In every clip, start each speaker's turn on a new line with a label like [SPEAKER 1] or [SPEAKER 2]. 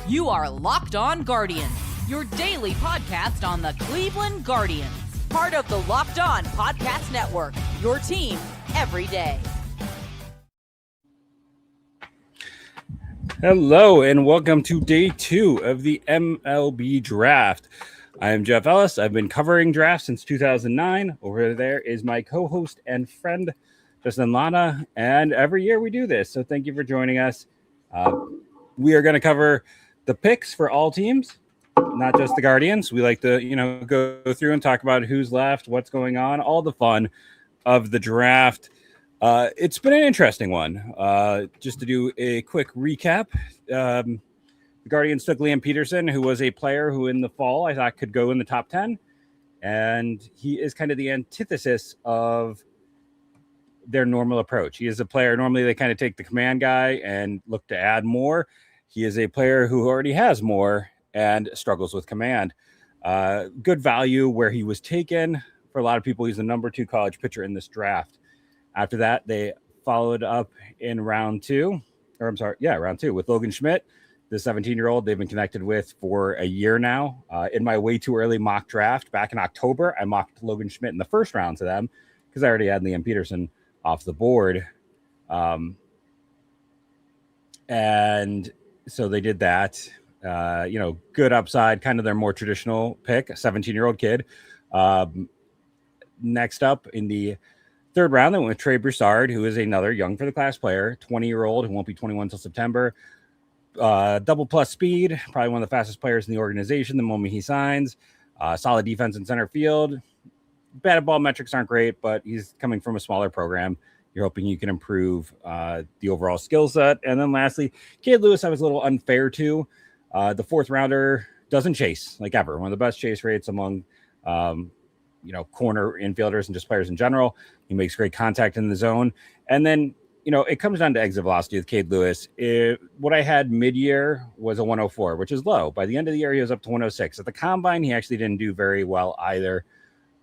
[SPEAKER 1] You are Locked On Guardians, your daily podcast on the Cleveland Guardians. Part of the Locked On Podcast Network, your team every day.
[SPEAKER 2] Hello, and welcome to day 2 of the MLB Draft. I am Jeff Ellis. I've been covering drafts since 2009. Over there is my co-host and friend, Justin Lada, and every year we do this, so thank you for joining us. We are going to cover the picks for all teams, not just the Guardians. We like to, go through and talk about who's left, what's going on, all the fun of the draft. It's been an interesting one. Just to do a quick recap, the Guardians took Liam Peterson, who was a player who in the fall I thought could go in the top 10, and he is kind of the antithesis of their normal approach. He is a player, normally they kind of take the command guy and look to add more. He is a player who already has more and struggles with command. Good value where he was taken. For a lot of people, he's the number 2 college pitcher in this draft. After that, they followed up in round 2 with Logan Schmidt, the 17-year-old they've been connected with for a year now. In my way too early mock draft back in October, I mocked Logan Schmidt in the first round to them because I already had Liam Peterson off the board. And so they did that. Good upside, kind of their more traditional pick, a 17-year-old kid. Next up in the third round, they went with Trey Broussard, who is another young for the class player, 20-year-old who won't be 21 until September. Double plus speed, probably one of the fastest players in the organization the moment he signs. Solid defense in center field. Batted ball metrics aren't great, but he's coming from a smaller program. You're hoping you can improve the overall skill set. And then lastly, Cade Lewis, I was a little unfair to. The fourth rounder doesn't chase like ever. One of the best chase rates among, corner infielders and just players in general. He makes great contact in the zone. And then, it comes down to exit velocity with Cade Lewis. What I had mid-year was a 104, which is low. By the end of the year, he was up to 106. At the combine, he actually didn't do very well either.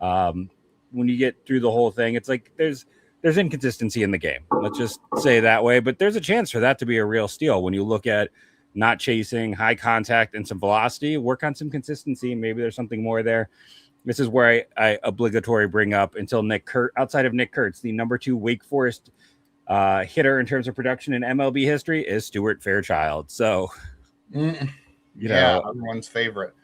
[SPEAKER 2] When you get through the whole thing, it's like there's inconsistency in the game. Let's just say it that way. But there's a chance for that to be a real steal when you look at not chasing, high contact, and some velocity. Work on some consistency. Maybe there's something more there. This is where I obligatory bring up until outside of Nick Kurtz, the number 2 Wake Forest hitter in terms of production in MLB history is Stuart Fairchild. So,
[SPEAKER 3] everyone's favorite.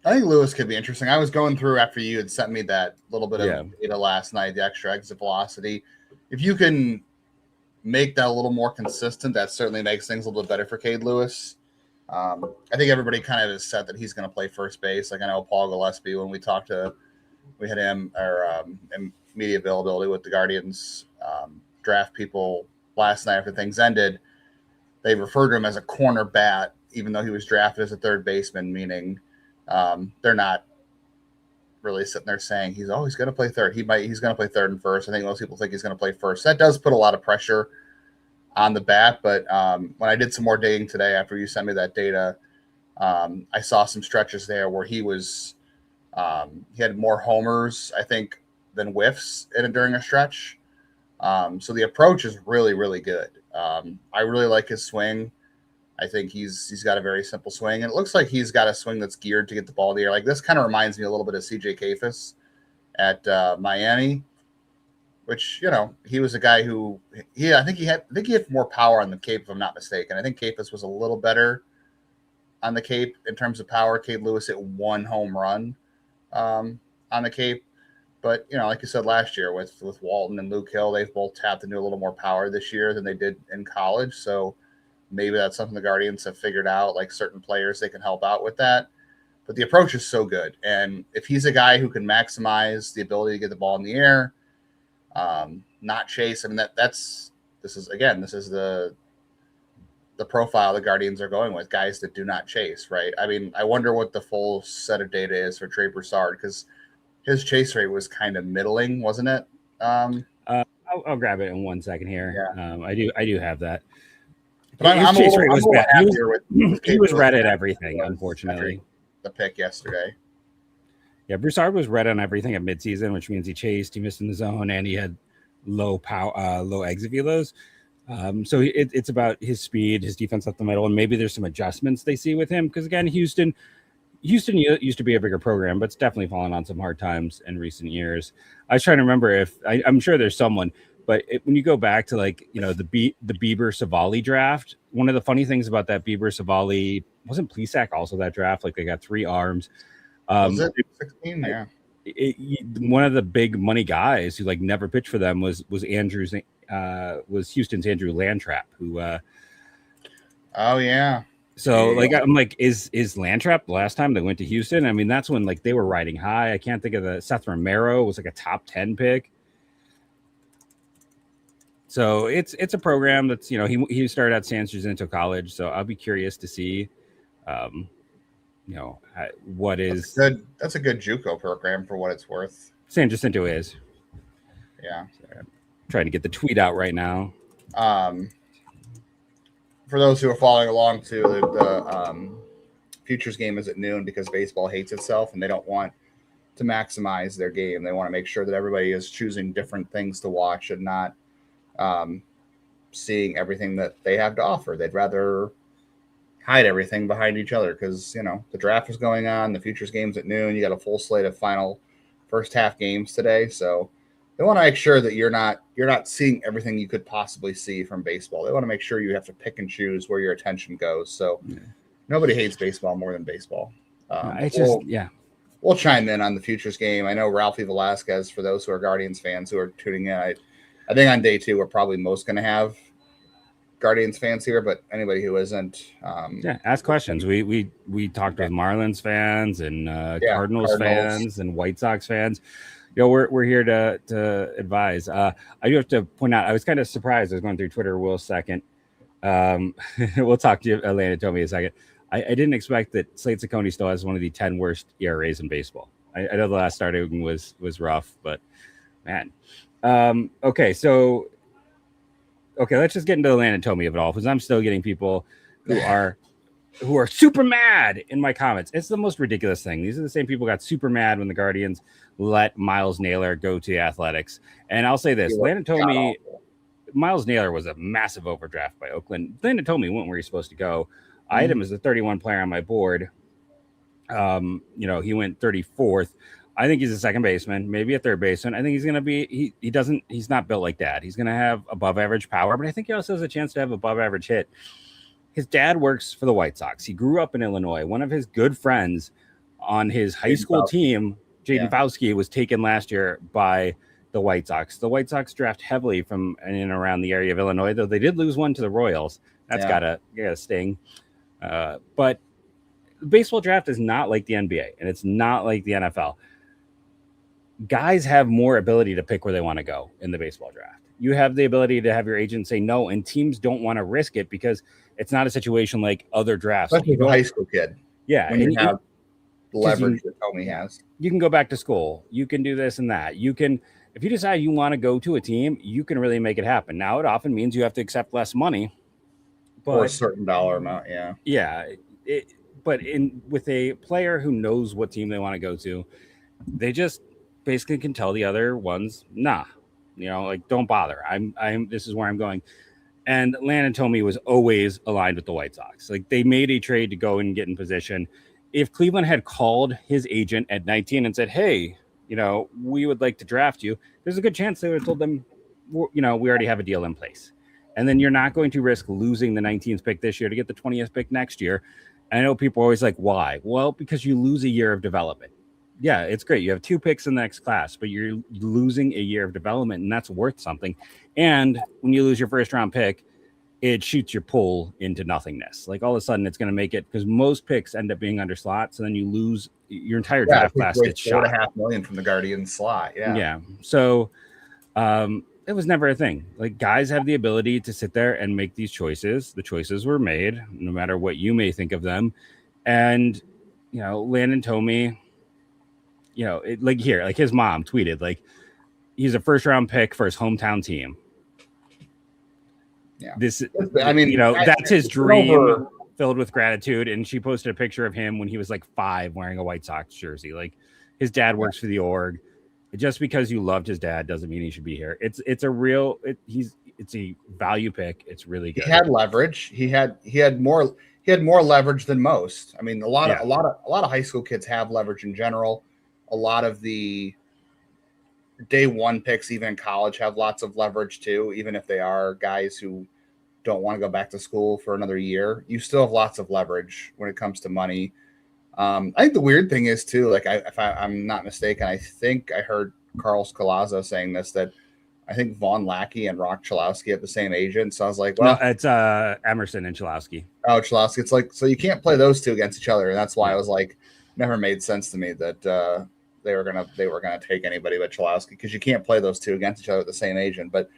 [SPEAKER 3] I think Lewis could be interesting. I was going through after you had sent me that little bit of data last night, the extra exit velocity. If you can make that a little more consistent, that certainly makes things a little bit better for Cade Lewis. I think everybody kind of is set that he's going to play first base. Like I know Paul Gillespie, when we had him in media availability with the Guardians draft people last night after things ended, they referred to him as a corner bat, even though he was drafted as a third baseman, meaning they're not really sitting there saying he's always going to play third. He's going to play third and first. I think most people think he's going to play first. That does put a lot of pressure on the bat. But when I did some more digging today after you sent me that data, I saw some stretches there where he had more homers, I think, than whiffs during a stretch. So the approach is really, really good. I really like his swing. I think he's got a very simple swing, and it looks like he's got a swing that's geared to get the ball in the air. Like this kind of reminds me a little bit of CJ Kayfus at Miami, which he was a guy who I think he had more power on the Cape, if I'm not mistaken. I think Kayfus was a little better on the Cape in terms of power. Cade Lewis hit 1 home run on the Cape, but like you said last year with Walton and Luke Hill, they've both tapped into a little more power this year than they did in college. So maybe that's something the Guardians have figured out, like certain players, they can help out with that. But the approach is so good. And if he's a guy who can maximize the ability to get the ball in the air, not chase, I mean, this is the profile the Guardians are going with, guys that do not chase, right? I mean, I wonder what the full set of data is for Trey Broussard, because his chase rate was kind of middling, wasn't it?
[SPEAKER 2] I'll grab it in 1 second here.
[SPEAKER 3] Yeah.
[SPEAKER 2] I do have that.
[SPEAKER 3] But
[SPEAKER 2] his chase rate was bad. He was red at
[SPEAKER 3] Lewis
[SPEAKER 2] everything, unfortunately.
[SPEAKER 3] The pick yesterday.
[SPEAKER 2] Yeah, Broussard was red on everything at midseason, which means he chased, he missed in the zone, and he had low exit velos. So it's about his speed, his defense up the middle, and maybe there's some adjustments they see with him. Because again, Houston used to be a bigger program, but it's definitely fallen on some hard times in recent years. I was trying to remember if I'm sure there's someone, but when you go back to like the Bieber Savali draft, one of the funny things about that Bieber Savali wasn't Plesac also that draft? Like they got 3 arms.
[SPEAKER 3] Was it 16? Yeah.
[SPEAKER 2] One of the big money guys who like never pitched for them was Houston's Andrew Landtrap, who
[SPEAKER 3] oh yeah.
[SPEAKER 2] So like I'm like, is Landtrap the last time they went to Houston? I mean, that's when like they were riding high. I can't think of the Seth Romero was like a top 10 pick. So it's a program that's he started at San Jacinto College. So I'll be curious to see what is
[SPEAKER 3] that's a good JUCO program for what it's worth.
[SPEAKER 2] San Jacinto is.
[SPEAKER 3] Yeah.
[SPEAKER 2] Sorry, I'm trying to get the tweet out right now.
[SPEAKER 3] For those who are following along too, the futures game is at noon because baseball hates itself and they don't want to maximize their game. They want to make sure that everybody is choosing different things to watch and not seeing everything that they have to offer. They'd rather hide everything behind each other because the draft is going on, the futures game's at noon. You got a full slate of final first half games today, so they want to make sure that you're not seeing everything you could possibly see from baseball. They want to make sure you have to pick and choose where your attention goes. So nobody hates baseball more than baseball. We'll chime in on the futures game. I know Ralphie Velasquez, for those who are Guardians fans who are tuning in, I think on day 2 we're probably most going to have Guardians fans here, but anybody who isn't,
[SPEAKER 2] ask questions. We talked with Marlins fans and Cardinals fans and White Sox fans. We're here to advise. I do have to point out, I was kind of surprised. I was going through Twitter a second. We'll talk to you, Atlanta told me a second. I didn't expect that Slade Ciccone still has one of the 10 worst ERAs in baseball. I know the last starting was rough, but man. Okay, let's just get into the Landon Tomey of it all, because I'm still getting people who are super mad in my comments. It's the most ridiculous thing. These are the same people who got super mad when the Guardians let Miles Naylor go to the Athletics. And I'll say this, Landon Tomey, Miles Naylor was a massive overdraft by Oakland. Landon Tomey went where he's supposed to go. I had him as the 31 player on my board. He went 34th. I think he's a second baseman, maybe a third baseman. I think he's going to be, he's not built like that. He's going to have above average power, but I think he also has a chance to have above average hit. His dad works for the White Sox. He grew up in Illinois. One of his good friends on his high school team, Jaden Fauske, was taken last year by the White Sox. The White Sox draft heavily from in and around the area of Illinois, though they did lose one to the Royals. That's gotta sting. But the baseball draft is not like the NBA, and it's not like the NFL. Guys have more ability to pick where they want to go in the baseball draft. You have the ability to have your agent say no, and teams don't want to risk it because it's not a situation like other drafts.
[SPEAKER 3] Especially a high school kid.
[SPEAKER 2] Yeah.
[SPEAKER 3] When you have the leverage that Tomey has.
[SPEAKER 2] You can go back to school. You can do this and that. You can, if you decide you want to go to a team, you can really make it happen. Now, it often means you have to accept less money.
[SPEAKER 3] Or a certain dollar amount,
[SPEAKER 2] Yeah. But with a player who knows what team they want to go to, they just basically can tell the other ones, nah, don't bother. This is where I'm going. And Landon Tomey was always aligned with the White Sox. Like, they made a trade to go and get in position. If Cleveland had called his agent at 19 and said, hey, we would like to draft you, there's a good chance they would have told them, we already have a deal in place. And then you're not going to risk losing the 19th pick this year to get the 20th pick next year. And I know people are always like, why? Well, because you lose a year of development. Yeah, it's great. You have 2 picks in the next class, but you're losing a year of development, and that's worth something. And when you lose your first round pick, it shoots your pull into nothingness. Like, all of a sudden, it's going to make it, because most picks end up being under slot, so then you lose your entire draft class. Gets shot.
[SPEAKER 3] $4.5 million from the Guardian slot.
[SPEAKER 2] Yeah. So it was never a thing. Like, guys have the ability to sit there and make these choices. The choices were made, no matter what you may think of them. And Landon Tomey, his mom tweeted, he's a first round pick for his hometown team.
[SPEAKER 3] Yeah.
[SPEAKER 2] That's his dream, filled with gratitude. And she posted a picture of him when he was 5 wearing a White Sox jersey. His dad works for the org. Just because you loved his dad doesn't mean he should be here. It's a real, it's a value pick. It's really good.
[SPEAKER 3] He had leverage. He had more leverage than most. I mean, a lot of high school kids have leverage in general. A lot of the day one picks, even in college, have lots of leverage too. Even if they are guys who don't want to go back to school for another year, you still have lots of leverage when it comes to money. I think the weird thing is too, like if I'm not mistaken, I think I heard Carl Scalazzo saying this, that I think Vaughn Lackey and Rock Chalowski have the same agent. So I was like, well,
[SPEAKER 2] no, it's Emerson and Chalowski.
[SPEAKER 3] Oh, Chalowski. It's like, so you can't play those two against each other. And that's why I was like, never made sense to me that they were gonna take anybody but Chalowski, because you can't play those two against each other with the same agent. But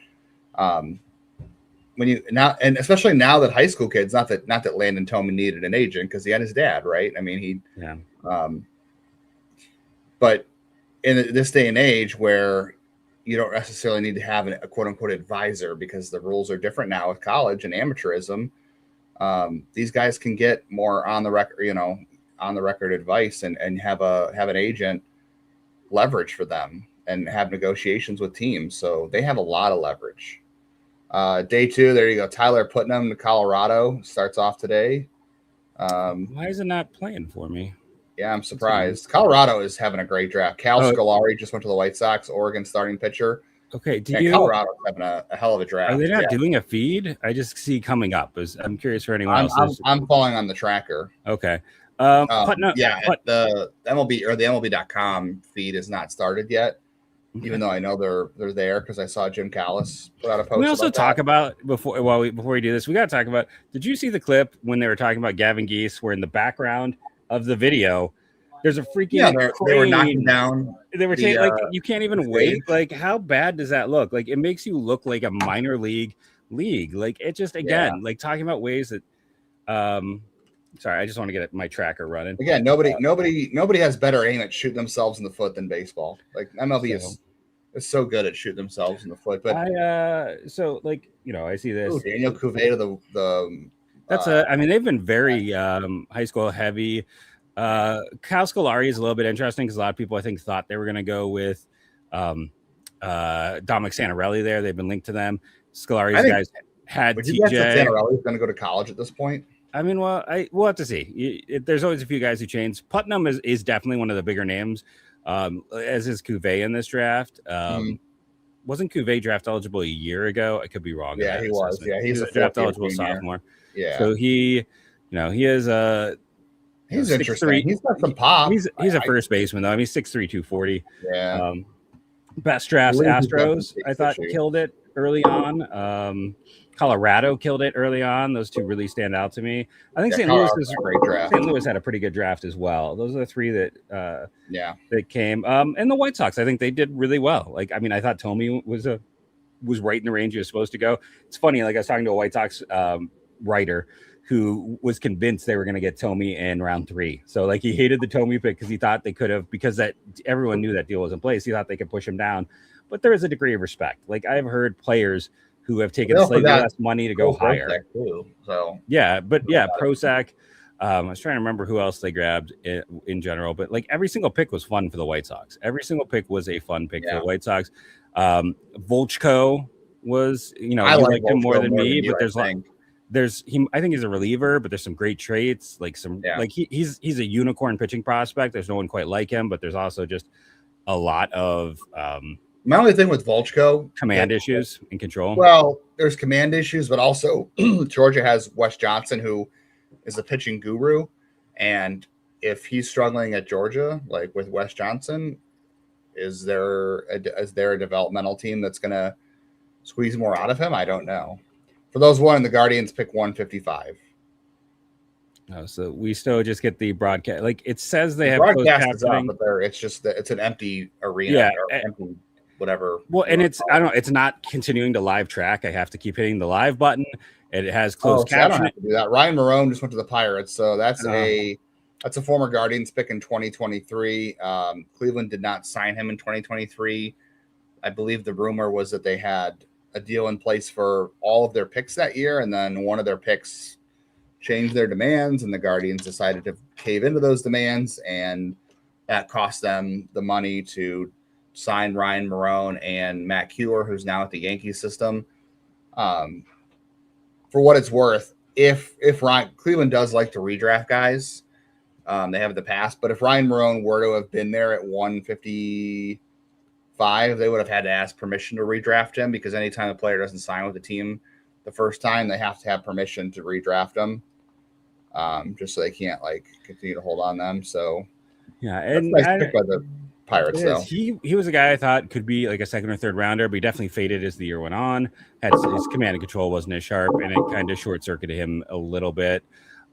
[SPEAKER 3] when you now, and especially now that high school kids, not that Landon Tomey needed an agent because he had his dad, right? I mean, but in this day and age where you don't necessarily need to have a quote unquote advisor, because the rules are different now with college and amateurism. These guys can get more on the record advice and have an agent leverage for them and have negotiations with teams. So they have a lot of leverage. Day two, there you go. Tyler Putnam to Colorado starts off today.
[SPEAKER 2] Why is it not playing for me?
[SPEAKER 3] Yeah, I'm surprised. Colorado is having a great draft. Cal Scolari just went to the White Sox, Oregon starting pitcher.
[SPEAKER 2] Okay,
[SPEAKER 3] Colorado's having a hell of a draft.
[SPEAKER 2] Are they not doing a feed? I just see coming up. I'm curious for anyone else.
[SPEAKER 3] I'm following on the tracker.
[SPEAKER 2] Okay.
[SPEAKER 3] The MLB or the MLB.com feed is not started yet. Okay. Even though I know they're there because I saw Jim Callis put out a post.
[SPEAKER 2] We also talk about before we do this. We got to talk about. Did you see the clip when they were talking about Gavin Geese, where in the background of the video, there's a freaking
[SPEAKER 3] they were knocking down.
[SPEAKER 2] They were saying you can't even wait. Like, how bad does that look? Like, it makes you look like a minor league. Like, it just like talking about ways that. Sorry, I just want to get my tracker running.
[SPEAKER 3] Again, nobody has better aim at shooting themselves in the foot than baseball. Like MLB is so good at shooting themselves in the foot. But
[SPEAKER 2] I see this.
[SPEAKER 3] Daniel Cuvée to the.
[SPEAKER 2] That's I mean, they've been very high school heavy. Cal Scolari is a little bit interesting because a lot of people I think thought they were going to go with Dominic Santarelli there. They've been linked to them. Scolari's guys had TJ.
[SPEAKER 3] Santarelli's going to go to college at this point.
[SPEAKER 2] I mean, we'll have to see. There's always a few guys who change. Putnam is definitely one of the bigger names, as is Cuvée in this draft. Wasn't Cuvée draft eligible a year ago? I could be wrong.
[SPEAKER 3] Yeah, he was. Yeah, he's a
[SPEAKER 2] draft eligible sophomore.
[SPEAKER 3] Yeah.
[SPEAKER 2] So he is a.
[SPEAKER 3] He's interesting. He's got some pop.
[SPEAKER 2] He's a first baseman though. I mean, 6'3", 240.
[SPEAKER 3] Yeah.
[SPEAKER 2] Best drafts, Astros. I thought killed it early on. Colorado killed it early on. Those two really stand out to me. I think St. Louis had a pretty good draft as well. Those are the three that that came. And the White Sox, I think they did really well. Like, I mean, I thought Tomey was right in the range he was supposed to go. It's funny, like I was talking to a White Sox writer who was convinced they were going to get Tomey in round 3. So like he hated the Tomey pick because he thought they could have, because that everyone knew that deal was in place. He thought they could push him down, but there is a degree of respect. Like I've heard players who have taken slightly less money to go higher. Prosac. I was trying to remember who else they grabbed in general, but like every single pick was fun for the White Sox. Every single pick was a fun pick for the White Sox. Volchko was, I liked him more than me, but I think he's a reliever, but there's some great traits, like he's a unicorn pitching prospect. There's no one quite like him, but there's also just a lot of
[SPEAKER 3] my only thing with Volchko,
[SPEAKER 2] command issues and control.
[SPEAKER 3] Well, there's command issues, but also Georgia has Wes Johnson, who is a pitching guru, and if he's struggling at Georgia, like with Wes Johnson, is there a developmental team that's going to squeeze more out of him? I don't know. For those one, the Guardians pick 155.
[SPEAKER 2] Oh, so we still just get the broadcast. Like it says they have
[SPEAKER 3] broadcast is up, but it's an empty arena. Empty whatever.
[SPEAKER 2] Well, and I don't know. It's not continuing to live track. I have to keep hitting the live button. And it has closed caption.
[SPEAKER 3] I don't have to do that. Ryan Marone just went to the Pirates, so that's a former Guardians pick in 2023. Cleveland did not sign him in 2023. I believe the rumor was that they had a deal in place for all of their picks that year, and then one of their picks changed their demands, and the Guardians decided to cave into those demands, and that cost them the money to sign Ryan Marone and Matt Keeler, who's now at the Yankees system. For what it's worth, if Cleveland does like to redraft guys, they have in the past, but if Ryan Marone were to have been there at 155, they would have had to ask permission to redraft him, because anytime a player doesn't sign with the team the first time, they have to have permission to redraft them, just so they can't continue to hold on them. So
[SPEAKER 2] yeah, and
[SPEAKER 3] that's a nice pick by the Pirates, though.
[SPEAKER 2] He was a guy I thought could be like a second or third rounder, but he definitely faded as the year went on. His command and control wasn't as sharp, and it kind of short circuited him a little bit.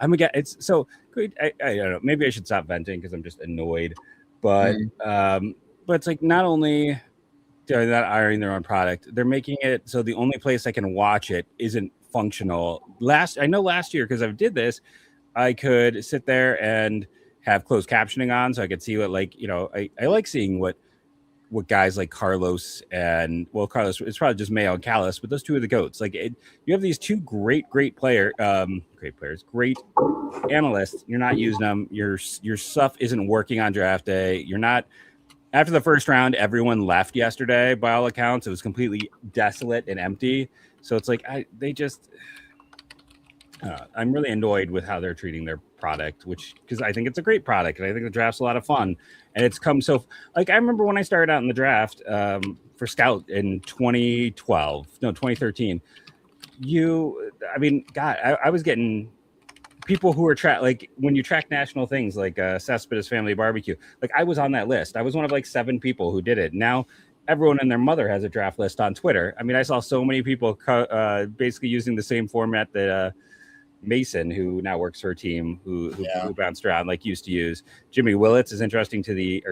[SPEAKER 2] It's so good. I don't know. Maybe I should stop venting because I'm just annoyed. But it's like, not only they're not hiring their own product, they're making it so the only place I can watch it isn't functional. I know last year, because I did this, I could sit there and have closed captioning on, so I could see what, I like seeing what guys like Carlos and Carlos, it's probably just Mayo and Callis, but those two are the goats. You have these two great analysts. You're not using them. Your stuff isn't working on draft day. You're not. After the first round, everyone left yesterday. By all accounts, it was completely desolate and empty. So it's I'm really annoyed with how they're treating their product, because I think it's a great product, and I think the draft's a lot of fun. And it's come so, I remember when I started out in the draft for Scout in 2013. I was getting people who were when you track national things like Cespedes Family Barbecue, I was on that list. I was one of 7 people who did it. Now everyone and their mother has a draft list on Twitter. I saw so many people basically using the same format that Mason, who now works for a team who bounced around, used to use. Jimmy Willits is interesting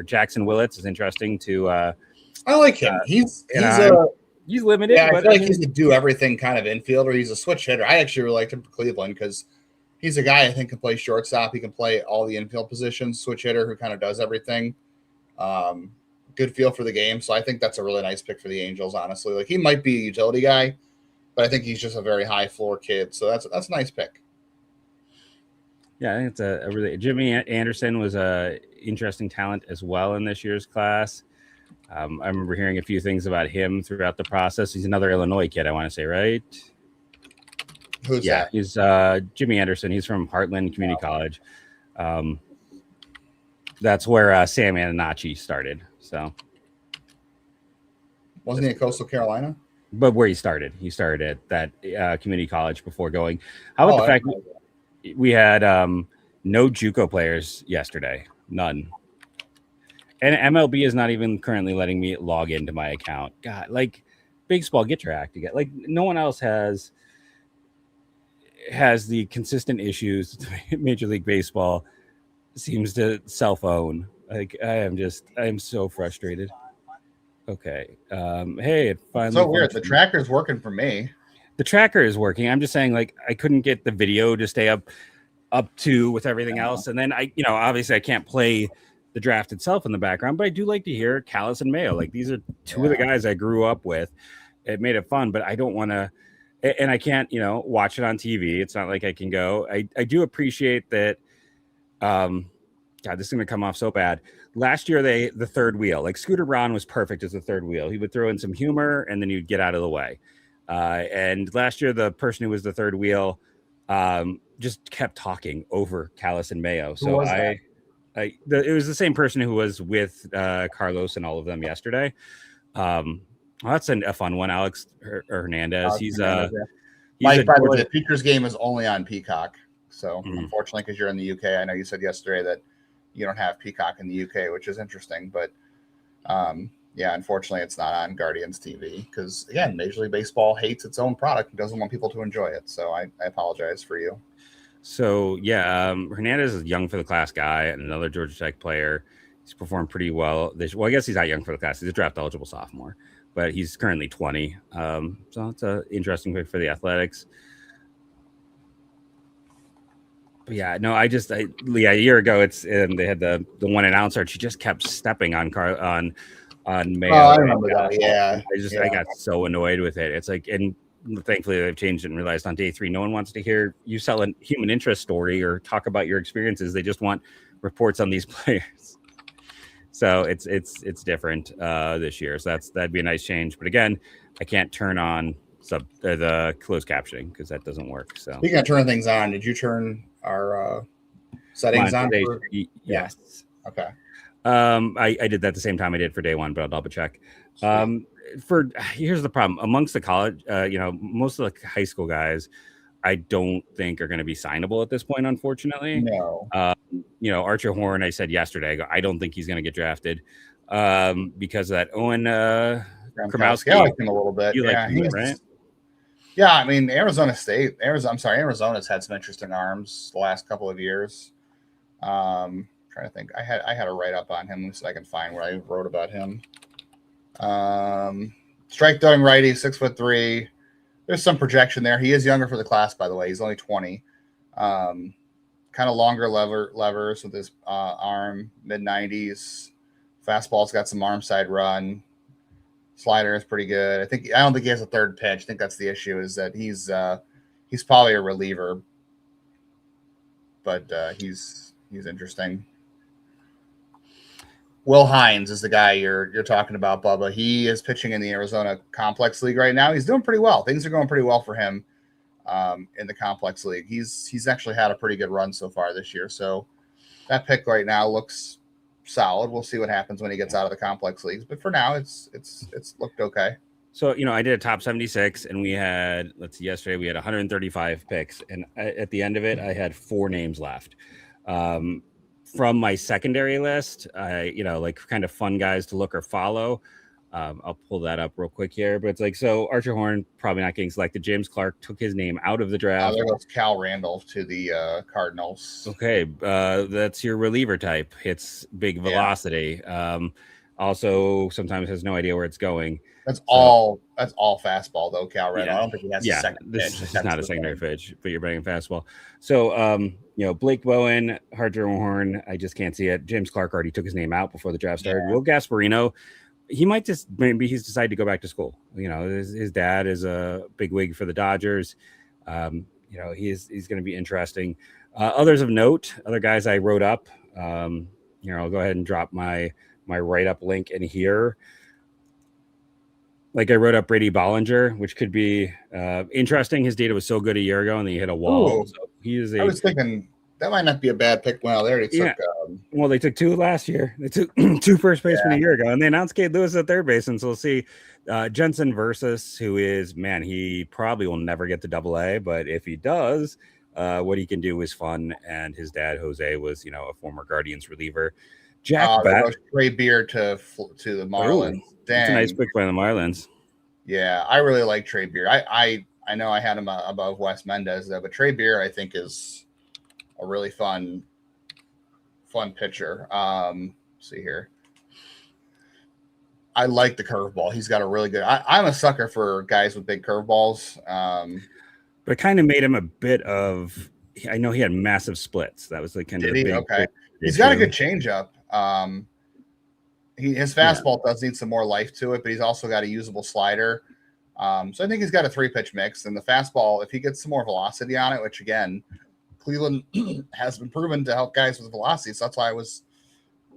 [SPEAKER 2] Jackson Willits is interesting to.
[SPEAKER 3] I like him. He's
[SPEAKER 2] limited.
[SPEAKER 3] Yeah, I feel like he's a do everything kind of infielder. He's a switch hitter. I actually really liked him for Cleveland because he's a guy I think can play shortstop. He can play all the infield positions. Switch hitter who kind of does everything. Good feel for the game. So I think that's a really nice pick for the Angels. Honestly, he might be a utility guy, but I think he's just a very high floor kid. So that's a nice pick.
[SPEAKER 2] Yeah, I think it's a really. Jimmy Anderson was a interesting talent as well in this year's class. I remember hearing a few things about him throughout the process. He's another Illinois kid, I want to say, right?
[SPEAKER 3] Who's that?
[SPEAKER 2] He's Jimmy Anderson. He's from Heartland Community College. That's where Sam Ananachi started. So,
[SPEAKER 3] wasn't he at Coastal Carolina?
[SPEAKER 2] But where he started at that community college before going. How about the fact that we had no JUCO players yesterday? None. And MLB is not even currently letting me log into my account. God, baseball, get your act together. No one else has the consistent issues Major League Baseball seems to self-own. I am so frustrated. Okay. Hey, it finally.
[SPEAKER 3] So weird. The tracker's working for me.
[SPEAKER 2] The tracker is working. I'm just saying, I couldn't get the video to stay up to with everything else. And then obviously I can't play the draft itself in the background, but I do like to hear Callis and Mayo. These are two of the guys I grew up with. It made it fun, but I don't want to, and I can't, watch it on TV. It's not like I can go. I do appreciate that. God, this is going to come off so bad. Last year, the third wheel, Scooter Braun was perfect as the third wheel. He would throw in some humor and then he'd get out of the way. And last year, the person who was the third wheel just kept talking over Callis and Mayo. So it was the same person who was with Carlos and all of them yesterday. That's a fun one. Alex Hernandez. By the way,
[SPEAKER 3] the Peakers game is only on Peacock. So unfortunately, because you're in the UK, I know you said yesterday that you don't have Peacock in the UK, which is interesting. But unfortunately, it's not on Guardians TV because, again, Major League Baseball hates its own product and doesn't want people to enjoy it. So I apologize for you.
[SPEAKER 2] So, Hernandez is young for the class guy and another Georgia Tech player. He's performed pretty well. I guess he's not young for the class. He's a draft eligible sophomore, but he's currently 20. So it's an interesting pick for the Athletics. But a year ago, they had the one announcer, and she just kept stepping on Mayo.
[SPEAKER 3] Oh, I remember that. Yeah.
[SPEAKER 2] I got so annoyed with it. It's and thankfully they've changed it and realized on day 3, no one wants to hear you sell a human interest story or talk about your experiences. They just want reports on these players. So it's different this year. So that'd be a nice change. But again, I can't turn on the closed captioning because that doesn't work. So
[SPEAKER 3] speaking of turning things on, did you turn our settings on?
[SPEAKER 2] Yes.
[SPEAKER 3] Okay.
[SPEAKER 2] I did that at the same time I did for day one, but I'll double check. Here's the problem amongst the college, most of the high school guys, I don't think are going to be signable at this point, unfortunately.
[SPEAKER 3] No.
[SPEAKER 2] Archer Horn, I said yesterday, I don't think he's going to get drafted because of that Owen Kramowski.
[SPEAKER 3] I like him a little bit.
[SPEAKER 2] Like him, right?
[SPEAKER 3] Yeah, I mean, Arizona's had some interesting arms the last couple of years. Trying to think. I had a write-up on him. Let me see if I can find where I wrote about him. Strike throwing righty, 6'3". There's some projection there. He is younger for the class, by the way. He's only 20. Kind of longer levers with his arm, mid-90s. Fastball's got some arm side run. Slider is pretty good. I don't think he has a third pitch. I think that's the issue, is that he's probably a reliever, but he's interesting. Will Hines is the guy you're talking about, Bubba. He is pitching in the Arizona Complex League right now. He's doing pretty well. Things are going pretty well for him in the Complex League. He's actually had a pretty good run so far this year. So that pick right now looks solid. We'll see what happens when he gets out of the Complex Leagues. But for now, it's looked okay.
[SPEAKER 2] So, I did a top 76, and yesterday we had 135 picks. And at the end of it, I had 4 names left. From my secondary list, kind of fun guys to look or follow. I'll pull that up real quick here, but it's so Archer Horn probably not getting selected. James Clark took his name out of the draft.
[SPEAKER 3] There goes Cal Randolph to the Cardinals.
[SPEAKER 2] Okay, that's your reliever type. Hits big velocity. Also, sometimes has no idea where it's going.
[SPEAKER 3] That's all fastball though, Cal Randolph. I don't think he has a second pitch.
[SPEAKER 2] This is not a secondary pitch, but you're betting fastball. So, Blake Bowen, Archer Horn, I just can't see it. James Clark already took his name out before the draft started. Will Gasparino, maybe he's decided to go back to school. His dad is a big wig for the Dodgers. He's going to be interesting. Others of note, other guys I wrote up. I'll go ahead and drop my write-up link in here. I wrote up Brady Bollinger, which could be interesting. His data was so good a year ago, and then he hit a wall. So I
[SPEAKER 3] was thinking that might not be a bad pick. Well, they already took.
[SPEAKER 2] Well, they took 2 last year. They took 2 first basemen a year ago, and they announced Cade Lewis at third base. And so we'll see Jensen Versus, who is, he probably will never get to Double-A, but if he does, what he can do is fun. And his dad, Jose, was a former Guardians reliever.
[SPEAKER 3] Trey Beard to the Marlins.
[SPEAKER 2] That's a nice pick by the Marlins.
[SPEAKER 3] Yeah, I really like Trey Beard. I know I had him above Wes Mendez though, but Trey Beard I think is a really fun pitcher. See here. I like the curveball. He's got a really good. I'm a sucker for guys with big curveballs.
[SPEAKER 2] But it kind of made him a bit of. I know he had massive splits. That was kind of the big.
[SPEAKER 3] Okay. He's got a good changeup. His fastball does need some more life to it, but he's also got a usable slider. So I think he's got a 3-pitch mix. And the fastball, if he gets some more velocity on it, which again, Cleveland has been proven to help guys with velocity. So that's why I was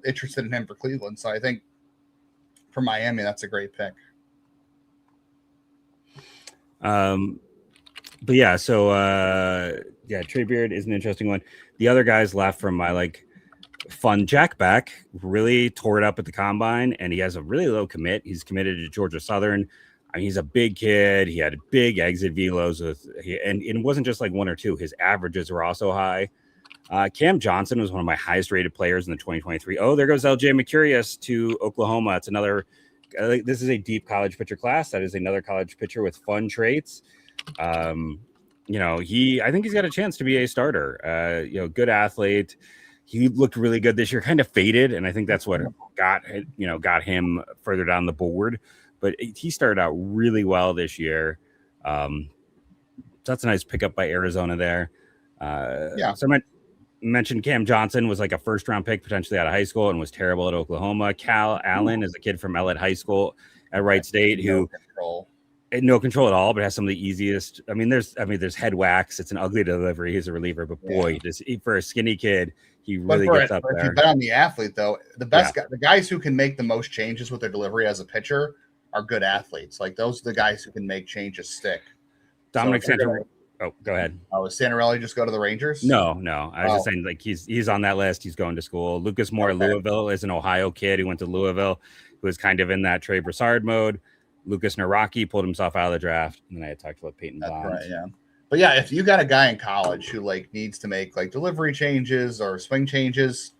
[SPEAKER 3] interested in him for Cleveland. So I think for Miami, that's a great pick.
[SPEAKER 2] But yeah, so Trey Beard is an interesting one. The other guys left from my fun Jack Beck really tore it up at the combine, and he has a really low commit. He's committed to Georgia Southern. I mean, he's a big kid. He had big exit velos and it wasn't just 1 or 2. His averages were also high. Cam Johnson was one of my highest rated players in the 2023. Oh, there goes LJ McCurious to Oklahoma. It's another. This is a deep college pitcher class. That is another college pitcher with fun traits. I think he's got a chance to be a starter. Good athlete. He looked really good this year, kind of faded, and I think that's what got him further down the board. But he started out really well this year. So that's a nice pickup by Arizona there. So I mentioned Cam Johnson was a first-round pick potentially out of high school and was terrible at Oklahoma. Cal Allen is a kid from Ellet High School at Wright State who no control at all, but has some of the easiest. There's head wax. It's an ugly delivery. He's a reliever, but boy, for a skinny kid, he really gets up there.
[SPEAKER 3] If you bet on the athlete, though, the guys who can make the most changes with their delivery as a pitcher are good athletes. Like those are the guys who can make changes stick.
[SPEAKER 2] Dominic Santorelli. Oh, go ahead.
[SPEAKER 3] Oh, is Santorelli just go to the Rangers?
[SPEAKER 2] No. I was just saying, like he's on that list. He's going to school. Lucas Moore, Louisville, is an Ohio kid who went to Louisville, who was kind of in that Trey Broussard mode. Lucas Naraki pulled himself out of the draft, and then I had talked about Peyton Bond.
[SPEAKER 3] That's right, yeah. But yeah, if you got a guy in college who like needs to make like delivery changes or swing changes,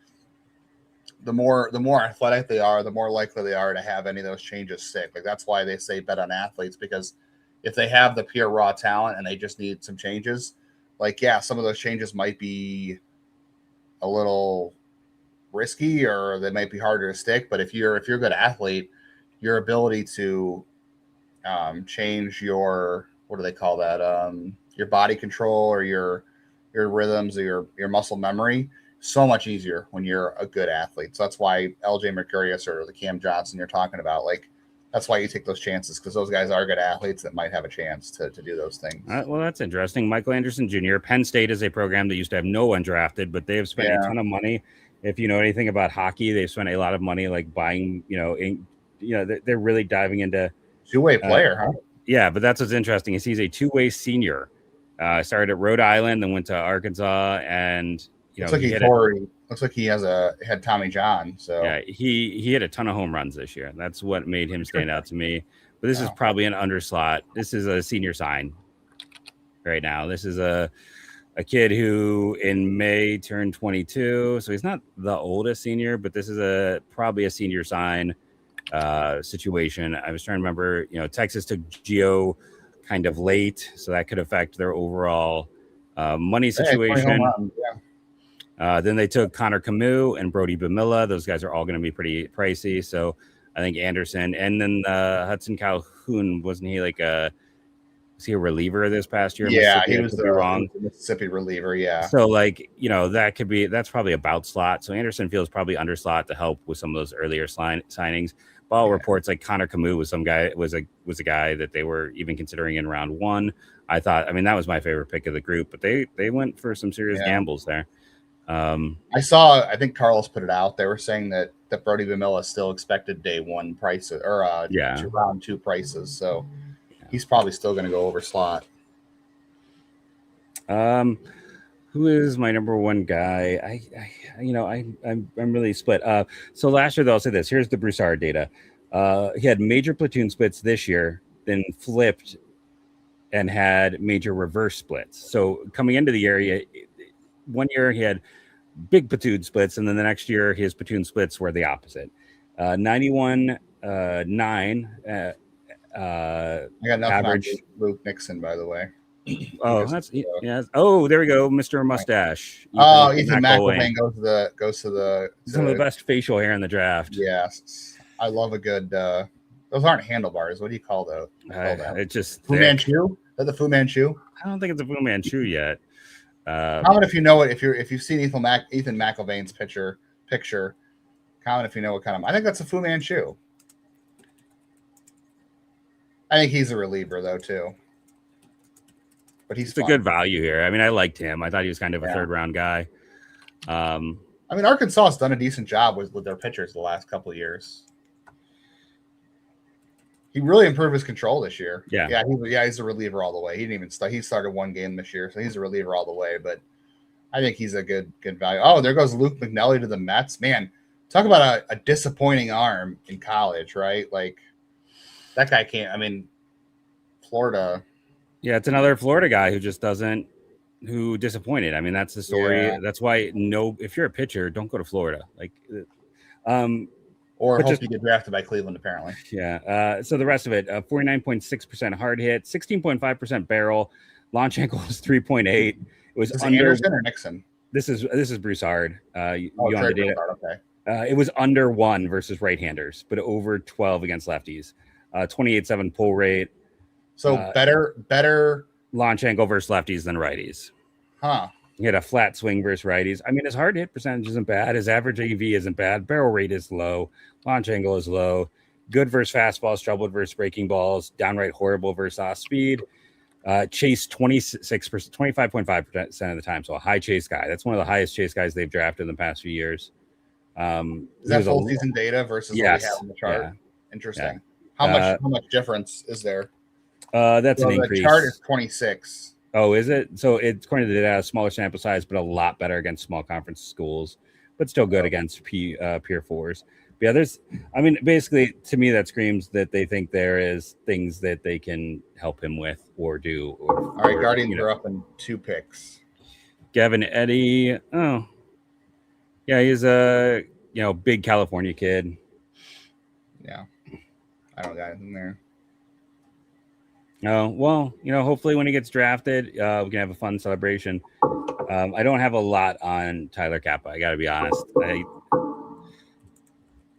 [SPEAKER 3] the more athletic they are, the more likely they are to have any of those changes stick. Like that's why they say bet on athletes, because if they have the pure raw talent and they just need some changes, like yeah, some of those changes might be a little risky or they might be harder to stick. But if you're a good athlete, your ability to change your, what do they call that? Your body control or your rhythms or your muscle memory, so much easier when you're a good athlete. So that's why LJ Mercurius or the Cam Johnson you're talking about, like that's why you take those chances, because those guys are good athletes that might have a chance to do those things.
[SPEAKER 2] Well, that's interesting. Michael Anderson Jr. Penn State is a program that used to have no one drafted, but they have spent a ton of money. If you know anything about hockey, they've spent a lot of money like buying, they're really diving into
[SPEAKER 3] two-way player, huh?
[SPEAKER 2] Yeah, but that's what's interesting is he's a two-way senior. Started at Rhode Island, then went to Arkansas, and
[SPEAKER 3] looks like he had Tommy John. So
[SPEAKER 2] yeah, he hit a ton of home runs this year. That's what made him stand out to me. But this is probably an underslot. This is a senior sign right now. This is a kid who in May turned 22, so he's not the oldest senior, but this is probably a senior sign situation. I was trying to remember, Texas took Gio kind of late, so that could affect their overall money situation. Then they took Connor Camus and Brody Bamilla. Those guys are all going to be pretty pricey. So I think Anderson, and then Hudson Calhoun, wasn't he was he a reliever this past year?
[SPEAKER 3] Yeah, he was the Mississippi reliever. Yeah.
[SPEAKER 2] So that's probably about slot. So Anderson feels probably under slot to help with some of those earlier signings. Ball reports like Connor Camus was a guy that they were even considering in round one. That was my favorite pick of the group, but they went for some serious gambles there.
[SPEAKER 3] I think Carlos put it out. They were saying that Brody Bamilla still expected day one prices or round two prices. So he's probably still going to go over slot.
[SPEAKER 2] Who is my number one guy? I'm really split. So last year, though, I'll say this. Here's the Broussard data. He had major platoon splits this year, then flipped and had major reverse splits. So coming into the year, one year he had big platoon splits, and then the next year his platoon splits were the opposite. 91 9
[SPEAKER 3] I got nothing average. On Luke Nixon, by the way.
[SPEAKER 2] Oh, Oh, there we go, Mr. Mustache.
[SPEAKER 3] Ethan McElwain goes to the
[SPEAKER 2] some of the best facial hair in the draft.
[SPEAKER 3] Yes, I love a good. Those aren't handlebars. What do you call those?
[SPEAKER 2] It's just
[SPEAKER 3] Fu Manchu. Is that the Fu Manchu?
[SPEAKER 2] I don't think it's a Fu Manchu yet.
[SPEAKER 3] Comment if you know it. If you've seen Ethan McElvain's picture. Comment if you know what kind of. I think that's a Fu Manchu. I think he's a reliever though too. But he's
[SPEAKER 2] a good value here. I liked him. I thought he was kind of a third round guy.
[SPEAKER 3] Arkansas has done a decent job with their pitchers the last couple of years. He really improved his control this year. He's a reliever all the way. He didn't even start. He started one game this year, so he's a reliever all the way. But I think he's a good value. Oh, there goes Luke McNelly to the Mets. Man, talk about a disappointing arm in college, right? Like that guy can't. Florida.
[SPEAKER 2] Yeah, it's another Florida guy who just who disappointed. That's the story. Yeah. That's why if you're a pitcher, don't go to Florida.
[SPEAKER 3] Or hope you get drafted by Cleveland, apparently.
[SPEAKER 2] Yeah. So the rest of it, 49.6% hard hit, 16.5% barrel, launch angle was 3.8. It was under
[SPEAKER 3] Anderson or Nixon.
[SPEAKER 2] This is Broussard. You on the data.
[SPEAKER 3] Broussard, okay.
[SPEAKER 2] It was under 1 versus right-handers, but over 12 against lefties. 28.7 pull rate.
[SPEAKER 3] So better
[SPEAKER 2] launch angle versus lefties than righties.
[SPEAKER 3] Huh.
[SPEAKER 2] He had a flat swing versus righties. His hard hit percentage isn't bad. His average AV isn't bad. Barrel rate is low. Launch angle is low. Good versus fastballs, troubled versus breaking balls. Downright horrible versus off speed. Chase 25.5% of the time. So a high chase guy. That's one of the highest chase guys they've drafted in the past few years.
[SPEAKER 3] Is that full season data versus what we have on the chart?
[SPEAKER 2] Yeah.
[SPEAKER 3] Interesting. How much difference is there?
[SPEAKER 2] That's an increase.
[SPEAKER 3] The chart is 26.
[SPEAKER 2] Oh, is it? So it's according to the data, smaller sample size, but a lot better against small conference schools, but still good against Peer 4s. But yeah, basically to me that screams that they think there is things that they can help him with or do.
[SPEAKER 3] All right, Guardians are up in 2 picks.
[SPEAKER 2] Gavin Eddy. Oh, yeah, he's a big California kid.
[SPEAKER 3] Yeah, I don't got anything there.
[SPEAKER 2] Oh, well, hopefully when he gets drafted, we can have a fun celebration. I don't have a lot on Tyler Kappa. I got to be honest.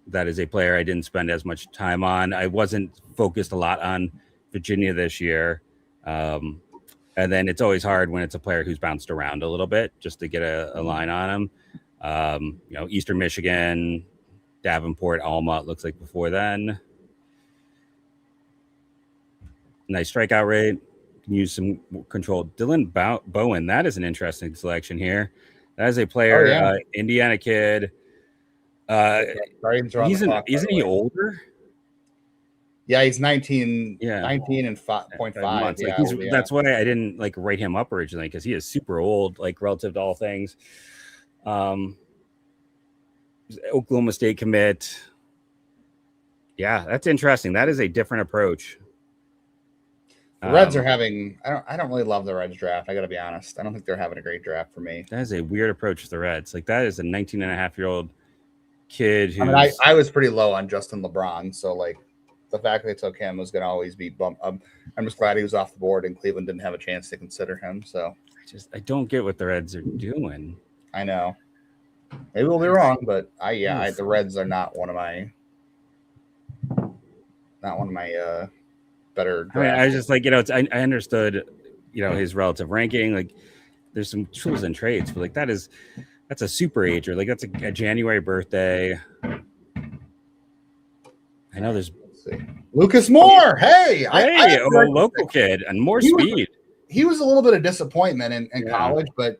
[SPEAKER 2] That is a player I didn't spend as much time on. I wasn't focused a lot on Virginia this year. And then it's always hard when it's a player who's bounced around a little bit just to get a line on him. Eastern Michigan, Davenport, Alma, it looks like before then. Nice strikeout rate. Can use some control. Dylan Bowen, that is an interesting selection here. That is a player, Indiana kid. Isn't he older?
[SPEAKER 3] Yeah, he's 19. Yeah, 19 and 5.5.
[SPEAKER 2] Yeah, that's why I didn't write him up originally, because he is super old, relative to all things. Oklahoma State commit. Yeah, that's interesting. That is a different approach.
[SPEAKER 3] The Reds are having. I don't really love the Reds draft. I got to be honest. I don't think they're having a great draft for me.
[SPEAKER 2] That is a weird approach to the Reds. That is a 19-and-a-half-year-old kid.
[SPEAKER 3] I was pretty low on Justin LeBron, so the fact that they took him was going to always be bump. I'm just glad he was off the board, and Cleveland didn't have a chance to consider him. So
[SPEAKER 2] I don't get what the Reds are doing.
[SPEAKER 3] I know. Maybe we'll be wrong, but the Reds are not one of my better drafts.
[SPEAKER 2] I was just I understood, his relative ranking. There's some tools and traits, but that's a super ager. That's a January birthday. I know there's
[SPEAKER 3] Lucas Moore. Hey,
[SPEAKER 2] a local kid and more speed.
[SPEAKER 3] He was a little bit of disappointment in college, but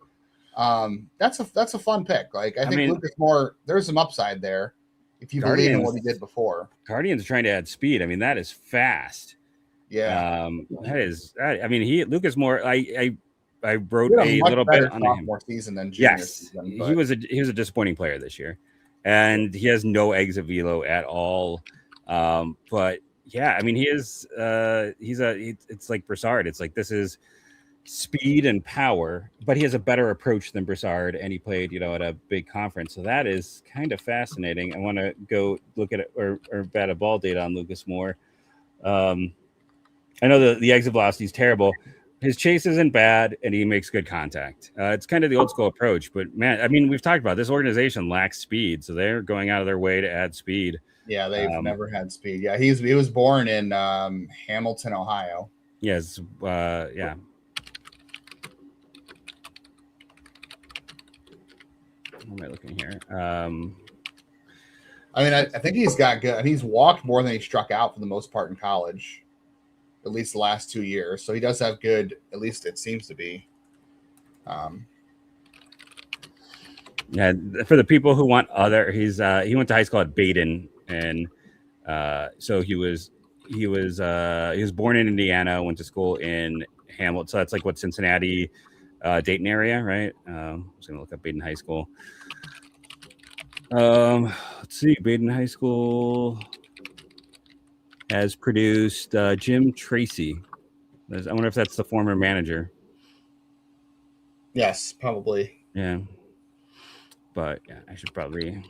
[SPEAKER 3] that's a fun pick. I think Lucas Moore, there's some upside there if you believe in what he did before.
[SPEAKER 2] Guardians trying to add speed. That is fast.
[SPEAKER 3] Yeah.
[SPEAKER 2] Lucas Moore, I wrote a little bit on him.
[SPEAKER 3] More season than junior season,
[SPEAKER 2] he was a disappointing player this year, and he has no exit velo at all. But yeah, he is. It's like Broussard. It's this is speed and power, but he has a better approach than Broussard, and he played at a big conference. So that is kind of fascinating. I want to go look at it or bat a ball data on Lucas Moore. I know the exit velocity is terrible. His chase isn't bad, and he makes good contact. It's kind of the old school approach, but man, we've talked about this organization lacks speed, so they're going out of their way to add speed.
[SPEAKER 3] Yeah, they've never had speed. Yeah, he was born in Hamilton, Ohio.
[SPEAKER 2] Yes, yeah. What am I looking here?
[SPEAKER 3] I think he's got good. He's walked more than he struck out for the most part in college, at least the last 2 years. So he does have good. At least it seems to be.
[SPEAKER 2] Yeah, for the people who want he went to high school at Baden, and so he was born in Indiana, went to school in Hamilton. So that's what Cincinnati, Dayton area, right? I'm just gonna look up Baden High School. Let's see. Baden High School has produced Jim Tracy. I wonder if that's the former manager.
[SPEAKER 3] Yes, probably.
[SPEAKER 2] Yeah. But yeah, I should probably.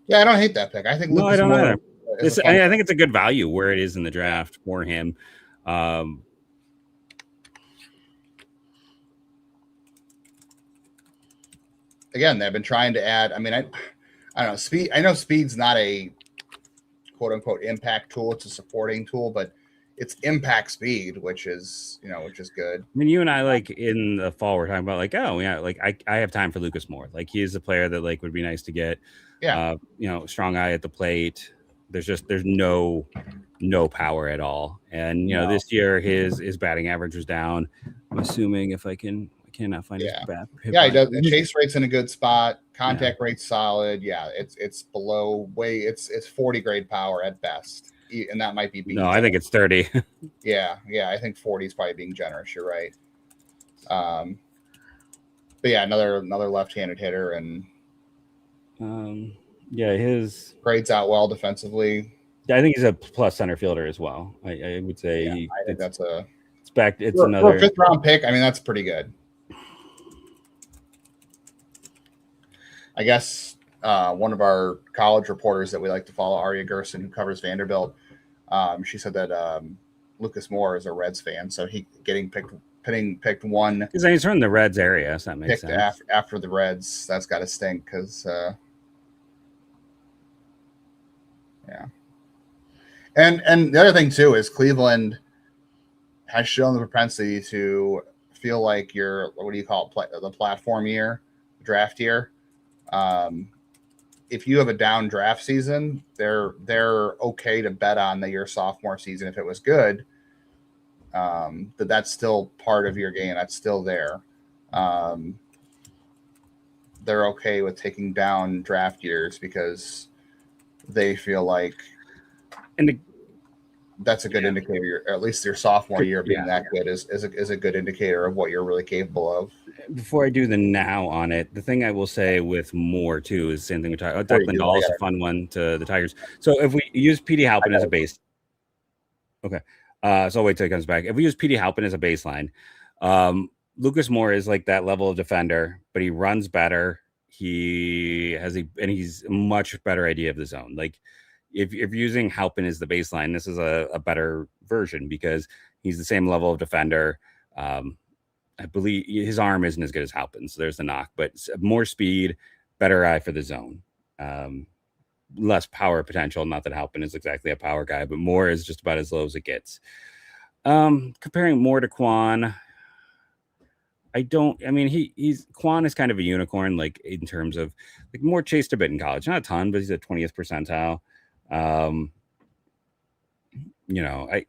[SPEAKER 3] Yeah, I don't hate that pick. I think
[SPEAKER 2] I don't either. I think it's a good value where it is in the draft for him.
[SPEAKER 3] Again, they've been trying to add. I don't know, speed. I know speed's not a quote unquote impact tool; it's a supporting tool, but it's impact speed, which is good.
[SPEAKER 2] You and I in the fall we're talking about I have time for Lucas Moore. He is a player that would be nice to get.
[SPEAKER 3] Yeah.
[SPEAKER 2] Strong eye at the plate. There's no power at all. And this year his batting average was down. I'm assuming I cannot find his bat.
[SPEAKER 3] Yeah, he does. Chase rate's in a good spot. Contact rate's solid. Yeah, it's below it's 40 grade power at best. And that might be being
[SPEAKER 2] I think it's 30.
[SPEAKER 3] yeah, I think 40 is probably being generous. You're right. But yeah, another left-handed hitter, and
[SPEAKER 2] his
[SPEAKER 3] grades out well defensively.
[SPEAKER 2] I think he's a plus center fielder as well. I would say
[SPEAKER 3] I think that's
[SPEAKER 2] another
[SPEAKER 3] for a 5th round pick. I mean, that's pretty good. I guess one of our college reporters that we like to follow, Arya Gerson, who covers Vanderbilt, she said that Lucas Moore is a Reds fan, so he getting picked one
[SPEAKER 2] because he's from the Reds area, so that makes sense.
[SPEAKER 3] After the Reds, that's got to stink because and the other thing too is Cleveland has shown the propensity to feel like you're, what do you call it, the platform year, draft year. If you have a down draft season, they're okay to bet on that your sophomore season, if it was good, that's still part of your game. That's still there. They're okay with taking down draft years because they feel like that's a good indicator. Or at least your sophomore year being that good is a good indicator of what you're really capable of.
[SPEAKER 2] Before I do the now on it, the thing I will say with Moore too is the same thing we talked about. Declan Dahl is a fun one to the Tigers. So if we use Petey Halpin as a base, okay. So I'll wait till he comes back. If we use Petey Halpin as a baseline, Lucas Moore is like that level of defender, but he runs better. And he's a much better idea of the zone. Like if you're using Halpin as the baseline, this is a better version because he's the same level of defender. I believe his arm isn't as good as Halpin, so there's the knock, but more speed, better eye for the zone. Less power potential. Not that Halpin is exactly a power guy, but Moore is just about as low as it gets. Comparing Moore to Quan, Quan is kind of a unicorn, like in terms of like Moore chased a bit in college, not a ton, but he's at 20th percentile.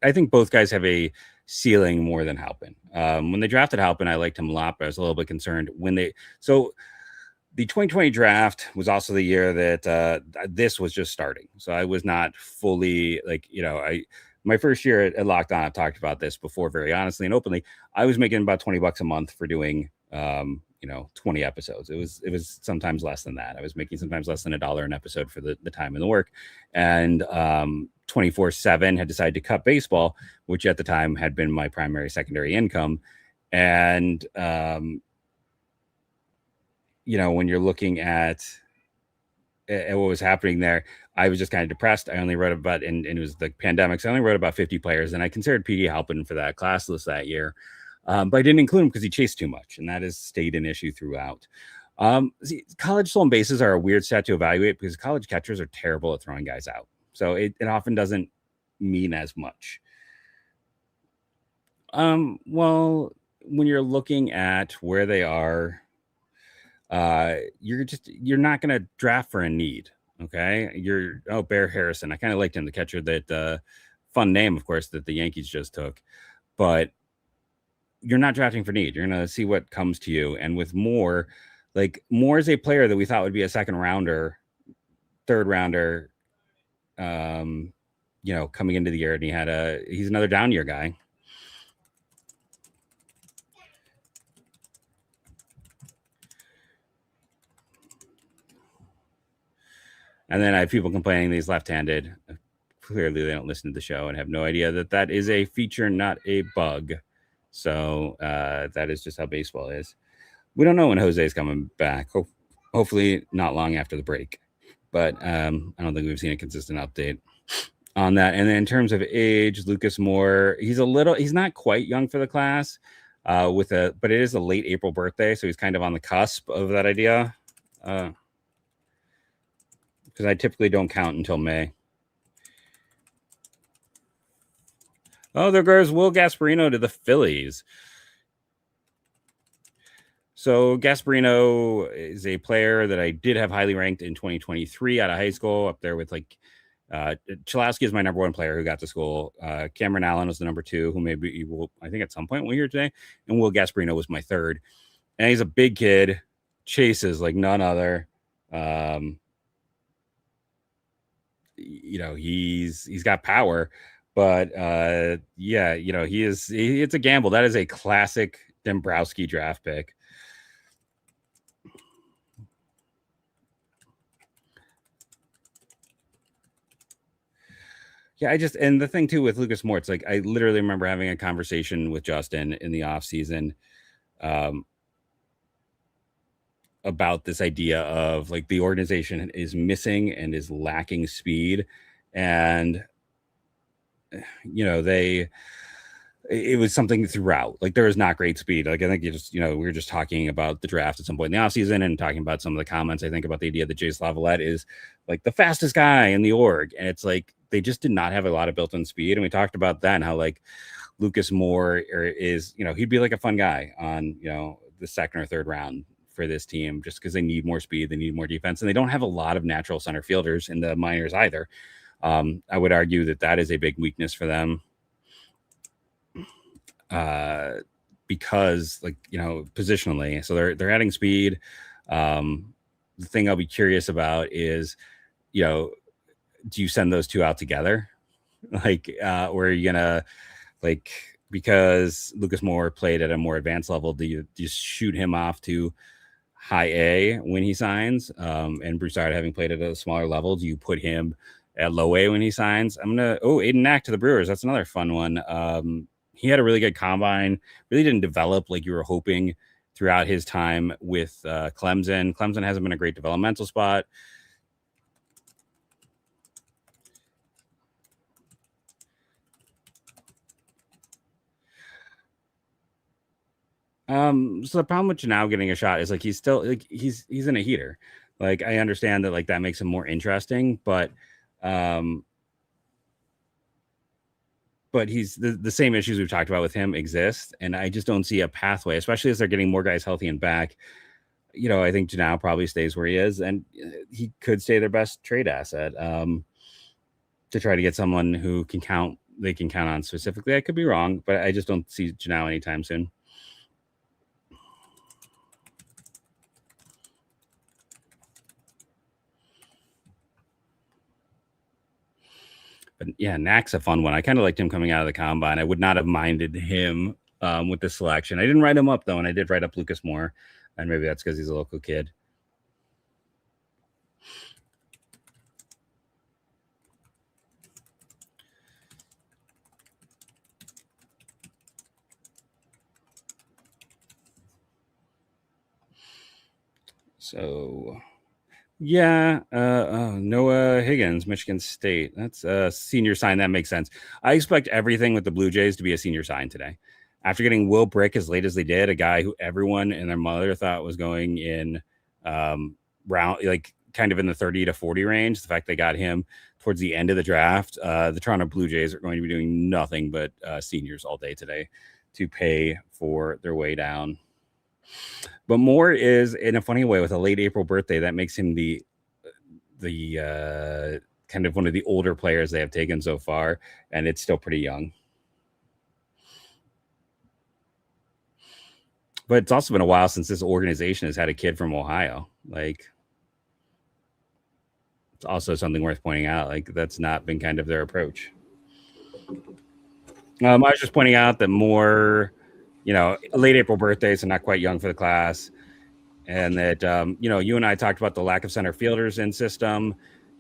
[SPEAKER 2] I think both guys have a ceiling more than Halpin. When they drafted Halpin, I liked him a lot, but I was a little bit concerned the 2020 draft was also the year that this was just starting. So I was not fully my first year at Locked On, I've talked about this before, very honestly and openly. I was making about $20 a month for doing 20 episodes. It was sometimes less than that. I was making sometimes less than $1 an episode for the time and the work. And 24/7 had decided to cut baseball, which at the time had been my primary secondary income. And when you're looking at what was happening there, I was just kind of depressed. I only wrote about, and it was the pandemic, so I only wrote about 50 players, and I considered Petey Halpin for that class list that year. But I didn't include him because he chased too much, and that has stayed an issue throughout. College stolen bases are a weird stat to evaluate because college catchers are terrible at throwing guys out. So it often doesn't mean as much. Well, when you're looking at where they are, you're not going to draft for a need. Okay. Bear Harrison. I kind of liked him, the catcher that, fun name, of course, that the Yankees just took, but you're not drafting for need. You're going to see what comes to you. And with Moore, Moore is a player that we thought would be a second rounder, third rounder, coming into the year, and he's another down year guy. And then I have people complaining that he's left-handed. Clearly, they don't listen to the show and have no idea that is a feature, not a bug. So that is just how baseball is. We don't know when Jose is coming back. Hopefully not long after the break. But I don't think we've seen a consistent update on that. And then in terms of age, Lucas Moore, he's not quite young for the class, but it is a late April birthday, so he's kind of on the cusp of that idea. Because I typically don't count until May. Oh, there goes Will Gasparino to the Phillies. So Gasparino is a player that I did have highly ranked in 2023 out of high school, up there with Chalowski is my number one player who got to school. Cameron Allen was the number two, who maybe will, I think at some point we'll hear today. And Will Gasparino was my third. And he's a big kid, chases like none other. He's got power, but it's a gamble. That is a classic Dombrowski draft pick. Yeah, and the thing too with Lucas Moore, it's like I literally remember having a conversation with Justin in the off season about this idea of like the organization is missing and is lacking speed, and it was something throughout. Like there is not great speed. Like I think we were just talking about the draft at some point in the offseason and talking about some of the comments. I think about the idea that Jace Lavalette is like the fastest guy in the org. And it's like they just did not have a lot of built-in speed. And we talked about then how like Lucas Moore is, he'd be like a fun guy on, the second or third round for this team, just because they need more speed, they need more defense, and they don't have a lot of natural center fielders in the minors either. I would argue that is a big weakness for them. Because positionally, so they're adding speed. The thing I'll be curious about is, do you send those two out together? Like, or are you gonna because Lucas Moore played at a more advanced level, do you just shoot him off to high A when he signs? And Broussard having played at a smaller level, do you put him at low A when he signs? Aiden Knack to the Brewers. That's another fun one. He had a really good combine, really didn't develop like you were hoping throughout his time with Clemson. Clemson hasn't been a great developmental spot. So the problem with Janau getting a shot is like he's still like he's in a heater. Like I understand that like that makes him more interesting, but he's the same issues we've talked about with him exist, and I just don't see a pathway, especially as they're getting more guys healthy and back. I think Janau probably stays where he is, and he could stay their best trade asset to try to get someone who they can count on specifically. I could be wrong, but I just don't see Janau anytime soon. But yeah, Knack's a fun one. I kind of liked him coming out of the combine. I would not have minded him with the selection. I didn't write him up though, and I did write up Lucas Moore, and maybe that's because he's a local kid. So yeah, Noah Higgins, Michigan State. That's a senior sign. That makes sense. I expect everything with the Blue Jays to be a senior sign today. After getting Will Brick as late as they did, a guy who everyone and their mother thought was going in round, like kind of in the 30 to 40 range. The fact they got him towards the end of the draft, the Toronto Blue Jays are going to be doing nothing but seniors all day today to pay for their way down. But Moore is, in a funny way, with a late April birthday, that makes him the kind of one of the older players they have taken so far, and it's still pretty young. But it's also been a while since this organization has had a kid from Ohio. Like, it's also something worth pointing out. Like, that's not been kind of their approach. I was just pointing out that Moore, late April birthday, so not quite young for the class. And that, you and I talked about the lack of center fielders in system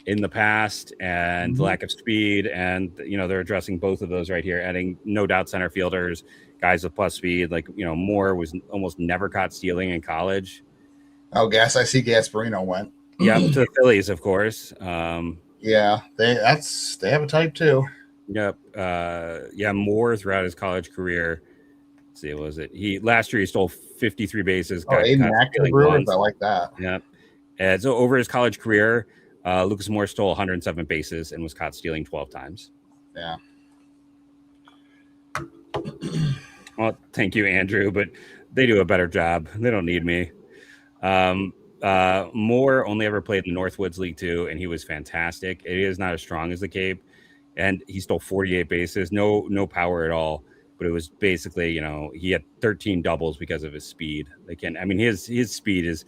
[SPEAKER 2] in the past and the lack of speed. And, they're addressing both of those right here, adding no doubt center fielders, guys with plus speed. Like, Moore was almost never caught stealing in college.
[SPEAKER 3] Oh, I see Gasparino went.
[SPEAKER 2] Yeah, to the Phillies, of course.
[SPEAKER 3] Yeah, they have a type too.
[SPEAKER 2] Yep. Moore throughout his college career. Let's see, what was it? Last year he stole 53 bases.
[SPEAKER 3] Aiden Knack Brewers, I like that.
[SPEAKER 2] Yep. And so over his college career, Lucas Moore stole 107 bases and was caught stealing 12 times.
[SPEAKER 3] Yeah.
[SPEAKER 2] Well, thank you, Andrew, but they do a better job. They don't need me. Moore only ever played in the Northwoods League 2, and he was fantastic. It is not as strong as the Cape, and he stole 48 bases, no power at all. But it was basically, he had 13 doubles because of his speed. His speed is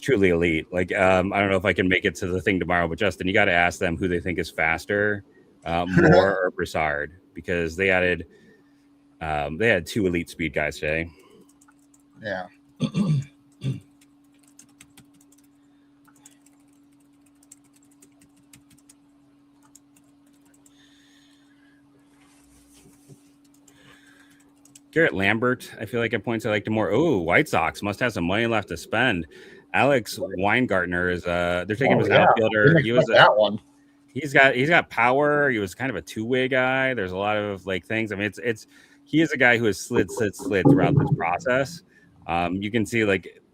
[SPEAKER 2] truly elite. Like, I don't know if I can make it to the thing tomorrow, but Justin, you got to ask them who they think is faster, Moore or Broussard, because they had 2 elite speed guys today.
[SPEAKER 3] Yeah.
[SPEAKER 2] Garrett Lambert, I feel like it points I like to more. Oh, White Sox must have some money left to spend. Alex Weingartner is they're taking him as outfielder.
[SPEAKER 3] He was that one.
[SPEAKER 2] He's got power. He was kind of a two-way guy. There's a lot of things. I mean, he is a guy who has slid throughout this process. You can see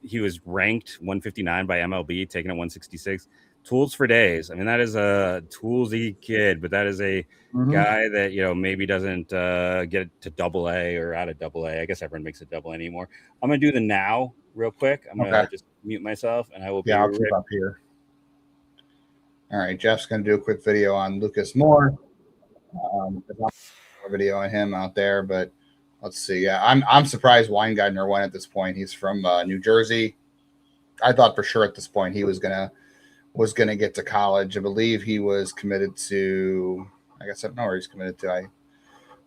[SPEAKER 2] he was ranked 159 by MLB, taken at 166. Tools for days. I mean, that is a toolsy kid, but that is a guy that maybe doesn't get to AA or out of AA. I guess everyone makes it AA anymore. I'm gonna do the now real quick. I'm gonna just mute myself, and I will be
[SPEAKER 3] I'll keep up here. All right, Jeff's gonna do a quick video on Lucas Moore. Video on him out there, but let's see. Yeah, I'm surprised Weingartner went at this point. He's from New Jersey. I thought for sure at this point he was gonna get to college. I believe he was committed to. I guess I don't know where he's committed to. I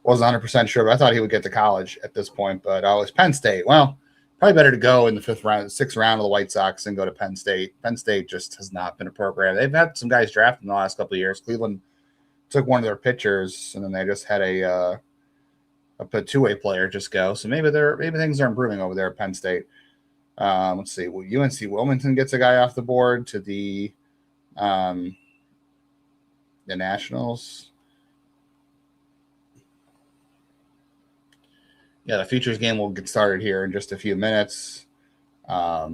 [SPEAKER 3] wasn't 100% sure, but I thought he would get to college at this point. But it was Penn State. Well, probably better to go in the 6th round of the White Sox and go to Penn State. Penn State just has not been a program. They've had some guys drafted in the last couple of years. Cleveland took one of their pitchers, and then they just had a two-way player just go. So maybe things are improving over there at Penn State. Let's see. Well, UNC Wilmington gets a guy off the board to the Nationals. Yeah, the Futures game will get started here in just a few minutes. I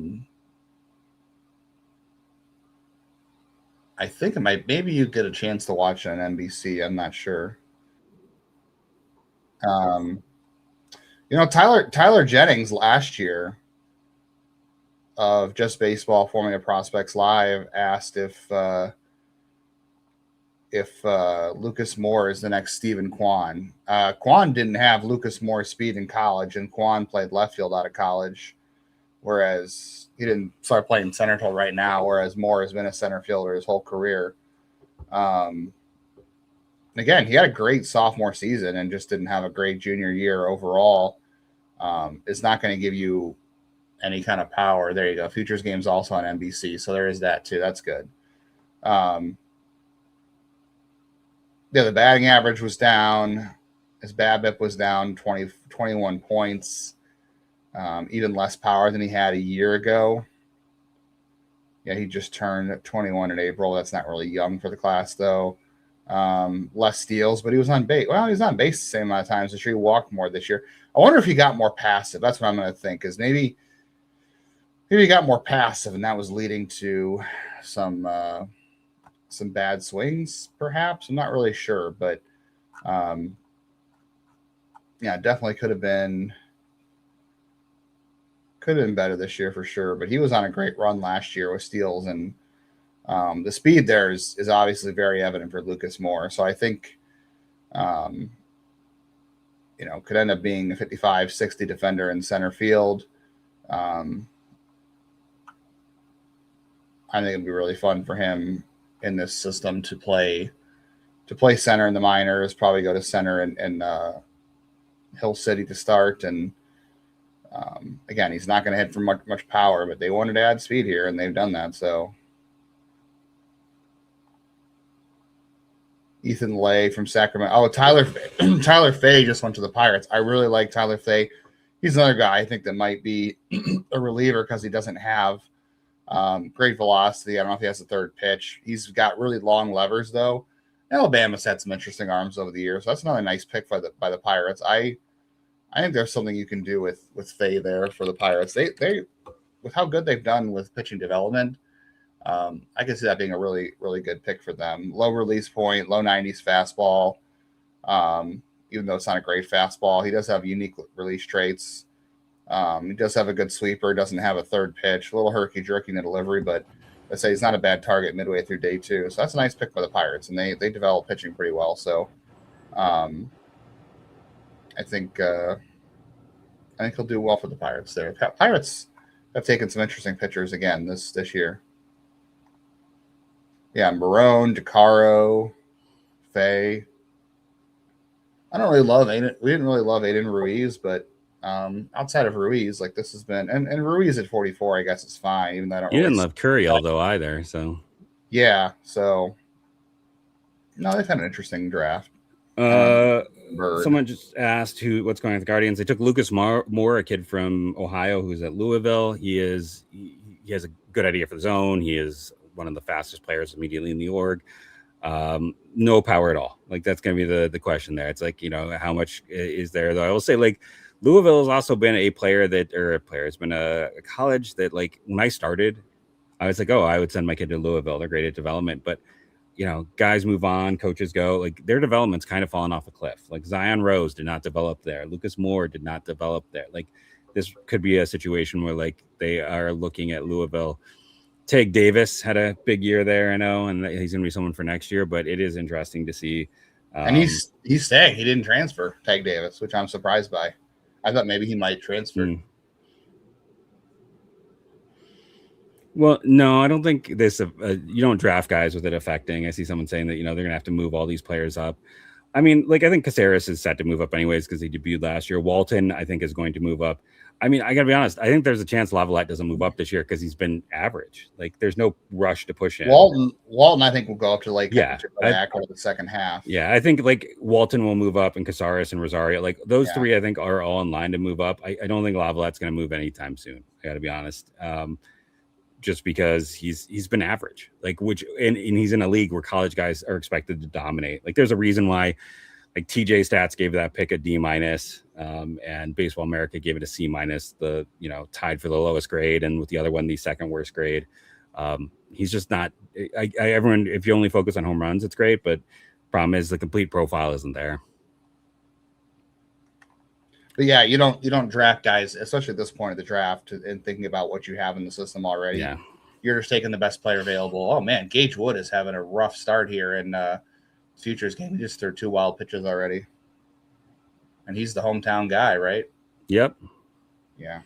[SPEAKER 3] think it might. Maybe you get a chance to watch it on NBC. I'm not sure. Tyler Jennings last year of Just Baseball Formula Prospects Live asked if Lucas Moore is the next Stephen Kwan. Kwan didn't have Lucas Moore's speed in college, and Kwan played left field out of college, whereas he didn't start playing center until right now, whereas Moore has been a center fielder his whole career. Again, he had a great sophomore season and just didn't have a great junior year overall. It's not going to give you any kind of power. There you go. Futures game's also on NBC, so there is that too. That's good. The batting average was down. His BABIP was down 21 points. Even less power than he had a year ago. Yeah, he just turned 21 in April. That's not really young for the class, though. Less steals, but he was on base. Well, he was on base the same amount of times. I'm sure he walked more this year. I wonder if he got more passive. That's what I'm going to think, is maybe he got more passive, and that was leading to some bad swings, perhaps. I'm not really sure, but definitely could have been better this year for sure. But he was on a great run last year with steals, and the speed there is obviously very evident for Lucas Moore. So I think could end up being a 55-60 defender in center field. I think it'd be really fun for him in this system to play center in the minors, probably go to center in Hill City to start. And again, he's not going to hit for much power, but they wanted to add speed here, and they've done that. So Ethan Lay from Sacramento. Oh, Tyler Fay just went to the Pirates. I really like Tyler Fay. He's another guy I think that might be a reliever because he doesn't have great velocity. I don't know if he has a third pitch. He's got really long levers, though. Alabama's had some interesting arms over the years. So that's another nice pick by the Pirates. I think there's something you can do with Fay there for the Pirates. They with how good they've done with pitching development, I can see that being a really, really good pick for them. Low release point, low 90s fastball. Even though it's not a great fastball, he does have unique release traits. He does have a good sweeper. Doesn't have a third pitch. A little herky-jerky in the delivery, but let's say he's not a bad target midway through day 2. So that's a nice pick by the Pirates, and they develop pitching pretty well. So I think he'll do well for the Pirates there. Pirates have taken some interesting pitchers again this year. Yeah, Marone, DeCaro, Faye. I don't really love Aiden. We didn't really love Aiden Ruiz, but outside of Ruiz, like this has been, and Ruiz at 44, I guess it's fine. Even though I don't.
[SPEAKER 2] You didn't love Curiel though either, so
[SPEAKER 3] yeah. So no, they've had an interesting draft.
[SPEAKER 2] Someone just asked what's going on with the Guardians. They took Lucas Moore, a kid from Ohio who's at Louisville. He has a good idea for the zone. He is one of the fastest players immediately in the org. No power at all. Like that's going to be the question there. It's like, how much is there though? I will say like Louisville has also been it's been a college that like when I started, I was like, oh, I would send my kid to Louisville. They're great at development, but guys move on, coaches go, like their development's kind of fallen off a cliff. Like Zion Rose did not develop there. Lucas Moore did not develop there. Like this could be a situation where like they are looking at Louisville. Tag Davis had a big year there, I know, and he's going to be someone for next year, but it is interesting to see.
[SPEAKER 3] And he's staying. He didn't transfer, Tag Davis, which I'm surprised by. I thought maybe he might transfer.
[SPEAKER 2] Well, no, I don't think this. You don't draft guys with it affecting. I see someone saying that they're going to have to move all these players up. I mean, like I think Caceres is set to move up anyways because he debuted last year. Walton, I think, is going to move up. I mean, I got to be honest. I think there's a chance Lavalette doesn't move up this year because he's been average. Like, there's no rush to push him.
[SPEAKER 3] Walton, I think will go up to the second half.
[SPEAKER 2] Yeah, I think like Walton will move up, and Caceres and Rosario, like those three, I think are all in line to move up. I don't think Lavalette's going to move anytime soon. I got to be honest. Just because he's been average, like and he's in a league where college guys are expected to dominate. Like there's a reason why like TJ Stats gave that pick a D-, and Baseball America gave it a C-, the tied for the lowest grade, and with the other one the second worst grade. He's just not everyone, if you only focus on home runs, it's great, but problem is the complete profile isn't there.
[SPEAKER 3] But yeah, you don't draft guys, especially at this point of the draft, and thinking about what you have in the system already.
[SPEAKER 2] Yeah,
[SPEAKER 3] you're just taking the best player available. Oh man, Gage Wood is having a rough start here in Futures game. He just threw 2 wild pitches already, and he's the hometown guy, right?
[SPEAKER 2] Yep.
[SPEAKER 3] Yeah.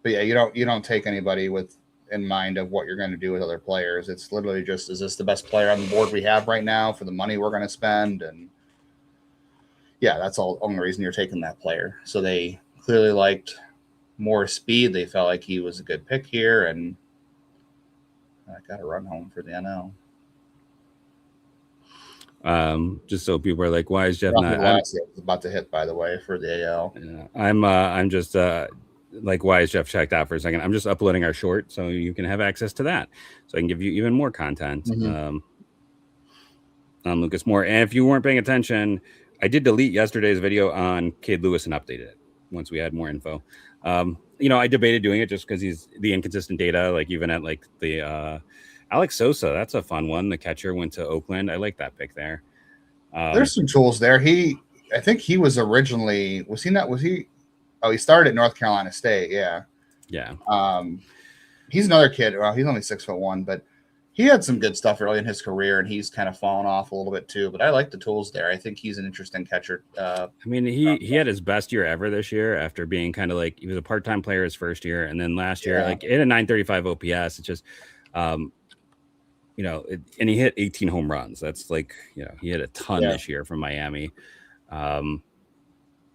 [SPEAKER 3] But yeah, you don't take anybody with in mind of what you're going to do with other players. It's literally just, is this the best player on the board we have right now for the money we're going to spend? And yeah, that's all only reason you're taking that player. So they clearly liked more speed. They felt like he was a good pick here, and I got to run home for the NL.
[SPEAKER 2] Just so people are like, why is Jeff not?
[SPEAKER 3] I was about to hit, by the way, for the AL.
[SPEAKER 2] Yeah, I'm just like, why is Jeff checked out for a second? I'm just uploading our short so you can have access to that, so I can give you even more content. On Lucas Moore. And if you weren't paying attention, I did delete yesterday's video on Cade Lewis and updated it once we had more info. I debated doing it just because he's the inconsistent data, like even at like the Alex Sosa, that's a fun one. The catcher went to Oakland. I like that pick there.
[SPEAKER 3] There's some tools there. I think he was originally, he started at North Carolina State. Yeah. He's another kid. Well, he's only 6'1", but he had some good stuff early in his career, and he's kind of fallen off a little bit too. But I like the tools there. I think he's an interesting catcher.
[SPEAKER 2] He had his best year ever this year after being kind of like, he was a part-time player his first year, and then last year, like, it had a 935 OPS. It's just, and he hit 18 home runs. That's like, he hit a ton this year from Miami.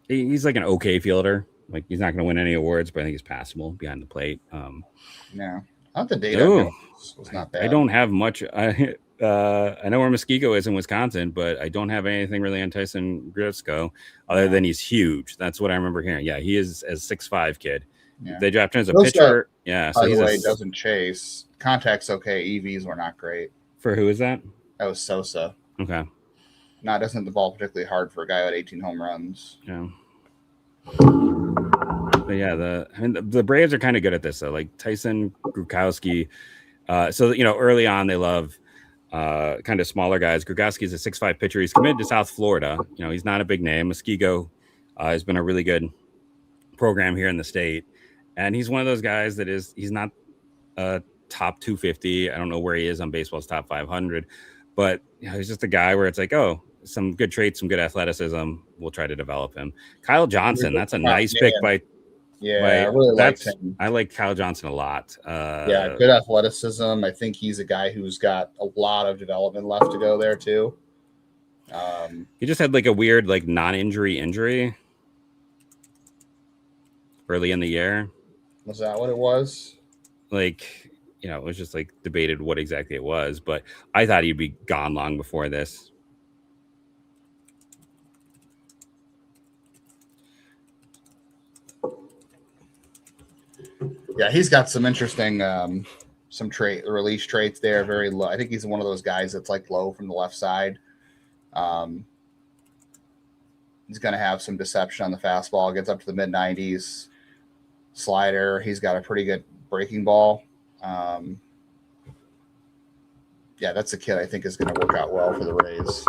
[SPEAKER 2] He's like an okay fielder. Like, he's not going to win any awards, but I think he's passable behind the plate.
[SPEAKER 3] Not the data was not bad.
[SPEAKER 2] I don't have much. I know where Muskego is in Wisconsin, but I don't have anything really on Tyson Grisco other than he's huge. That's what I remember hearing. Yeah, he is a 6'5" kid. Yeah. They drafted him as a pitcher. Yeah,
[SPEAKER 3] so he doesn't chase. Contact's okay. EVs were not great.
[SPEAKER 2] For who is that?
[SPEAKER 3] That was Sosa.
[SPEAKER 2] Okay.
[SPEAKER 3] No, it doesn't hit the ball particularly hard for a guy with 18 home runs.
[SPEAKER 2] Yeah. But yeah, the Braves are kind of good at this though. Like Tyson Grukowski, So early on they love kind of smaller guys. Grogoski's a 6'5" pitcher. He's committed to South Florida. He's not a big name. Muskego has been a really good program here in the state, and he's one of those guys that he's not top 250. I don't know where he is on baseball's top 500, but he's just a guy where it's like, oh, some good traits, some good athleticism. We'll try to develop him. Kyle Johnson, that's a nice pick by.
[SPEAKER 3] I really like him.
[SPEAKER 2] I like Kyle Johnson a lot.
[SPEAKER 3] Good athleticism. I think he's a guy who's got a lot of development left to go there too.
[SPEAKER 2] He just had like a weird non-injury injury early in the year.
[SPEAKER 3] Was that what it was?
[SPEAKER 2] It was just debated what exactly it was, but I thought he'd be gone long before this.
[SPEAKER 3] Yeah, he's got some interesting release traits there, very low. I think he's one of those guys that's low from the left side. He's going to have some deception on the fastball, gets up to the mid-90s. Slider, he's got a pretty good breaking ball. That's a kid I think is going to work out well for the Rays.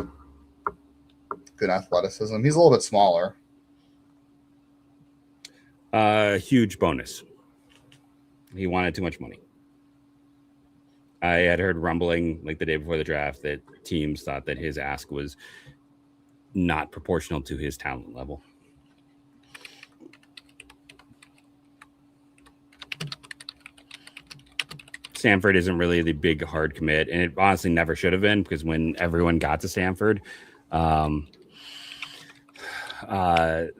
[SPEAKER 3] Good athleticism. He's a little bit smaller.
[SPEAKER 2] Huge bonus. He wanted too much money. I had heard rumbling the day before the draft that teams thought that his ask was not proportional to his talent level. Stanford isn't really the big hard commit, and it honestly never should have been, because when everyone got to Stanford,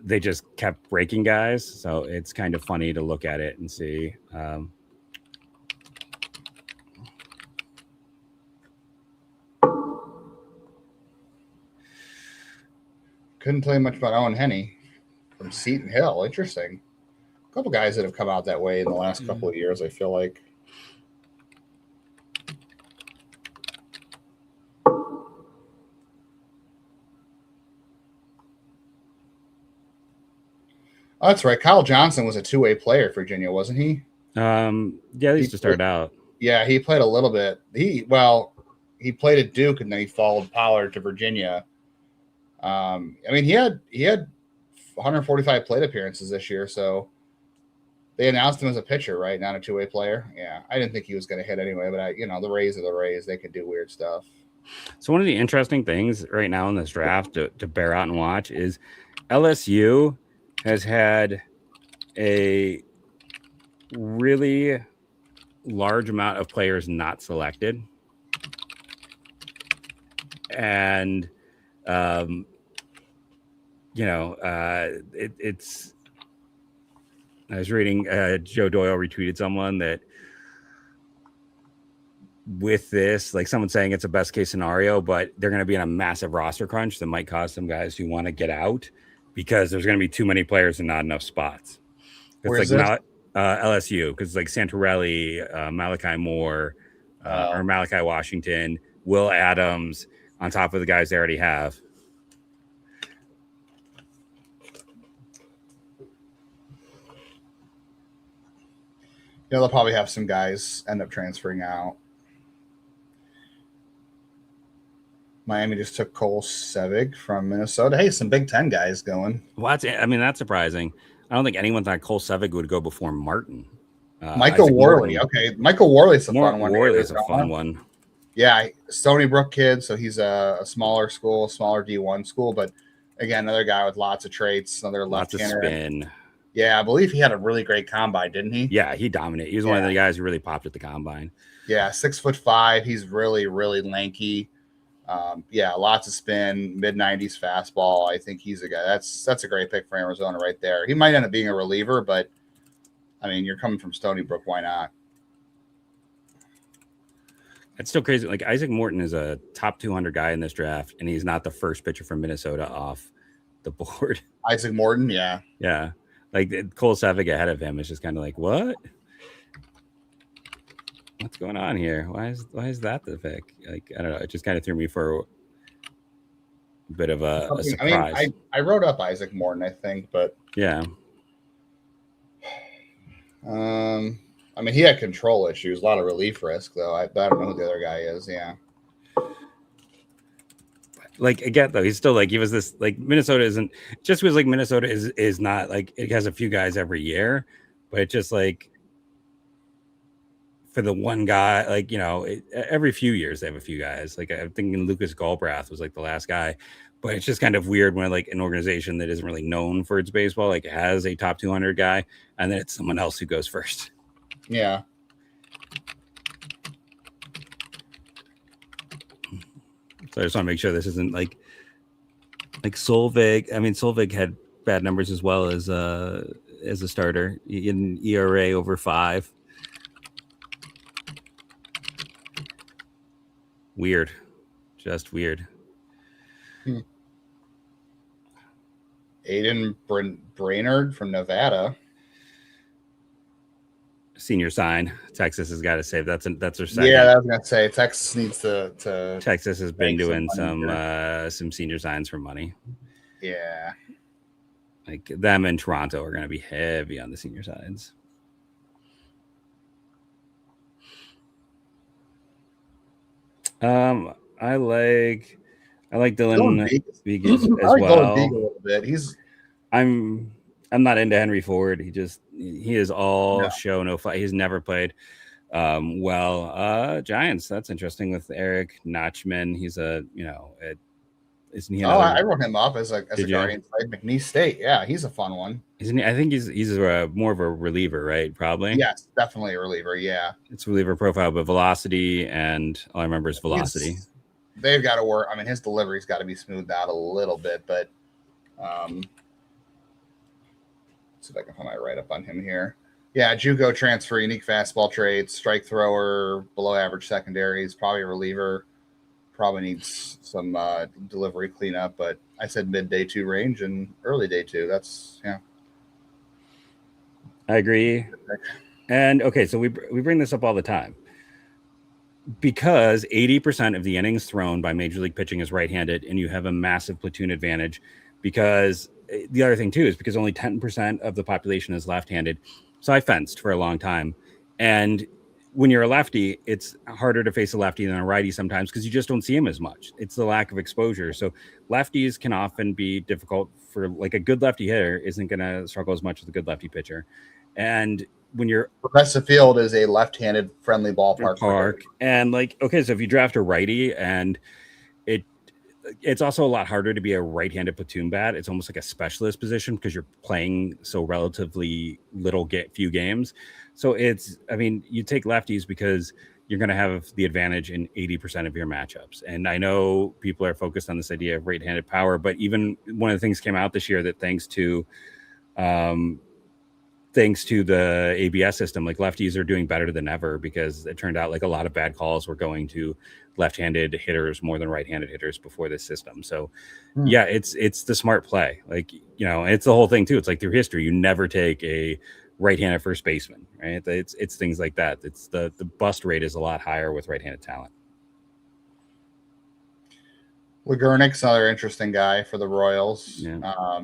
[SPEAKER 2] they just kept breaking guys. So it's kind of funny to look at it and see.
[SPEAKER 3] Couldn't tell you much about Owen Henney from Seton Hill. Interesting. A couple guys that have come out that way in the last couple of years, I feel like. Oh, that's right. Kyle Johnson was a two-way player at Virginia, wasn't he?
[SPEAKER 2] He used to start out.
[SPEAKER 3] Yeah, he played a little bit. He played at Duke, and then he followed Pollard to Virginia. He had 145 plate appearances this year, so they announced him as a pitcher, right? Not a two-way player. Yeah, I didn't think he was going to hit anyway, but the Rays are the Rays. They could do weird stuff.
[SPEAKER 2] So one of the interesting things right now in this draft to bear out and watch is LSU has had a really large amount of players not selected. And, it's, I was reading, Joe Doyle retweeted someone that with this, someone saying it's a best case scenario, but they're going to be in a massive roster crunch that might cause some guys who want to get out, because there's going to be too many players and not enough spots. It's LSU, because Santorelli, Malachi Moore, or Malachi Washington, Will Adams, on top of the guys they already have.
[SPEAKER 3] They'll probably have some guys end up transferring out. Miami just took Cole Sevig from Minnesota. Hey, some Big Ten guys going.
[SPEAKER 2] Well, that's surprising. I don't think anyone thought Cole Sevig would go before Martin.
[SPEAKER 3] Michael Worley. Okay, Michael Worley's a fun one.
[SPEAKER 2] Worley's a fun one.
[SPEAKER 3] Yeah, Stony Brook kid, so he's a smaller school, smaller D1 school, but again, another guy with lots of traits, another left-hander.
[SPEAKER 2] Lots of spin.
[SPEAKER 3] Yeah, I believe he had a really great combine, didn't he?
[SPEAKER 2] Yeah, he dominated. He was one of the guys who really popped at the combine.
[SPEAKER 3] Yeah, 6'5". He's really, really lanky. Lots of spin, mid-90s fastball. I think he's a guy. That's a great pick for Arizona right there. He might end up being a reliever, but you're coming from Stony Brook. Why not?
[SPEAKER 2] It's still crazy. Isaac Morton is a top 200 guy in this draft, and he's not the first pitcher from Minnesota off the board.
[SPEAKER 3] Isaac Morton, yeah.
[SPEAKER 2] Yeah. Cole Sevig ahead of him is just kind of what? What's going on here? Why is that the pick? I don't know. It just kind of threw me for a bit of a surprise.
[SPEAKER 3] I wrote up Isaac Morton, I think, but
[SPEAKER 2] yeah.
[SPEAKER 3] I I mean, he had control issues, a lot of relief risk, though. I don't know who the other guy is. Yeah.
[SPEAKER 2] Like again, though, he's still like he was this like Minnesota isn't just was like Minnesota is not like it has a few guys every year, but it's just like for the one guy, like every few years they have a few guys. Like I'm thinking Lucas Galbraith was like the last guy, but it's just kind of weird when like an organization that isn't really known for its baseball like has a top 200 guy, and then it's someone else who goes first.
[SPEAKER 3] Yeah.
[SPEAKER 2] So I just want to make sure this isn't like Solveig. I mean, Solveig had bad numbers as well as a starter in ERA over 5. Weird, just weird.
[SPEAKER 3] Aiden Brainerd from Nevada.
[SPEAKER 2] Senior sign. Texas has got to save. That's their second.
[SPEAKER 3] Yeah, I was gonna say Texas needs to.
[SPEAKER 2] Texas has been doing some senior signs for money.
[SPEAKER 3] Yeah,
[SPEAKER 2] like them and Toronto are going to be heavy on the senior sides. I like Dylan Vegas as well.
[SPEAKER 3] A little bit.
[SPEAKER 2] I'm not into Henry Ford. He is all show, no fight. He's never played Giants. That's interesting with Eric Notchman. He's isn't he?
[SPEAKER 3] I wrote him up as a Guardian side, McNeese State. Yeah, he's a fun one.
[SPEAKER 2] Isn't he? I think he's more of a reliever, right? Probably.
[SPEAKER 3] Yes, definitely a reliever. Yeah,
[SPEAKER 2] it's reliever profile, but velocity, and all I remember is velocity.
[SPEAKER 3] They've got to work. I mean, his delivery's got to be smoothed out a little bit, but see if I can find my write-up on him here. Yeah, JUCO transfer, unique fastball traits, strike thrower, below average secondaries, probably a reliever. Probably needs some delivery cleanup, but I said mid day 2 range and early day 2. That's
[SPEAKER 2] I agree. And okay, so we bring this up all the time because 80% of the innings thrown by Major League pitching is right-handed, and you have a massive platoon advantage. Because the other thing too is because only 10% of the population is left-handed. So I fenced for a long time, and when you're a lefty, it's harder to face a lefty than a righty sometimes because you just don't see him as much. It's the lack of exposure. So lefties can often be difficult for like a good lefty hitter isn't going to struggle as much as a good lefty pitcher. And when you're
[SPEAKER 3] Progressive Field is a left-handed friendly ballpark.
[SPEAKER 2] And like, okay, so if you draft a righty and it's also a lot harder to be a right-handed platoon bat. It's almost like a specialist position because you're playing so relatively few games. So you take lefties because you're going to have the advantage in 80% of your matchups. And I know people are focused on this idea of right-handed power, but even one of the things came out this year that thanks to the ABS system, like lefties are doing better than ever because it turned out like a lot of bad calls were going to left-handed hitters more than right-handed hitters before this system. So yeah, it's the smart play. Like, it's the whole thing too. It's like through history, you never take a right-handed first baseman, right? It's things like that. It's the bust rate is a lot higher with right-handed talent.
[SPEAKER 3] Legurnic's another interesting guy for the Royals.
[SPEAKER 2] Yeah.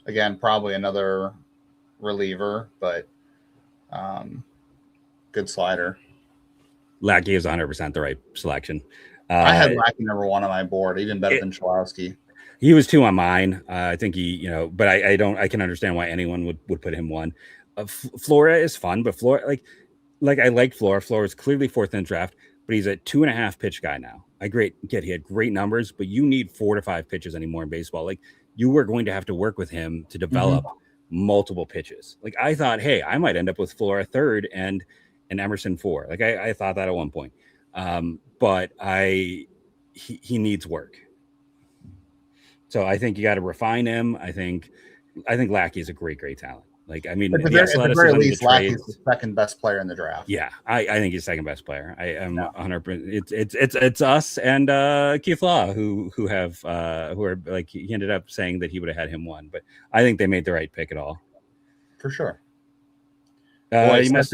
[SPEAKER 3] Again, probably another reliever, but good slider.
[SPEAKER 2] Lackey is 100% the right selection.
[SPEAKER 3] I had Lackey number 1 on my board, even better than Chalowski.
[SPEAKER 2] He was 2 on mine. I think but I can understand why anyone would put him 1. Flora is fun, but Flora, like I like Flora. Flora is clearly 4th in the draft, but he's a 2.5 pitch guy now. He had great numbers, but you need 4 to 5 pitches anymore in baseball. Like you were going to have to work with him to develop multiple pitches. Like I thought, hey, I might end up with Flora 3rd and Emerson 4. Like I thought that at one point. But he needs work. So I think you got to refine him. I think Lackey is a great talent. Like, I mean,
[SPEAKER 3] at the very least, Lackey's the second best player in the draft.
[SPEAKER 2] Yeah, I think he's second best player. I am 100%. It's us and Keith Law who are like, he ended up saying that he would have had him 1, but I think they made the right pick at all.
[SPEAKER 3] For sure.
[SPEAKER 2] Hernandez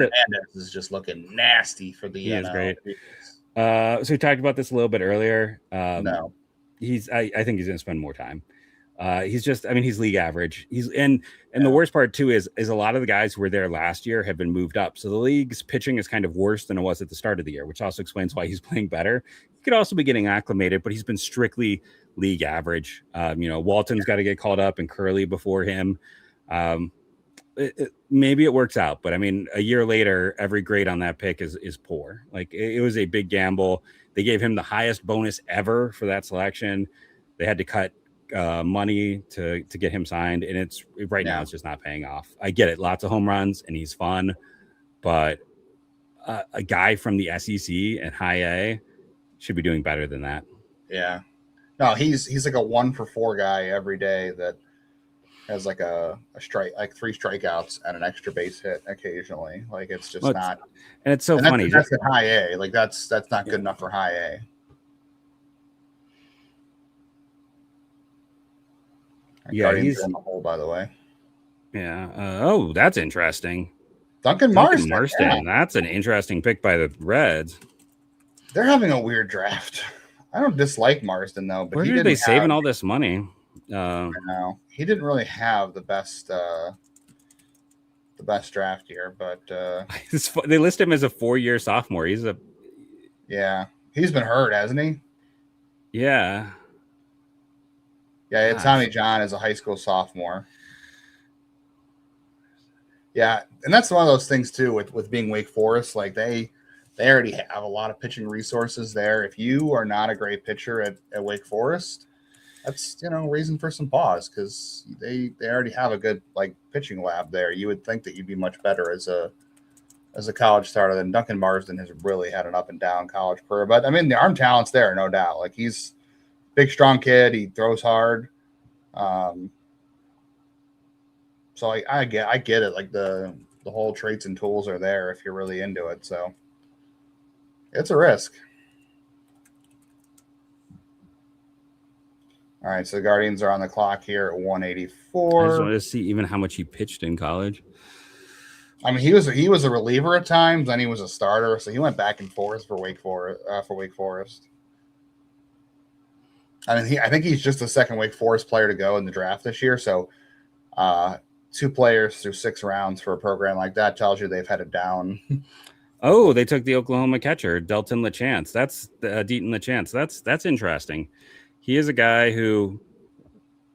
[SPEAKER 3] is just looking nasty for the
[SPEAKER 2] He is great. So we talked about this a little bit earlier.
[SPEAKER 3] No.
[SPEAKER 2] I think he's going to spend more time. He's just, I mean, he's league average. And the worst part too is a lot of the guys who were there last year have been moved up. So the league's pitching is kind of worse than it was at the start of the year, which also explains why he's playing better. He could also be getting acclimated, but he's been strictly league average. Walton's got to get called up and Curley before him. Maybe it works out, but I mean, a year later, every grade on that pick is poor. Like it was a big gamble. They gave him the highest bonus ever for that selection. They had to cut money to get him signed, and it's now it's just not paying off. I get it, lots of home runs, and he's fun, but a guy from the SEC and high A should be doing better than that.
[SPEAKER 3] Yeah, no, he's like a 1-for-4 guy every day that has like a strike, like 3 strikeouts and an extra base hit occasionally. Like it's just not,
[SPEAKER 2] and it's so funny.
[SPEAKER 3] That's at high A. Like that's not good enough for high A. Guardians
[SPEAKER 2] he's
[SPEAKER 3] in the hole, by the way.
[SPEAKER 2] Yeah. That's interesting.
[SPEAKER 3] Duncan Marsden.
[SPEAKER 2] Yeah. That's an interesting pick by the Reds.
[SPEAKER 3] They're having a weird draft. I don't dislike Marsden though, but
[SPEAKER 2] where are they saving all this money?
[SPEAKER 3] I know he didn't really have the best draft year, but
[SPEAKER 2] they list him as a 4-year sophomore. He's
[SPEAKER 3] been hurt, hasn't he?
[SPEAKER 2] Yeah.
[SPEAKER 3] Yeah, Tommy John is a high school sophomore. Yeah, and that's one of those things too with being Wake Forest. Like they already have a lot of pitching resources there. If you are not a great pitcher at Wake Forest, that's reason for some pause because they already have a good like pitching lab there. You would think that you'd be much better as a college starter than Duncan Marsden has really had an up and down college career. But I mean the arm talent's there, no doubt. Like he's big, strong kid. He throws hard. So I get it. Like the whole traits and tools are there if you're really into it. So it's a risk. All right. So the Guardians are on the clock here at 184.
[SPEAKER 2] I just wanted to see even how much he pitched in college.
[SPEAKER 3] I mean, he was a reliever at times, then he was a starter. So he went back and forth for Wake Forest. I mean, I think he's just the second Wake Forest player to go in the draft this year. So 2 players through 6 rounds for a program like that tells you they've had it down.
[SPEAKER 2] Oh, they took the Oklahoma catcher, Delton LeChance. That's Deaton LeChance. That's interesting. He is a guy who,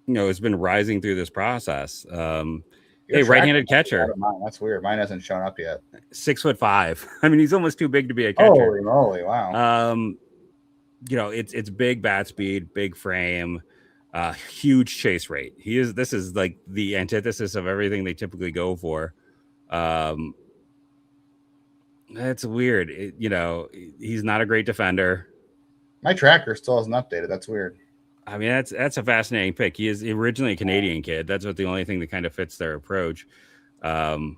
[SPEAKER 2] has been rising through this process. Right-handed catcher.
[SPEAKER 3] That's weird. Mine hasn't shown up yet.
[SPEAKER 2] 6'5". I mean, he's almost too big to be a catcher.
[SPEAKER 3] Holy moly! Wow.
[SPEAKER 2] It's big bat speed, big frame, huge chase rate. This is like the antithesis of everything they typically go for. That's weird. He's not a great defender.
[SPEAKER 3] My tracker still hasn't updated. That's weird.
[SPEAKER 2] I mean, that's a fascinating pick. He is originally a Canadian kid. That's what the only thing that kind of fits their approach. That's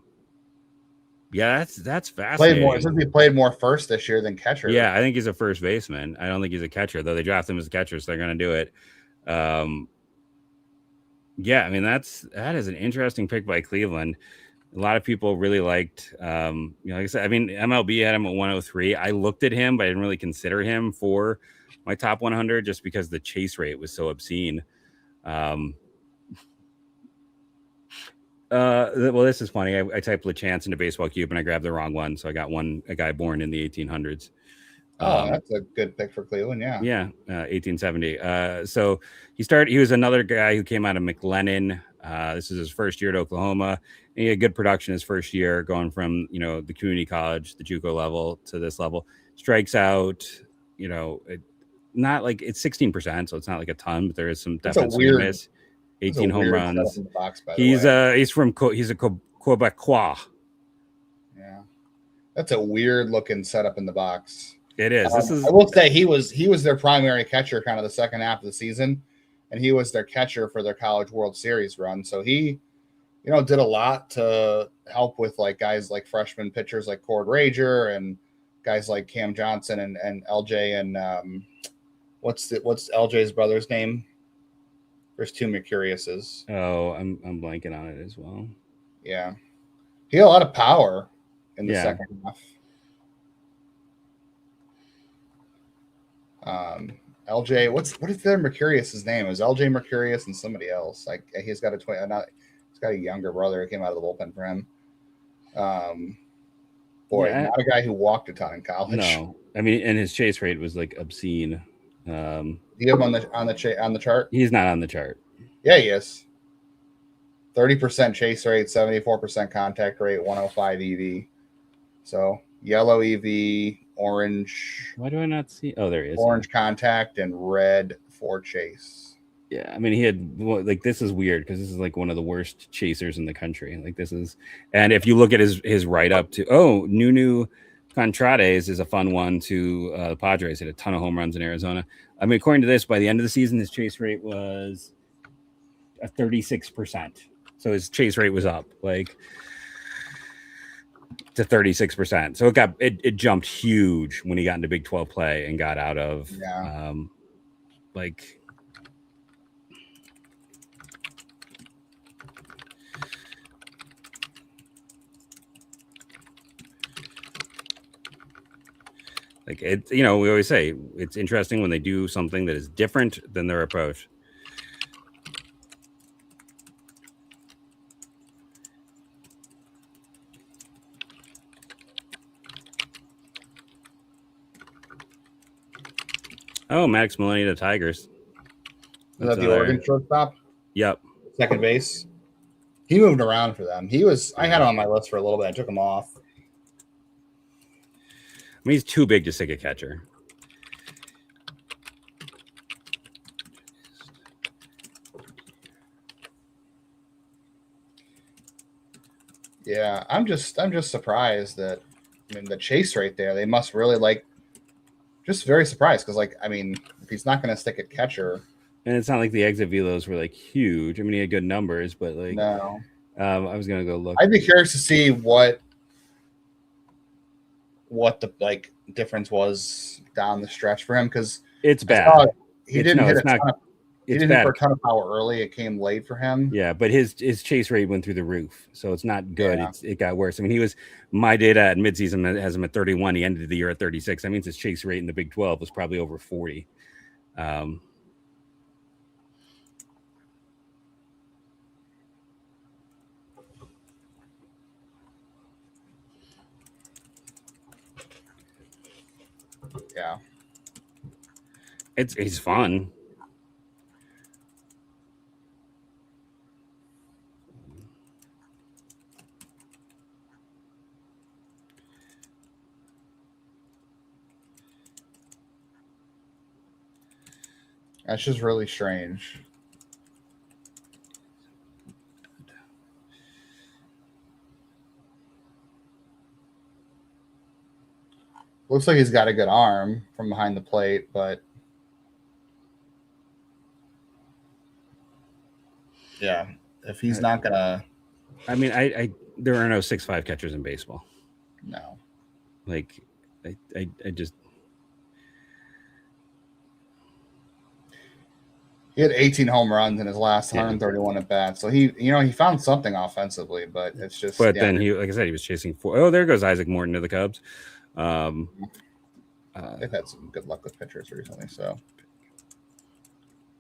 [SPEAKER 2] fascinating.
[SPEAKER 3] He played more first this year than catcher.
[SPEAKER 2] Yeah, I think he's a first baseman. I don't think he's a catcher, though. They draft him as a catcher, so they're going to do it. I mean, that is an interesting pick by Cleveland. A lot of people really liked, like I said, I mean, MLB had him at 103. I looked at him, but I didn't really consider him for my top 100 just because the chase rate was so obscene. Well, this is funny. I typed LeChance into Baseball Cube and I grabbed the wrong one. So I got a guy born in the 1800s.
[SPEAKER 3] That's a good pick for Cleveland. Yeah.
[SPEAKER 2] 1870. So he was another guy who came out of McLennan. This is his first year at Oklahoma. And he had good production his first year going from, the community college, the JUCO level to this level. Strikes out, not like it's 16%. So it's not like a ton, but there is some definitely miss. 18 home runs. He's a Quebecois.
[SPEAKER 3] Yeah. That's a weird looking setup in the box.
[SPEAKER 2] It is.
[SPEAKER 3] I will say he was their primary catcher kind of the second half of the season, and he was their catcher for their College World Series run. So he, did a lot to help with like guys like freshman pitchers like Cord Rager and guys like Cam Johnson and LJ and what's LJ's brother's name? There's 2 Mercuriuses.
[SPEAKER 2] Oh, I'm blanking on it as well.
[SPEAKER 3] Yeah. He had a lot of power in the second half. LJ, what is their Mercurius's name? It was LJ Mercurius and somebody else. Like he's got he's got a younger brother who came out of the bullpen for him. Not a guy who walked a ton in college.
[SPEAKER 2] No, I mean, and his chase rate was like obscene.
[SPEAKER 3] Do you have him on the chart?
[SPEAKER 2] He's not on the chart.
[SPEAKER 3] Yeah, he is. 30% chase rate, 74% contact rate, 105 EV. So yellow EV, orange.
[SPEAKER 2] Why do I not see? Oh, there he is.
[SPEAKER 3] Orange contact and red for chase.
[SPEAKER 2] Yeah, I mean, he had like, this is weird because this is like one of the worst chasers in the country. Like this is, and if you look at his write up to Nunu Contrades is a fun one to the Padres. Hit a ton of home runs in Arizona. I mean, according to this, by the end of the season, his chase rate was 36%. So his chase rate was up like to 36%. So it jumped huge when he got into Big 12 play and got out of like it, we always say it's interesting when they do something that is different than their approach. Oh, Max Maloney to Tigers.
[SPEAKER 3] Is that the Oregon shortstop?
[SPEAKER 2] Yep.
[SPEAKER 3] Second base. He moved around for them. I had him on my list for a little bit. I took him off.
[SPEAKER 2] I mean, he's too big to stick a catcher.
[SPEAKER 3] Yeah, I'm just surprised that the chase rate there, they must really just very surprised because if he's not going to stick at catcher.
[SPEAKER 2] And it's not like the exit velos were like huge. I mean, he had good numbers, but
[SPEAKER 3] no.
[SPEAKER 2] I was going to go look.
[SPEAKER 3] I'd be curious to see what the difference was down the stretch for him because
[SPEAKER 2] it's bad.
[SPEAKER 3] He didn't hit for a ton of power early. It came late for him.
[SPEAKER 2] Yeah, but his chase rate went through the roof, so it's not good.
[SPEAKER 3] Yeah.
[SPEAKER 2] It got worse. I mean, my data at midseason has him at 31. He ended the year at 36. That means his chase rate in the Big 12 was probably over 40.
[SPEAKER 3] Yeah,
[SPEAKER 2] he's fun.
[SPEAKER 3] that's just really strange. Looks like he's got a good arm from behind the plate, but yeah, if he's not gonna,
[SPEAKER 2] I mean, I there are no 6'5" catchers in baseball.
[SPEAKER 3] No,
[SPEAKER 2] like I just.
[SPEAKER 3] He had 18 home runs in his last 131 at bats, so he found something offensively, but it's just.
[SPEAKER 2] But then like I said, he was chasing 4. Oh, there goes Isaac Morton to the Cubs.
[SPEAKER 3] They've had some good luck with pitchers recently, so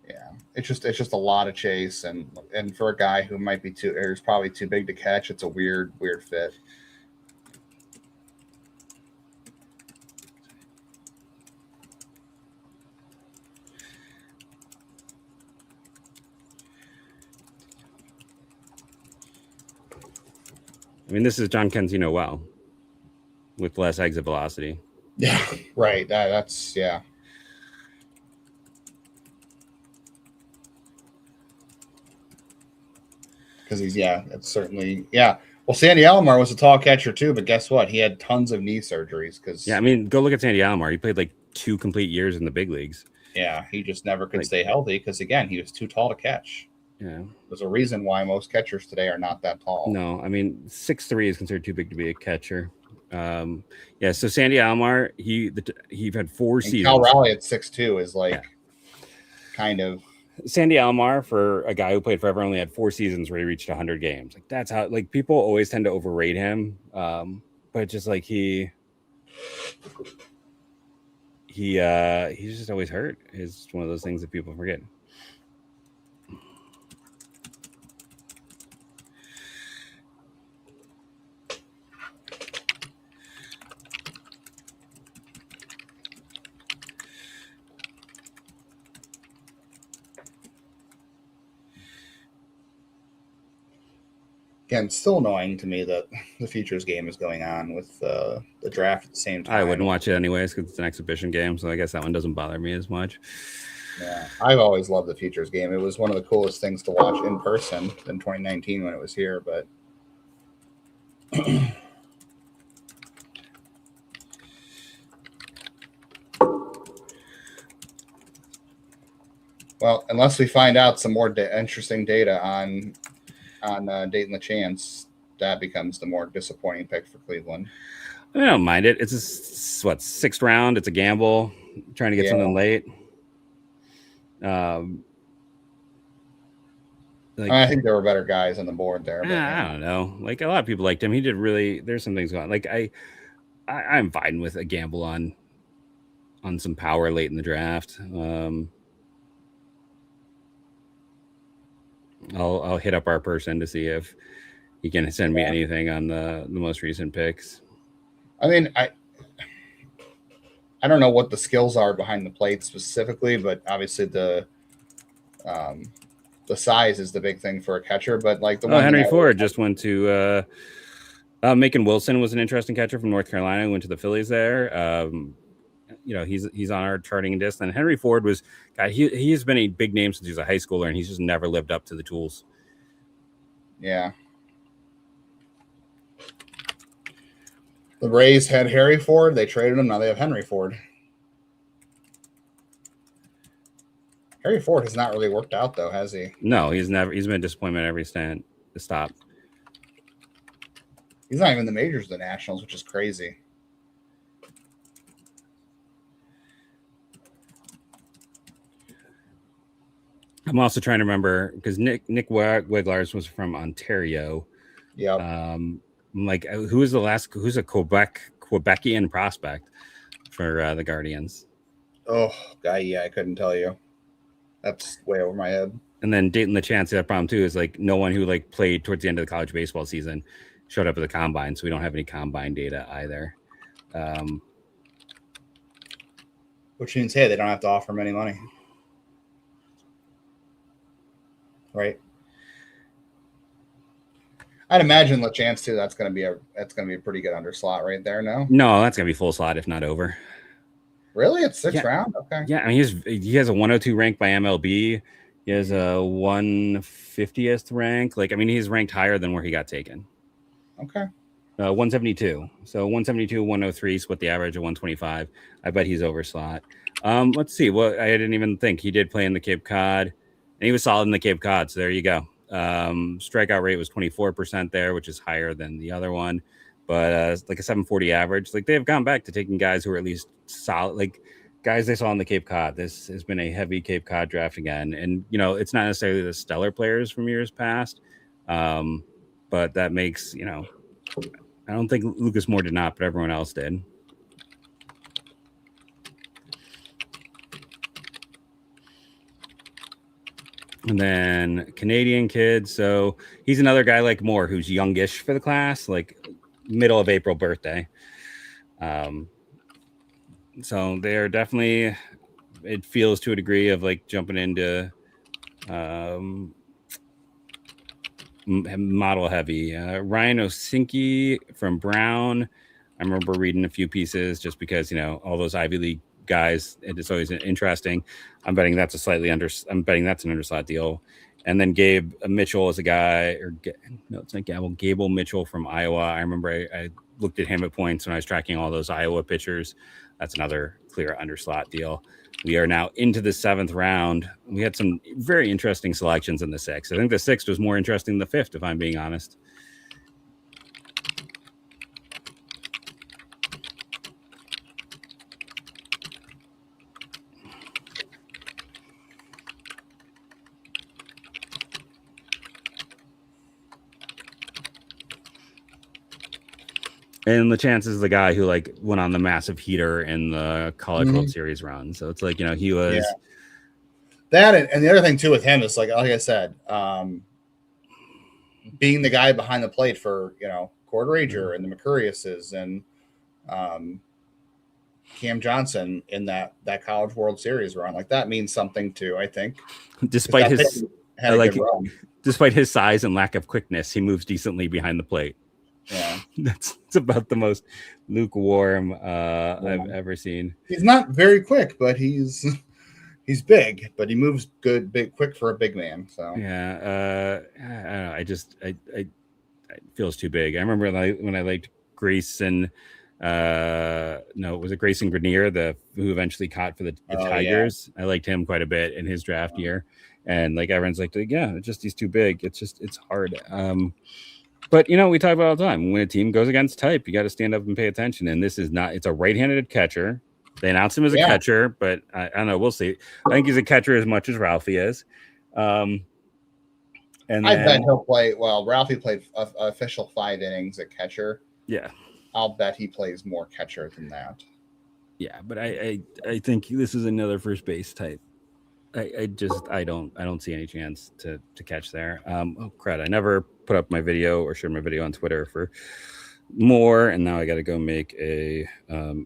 [SPEAKER 3] yeah, it's just a lot of chase, and for a guy who might be is probably too big to catch, it's a weird fit.
[SPEAKER 2] I mean, this is John Kensino well with less exit velocity.
[SPEAKER 3] Yeah, right. That's yeah. Because it's certainly Well, Sandy Alomar was a tall catcher too, but guess what? He had tons of knee surgeries.
[SPEAKER 2] I mean, go look at Sandy Alomar. He played like 2 complete years in the big leagues.
[SPEAKER 3] Yeah, he just never could stay healthy because again, he was too tall to catch.
[SPEAKER 2] Yeah,
[SPEAKER 3] there's a reason why most catchers today are not that tall.
[SPEAKER 2] No, I mean 6'3" is considered too big to be a catcher. So Sandy Alomar, he had 4 seasons.
[SPEAKER 3] Cal Raleigh at 6'2" is kind of.
[SPEAKER 2] Sandy Alomar, for a guy who played forever, only had 4 seasons where he reached 100 games. Like that's how people always tend to overrate him. But just like he he's just always hurt. It's one of those things that people forget.
[SPEAKER 3] Again, it's still annoying to me that the Futures game is going on with the draft at the same time.
[SPEAKER 2] I wouldn't watch it anyways because it's an exhibition game, so I guess that one doesn't bother me as much.
[SPEAKER 3] Yeah, I've always loved the Futures game. It was one of the coolest things to watch in person in 2019 when it was here, but well, unless we find out some more interesting data on Dayton LeChance, that becomes the more disappointing pick for Cleveland.
[SPEAKER 2] I don't mind it. It's sixth round. It's a gamble. Trying to get something late. I
[SPEAKER 3] think there were better guys on the board there. But,
[SPEAKER 2] I don't know. Like, a lot of people liked him. He did really. There's some things going on. Like, I'm fine with a gamble on some power late in the draft. I'll hit up our person to see if he can send me anything on the most recent picks.
[SPEAKER 3] I mean, I don't know what the skills are behind the plate specifically, but obviously the size is the big thing for a catcher. But like the one
[SPEAKER 2] Henry Ford just went to Macon Wilson was an interesting catcher from North Carolina. Went to the Phillies there. He's on our charting and disc. And Henry Ford was guy. He's been a big name since he was a high schooler, and he's just never lived up to the tools.
[SPEAKER 3] Yeah. The Rays had Harry Ford. They traded him. Now they have Henry Ford. Harry Ford has not really worked out, though, has he?
[SPEAKER 2] No, he's never. He's been a disappointment every stop.
[SPEAKER 3] He's not even in the majors, the Nationals, which is crazy.
[SPEAKER 2] I'm also trying to remember because Nick Wiglars was from Ontario.
[SPEAKER 3] Yeah.
[SPEAKER 2] Like, who's a Quebecian prospect for the Guardians?
[SPEAKER 3] Oh, guy, I couldn't tell you. That's way over my head.
[SPEAKER 2] And then Dayton LeChance, that problem too is like no one who like played towards the end of the college baseball season showed up at the combine, so we don't have any combine data either.
[SPEAKER 3] Which means, hey, they don't have to offer him any money, right? I'd imagine LeChance too. That's going to be a pretty good underslot right there.
[SPEAKER 2] No, that's going to be full slot if not over.
[SPEAKER 3] Really, it's sixth round. Okay.
[SPEAKER 2] Yeah, I mean he has a 102 rank by MLB. He has a 150th rank. Like, I mean, he's ranked higher than where he got taken.
[SPEAKER 3] Okay.
[SPEAKER 2] 172. So 172, 103, split the average of 125. I bet he's over slot. Let's see. Well, I didn't even think he did play in the Cape Cod, and he was solid in the Cape Cod. So there you go. Strikeout rate was 24% there, which is higher than the other one. But like a 740 average. Like, they've gone back to taking guys who are at least solid, like guys they saw in the Cape Cod. This has been a heavy Cape Cod draft again. And, it's not necessarily the stellar players from years past. But that makes, I don't think Lucas Moore did not, but everyone else did. And then Canadian kid. So he's another guy like Moore who's youngish for the class, like middle of April birthday. So they're definitely, it feels to a degree of like jumping into model heavy. Ryan Osinski from Brown. I remember reading a few pieces just because, all those Ivy League guys, it's always interesting. I'm betting that's an underslot deal. And then Gabe Mitchell is a guy, it's not Gable Mitchell from Iowa. I remember I looked at him at points when I was tracking all those Iowa pitchers. That's another clear underslot deal. We are now into the 7th round. We had some very interesting selections in the 6th. I think the 6th was more interesting than the 5th, if I'm being honest. And LeChance is the guy who like went on the massive heater in the College World Series run. So it's like, he was
[SPEAKER 3] that. And the other thing too with him is like I said, being the guy behind the plate for, Cord Rager and the Mercuriuses and Cam Johnson in that College World Series run, like that means something too, I think.
[SPEAKER 2] Despite his size and lack of quickness, he moves decently behind the plate.
[SPEAKER 3] Yeah,
[SPEAKER 2] it's about the most lukewarm I've ever seen.
[SPEAKER 3] He's not very quick, but he's big, but he moves quick for a big man. So
[SPEAKER 2] yeah, I don't know. It feels too big. I remember when I liked Grayson. Was it Grayson Grenier, who eventually caught for the Tigers? Yeah. I liked him quite a bit in his draft year, and like everyone's like, he's too big. It's hard. But we talk about all the time. When a team goes against type, you got to stand up and pay attention. And this is not. It's a right-handed catcher. They announced him as a catcher, but I don't know. We'll see. I think he's a catcher as much as Ralphie is. And
[SPEAKER 3] I bet he'll play. Well, Ralphie played official 5 innings at catcher.
[SPEAKER 2] Yeah,
[SPEAKER 3] I'll bet he plays more catcher than that.
[SPEAKER 2] Yeah, but I think this is another first base type. I don't see any chance to catch there. Oh crud! I never put up my video or shared my video on Twitter for more, and now I got to go make a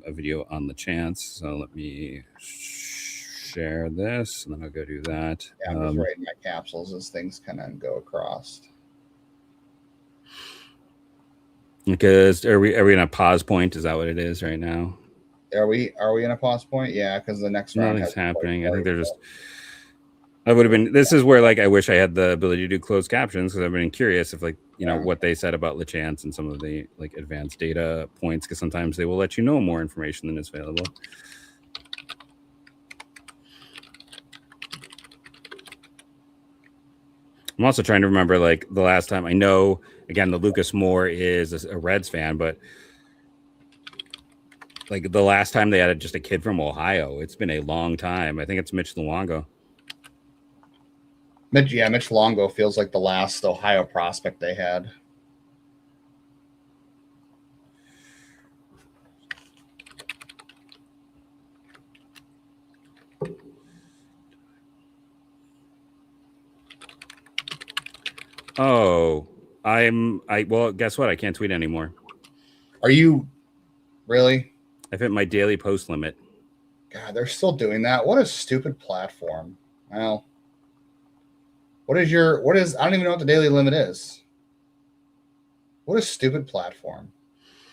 [SPEAKER 2] video on the chance. So let me share this, and then I'll go do that.
[SPEAKER 3] Yeah, I'm just writing my capsules as things kind of go across.
[SPEAKER 2] Because are we in a pause point? Is that what it is right now?
[SPEAKER 3] Are we in a pause point? Yeah, because the next round
[SPEAKER 2] nothing's happening. I think they're just. I would have been. This is where like I wish I had the ability to do closed captions because I've been curious if what they said about LeChance and some of the like advanced data points because sometimes they will let you know more information than is available. I'm also trying to remember like the last time I know. Again, the Lucas Moore is a Reds fan, but like the last time they had just a kid from Ohio, it's been a long time. I think it's Mitch Luongo.
[SPEAKER 3] Mitch Luongo feels like the last Ohio prospect they had.
[SPEAKER 2] Oh, well, guess what? I can't tweet anymore.
[SPEAKER 3] Are you really?
[SPEAKER 2] I've hit my daily post limit.
[SPEAKER 3] God, they're still doing that. What a stupid platform. Well, what is I don't even know what the daily limit is. What a stupid platform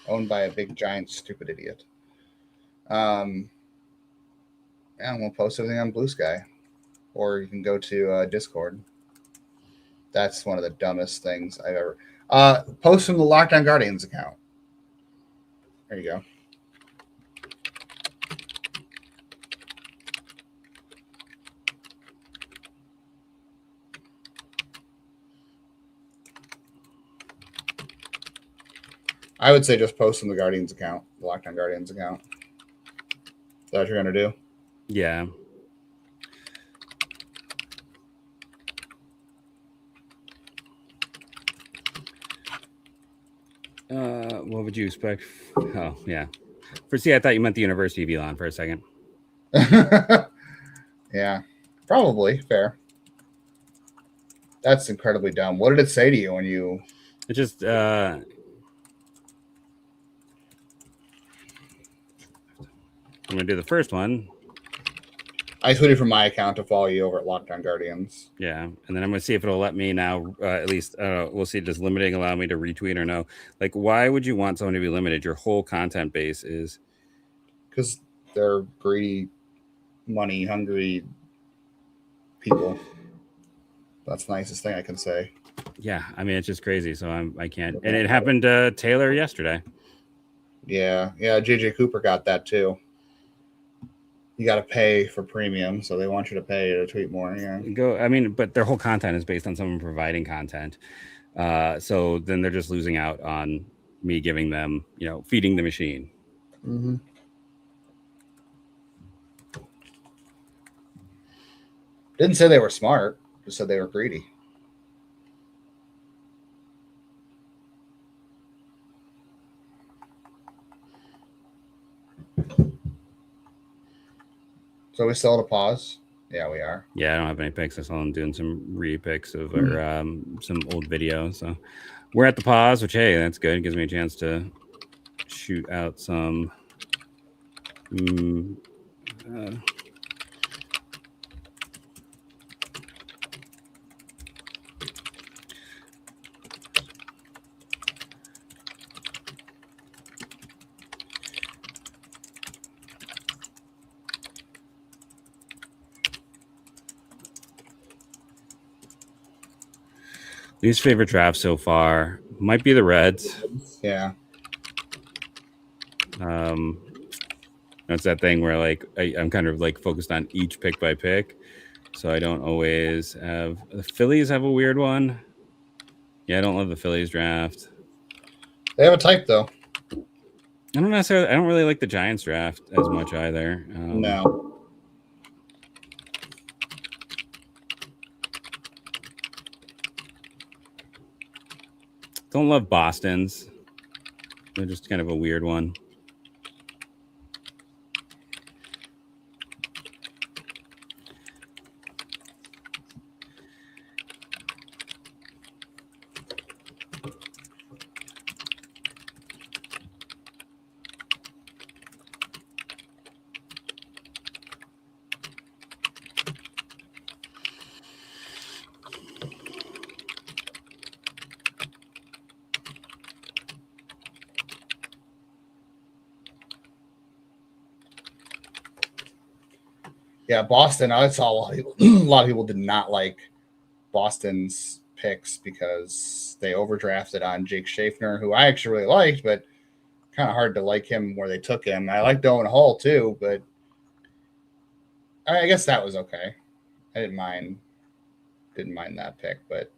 [SPEAKER 3] owned by a big, giant, stupid idiot. Yeah, we'll post everything on Blue Sky, or you can go to Discord. That's one of the dumbest things I've ever. Post from the Lockdown Guardians account. There you go. I would say just post from the Guardians account, the Lockdown Guardians account. Is that what you're going to do?
[SPEAKER 2] Yeah. What would you expect? Oh, yeah. I thought you meant the University of Elon for a second.
[SPEAKER 3] Yeah, probably. Fair. That's incredibly dumb. What did it say to you when you...
[SPEAKER 2] It just... I'm going to do the first one.
[SPEAKER 3] I tweeted from my account to follow you over at Lockdown Guardians.
[SPEAKER 2] Yeah, and then I'm going to see if it'll let me now, at least, we'll see, does limiting allow me to retweet or no? Like, why would you want someone to be limited? Your whole content base is...
[SPEAKER 3] Because they're greedy, money-hungry people. That's the nicest thing I can say.
[SPEAKER 2] Yeah, I mean, it's just crazy, so I can't... And it happened to Taylor yesterday.
[SPEAKER 3] Yeah, JJ Cooper got that, too. You got to pay for premium, so they want you to pay to tweet more. Yeah.
[SPEAKER 2] But their whole content is based on someone providing content. So then they're just losing out on me giving them, feeding the machine.
[SPEAKER 3] Mm-hmm. Didn't say they were smart, just said they were greedy. So we still at a pause? Yeah, we are.
[SPEAKER 2] Yeah, I don't have any picks. I saw them doing some re-picks of some old videos. So we're at the pause, which, hey, that's good. It gives me a chance to shoot out some least favorite draft so far might be the Reds.
[SPEAKER 3] Yeah.
[SPEAKER 2] It's that thing where like I'm kind of like focused on each pick by pick, so I don't always have. The Phillies have a weird one. Yeah, I don't love the Phillies draft.
[SPEAKER 3] They have a type though.
[SPEAKER 2] I don't really like the Giants draft as much either.
[SPEAKER 3] No.
[SPEAKER 2] Don't love Boston's. They're just kind of a weird one.
[SPEAKER 3] Yeah, Boston. I saw a lot of people did not like Boston's picks because they overdrafted on Jake Schaffner, who I actually really liked, but kind of hard to like him where they took him. I liked Owen Hall too, but I guess that was okay. I didn't mind that pick, but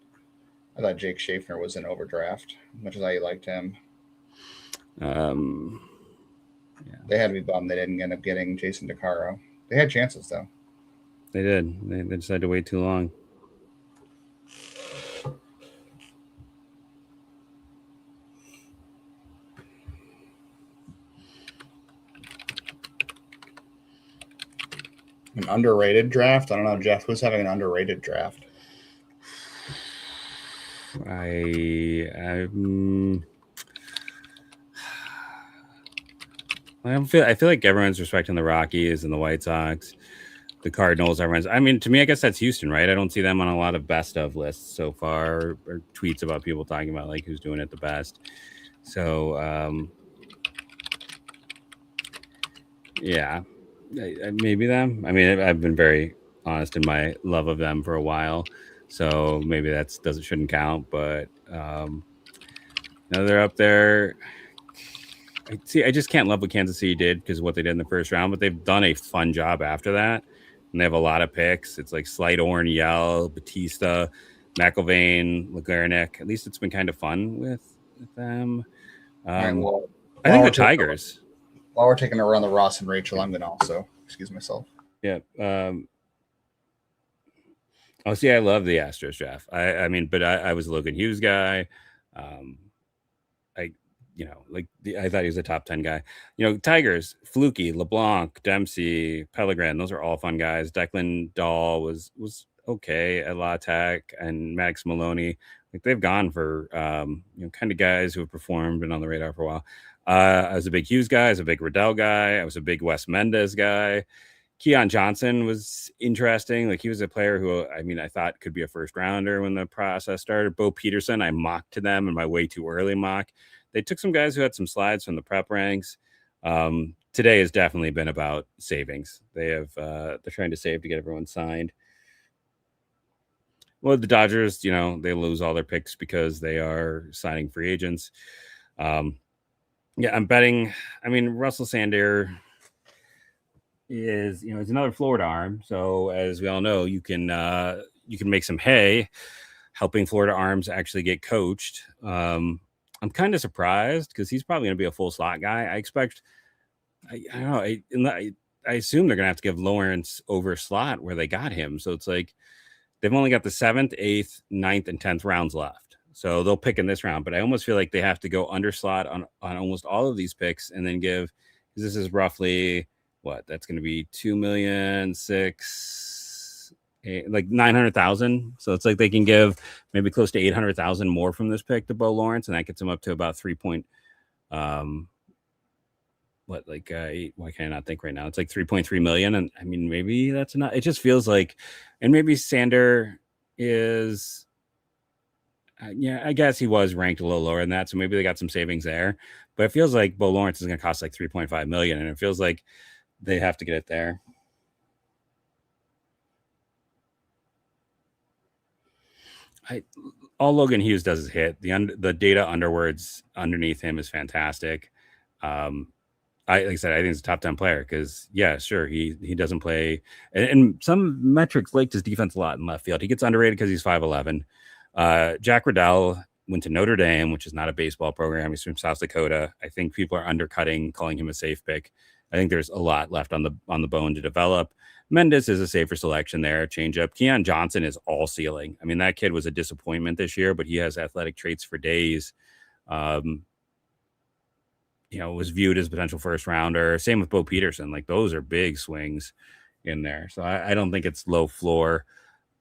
[SPEAKER 3] I thought Jake Schaffner was an overdraft, much as I liked him.
[SPEAKER 2] Yeah.
[SPEAKER 3] They had to be bummed they didn't end up getting Jason DeCaro. They had chances, though.
[SPEAKER 2] They did. They decided to wait too long.
[SPEAKER 3] An underrated draft? I don't know, Jeff. Who's having an underrated draft?
[SPEAKER 2] I feel like everyone's respecting the Rockies and the White Sox, the Cardinals. I mean, to me, I guess that's Houston, right? I don't see them on a lot of best of lists so far, or tweets about people talking about like who's doing it the best. So, yeah, maybe them. I mean, I've been very honest in my love of them for a while, so maybe shouldn't count. But now they're up there. I just can't love what Kansas City did because of what they did in the first round, but they've done a fun job after that. And they have a lot of picks. It's like Slidorn, Yell, Batista, McIlvain, Lagernick. At least it's been kind of fun with them.
[SPEAKER 3] Right, well,
[SPEAKER 2] I think the Tigers.
[SPEAKER 3] While we're taking a run on the Ross and Rachel, I'm going to also excuse myself.
[SPEAKER 2] Yeah. I love the Astros draft. I mean, but I was a Logan Hughes guy. I thought he was a top 10 guy. Tigers, Fluky, LeBlanc, Dempsey, Pellegrin, those are all fun guys. Declan Dahl was okay at La Tech, and Max Maloney. Like they've gone for kind of guys who have performed, been on the radar for a while. I was a big Hughes guy. I was a big Riddell guy. I was a big Wes Mendez guy. Keon Johnson was interesting. Like he was a player who, I thought could be a first rounder when the process started. Bo Peterson, I mocked to them in my way too early mock. They took some guys who had some slides from the prep ranks. Today has definitely been about savings. They're trying to save to get everyone signed. Well, the Dodgers, they lose all their picks because they are signing free agents. I'm betting. Russell Sandier is another Florida arm. So as we all know, you can make some hay helping Florida arms actually get coached. I'm kind of surprised because he's probably going to be a full slot guy. I expect, I don't know. I assume they're going to have to give Lawrence over slot where they got him. So it's like they've only got the 7th, 8th, 9th, and 10th rounds left. So they'll pick in this round. But I almost feel like they have to go under slot on almost all of these picks and then this is roughly what? That's going to be 900,000. So it's like they can give maybe close to 800,000 more from this pick to Bo Lawrence, and that gets him up to about 3 point. Why can I not think right now? It's like 3.3 million. And I mean, maybe that's not, it just feels like, and maybe Sander is, I guess he was ranked a little lower than that. So maybe they got some savings there, but it feels like Bo Lawrence is going to cost like 3.5 million. And it feels like they have to get it there. All Logan Hughes does is hit. The data underneath him is fantastic. Like I said, I think he's a top 10 player because, yeah, sure, he doesn't play. And some metrics liked his defense a lot in left field. He gets underrated because he's 5'11". Jack Riddell went to Notre Dame, which is not a baseball program. He's from South Dakota. I think people are undercutting, calling him a safe pick. I think there's a lot left on the bone to develop. Mendes is a safer selection there. Changeup. Keon Johnson is all ceiling. I mean, that kid was a disappointment this year, but he has athletic traits for days. Was viewed as a potential first rounder. Same with Bo Peterson. Like, those are big swings in there. So I don't think it's low floor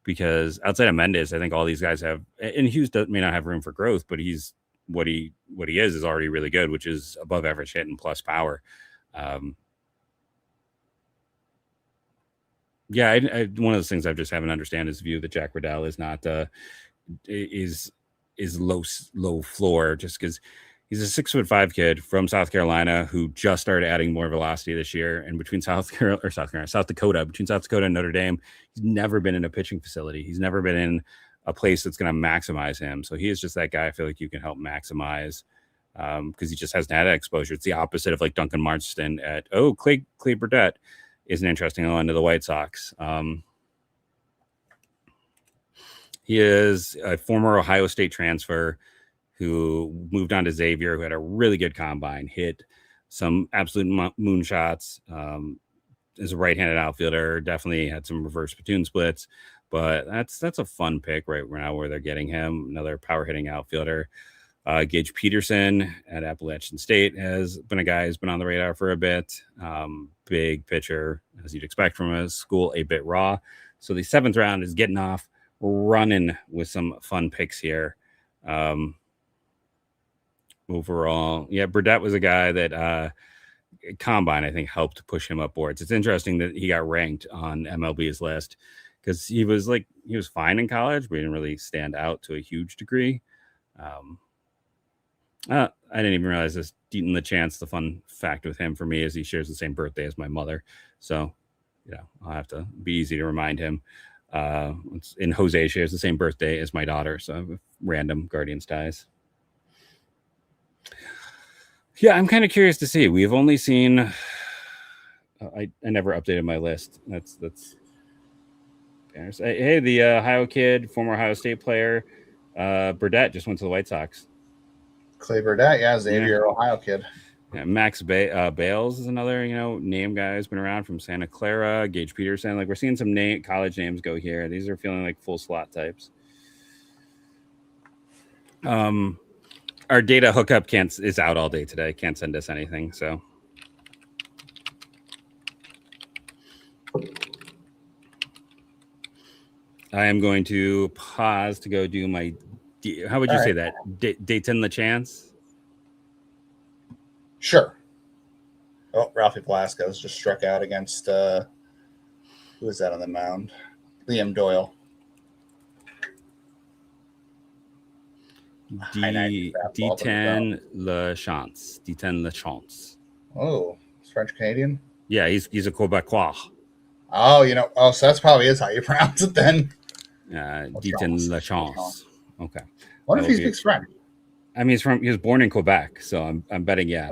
[SPEAKER 2] because outside of Mendes, I think all these guys have, and Hughes may not have room for growth, but he's what he is already really good, which is above average hit and plus power. One of those things I just haven't understand is the view that Jack Riddell is not is low floor just because he's a 6'5" kid from South Carolina who just started adding more velocity this year. And between South Dakota, between South Dakota and Notre Dame, he's never been in a pitching facility. He's never been in a place that's going to maximize him. So he is just that guy I feel like you can help maximize because he just hasn't had that exposure. It's the opposite of like Duncan Marston at Clay Burdett is an interesting one to the White Sox. He is a former Ohio State transfer who moved on to Xavier, who had a really good combine, hit some absolute moonshots. As a right-handed outfielder, definitely had some reverse platoon splits, but that's a fun pick right now where they're getting him. Another power hitting outfielder. Gage Peterson at Appalachian State has been a guy who's been on the radar for a bit. Big pitcher, as you'd expect from a school, a bit raw. So the 7th round is getting off running with some fun picks here. Overall, Burdett was a guy that combine I think helped push him up boards. It's interesting that he got ranked on MLB's list because he was fine in college, but he didn't really stand out to a huge degree. I didn't even realize this. Deaton LeChance, the fun fact with him for me is he shares the same birthday as my mother, so I'll have to be easy to remind him. And Jose shares the same birthday as my daughter, so random Guardians ties. Yeah, I'm kind of curious to see. We've only seen. I never updated my list. That's. Hey, the Ohio kid, former Ohio State player, Burdett just went to the White Sox.
[SPEAKER 3] Clay Burdett, Xavier, Ohio kid.
[SPEAKER 2] Yeah, Max Bales is another name guy who's been around from Santa Clara. Gage Peterson, like we're seeing some college names go here. These are feeling like full slot types. Our data hookup is out all day today. Can't send us anything. So I am going to pause to go do my. How would you say that? Dayton LeChance?
[SPEAKER 3] Sure. Oh, Ralphie Velasquez just struck out against who was that on the mound? Liam Doyle.
[SPEAKER 2] D10 LeChance.
[SPEAKER 3] Oh, he's French Canadian?
[SPEAKER 2] Yeah, he's a Quebecois.
[SPEAKER 3] Oh, so that's probably is how you pronounce it then.
[SPEAKER 2] D10 LeChance. Okay.
[SPEAKER 3] What if he speaks French?
[SPEAKER 2] I mean, he was born in Quebec, so I'm betting yeah.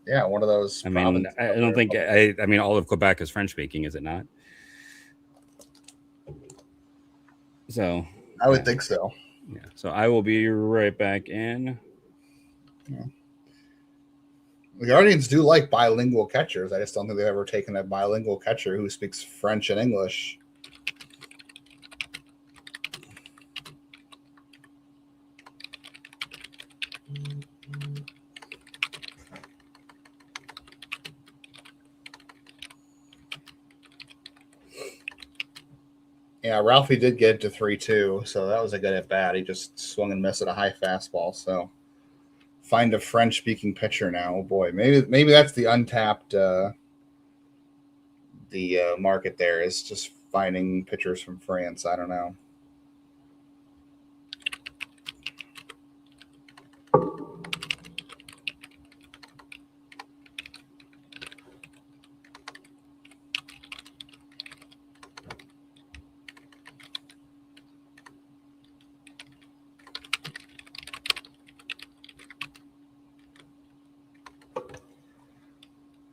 [SPEAKER 3] Yeah, one of those.
[SPEAKER 2] I mean, I don't think I mean all of Quebec is French speaking, is it not? So
[SPEAKER 3] I would think so.
[SPEAKER 2] Yeah. So I will be right back in.
[SPEAKER 3] Yeah. The Guardians do like bilingual catchers. I just don't think they've ever taken a bilingual catcher who speaks French and English. Yeah, Ralphie did get to 3-2, so that was a good at bat. He just swung and missed at a high fastball. So find a French-speaking pitcher now. Oh boy, maybe that's the untapped market. There is just finding pitchers from France. I don't know.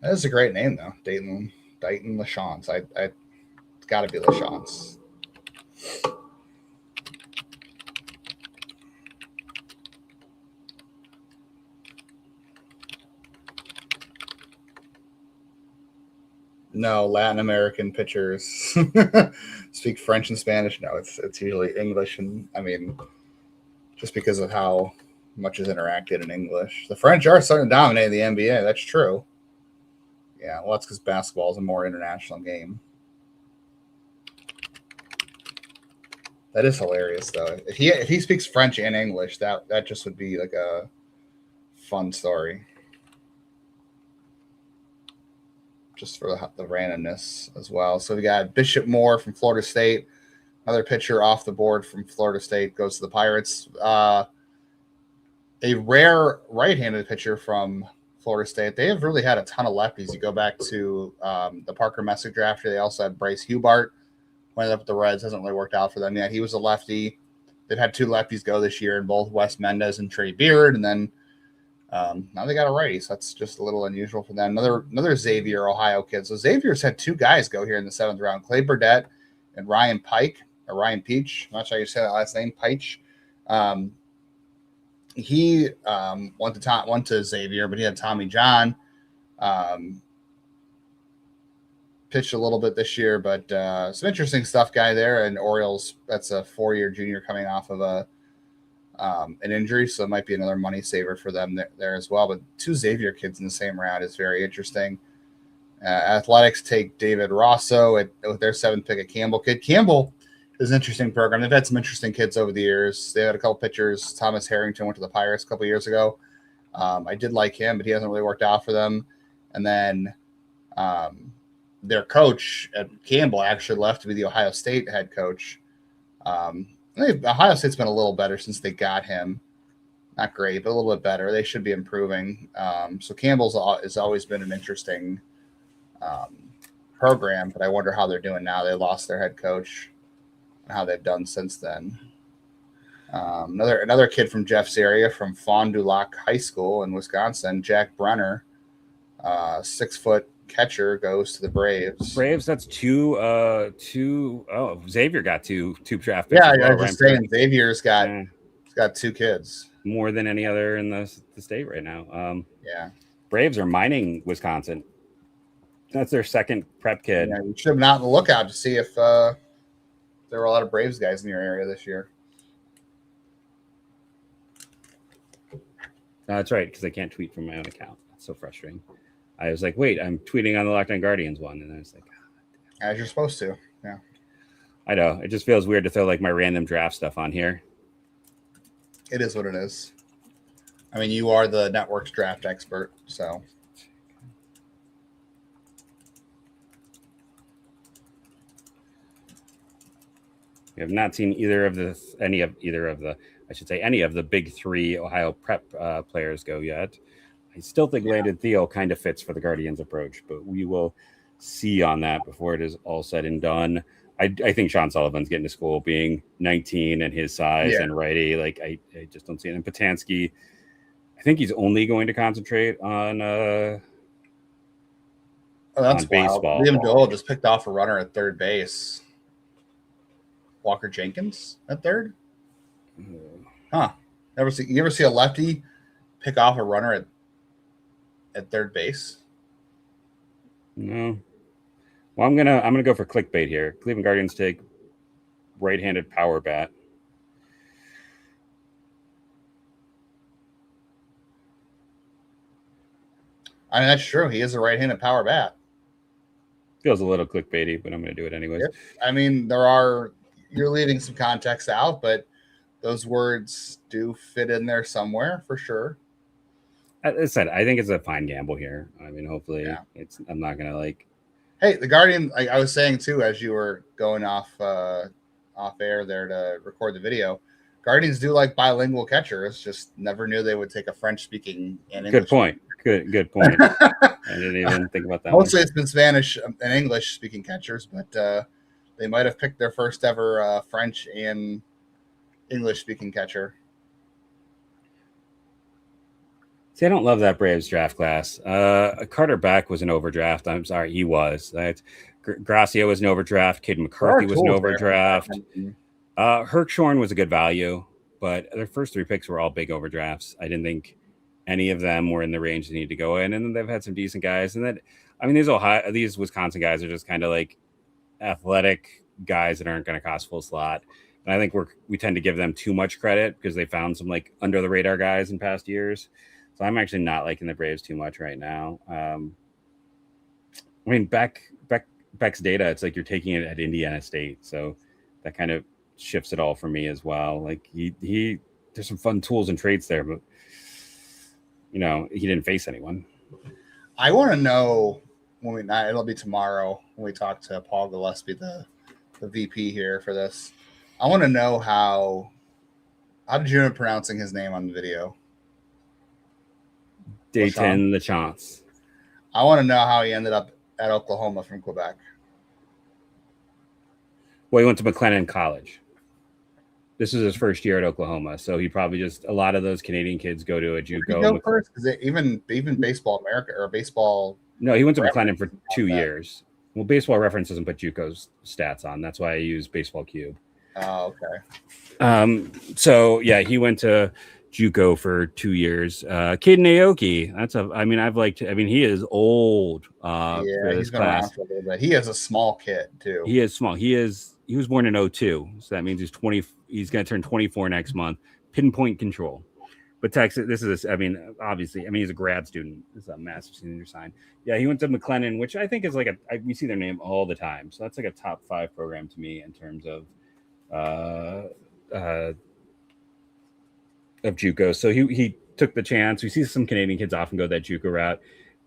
[SPEAKER 3] That is a great name, though. Dayton LaChance. It's got to be LaChance. No, Latin American pitchers speak French and Spanish. No, it's usually English, and I mean, just because of how much is interacted in English. The French are starting to dominate the NBA. That's true. Yeah, well, that's because basketball is a more international game. That is hilarious, though. If he speaks French and English, that just would be like a fun story. Just for the randomness as well. So we got Bishop Moore from Florida State. Another pitcher off the board from Florida State goes to the Pirates. A rare right-handed pitcher from Florida State. They have really had a ton of lefties. You go back to the Parker Messick draft year. They also had Bryce Hubart. Went up with the Reds. Hasn't really worked out for them yet. He was a lefty. They've had two lefties go this year in both Wes Mendez and Trey Beard. And then now they got a righty. So that's just a little unusual for them. Another Xavier, Ohio kid. So Xavier's had two guys go here in the 7th round. Clay Burdett and Ryan Pike. Or Ryan Peach. I'm not sure how you say that last name. Peach. He went to Xavier, but he had Tommy John. Pitched a little bit this year, but some interesting stuff guy there. And Orioles, that's a 4-year junior coming off of an injury, so it might be another money saver for them there as well. But two Xavier kids in the same round is very interesting. Athletics take David Rosso with their 7th pick, a Campbell kid. Campbell is an interesting program. They've had some interesting kids over the years. They had a couple pitchers. Thomas Harrington went to the Pirates a couple years ago. I did like him, but he hasn't really worked out for them. And then their coach at Campbell actually left to be the Ohio State head coach. Ohio State's been a little better since they got him. Not great, but a little bit better. They should be improving. So Campbell's has always been an interesting program, but I wonder how they're doing now. They lost their head coach and how they've done since then. Another kid from Jeff's area from Fond du Lac High School in Wisconsin, Jack Brenner, 6-foot catcher, goes to the Braves.
[SPEAKER 2] That's two. Xavier got two draft picks.
[SPEAKER 3] Yeah, I was just saying Xavier's got two kids,
[SPEAKER 2] more than any other in the state right now.
[SPEAKER 3] Yeah,
[SPEAKER 2] Braves are mining Wisconsin. That's their second prep kid.
[SPEAKER 3] Yeah, you should have been out on the lookout to see if there were a lot of Braves guys in your area this year.
[SPEAKER 2] That's right, because I can't tweet from my own account. That's so frustrating. I was like, wait, I'm tweeting on the Locked On Guardians one. And I was like,
[SPEAKER 3] as you're supposed to. Yeah.
[SPEAKER 2] I know. It just feels weird to throw like my random draft stuff on here.
[SPEAKER 3] It is what it is. I mean, you are the network's draft expert, so.
[SPEAKER 2] We have not seen any of the big 3 Ohio prep players go yet. I still think Landon Thiel kind of fits for the Guardians approach, but we will see on that before it is all said and done. I think Sean Sullivan's getting to school being 19 and his size and righty. Like I just don't see it. And Patansky, I think he's only going to concentrate on
[SPEAKER 3] that's
[SPEAKER 2] baseball.
[SPEAKER 3] Liam Doyle just picked off a runner at third base. Walker Jenkins at third? Huh. You ever see a lefty pick off a runner at third base?
[SPEAKER 2] No. Well, I'm gonna go for clickbait here. Cleveland Guardians take right-handed power bat.
[SPEAKER 3] I mean, that's true. He is a right-handed power bat.
[SPEAKER 2] Feels a little clickbaity, but I'm gonna do it anyways.
[SPEAKER 3] Yep. I mean, there are you're leaving some context out, but those words do fit in there somewhere for sure.
[SPEAKER 2] As I said, I think it's a fine gamble here. I mean, hopefully I'm not going to like.
[SPEAKER 3] Hey, the Guardian, like I was saying too, as you were going off air there to record the video, Guardians do like bilingual catchers. Just never knew they would take a French-speaking and English.
[SPEAKER 2] Good point. Good point. I didn't even think about that.
[SPEAKER 3] Mostly it's been Spanish and English-speaking catchers, but they might have picked their first ever French and English-speaking catcher.
[SPEAKER 2] See, I don't love that Braves draft class. Carter Beck was an overdraft. I'm sorry, he was. Gracia was an overdraft. Kid McCarthy was an overdraft. Herkshorn was a good value, but their first 3 picks were all big overdrafts. I didn't think any of them were in the range they need to go in, and then they've had some decent guys. And these Wisconsin guys are just kind of like athletic guys that aren't going to cost full slot. And I think we tend to give them too much credit because they found some like under the radar guys in past years. So I'm actually not liking the Braves too much right now. I mean, Beck's data, it's like you're taking it at Indiana State. So that kind of shifts it all for me as well. Like he there's some fun tools and traits there, but he didn't face anyone.
[SPEAKER 3] I want to know it'll be tomorrow when we talk to Paul Gillespie, the VP here for this. I want to know how did you end up pronouncing his name on the video?
[SPEAKER 2] Dayton LeChance.
[SPEAKER 3] I want to know how he ended up at Oklahoma from Quebec.
[SPEAKER 2] Well, he went to McLennan College. This is his first year at Oklahoma, so he probably a lot of those Canadian kids go to a JUCO.
[SPEAKER 3] Go first, because even Baseball America or baseball.
[SPEAKER 2] No, he went to McLennan for 2 years. Well, Baseball Reference doesn't put JUCO's stats on. That's why I use Baseball Cube.
[SPEAKER 3] Oh, okay.
[SPEAKER 2] So yeah, he went to JUCO for 2 years. Caden Aoki. He is old.
[SPEAKER 3] He's been around for a little bit. He is a small kid too.
[SPEAKER 2] He is small. He was born in 2002, so that means he's 20. He's going to turn 24 next month. Pinpoint control. But Texas, obviously, he's a grad student. This is a massive senior sign. Yeah, he went to McLennan, which I think is like we see their name all the time. So that's like a top 5 program to me in terms of JUCO. So he took the chance. We see some Canadian kids often go that JUCO route.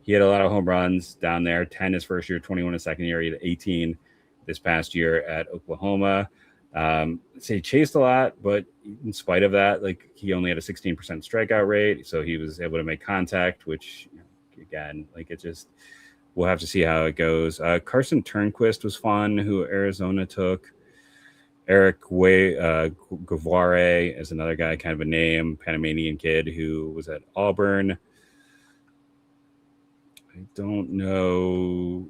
[SPEAKER 2] He had a lot of home runs down there. 10 his first year, 21 his second year. He had 18 this past year at Oklahoma. So he chased a lot, but in spite of that, like he only had a 16% strikeout rate. So he was able to make contact, which again, like we'll have to see how it goes. Carson Turnquist was fun, who Arizona took. Eric Guevare is another guy, kind of a name, Panamanian kid who was at Auburn. I don't know.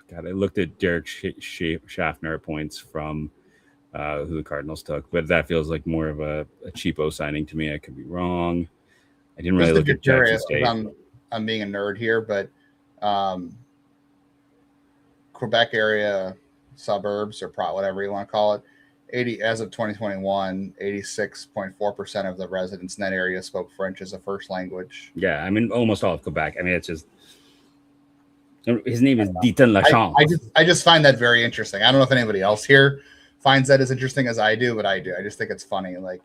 [SPEAKER 2] God, I looked at Derek Schaffner points from who the Cardinals took, but that feels like more of a cheapo signing to me. I could be wrong. I didn't really look at Jackson State.
[SPEAKER 3] I'm being a nerd here, but Quebec area suburbs or whatever you want to call it, as of 2021, 86.4% of the residents in that area spoke French as a first language.
[SPEAKER 2] Yeah, almost all of Quebec. It's just his name is Dayton LeChance.
[SPEAKER 3] I just find that very interesting. I don't know if anybody else here finds that as interesting as I do, but I do. I just think it's funny. Like,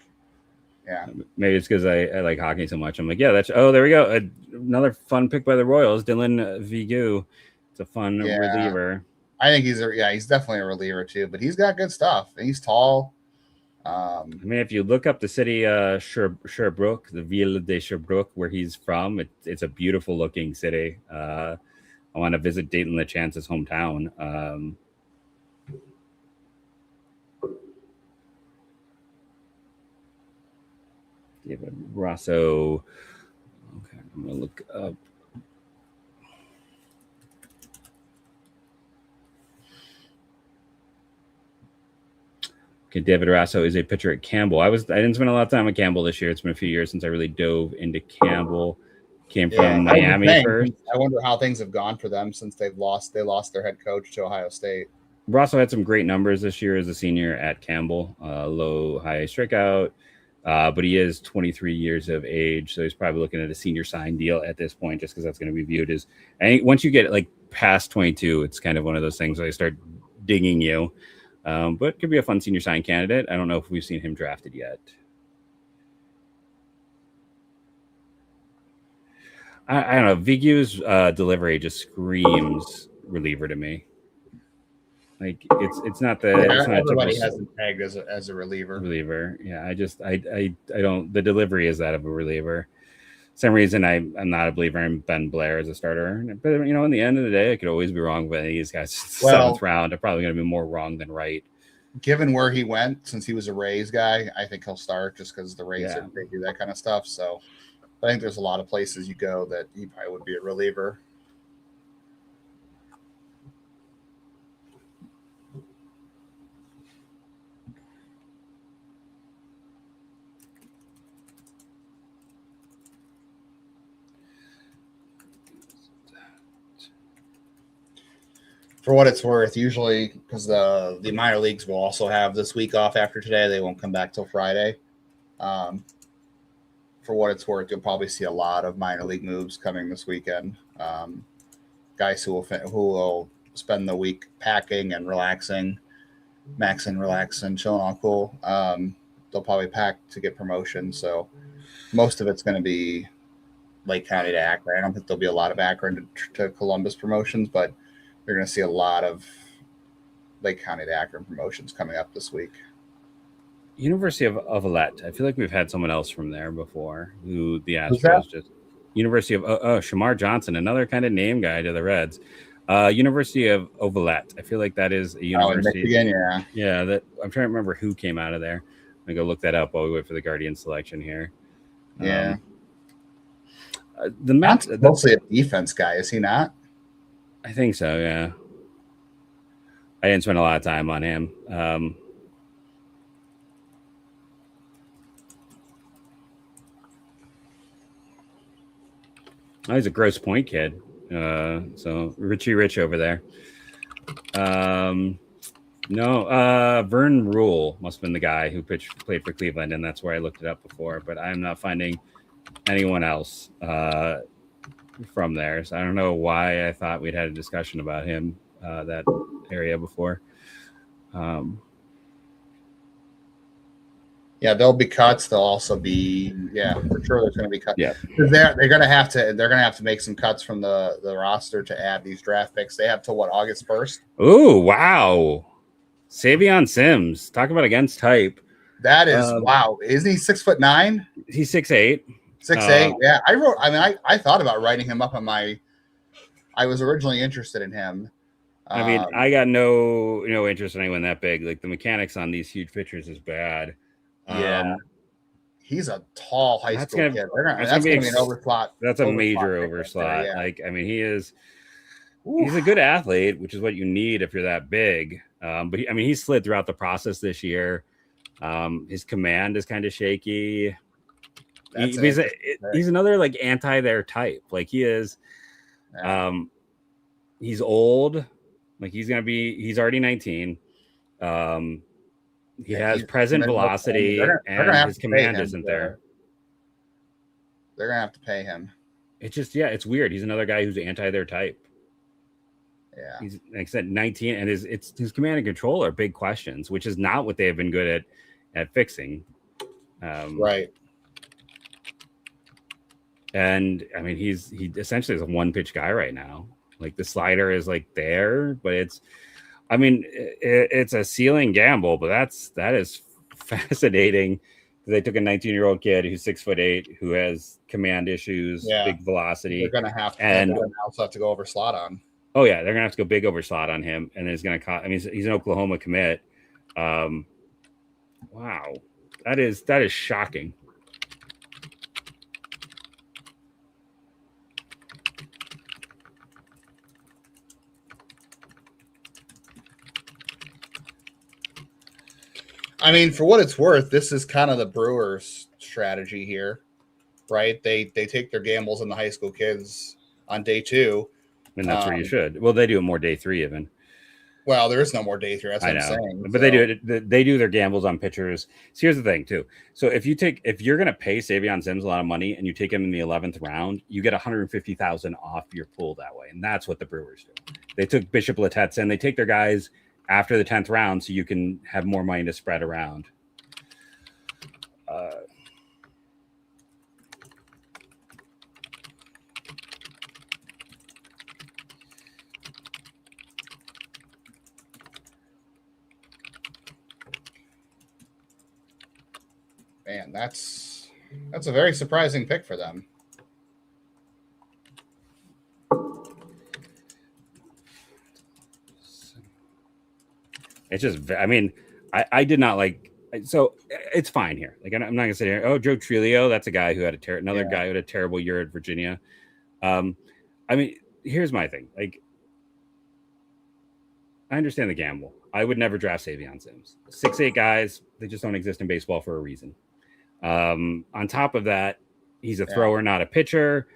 [SPEAKER 3] yeah.
[SPEAKER 2] Maybe it's because I like hockey so much. I'm like, yeah, there we go. Another fun pick by the Royals, Dylan Vigu. It's a fun reliever.
[SPEAKER 3] I think he's definitely a reliever too, but he's got good stuff. He's tall.
[SPEAKER 2] If you look up the city Sherbrooke, the Ville de Sherbrooke, where he's from, it's a beautiful looking city. I want to visit Dayton LeChance's hometown. David Rosso. Okay, I'm gonna look up. Okay, David Rosso is a pitcher at Campbell. I didn't spend a lot of time at Campbell this year. It's been a few years since I really dove into Campbell. Came from Miami first.
[SPEAKER 3] I wonder how things have gone for them since they lost their head coach to Ohio State.
[SPEAKER 2] Rosso had some great numbers this year as a senior at Campbell. Low, high strikeout. But he is 23 years of age, so he's probably looking at a senior sign deal at this point, just because that's going to be viewed as. And once you get like past 22, it's kind of one of those things where they start dinging you. But could be a fun senior sign candidate. I don't know if we've seen him drafted yet. I don't know. Vigu's delivery just screams reliever to me. Like it's not the it's not
[SPEAKER 3] everybody has him tagged as a reliever.
[SPEAKER 2] Reliever, yeah. I don't. The delivery is that of a reliever. Some reason I'm not a believer in Ben Blair as a starter. But in the end of the day, I could always be wrong with any of these guys. Seventh round, I'm probably going to be more wrong than right.
[SPEAKER 3] Given where he went, since he was a Rays guy, I think he'll start just because the Rays they do that kind of stuff. So I think there's a lot of places you go that he probably would be a reliever. For what it's worth, usually because the minor leagues will also have this week off after today. They won't come back till Friday. For what it's worth, you'll probably see a lot of minor league moves coming this weekend. Guys who will spend the week packing and relaxing, chilling all cool. They'll probably pack to get promotion. So most of it's going to be Lake County to Akron. I don't think there'll be a lot of Akron to Columbus promotions, but you're going to see a lot of Lake County to Akron promotions coming up this week.
[SPEAKER 2] University of Ovalette. I feel like we've had someone else from there before who the Astros just. University of Shamar Johnson, another kind of name guy to the Reds. University of Ovalette. I feel like that is a university.
[SPEAKER 3] Michigan,
[SPEAKER 2] yeah. That I'm trying to remember who came out of there. I'm gonna go look that up while we wait for the Guardian selection here.
[SPEAKER 3] Yeah.
[SPEAKER 2] The Mets
[SPEAKER 3] mostly a defense guy, is he not?
[SPEAKER 2] I think so, yeah. I didn't spend a lot of time on him. He's a Grosse Pointe kid. So Richie Rich over there. Vern Rule must have been the guy who played for Cleveland, and that's where I looked it up before. But I'm not finding anyone else from there. So I don't know why I thought we'd had a discussion about him, that area before.
[SPEAKER 3] Yeah, there'll be cuts. There'll also be, for sure there's going to be cuts.
[SPEAKER 2] Yeah,
[SPEAKER 3] they're going to have to make some cuts from the roster to add these draft picks. They have till August 1st.
[SPEAKER 2] Oh wow, Savion Sims, talk about against type.
[SPEAKER 3] That is wow. Isn't he 6'9"?
[SPEAKER 2] He's 6'8".
[SPEAKER 3] 6'8". Yeah, I thought about writing him up on my. I was originally interested in him.
[SPEAKER 2] I mean, I got no interest in anyone that big. Like the mechanics on these huge pitchers is bad.
[SPEAKER 3] He's a tall high school kid. That's going to be an overslot.
[SPEAKER 2] That's a major overslot. Yeah. Like, I mean, he's a good athlete, which is what you need if you're that big. But he slid throughout the process this year. His command is kind of shaky. He's another like anti their type. Like he is. He's old. Like he's already 19. He has present velocity, and his command isn't there.
[SPEAKER 3] They're gonna have to pay him.
[SPEAKER 2] It's just it's weird. He's another guy who's anti their type.
[SPEAKER 3] Yeah,
[SPEAKER 2] he's like I said, 19, and his command and control are big questions, which is not what they have been good at fixing.
[SPEAKER 3] Right.
[SPEAKER 2] And I mean, he essentially is a one pitch guy right now. Like the slider is like there, but it's a ceiling gamble, but that is fascinating. They took a 19-year-old kid who's 6'8", who has command issues, big velocity.
[SPEAKER 3] They're gonna have to also have to go over slot on.
[SPEAKER 2] Oh yeah, they're gonna have to go big over slot on him, and it's gonna cost. I mean, he's an Oklahoma commit. Wow, that is shocking.
[SPEAKER 3] I mean, for what it's worth, this is kind of the Brewers' strategy here, right? They take their gambles on the high school kids on day 2.
[SPEAKER 2] And that's where you should. Well, they do it more day 3 even.
[SPEAKER 3] Well, there is no more day 3. That's what I'm saying.
[SPEAKER 2] But they do it. They do their gambles on pitchers. So here's the thing, too. So if you're going to pay Savion Sims a lot of money and you take him in the 11th round, you get $150,000 off your pool that way. And that's what the Brewers do. They took Bishop Latetson. They take their guys after the 10th round, so you can have more money to spread around.
[SPEAKER 3] Man, that's a very surprising pick for them.
[SPEAKER 2] It's just, I mean, I did not like, so it's fine here. Like, I'm not going to sit here, oh, Joe Trilio, that's a guy who had another guy who had a terrible year at Virginia. I mean, here's my thing. Like, I understand the gamble. I would never draft Savion Sims. 6'8" guys, they just don't exist in baseball for a reason. On top of that, he's a thrower, not a pitcher.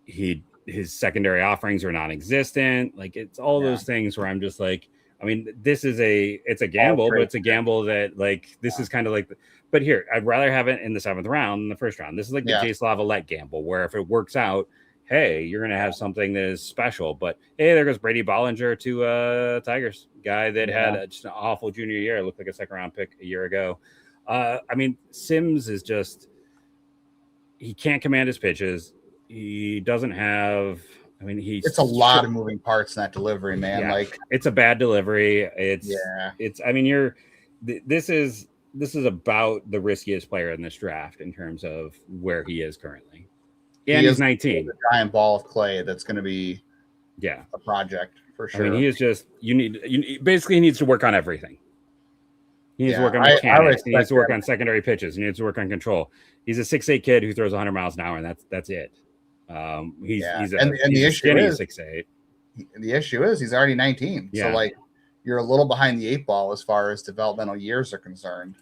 [SPEAKER 2] His secondary offerings are non-existent. Like, it's all those things where I'm just like, I mean, it's a gamble, but it's a gamble that, like, this is kind of like, but here, I'd rather have it in the 7th round than the 1st round. This is like the Jace Lavalette gamble, where if it works out, hey, you're going to have something that is special. But hey, there goes Brady Bollinger to Tigers, guy that had just an awful junior year. It looked like a 2nd round pick a year ago. I mean, Sims is just, he can't command his pitches. He doesn't have, I mean, it's
[SPEAKER 3] a lot of moving parts in that delivery, man.
[SPEAKER 2] Yeah,
[SPEAKER 3] like,
[SPEAKER 2] it's a bad delivery. I mean, this is about the riskiest player in this draft in terms of where he is currently. And he's 19.
[SPEAKER 3] A giant ball of clay that's going to be a project for sure.
[SPEAKER 2] I mean, he is just, basically he needs to work on everything. He needs to work on mechanics. He needs to work on secondary pitches. He needs to work on control. He's a 6'8" kid who throws 100 miles an hour, and that's it. He's
[SPEAKER 3] the issue is
[SPEAKER 2] 6'8".
[SPEAKER 3] The issue is he's already 19. So, like, you're a little behind the 8 ball as far as developmental years are concerned.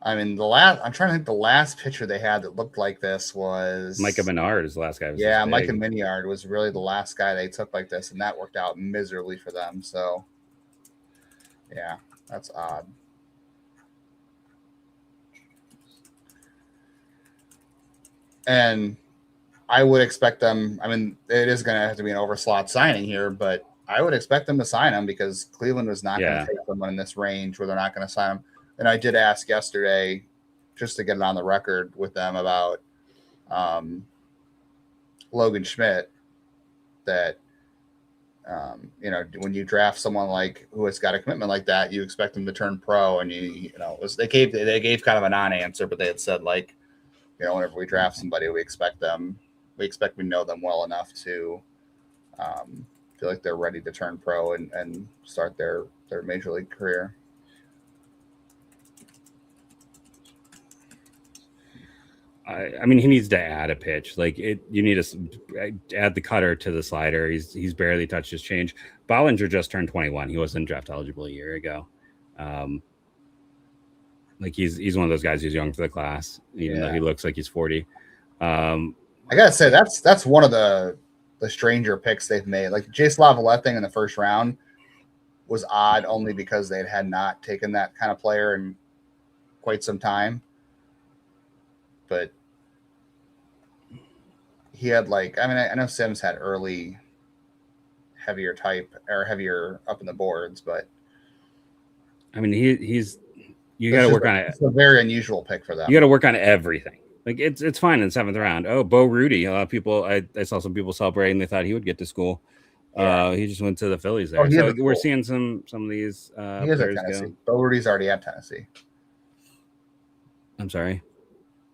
[SPEAKER 3] I mean, I'm trying to think, the last pitcher they had that looked like this was
[SPEAKER 2] Micah Menard is the last guy.
[SPEAKER 3] Micah Menard was really the last guy they took like this, and that worked out miserably for them. So, yeah, that's odd. And I would expect them, I mean, it is going to have to be an overslot signing here, but I would expect them to sign him because Cleveland was not going to take someone in this range where they're not going to sign him. And I did ask yesterday, just to get it on the record with them, about Logan Schmidt, that, when you draft someone like who has got a commitment like that, you expect them to turn pro. And they gave kind of a non-answer, but they had said, like, whenever we draft somebody, we expect we know them well enough to feel like they're ready to turn pro and start their major league career.
[SPEAKER 2] I mean, he needs to add a pitch. Like, you need to add the cutter to the slider. He's barely touched his change. Bollinger just turned 21. He wasn't draft eligible a year ago. Like, he's one of those guys who's young for the class, even though he looks like he's 40.
[SPEAKER 3] I gotta say that's one of the stranger picks they've made. Like, the Jace Lavalette thing in the 1st round was odd only because they had not taken that kind of player in quite some time. But he had, like, I mean, I know Sims had early heavier type or heavier up in the boards, but
[SPEAKER 2] I mean, you got to work on it.
[SPEAKER 3] It's a very unusual pick for them.
[SPEAKER 2] You got to work on everything. Like, it's fine in the 7th round. Oh, Bo Rudy. A lot of people, I saw some people celebrating. They thought he would get to school. He just went to the Phillies there. So we're seeing some of these
[SPEAKER 3] he is at Tennessee. Go. Bo Rudy's already at Tennessee.
[SPEAKER 2] I'm sorry.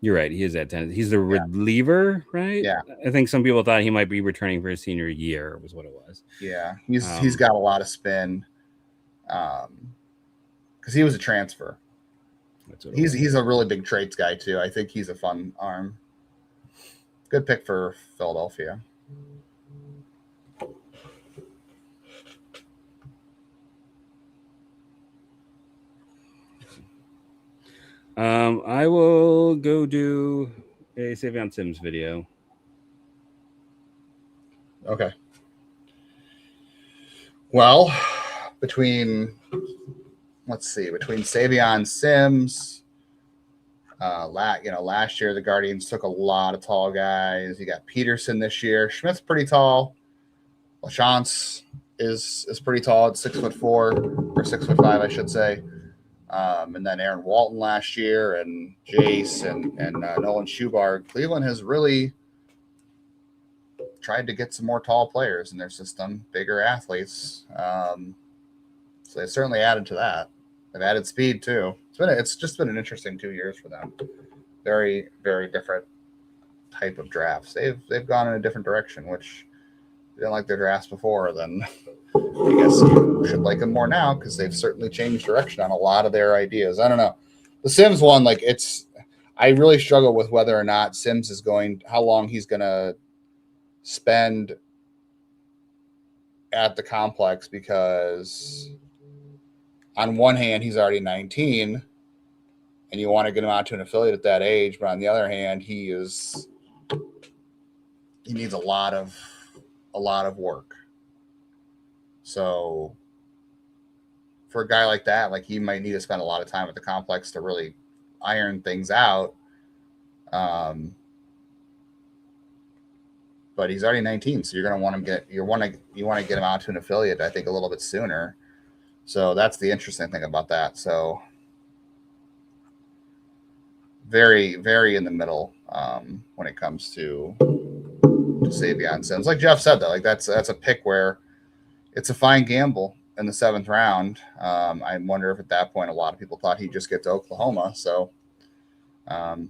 [SPEAKER 2] You're right. He is at Tennessee. He's the reliever, right?
[SPEAKER 3] Yeah.
[SPEAKER 2] I think some people thought he might be returning for his senior year, was what it was.
[SPEAKER 3] Yeah. He's got a lot of spin. Because he was a transfer. He's a really big traits guy too. I think he's a fun arm. Good pick for Philadelphia.
[SPEAKER 2] I will go do a Savion Sims video.
[SPEAKER 3] Okay. Well, between Savion Sims, last year the Guardians took a lot of tall guys. You got Peterson this year. Schmidt's pretty tall. LaChance is pretty tall at 6'4" or 6'5", I should say. And then Aaron Walton last year, and Jace and Nolan Schubart. Cleveland has really tried to get some more tall players in their system, bigger athletes. So they certainly added to that. They've added speed too. It's just been an interesting 2 years for them. Very, very different type of drafts. They've gone in a different direction, which if you didn't like their drafts before, then I guess you should like them more now, because they've certainly changed direction on a lot of their ideas. I don't know. The Sims one, I really struggle with whether or not Sims is how long he's going to spend at the complex, because on one hand, he's already 19 and you want to get him out to an affiliate at that age. But on the other hand, he needs a lot of work. So for a guy like that, he might need to spend a lot of time at the complex to really iron things out. But he's already 19, so you're going to want to you want to get him out to an affiliate, I think, a little bit sooner. So that's the interesting thing about that. So very, very in the middle when it comes to Savion Sims. Like Jeff said, though, that's a pick where it's a fine gamble in the 7th round. I wonder if at that point a lot of people thought he'd just get to Oklahoma. So, go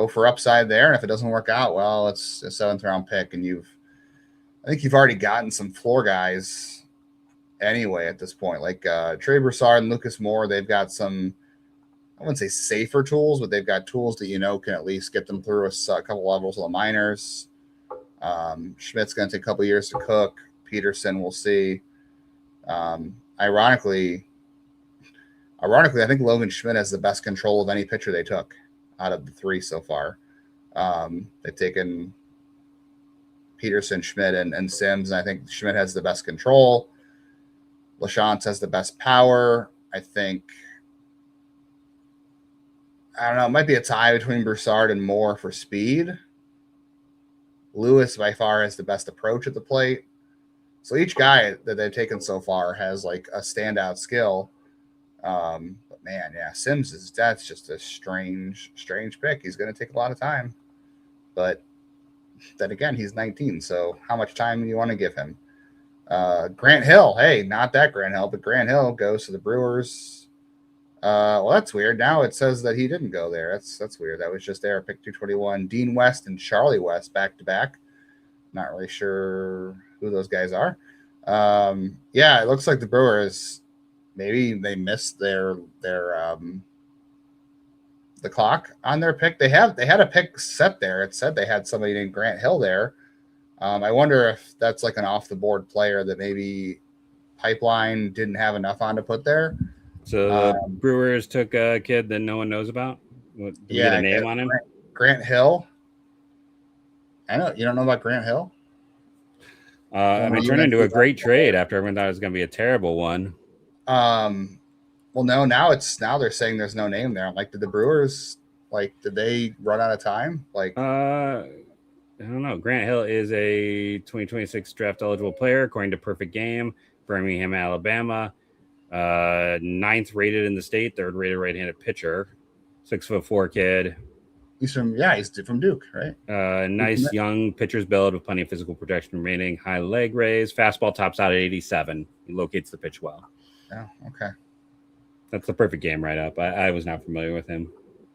[SPEAKER 3] for upside there. And if it doesn't work out, well, it's a 7th round pick, and I think you've already gotten some floor guys anyway at this point, like Trey Broussard and Lucas Moore. They've got some, I wouldn't say safer tools, but they've got tools that can at least get them through a couple levels of the minors. Schmidt's going to take a couple years to cook. Peterson, we'll see. Ironically, I think Logan Schmidt has the best control of any pitcher they took out of the 3 so far. They've taken Peterson, Schmidt, and Sims, and I think Schmidt has the best control. LaChance has the best power. I think, I don't know, it might be a tie between Broussard and Moore for speed. Lewis by far has the best approach at the plate. So each guy that they've taken so far has a standout skill. But man, yeah, Sims that's just a strange pick. He's going to take a lot of time, but then again, he's 19. So how much time do you want to give him? Grant Hill, hey, not that Grant Hill, but Grant Hill goes to the Brewers. Well, that's weird. Now it says that he didn't go there. That's weird. That was just there, pick 221. Dean West and Charlie West back to back. Not really sure who those guys are. Yeah, it looks like the Brewers, maybe they missed the clock on their pick. They had a pick set there. It said they had somebody named Grant Hill there. I wonder if that's an off-the-board player that maybe Pipeline didn't have enough on to put there.
[SPEAKER 2] So Brewers took a kid that no one knows about? Do we get a name on him?
[SPEAKER 3] Grant Hill. I know. You don't know about Grant Hill?
[SPEAKER 2] It turned into a great trade after everyone thought it was going to be a terrible one.
[SPEAKER 3] Well, no, now they're saying there's no name there. I'm like, did the Brewers, did they run out of time?
[SPEAKER 2] I don't know. Grant Hill is a 2026 draft eligible player, according to Perfect Game, Birmingham, Alabama. 9th rated in the state, 3rd rated right-handed pitcher, 6'4" kid.
[SPEAKER 3] He's from Duke, right?
[SPEAKER 2] Nice young pitcher's build with plenty of physical protection remaining. High leg raise. Fastball tops out at 87. He locates the pitch well.
[SPEAKER 3] Oh, okay.
[SPEAKER 2] That's the Perfect Game write-up. I was not familiar with him.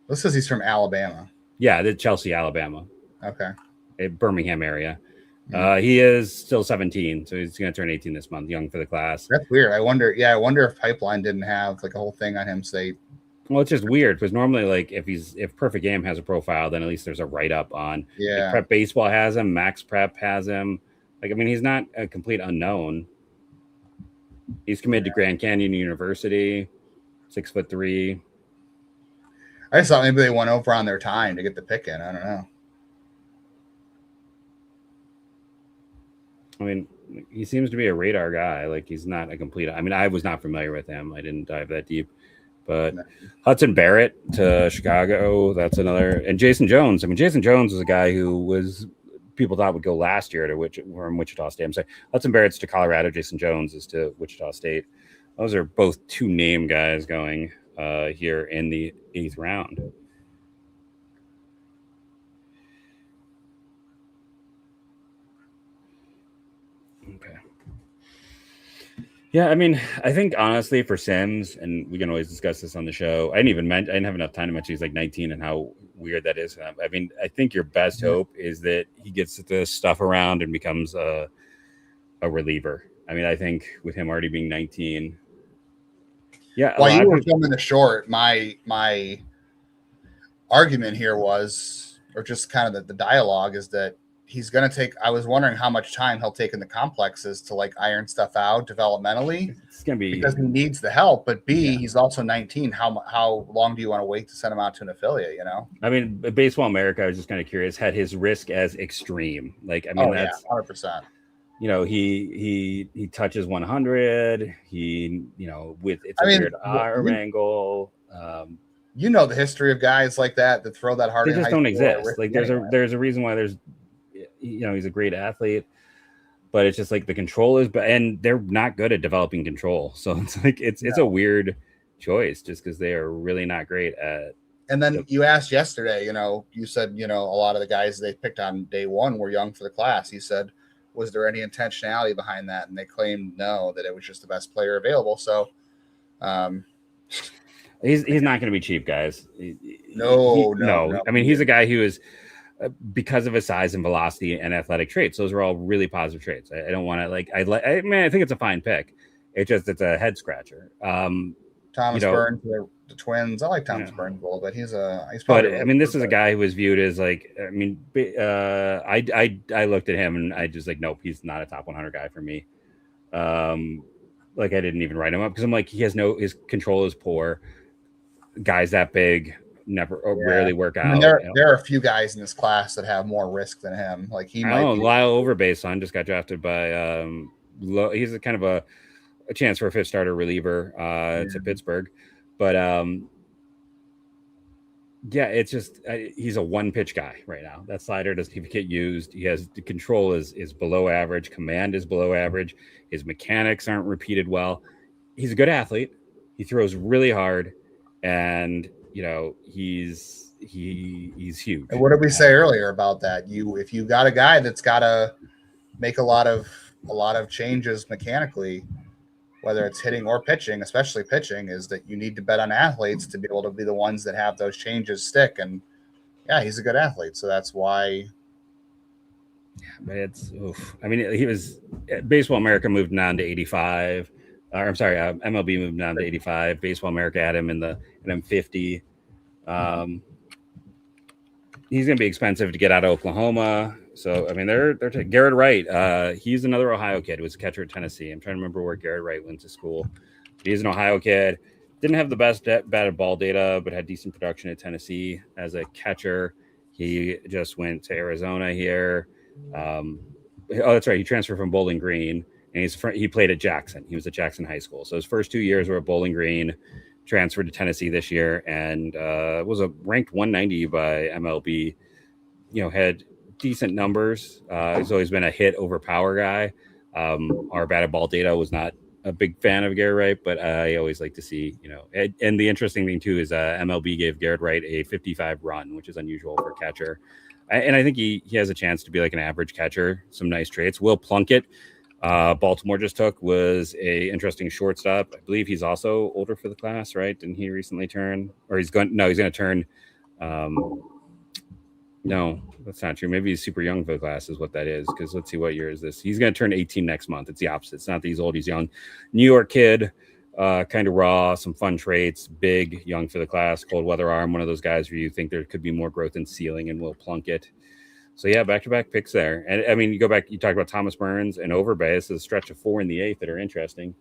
[SPEAKER 3] This says he's from Alabama.
[SPEAKER 2] Yeah, the Chelsea, Alabama.
[SPEAKER 3] Okay.
[SPEAKER 2] Birmingham area. He is still 17, so he's going to turn 18 this month, young for the class.
[SPEAKER 3] That's weird. I wonder if Pipeline didn't have a whole thing on him.
[SPEAKER 2] Well, it's just weird because normally, if Perfect Game has a profile, then at least there's a write-up on.
[SPEAKER 3] Yeah.
[SPEAKER 2] Prep Baseball has him. Max Prep has him. He's not a complete unknown. He's committed to Grand Canyon University, 6'3".
[SPEAKER 3] I just thought maybe they went over on their time to get the pick in. I don't know.
[SPEAKER 2] He seems to be a radar guy. He's not a complete. I was not familiar with him. I didn't dive that deep. But Hudson Barrett to Chicago, that's another. And Jason Jones. Jason Jones was a guy who was people thought would go last year from Wichita State. I'm sorry, Hudson Barrett's to Colorado. Jason Jones is to Wichita State. Those are both two name guys going here in the 8th round. Okay. Yeah, I mean, I think honestly for Sims, and we can always discuss this on the show. I didn't have enough time to mention he's like 19 and how weird that is. I mean, I think your best hope is that he gets the stuff around and becomes a reliever. I mean, I think with him already being 19. Yeah.
[SPEAKER 3] While you were filming the short, my argument here was, or just kind of the dialogue is that he's going to take, I was wondering how much time he'll take in the complexes to like iron stuff out developmentally.
[SPEAKER 2] It's going to be
[SPEAKER 3] because he needs the help, but he's also 19. How long do you want to wait to send him out to an affiliate, you know?
[SPEAKER 2] I mean, Baseball America, I was just kind of curious, had his risk as extreme. Like, I mean, that's
[SPEAKER 3] 100%.
[SPEAKER 2] You know, he touches 100. It's a weird arm angle.
[SPEAKER 3] You know the history of guys like that throw that hard.
[SPEAKER 2] They just don't exist. Like there's a reason why he's a great athlete, but it's just like the control is, and they're not good at developing control. So it's like it's a weird choice just because they are really not great at.
[SPEAKER 3] And then you asked yesterday, you said, a lot of the guys they picked on day one were young for the class. He said, was there any intentionality behind that? And they claimed no, that it was just the best player available. So,
[SPEAKER 2] he's not going to be cheap, guys.
[SPEAKER 3] No.
[SPEAKER 2] I mean, he's a guy who is, because of his size and velocity and athletic traits, those are all really positive traits. I don't want to I think it's a fine pick. It's a head scratcher.
[SPEAKER 3] Thomas Burns, the Twins. I like Thomas Burns a little bit. He's probably.
[SPEAKER 2] But I mean, this is a guy who was viewed as like. I mean, I looked at him and I just like, nope, he's not a top 100 guy for me. Like I didn't even write him up because I'm like, his control is poor. Guys that big rarely work out.
[SPEAKER 3] I mean, there are a few guys in this class that have more risk than him. Like
[SPEAKER 2] Lyle Overbay's son just got drafted by. He's a kind of a chance for a 5th starter reliever to Pittsburgh, but it's just he's a 1-pitch guy right now. That slider doesn't even get used. He has the control is below average, command is below average. His mechanics aren't repeated well. He's a good athlete. He throws really hard, and he's huge.
[SPEAKER 3] And what did we say earlier about that? If you got a guy that's got to make a lot of changes mechanically, whether it's hitting or pitching, especially pitching, is that you need to bet on athletes to be able to be the ones that have those changes stick. And he's a good athlete. So that's why.
[SPEAKER 2] Yeah, but I mean, he was Baseball America moved him down to 85. MLB moved down to 85. Baseball America had him in the M50. He's going to be expensive to get out of Oklahoma. So, I mean, they're Garrett Wright. He's another Ohio kid. Was a catcher at Tennessee. I'm trying to remember where Garrett Wright went to school. He's an Ohio kid. Didn't have the best batted ball data, but had decent production at Tennessee as a catcher. He just went to Arizona here. That's right. He transferred from Bowling Green, and he played at Jackson. He was at Jackson High School. So his first 2 years were at Bowling Green. Transferred to Tennessee this year, and was ranked 190 by MLB. Had decent numbers. He's always been a hit over power guy. Our batted ball data was not a big fan of Garrett Wright, but I always like to see, and the interesting thing too is MLB gave Garrett Wright a 55 run, which is unusual for a catcher. And I think he has a chance to be like an average catcher, some nice traits. Will Plunkett, Baltimore just took, was a interesting shortstop. I believe he's also older for the class, right? Didn't he recently turn? Or he's going to turn. No, that's not true. Maybe he's super young for the class is what that is. Because let's see, what year is this? He's going to turn 18 next month. It's the opposite. It's not that he's old, he's young. New York kid, kind of raw, some fun traits, big, young for the class, cold weather arm, one of those guys where you think there could be more growth in ceiling, and Will Plunkett. So back-to-back picks there. And I mean, you go back, you talk about Thomas Burns and Overbay. This is a stretch of 4 in the 8th that are interesting.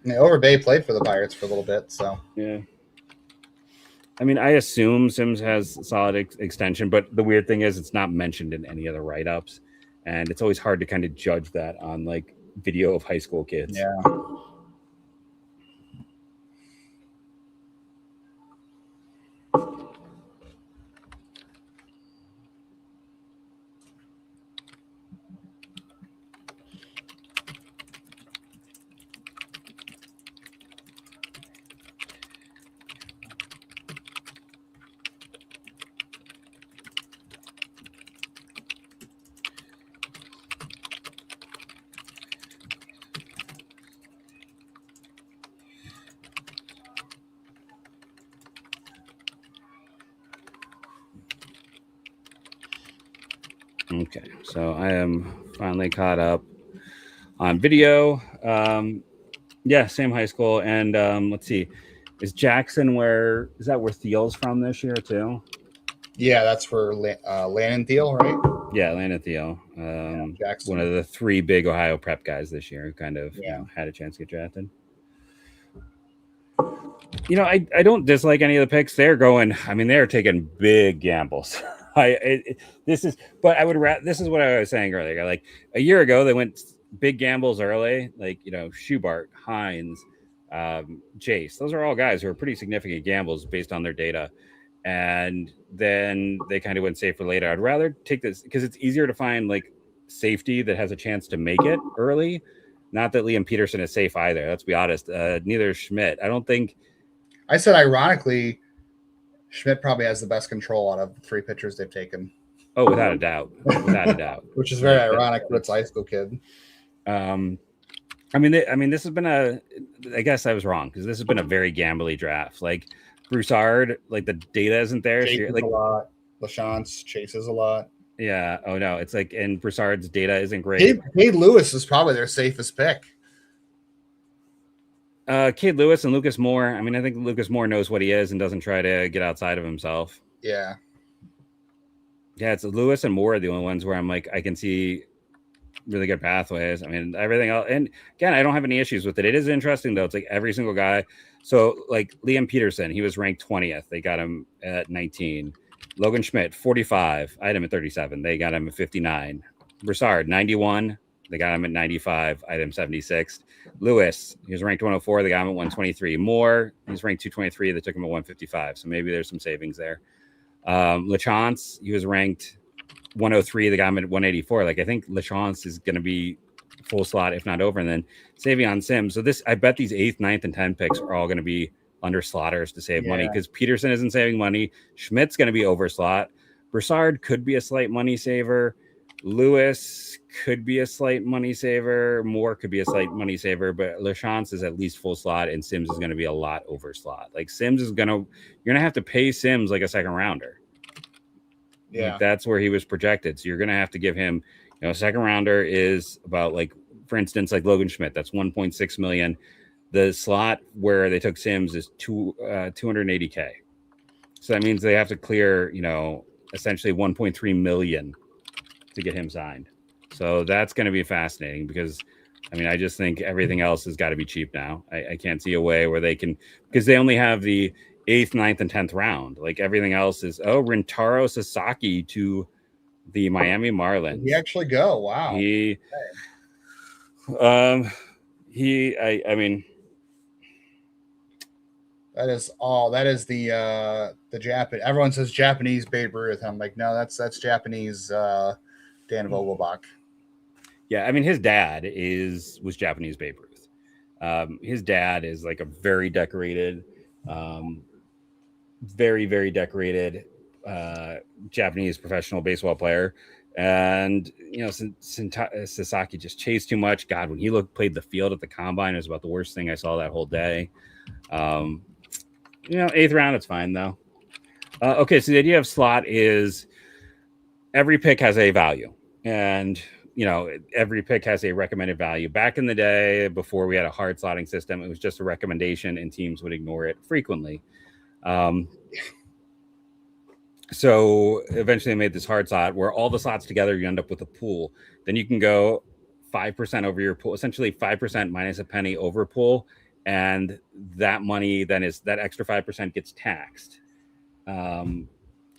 [SPEAKER 3] Yeah, Overbay played for the Pirates for a little bit, so.
[SPEAKER 2] Yeah. I mean, I assume Sims has solid extension, but the weird thing is it's not mentioned in any of the write-ups. And it's always hard to kind of judge that on like video of high school kids.
[SPEAKER 3] Yeah.
[SPEAKER 2] Okay, so I am finally caught up on video. Yeah, same high school. And let's see, is Jackson where Thiel's from this year too?
[SPEAKER 3] Yeah, that's for Landon Thiel, right?
[SPEAKER 2] Yeah, Landon Thiel. One of the 3 big Ohio prep guys this year who kind of had a chance to get drafted. I don't dislike any of the picks. They're taking big gambles. This is what I was saying earlier. Like a year ago, they went big gambles early, like Schubart, Hines, Jace. Those are all guys who are pretty significant gambles based on their data. And then they kind of went safer later. I'd rather take this because it's easier to find like safety that has a chance to make it early. Not that Liam Peterson is safe either. Let's be honest. Neither is Schmidt. I don't think.
[SPEAKER 3] I said, ironically, Schmidt probably has the best control out of the 3 pitchers they've taken.
[SPEAKER 2] Oh, without a doubt. Without a doubt.
[SPEAKER 3] Which is very ironic for its high school kid.
[SPEAKER 2] This has been I guess I was wrong because this has been a very gambly draft. Like Broussard, like the data isn't there.
[SPEAKER 3] Chases a lot. LaChance chases a lot.
[SPEAKER 2] Yeah. Oh no, it's like, and Broussard's data isn't great.
[SPEAKER 3] Cade Lewis is probably their safest pick.
[SPEAKER 2] Cade Lewis and Lucas Moore. I think Lucas Moore knows what he is and doesn't try to get outside of himself.
[SPEAKER 3] Yeah.
[SPEAKER 2] Yeah, it's Lewis and Moore are the only ones where I'm like, I can see really good pathways. Everything else. And again, I don't have any issues with it. It is interesting though. It's like every single guy. So like Liam Peterson, he was ranked 20th. They got him at 19. Logan Schmidt, 45. I had him at 37. They got him at 59. Broussard, 91. They got him at 95. Item 76. Lewis, he was ranked 104. They got him at 123. Moore, he's ranked 223. They took him at 155. So maybe there's some savings there. LaChance, he was ranked 103. They got him at 184. Like I think LaChance is going to be full slot, if not over. And then Savion Sims. So I bet these 8th, 9th, and 10th picks are all going to be under slotters to save money because Peterson isn't saving money. Schmidt's going to be over slot. Broussard could be a slight money saver. Lewis could be a slight money saver. Moore could be a slight money saver, but LaChance is at least full slot, and Sims is going to be a lot over slot. Like Sims is you're going to have to pay Sims like a second rounder. Yeah, like that's where he was projected. So you're going to have to give him, a second rounder is about like, for instance, like Logan Schmidt, that's 1.6 million. The slot where they took Sims is 280K. So that means they have to clear, essentially 1.3 million to get him signed. So that's going to be fascinating because, I just think everything else has got to be cheap now. I can't see a way where they can, because they only have the 8th, 9th, and 10th round. Like everything else is, Rintaro Sasaki to the Miami Marlins.
[SPEAKER 3] Did he actually go? Wow. That is the Japanese. Everyone says Japanese Babe Ruth. I'm like, no, that's Japanese Dan Vogelbach.
[SPEAKER 2] Yeah, his dad was Japanese Babe Ruth. His dad is like a very decorated, very, very decorated Japanese professional baseball player. And Sasaki just chased too much. God, when he played the field at the combine, it was about the worst thing I saw that whole day. 8th round, it's fine though. Okay, so the idea of slot is every pick has a value, and every pick has a recommended value. Back in the day, before we had a hard slotting system, it was just a recommendation, and teams would ignore it frequently. So eventually they made this hard slot where all the slots together, you end up with a pool. Then you can go 5% over your pool, essentially 5% minus a penny over pool. And that money then that extra 5% gets taxed.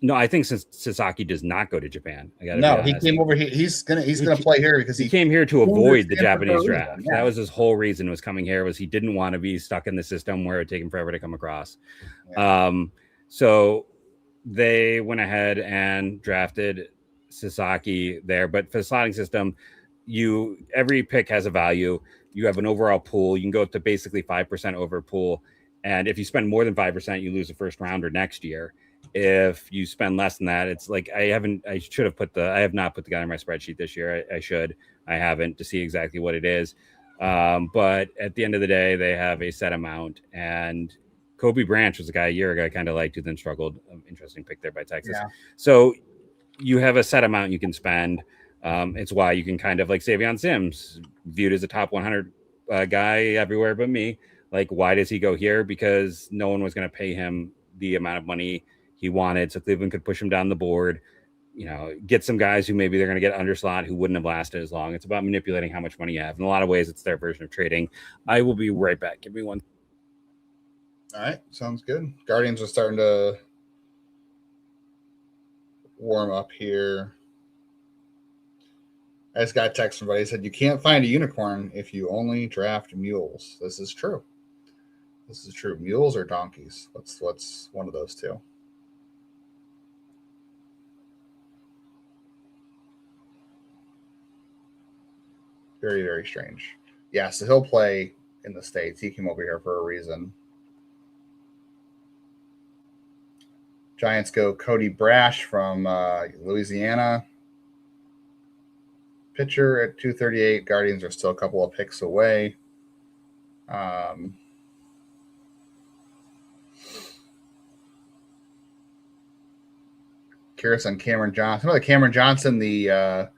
[SPEAKER 2] No, I think since Sasaki does not go to Japan.
[SPEAKER 3] He came over here. He's gonna play here because he
[SPEAKER 2] came here to avoid the Japanese draft. Yeah. That was his whole reason was coming here was he didn't want to be stuck in the system where it would take him forever to come across. Yeah. So they went ahead and drafted Sasaki there, but for the slotting system, every pick has a value. You have an overall pool. You can go up to basically 5% over pool. And if you spend more than 5%, you lose a first rounder next year. If you spend less than that, it's like I have not put the guy in my spreadsheet this year. I haven't to see exactly what it is. But at the end of the day, they have a set amount. And Kobe Branch was a guy a year ago I kind of liked who then struggled. Interesting pick there by Texas. Yeah. So you have a set amount you can spend. It's why you can kind of like Savion Sims, viewed as a top 100 guy everywhere but me. Like, why does he go here? Because no one was going to pay him the amount of money he wanted, so Cleveland could push him down the board. Get some guys who maybe they're going to get under slot who wouldn't have lasted as long. It's about manipulating how much money you have. In a lot of ways, it's their version of trading. I will be right back. Give me one.
[SPEAKER 3] All right, sounds good. Guardians are starting to warm up here. I just got a text from somebody. He said, you can't find a unicorn if you only draft mules. This is true. This is true. Mules or donkeys? What's one of those two? Very, very strange. Yeah, so he'll play in the States. He came over here for a reason. Giants go Cody Brash from Louisiana. Pitcher at 238. Guardians are still a couple of picks away. Curious on Cameron Johnson. Remember Cameron Johnson, the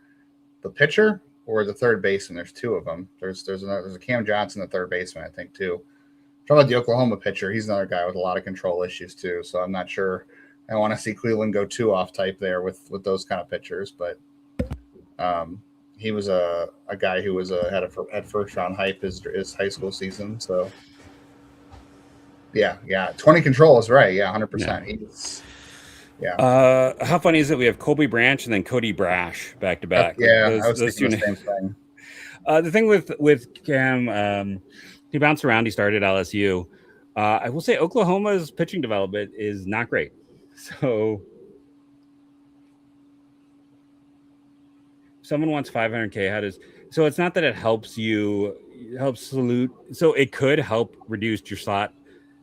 [SPEAKER 3] pitcher or the third baseman? There's two of them. There's a Cam Johnson, the third baseman, I think, too. Talking about the Oklahoma pitcher, he's another guy with a lot of control issues too. So I'm not sure. I want to see Cleveland go 2-off type there with those kind of pitchers, but he was a guy who was had first round hype his high school season. So yeah, 20 control is right. Yeah, 100%. Yeah.
[SPEAKER 2] How funny is it? We have Colby Branch and then Cody Brash back to back.
[SPEAKER 3] Yeah, I was thinking the same thing.
[SPEAKER 2] The thing with Cam, he bounced around. He started at LSU. I will say Oklahoma's pitching development is not great. So someone wants 500K. So it's not that it helps salute. So it could help reduce your slot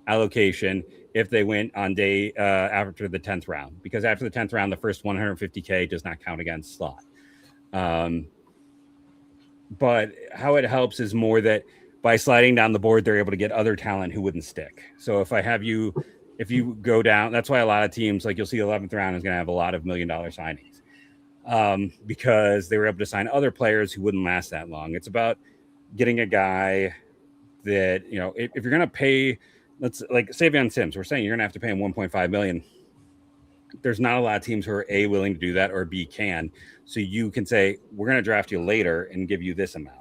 [SPEAKER 2] allocation if they went on day after the 10th round, because after the 10th round, the first 150K does not count against slot. But how it helps is more that by sliding down the board, they're able to get other talent who wouldn't stick. So if you go down, that's why a lot of teams, like you'll see 11th round is going to have a lot of $1 million signings because they were able to sign other players who wouldn't last that long. It's about getting a guy that, if you're going to pay, let's like Savion Sims, we're saying you're going to have to pay him $1.5 million. There's not a lot of teams who are A, willing to do that, or B, can. So you can say, we're going to draft you later and give you this amount.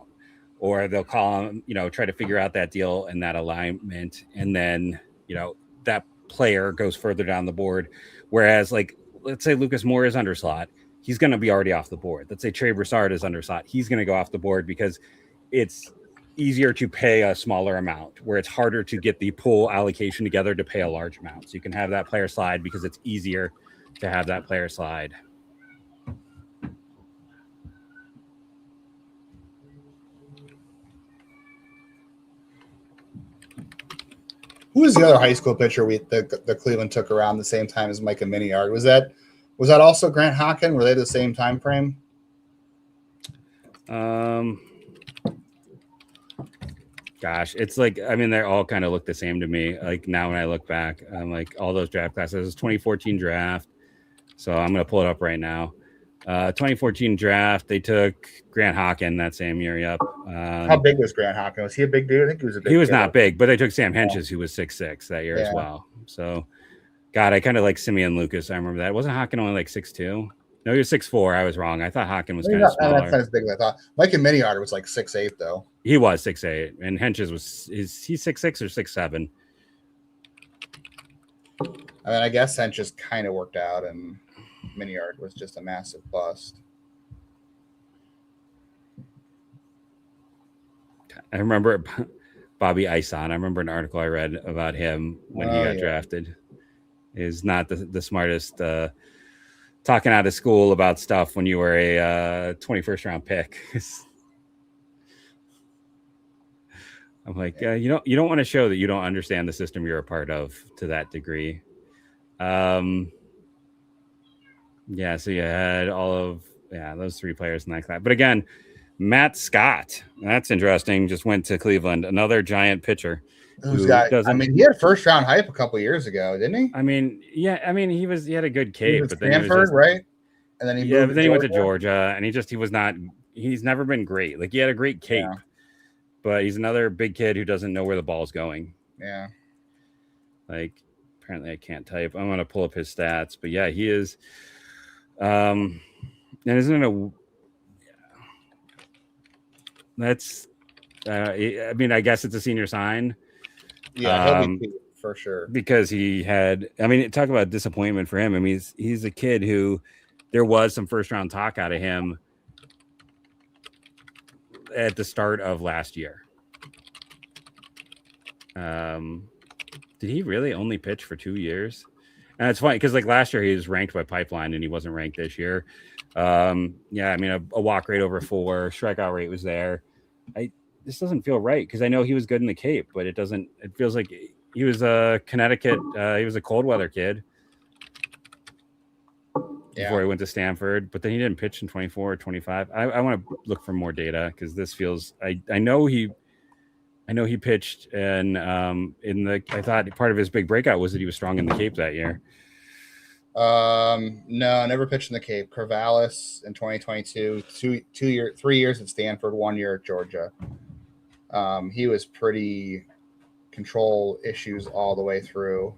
[SPEAKER 2] Or they'll call him, try to figure out that deal and that alignment. And then, that player goes further down the board. Whereas, like, let's say Lucas Moore is under slot. He's going to be already off the board. Let's say Trey Broussard is under slot. He's going to go off the board because it's easier to pay a smaller amount, where it's harder to get the pool allocation together to pay a large amount. So you can have that player slide because it's easier to have that player slide.
[SPEAKER 3] Who was the other high school pitcher the Cleveland took around the same time as Micah Miniard? Was that also Grant Hockin? Were they the same time frame?
[SPEAKER 2] Gosh, it's like, they all kind of look the same to me. Like now when I look back, I'm like all those draft classes. It was 2014 draft. So I'm going to pull it up right now. 2014 draft, they took Grant Hockin that same year. Yep.
[SPEAKER 3] How big was Grant Hockin? Was he a big dude? I think he was a big dude.
[SPEAKER 2] He was not big, but they took Sam Henches, who was 6'6" that year as well. So, God, I kind of like Simeon Lucas. I remember that. Wasn't Hockin only like 6'2"? No, he was 6'4". I was wrong. I thought Hockin was kind of smaller.
[SPEAKER 3] That's not as big as I thought. Micah Miniard was like 6'8", though.
[SPEAKER 2] He was 6'8", and Henches is he 6'6" or 6'7"?
[SPEAKER 3] I guess Henches kind of worked out, and Miniard was just a massive bust.
[SPEAKER 2] I remember Bobby Ison. I remember an article I read about him when he got drafted. Is not the smartest talking out of school about stuff when you were a 21st round pick. I'm like, you don't want to show that you don't understand the system you're a part of to that degree. So you had all of those three players in that class. But again, Matt Scott, that's interesting, just went to Cleveland, another giant pitcher.
[SPEAKER 3] He had first round hype a couple years ago, didn't he?
[SPEAKER 2] He had a good cape, but then
[SPEAKER 3] Stanford, right? and then
[SPEAKER 2] he went to Georgia, and he's never been great. Like, he had a great cape, but he's another big kid who doesn't know where the ball's going.
[SPEAKER 3] Yeah.
[SPEAKER 2] Like, apparently I can't type. I'm going to pull up his stats, but yeah, he is. And isn't it that's, I mean, I guess it's a senior sign.
[SPEAKER 3] Yeah, he'll be for sure.
[SPEAKER 2] Because he had, I mean, talk about disappointment for him. I mean, he's a kid who there was some first round talk out of him at the start of last year. Did he really only pitch for 2 years? And it's funny because, like, last year he was ranked by Pipeline and he wasn't ranked this year. Yeah, I mean, a walk rate over 4, strikeout rate was there. This doesn't feel right because I know he was good in the Cape, but it feels like he was a Connecticut. He was a cold weather kid before he went to Stanford, but then he didn't pitch in 24 or 25. I want to look for more data because this feels, I know he pitched and I thought part of his big breakout was that he was strong in the Cape that year.
[SPEAKER 3] No, never pitched in the Cape. Corvallis in 2022, 3 years at Stanford, 1 year at Georgia. He was pretty control issues all the way through.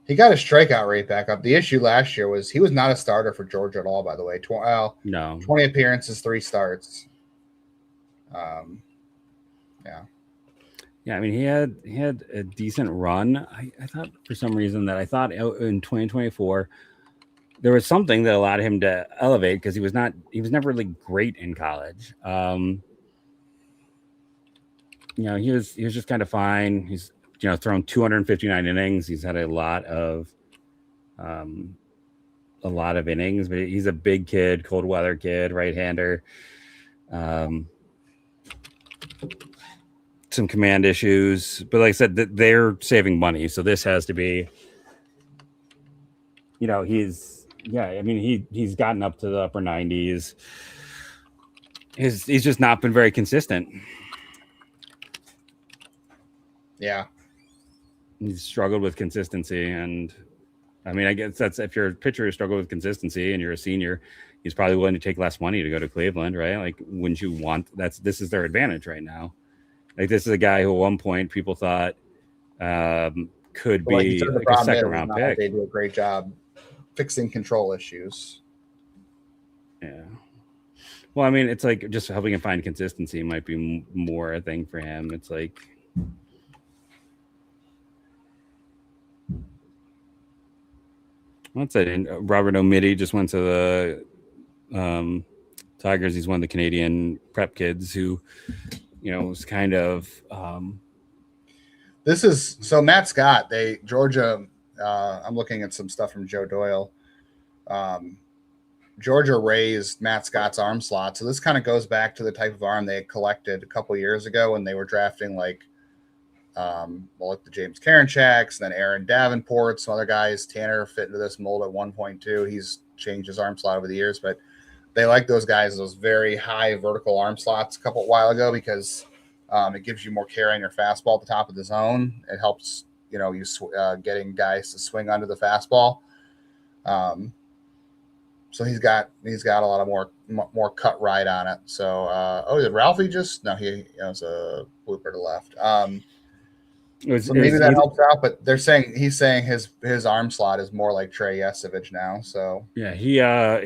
[SPEAKER 3] He got his strikeout rate back up. The issue last year was he was not a starter for Georgia at all, by the way. 20 appearances, 3 starts.
[SPEAKER 2] Yeah, I mean, he had a decent run. I thought for some reason that I thought in 2024 there was something that allowed him to elevate because he was never really great in college. He was just kind of fine. He's thrown 259 innings. He's had a lot of innings, but he's a big kid, cold weather kid, right-hander. Some command issues, but like I said, they're saving money, so this has to be. He's gotten up to the upper 90s. He's just not been very consistent.
[SPEAKER 3] Yeah.
[SPEAKER 2] He's struggled with consistency, and I mean, I guess that's if you're a pitcher who struggled with consistency and you're a senior, he's probably willing to take less money to go to Cleveland, right? Like, wouldn't you want this is their advantage right now? Like, this is a guy who at one point people thought could be a second round pick.
[SPEAKER 3] They do a great job fixing control issues.
[SPEAKER 2] Yeah. Well, I mean, it's like just helping him find consistency might be more a thing for him. It's like. What's that? Robert O'Mitty just went to the Tigers. He's one of the Canadian prep kids who, was kind of.
[SPEAKER 3] This is so Matt Scott. Georgia. I'm looking at some stuff from Joe Doyle. Georgia raised Matt Scott's arm slot, so this kind of goes back to the type of arm they had collected a couple years ago when they were drafting like the James Karinchaks, and then Aaron Davenport, some other guys. Tanner fit into this mold at 1.2. He's changed his arm slot over the years, but they like those guys, those very high vertical arm slots a while ago because it gives you more carry on your fastball at the top of the zone. It helps, getting guys to swing under the fastball. So he's got a lot of more cut right on it. So, did Ralphie just? No, he was a blooper to the left. So maybe that helps out, but he's saying his arm slot is more like Trey Yesevich now. So
[SPEAKER 2] yeah, he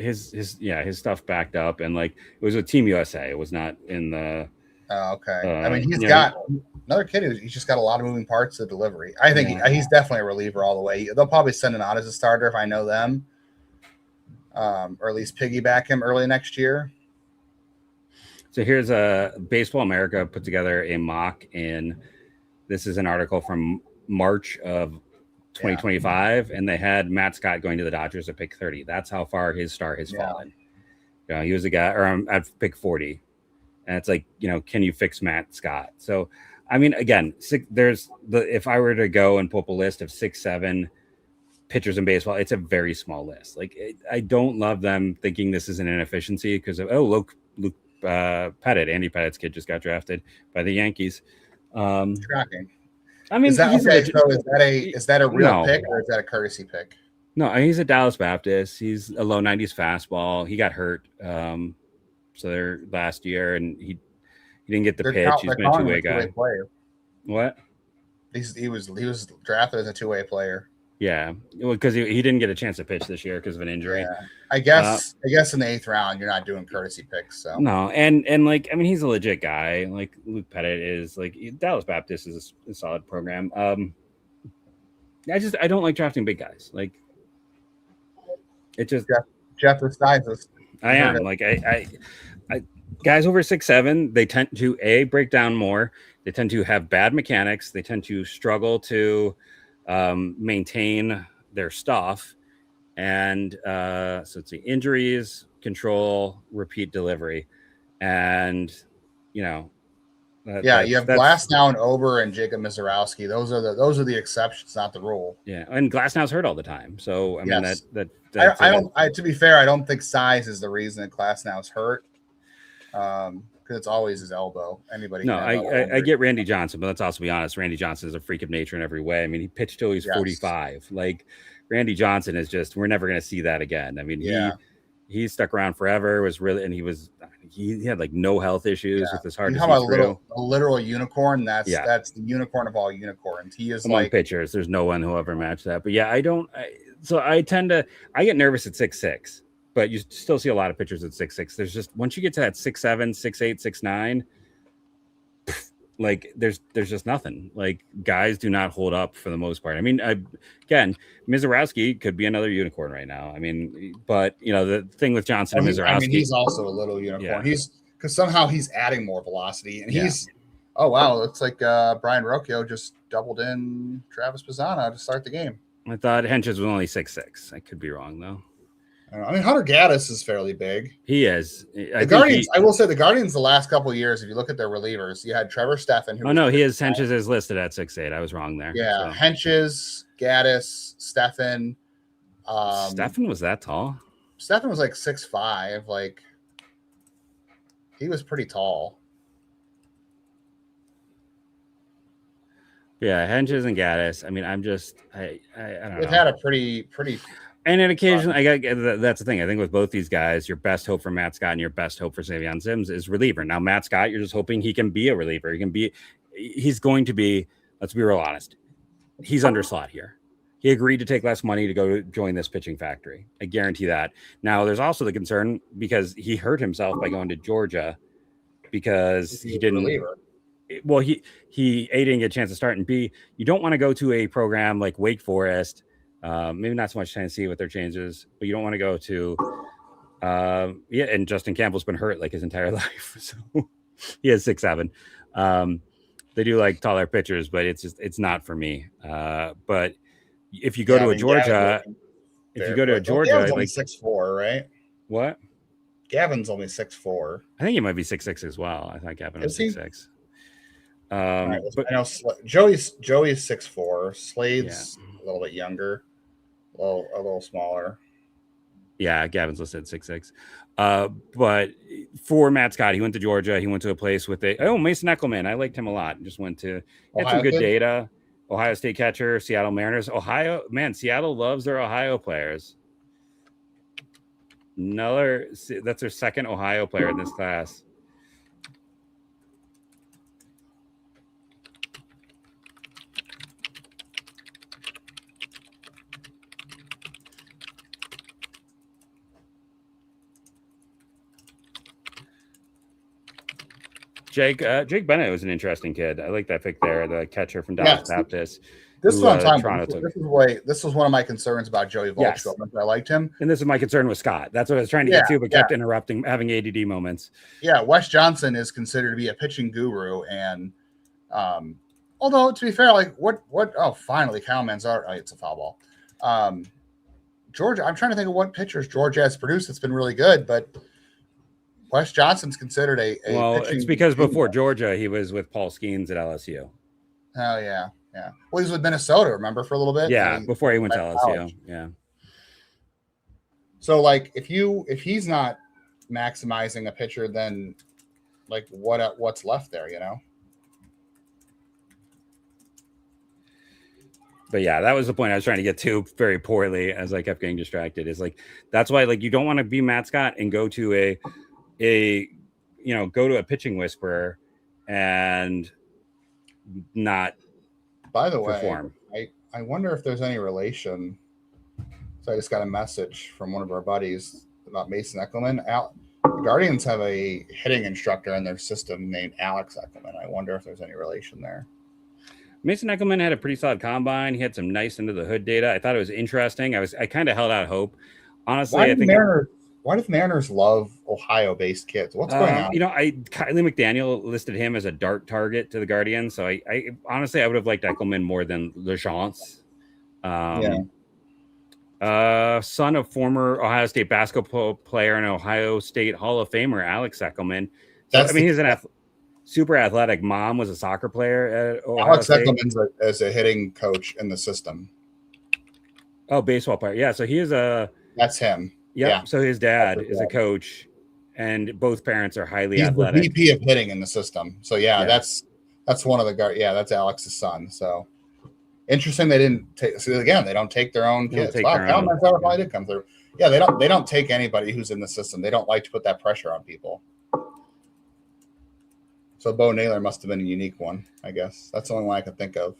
[SPEAKER 2] his stuff backed up, and like it was with Team USA. It was not in the.
[SPEAKER 3] Oh, okay. I mean, he's got another kid he's just got a lot of moving parts to the delivery. I think he's definitely a reliever all the way. They'll probably send him out as a starter if I know them, or at least piggyback him early next year.
[SPEAKER 2] So here's a Baseball America put together a mock in. This is an article from March of 2025, and they had Matt Scott going to the Dodgers at pick 30. That's how far his star has fallen. He was a guy, or at pick 40. And it's like, can you fix Matt Scott? So, I mean, again, if I were to go and pull up a list of 6-7 pitchers in baseball, it's a very small list. Like, I don't love them thinking this is an inefficiency because of, Luke Pettit, Andy Pettit's kid just got drafted by the Yankees.
[SPEAKER 3] Tracking.
[SPEAKER 2] I mean,
[SPEAKER 3] is that
[SPEAKER 2] he's
[SPEAKER 3] okay? So is that a real
[SPEAKER 2] No.
[SPEAKER 3] pick or is that a courtesy pick?
[SPEAKER 2] No, he's a Dallas Baptist. He's a low 90s fastball. He got hurt last year, and he didn't get the pitch. He's been a two-way guy.
[SPEAKER 3] Player.
[SPEAKER 2] What?
[SPEAKER 3] He was drafted as a two-way player.
[SPEAKER 2] Yeah, because he didn't get a chance to pitch this year because of an injury.
[SPEAKER 3] Yeah. I guess in the 8th round you're not doing courtesy picks. So
[SPEAKER 2] no, and like I mean he's a legit guy. Like Luke Pettit is. Like Dallas Baptist is a solid program. I don't like drafting big guys. Like it just
[SPEAKER 3] Jeff the sizes.
[SPEAKER 2] I am like I guys over 6'7", they tend to break down more. They tend to have bad mechanics. They tend to struggle to maintain their stuff. And so it's the injuries, control, repeat delivery. And, you know.
[SPEAKER 3] You have Glasnow, Ober, and Jacob Mizorowski. Those are the exceptions, not the rule.
[SPEAKER 2] Yeah, and Glasnow's hurt all the time. So, I mean,
[SPEAKER 3] to be fair, I don't think size is the reason that Glasnow's hurt. Because it's always his elbow. Anybody?
[SPEAKER 2] No, I get Randy Johnson, but let's also be honest. Randy Johnson is a freak of nature in every way. I mean, he pitched till he's 45. Like Randy Johnson is just, we're never going to see that again. I mean, he stuck around forever. He had like no health issues with his heart.
[SPEAKER 3] You have a literal unicorn. That's the unicorn of all unicorns. He is
[SPEAKER 2] among pitchers. There's no one who'll ever match that. But yeah, I get nervous at 6'6". But you still see a lot of pitchers at 6'6". There's just once you get to that 6'7", 6'8", 6'9", like there's just nothing. Like guys do not hold up for the most part. I mean, again, Mizorowski could be another unicorn right now. I mean, but you know the thing with Johnson and Mizorowski,
[SPEAKER 3] I mean, he's also a little unicorn. Yeah. Because somehow he's adding more velocity, and he's looks like Brian Rocchio just doubled in Travis Pisano to start the game.
[SPEAKER 2] I thought Henches was only 6'6". I could be wrong though.
[SPEAKER 3] I mean, Hunter Gaddis is fairly big.
[SPEAKER 2] He is.
[SPEAKER 3] I will say the Guardians the last couple of years, if you look at their relievers, you had Trevor Stephan.
[SPEAKER 2] Henches is listed at 6'8". I was wrong there.
[SPEAKER 3] Yeah, so. Henches, Gaddis, Stephan.
[SPEAKER 2] Stephan was that tall?
[SPEAKER 3] Stephan was like 6'5". Like, he was pretty tall.
[SPEAKER 2] Yeah, Henches and Gaddis. I mean, I don't know.
[SPEAKER 3] They've had a pretty.
[SPEAKER 2] And then occasionally, that's the thing. I think with both these guys, your best hope for Matt Scott and your best hope for Savion Sims is reliever. Now, Matt Scott, you're just hoping he can be a reliever. He's going to be, let's be real honest, he's under slot here. He agreed to take less money to go join this pitching factory. I guarantee that. Now, there's also the concern because he hurt himself by going to Georgia because he didn't. Reliever. Well, he didn't get a chance to start, and B, you don't want to go to a program like Wake Forest. Maybe not so much Tennessee with their changes, but you don't want to go to, and Justin Campbell's been hurt like his entire life. So he is 6'7". They do like taller pitchers, but it's not for me. But if you go to a Georgia,
[SPEAKER 3] Gavin's only 6'4", right?
[SPEAKER 2] What?
[SPEAKER 3] Gavin's only 6'4".
[SPEAKER 2] I think he might be 6'6" as well. I thought Gavin was 6'6".
[SPEAKER 3] But I know Joey's 6'4". Slade's a little bit younger. A little smaller.
[SPEAKER 2] Yeah, Gavin's listed at 6'6". But for Matt Scott, he went to Georgia. He went to a place with Mason Eckelman. I liked him a lot. Just went to had some good data. Ohio State catcher, Seattle Mariners. Seattle loves their Ohio players. That's their second Ohio player in this class. Jake Bennett was an interesting kid. I like that pick there, the catcher from Dallas Baptist.
[SPEAKER 3] This is what I'm talking about. This was one of my concerns about Joey Volchko. Yes. I liked him.
[SPEAKER 2] And this is my concern with Scott. That's what I was trying to get to, but kept interrupting, having ADD moments.
[SPEAKER 3] Yeah, Wes Johnson is considered to be a pitching guru. And although, to be fair, like what? Oh, finally, Kyle Manzardo. Oh, it's a foul ball. Georgia, I'm trying to think of what pitchers Georgia has produced that's been really good, but Wes Johnson's considered a
[SPEAKER 2] it's because before Georgia, he was with Paul Skeens at LSU.
[SPEAKER 3] Oh, yeah. Yeah. Well, he was with Minnesota, remember, for a little bit?
[SPEAKER 2] Yeah, before he went to LSU. College. Yeah.
[SPEAKER 3] So, like, if he's not maximizing a pitcher, then, like, what's left there, you know?
[SPEAKER 2] But yeah, that was the point I was trying to get to very poorly as I kept getting distracted. Is like that's why like you don't want to be Matt Scott and go to go to a pitching whisperer and not
[SPEAKER 3] By the way,
[SPEAKER 2] perform.
[SPEAKER 3] I wonder if there's any relation. So I just got a message from one of our buddies about Mason Eckelman. The Guardians have a hitting instructor in their system named Alex Eckelman. I wonder if there's any relation there.
[SPEAKER 2] Mason Eckelman had a pretty solid combine. He had some nice under the hood data. I thought it was interesting. I kind of held out hope. Honestly,
[SPEAKER 3] Why do Mariners love Ohio-based kids? What's going on?
[SPEAKER 2] Kylie McDaniel listed him as a dart target to the Guardians. So I honestly I would have liked Eckelman more than LeChance. Son of former Ohio State basketball player and Ohio State Hall of Famer Alex Eckelman. So, he's an super athletic. Mom was a soccer player at Ohio
[SPEAKER 3] Alex
[SPEAKER 2] State.
[SPEAKER 3] Eckelman's as a hitting coach in the system.
[SPEAKER 2] Oh, baseball player. Yeah, so he is
[SPEAKER 3] That's him.
[SPEAKER 2] Yep.
[SPEAKER 3] Yeah.
[SPEAKER 2] So his dad is a coach, and both parents are highly
[SPEAKER 3] He's
[SPEAKER 2] athletic.
[SPEAKER 3] the VP of hitting in the system. So that's one of the guards. Yeah, that's Alex's son. So interesting. They didn't take. So again, they don't take their own kids. Probably did come through. Yeah, they don't take anybody who's in the system. They don't like to put that pressure on people. So Bo Naylor must have been a unique one, I guess. That's the only one I could think of.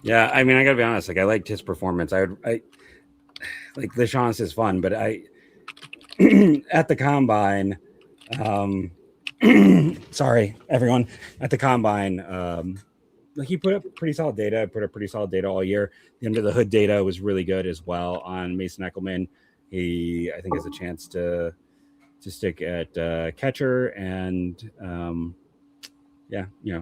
[SPEAKER 2] Yeah, I mean, I gotta be honest. Like, I liked his performance. I like LeChance is fun, but I at the combine. Sorry, everyone. At the combine, like he put up pretty solid data. Put up pretty solid data all year. The under the hood data was really good as well on Mason Eckelman. He, I think, has a chance to stick at catcher and.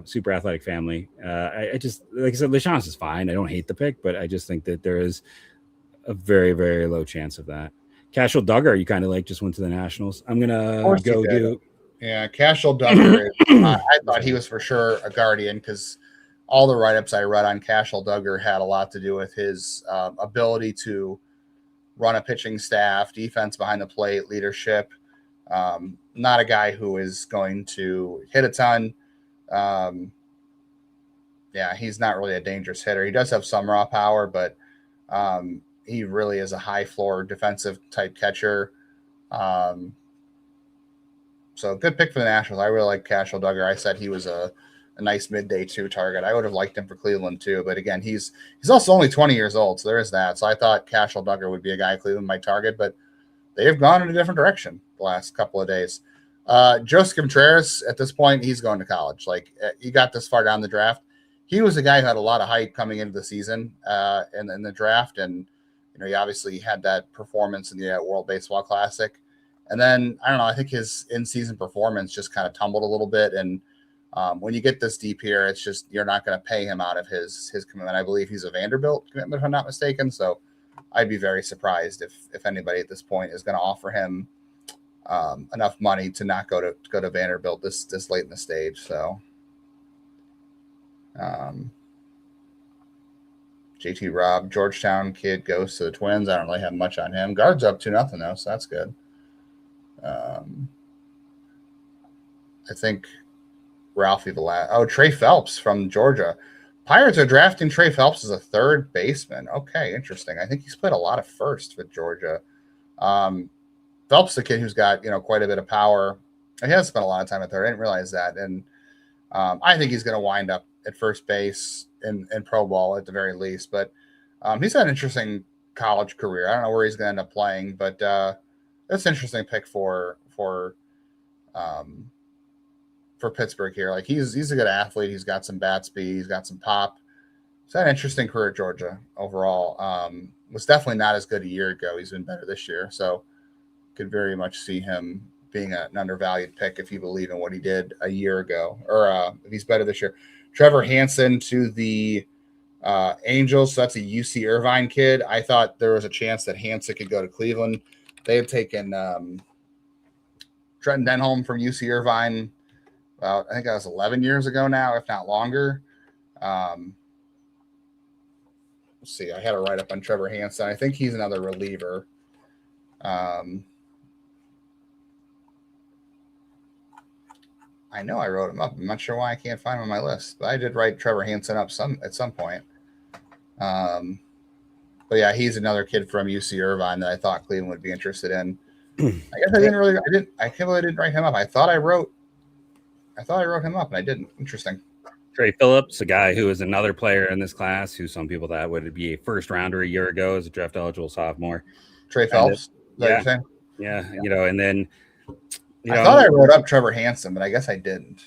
[SPEAKER 2] Super athletic family. I just, like I said, LeChance is fine. I don't hate the pick, but I just think that there is a very, very low chance of that. Cashel Duggar, you kind of like just went to the Nationals. I'm gonna go do.
[SPEAKER 3] Yeah, Cashel Duggar. I thought he was for sure a Guardian because all the write-ups I read on Cashel Duggar had a lot to do with his ability to run a pitching staff, defense behind the plate, leadership. Not a guy who is going to hit a ton. He's not really a dangerous hitter. He does have some raw power, but he really is a high floor defensive type catcher. So good pick for the Nationals. I really like Cashel Duggar. I said he was a nice midday 2 target. I would have liked him for Cleveland too, but again, he's also only 20 years old, so there is that. So I thought Cashel Duggar would be a guy Cleveland might target, but they have gone in a different direction the last couple of days. Joseph Contreras, at this point, he's going to college. Like, he got this far down the draft. He was a guy who had a lot of hype coming into the season in the draft. And, he obviously had that performance in the World Baseball Classic. And then, I don't know, I think his in-season performance just kind of tumbled a little bit. And when you get this deep here, it's just you're not going to pay him out of his commitment. I believe he's a Vanderbilt commitment, if I'm not mistaken. So I'd be very surprised if anybody at this point is going to offer him enough money to not go to Vanderbilt this late in the stage. So JT Robb, Georgetown kid, goes to the Twins. I don't really have much on him. Guard's up 2-0 though, so that's good. I think Ralphie Trey Phelps from Georgia. Pirates are drafting Trey Phelps as a third baseman. Okay, interesting. I think he's played a lot of first with Georgia. Phelps, the kid who's got quite a bit of power. He has spent a lot of time at third. I didn't realize that, and I think he's going to wind up at first base in pro ball at the very least. But he's had an interesting college career. I don't know where he's going to end up playing, but that's an interesting pick for Pittsburgh here. Like he's a good athlete. He's got some bat speed. He's got some pop. He's had an interesting career at Georgia overall. was definitely not as good a year ago. He's been better this year. So could very much see him being an undervalued pick if you believe in what he did a year ago, or if he's better this year. Trevor Hansen to the Angels. So that's a UC Irvine kid. I thought there was a chance that Hansen could go to Cleveland. They had taken Trenton Denholm from UC Irvine. I think that was 11 years ago now, if not longer. Let's see. I had a write up on Trevor Hansen. I think he's another reliever. I know I wrote him up. I'm not sure why I can't find him on my list, but I did write Trevor Hansen up at some point. But yeah, he's another kid from UC Irvine that I thought Cleveland would be interested in. I guess I can't believe I didn't write him up. I thought I wrote him up and I didn't. Interesting.
[SPEAKER 2] Trey Phillips, a guy who is another player in this class, who some people thought would be a first rounder a year ago as a draft eligible sophomore.
[SPEAKER 3] Trey Phelps.
[SPEAKER 2] Yeah. And then
[SPEAKER 3] I thought I wrote up Trevor Hansen, but I guess I didn't.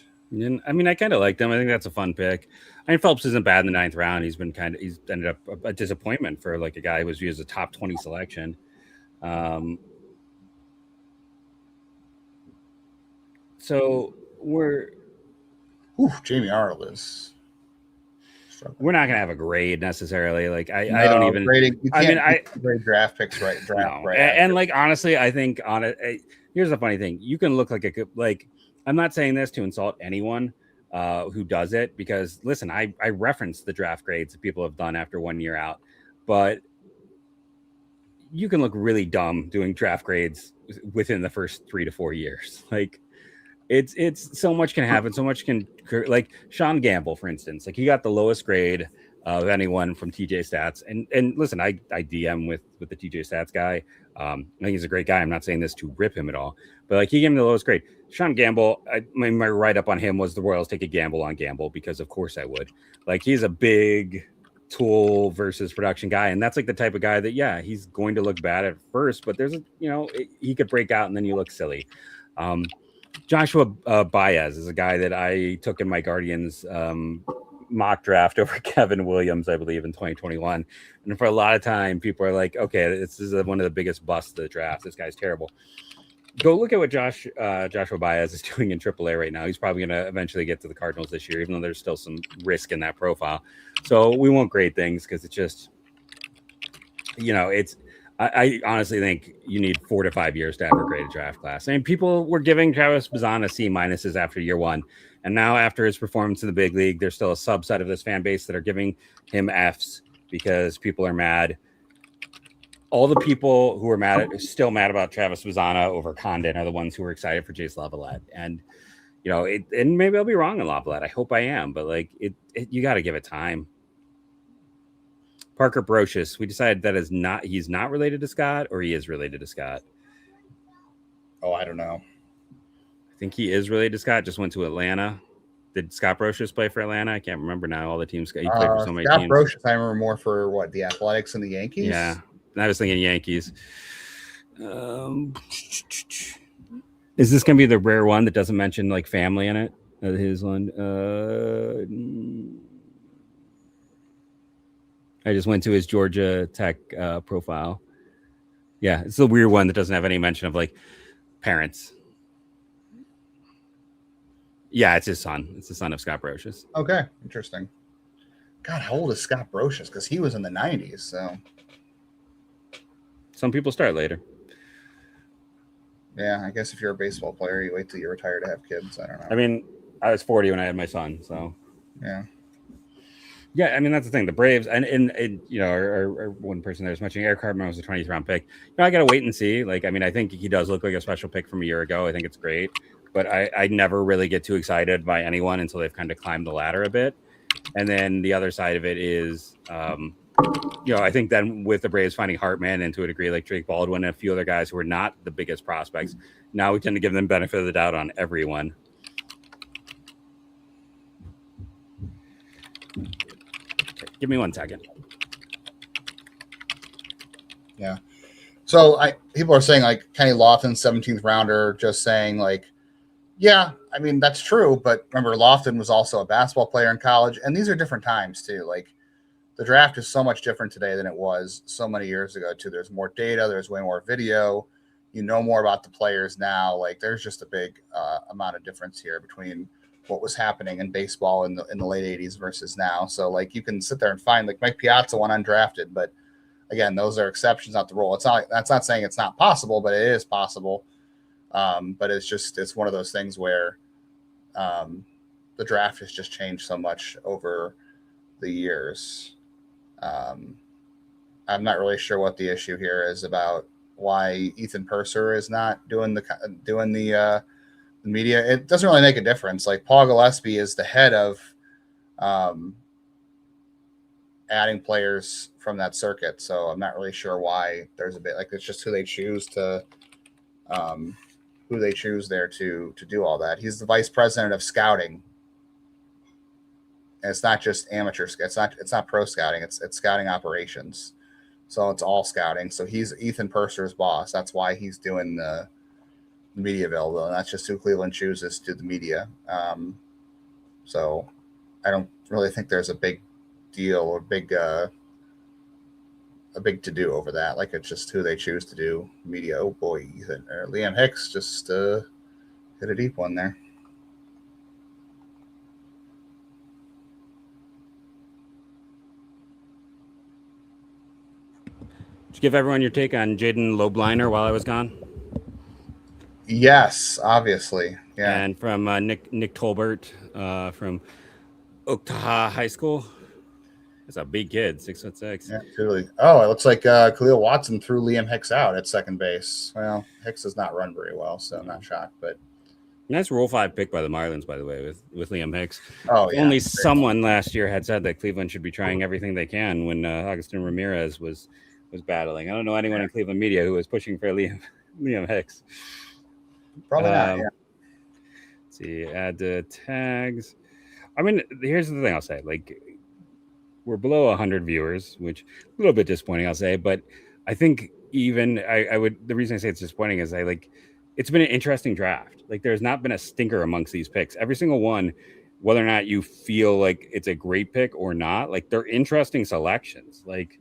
[SPEAKER 2] I mean, I kind of liked him. I think that's a fun pick. I mean, Phelps isn't bad in the 9th round. He's ended up a disappointment for like a guy who was viewed as a top 20 selection. So
[SPEAKER 3] Jamie Arnold is.
[SPEAKER 2] We're not going to have a grade necessarily. Like I don't even
[SPEAKER 3] grading. Grade draft picks right.
[SPEAKER 2] And like honestly, I think here's the funny thing: you can look like I'm not saying this to insult anyone who does it, because listen, I reference the draft grades that people have done after 1 year out, but you can look really dumb doing draft grades within the first 3 to 4 years. Like it's so much can happen. So much can, like Sean Gamble, for instance, like he got the lowest grade of anyone from TJ Stats. And listen, I DM with the TJ Stats guy. I think he's a great guy. I'm not saying this to rip him at all, but like he gave him the lowest grade. Sean Gamble, my write up on him was the Royals take a gamble on Gamble, because of course I would. Like he's a big tool versus production guy, and that's like the type of guy that he's going to look bad at first, but there's he could break out and then you look silly. Joshua Baez is a guy that I took in my Guardians mock draft over Kevin Williams, I believe, in 2021. And for a lot of time, people are like, okay, this is one of the biggest busts of the draft. This guy's terrible. Go look at what Joshua Baez is doing in AAA right now. He's probably going to eventually get to the Cardinals this year, even though there's still some risk in that profile. So we won't grade things because it's just, I honestly think you need 4 to 5 years to have a graded draft class. I mean, people were giving Travis Bazana C- after year one. And now after his performance in the big league, there's still a subset of this fan base that are giving him Fs because people are mad. All the people who are still mad about Travis Bazana over Condon are the ones who are excited for Jace Lavalette. And, and maybe I'll be wrong on Lavalette. I hope I am, but like you got to give it time. Parker Brocious, we decided that he's not related to Scott, or he is related to Scott.
[SPEAKER 3] Oh, I don't know.
[SPEAKER 2] I think he is related to Scott. Just went to Atlanta. Did Scott Brocious play for Atlanta? I can't remember now. All the teams he played for so many teams.
[SPEAKER 3] Scott Brocious, I remember more for the Athletics and the Yankees.
[SPEAKER 2] Yeah, I was thinking Yankees. Is this going to be the rare one that doesn't mention like family in it? His one. I just went to his Georgia Tech profile. Yeah, it's the weird one that doesn't have any mention of like parents. Yeah, it's his son. It's the son of Scott Brocious.
[SPEAKER 3] Okay, interesting. God, how old is Scott Brocious? Because he was in the 90s. So
[SPEAKER 2] some people start later.
[SPEAKER 3] Yeah, I guess if you're a baseball player, you wait till you retire to have kids. I don't know.
[SPEAKER 2] I mean, I was 40 when I had my son, so
[SPEAKER 3] yeah.
[SPEAKER 2] Yeah, I mean, that's the thing. The Braves, and our one person there was mentioning Eric Hartman was a 20th round pick. I got to wait and see. Like, I mean, I think he does look like a special pick from a year ago. I think it's great. But I never really get too excited by anyone until they've kind of climbed the ladder a bit. And then the other side of it is, I think then with the Braves finding Hartman and to a degree like Drake Baldwin and a few other guys who are not the biggest prospects, now we tend to give them benefit of the doubt on everyone. Give me 1 second.
[SPEAKER 3] Yeah. So people are saying like Kenny Lofton, 17th rounder, just saying like, yeah, I mean, that's true. But remember, Lofton was also a basketball player in college. And these are different times too. Like the draft is so much different today than it was so many years ago too. There's more data, there's way more video, you know more about the players now. Like there's just a big amount of difference here between what was happening in baseball in the late 80s versus now. So like you can sit there and find like Mike Piazza went undrafted, but again, those are exceptions, not the rule. It's not, that's not saying it's not possible, but it is possible. But it's one of those things where the draft has just changed so much over the years. I'm not really sure what the issue here is about why Ethan Purser is not doing the media. It doesn't really make a difference. Like Paul Gillespie is the head of adding players from that circuit, so I'm not really sure why there's a bit like it's just who they choose there to do all that. He's the vice president of scouting. And it's not just amateur. It's not pro scouting. It's scouting operations. So it's all scouting. So he's Ethan Purser's boss. That's why he's doing the media available. And that's just who Cleveland chooses to do the media. So I don't really think there's a big deal or a big to do over that. Like it's just who they choose to do media. Oh boy, Ethan or Liam Hicks just hit a deep one there.
[SPEAKER 2] Did you give everyone your take on Jaden Lobliner while I was gone?
[SPEAKER 3] Yes, obviously. Yeah.
[SPEAKER 2] And from Nick Tolbert from Oktaha High School. That's a big kid, 6'6".
[SPEAKER 3] Yeah, totally. Oh, it looks like Khalil Watson threw Liam Hicks out at second base. Well, Hicks does not run very well, so I'm not shocked. But
[SPEAKER 2] nice Rule 5 pick by the Marlins, by the way, with Liam Hicks.
[SPEAKER 3] Oh, yeah.
[SPEAKER 2] Only someone last year had said that Cleveland should be trying everything they can when Augustin Ramirez was battling. I don't know anyone in Cleveland media who was pushing for Liam Hicks.
[SPEAKER 3] Probably not. Yeah.
[SPEAKER 2] Let's see, add the tags. I mean, here's the thing I'll say. Like, we're below 100 viewers, which a little bit disappointing, I'll say. But I think even the reason I say it's disappointing is it's been an interesting draft. Like, there's not been a stinker amongst these picks. Every single one, whether or not you feel like it's a great pick or not, like they're interesting selections. Like,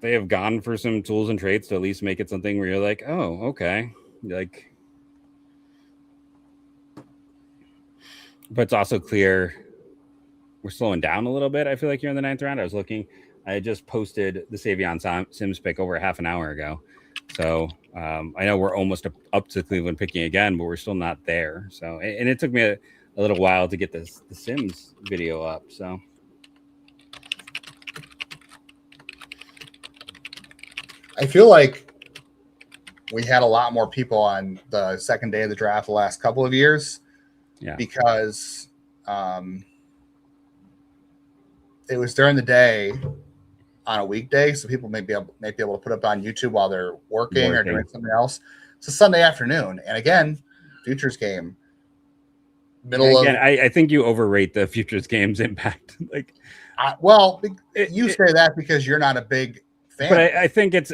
[SPEAKER 2] they have gone for some tools and traits to at least make it something where you're like, oh, okay. Like, but it's also clear we're slowing down a little bit. I feel like you're in the 9th round. I just posted the Savion Sims pick over half an hour ago. So I know we're almost up to Cleveland picking again, but we're still not there. So, and it took me a little while to get the Sims video up. So.
[SPEAKER 3] I feel like we had a lot more people on the second day of the draft the last couple of years.
[SPEAKER 2] Yeah.
[SPEAKER 3] Because it was during the day on a weekday, so people may be able to put up on YouTube while they're working or doing something else. It's a Sunday afternoon, and again, futures game.
[SPEAKER 2] I think you overrate the futures game's impact. Like,
[SPEAKER 3] you say that because you're not a big fan.
[SPEAKER 2] But I think it's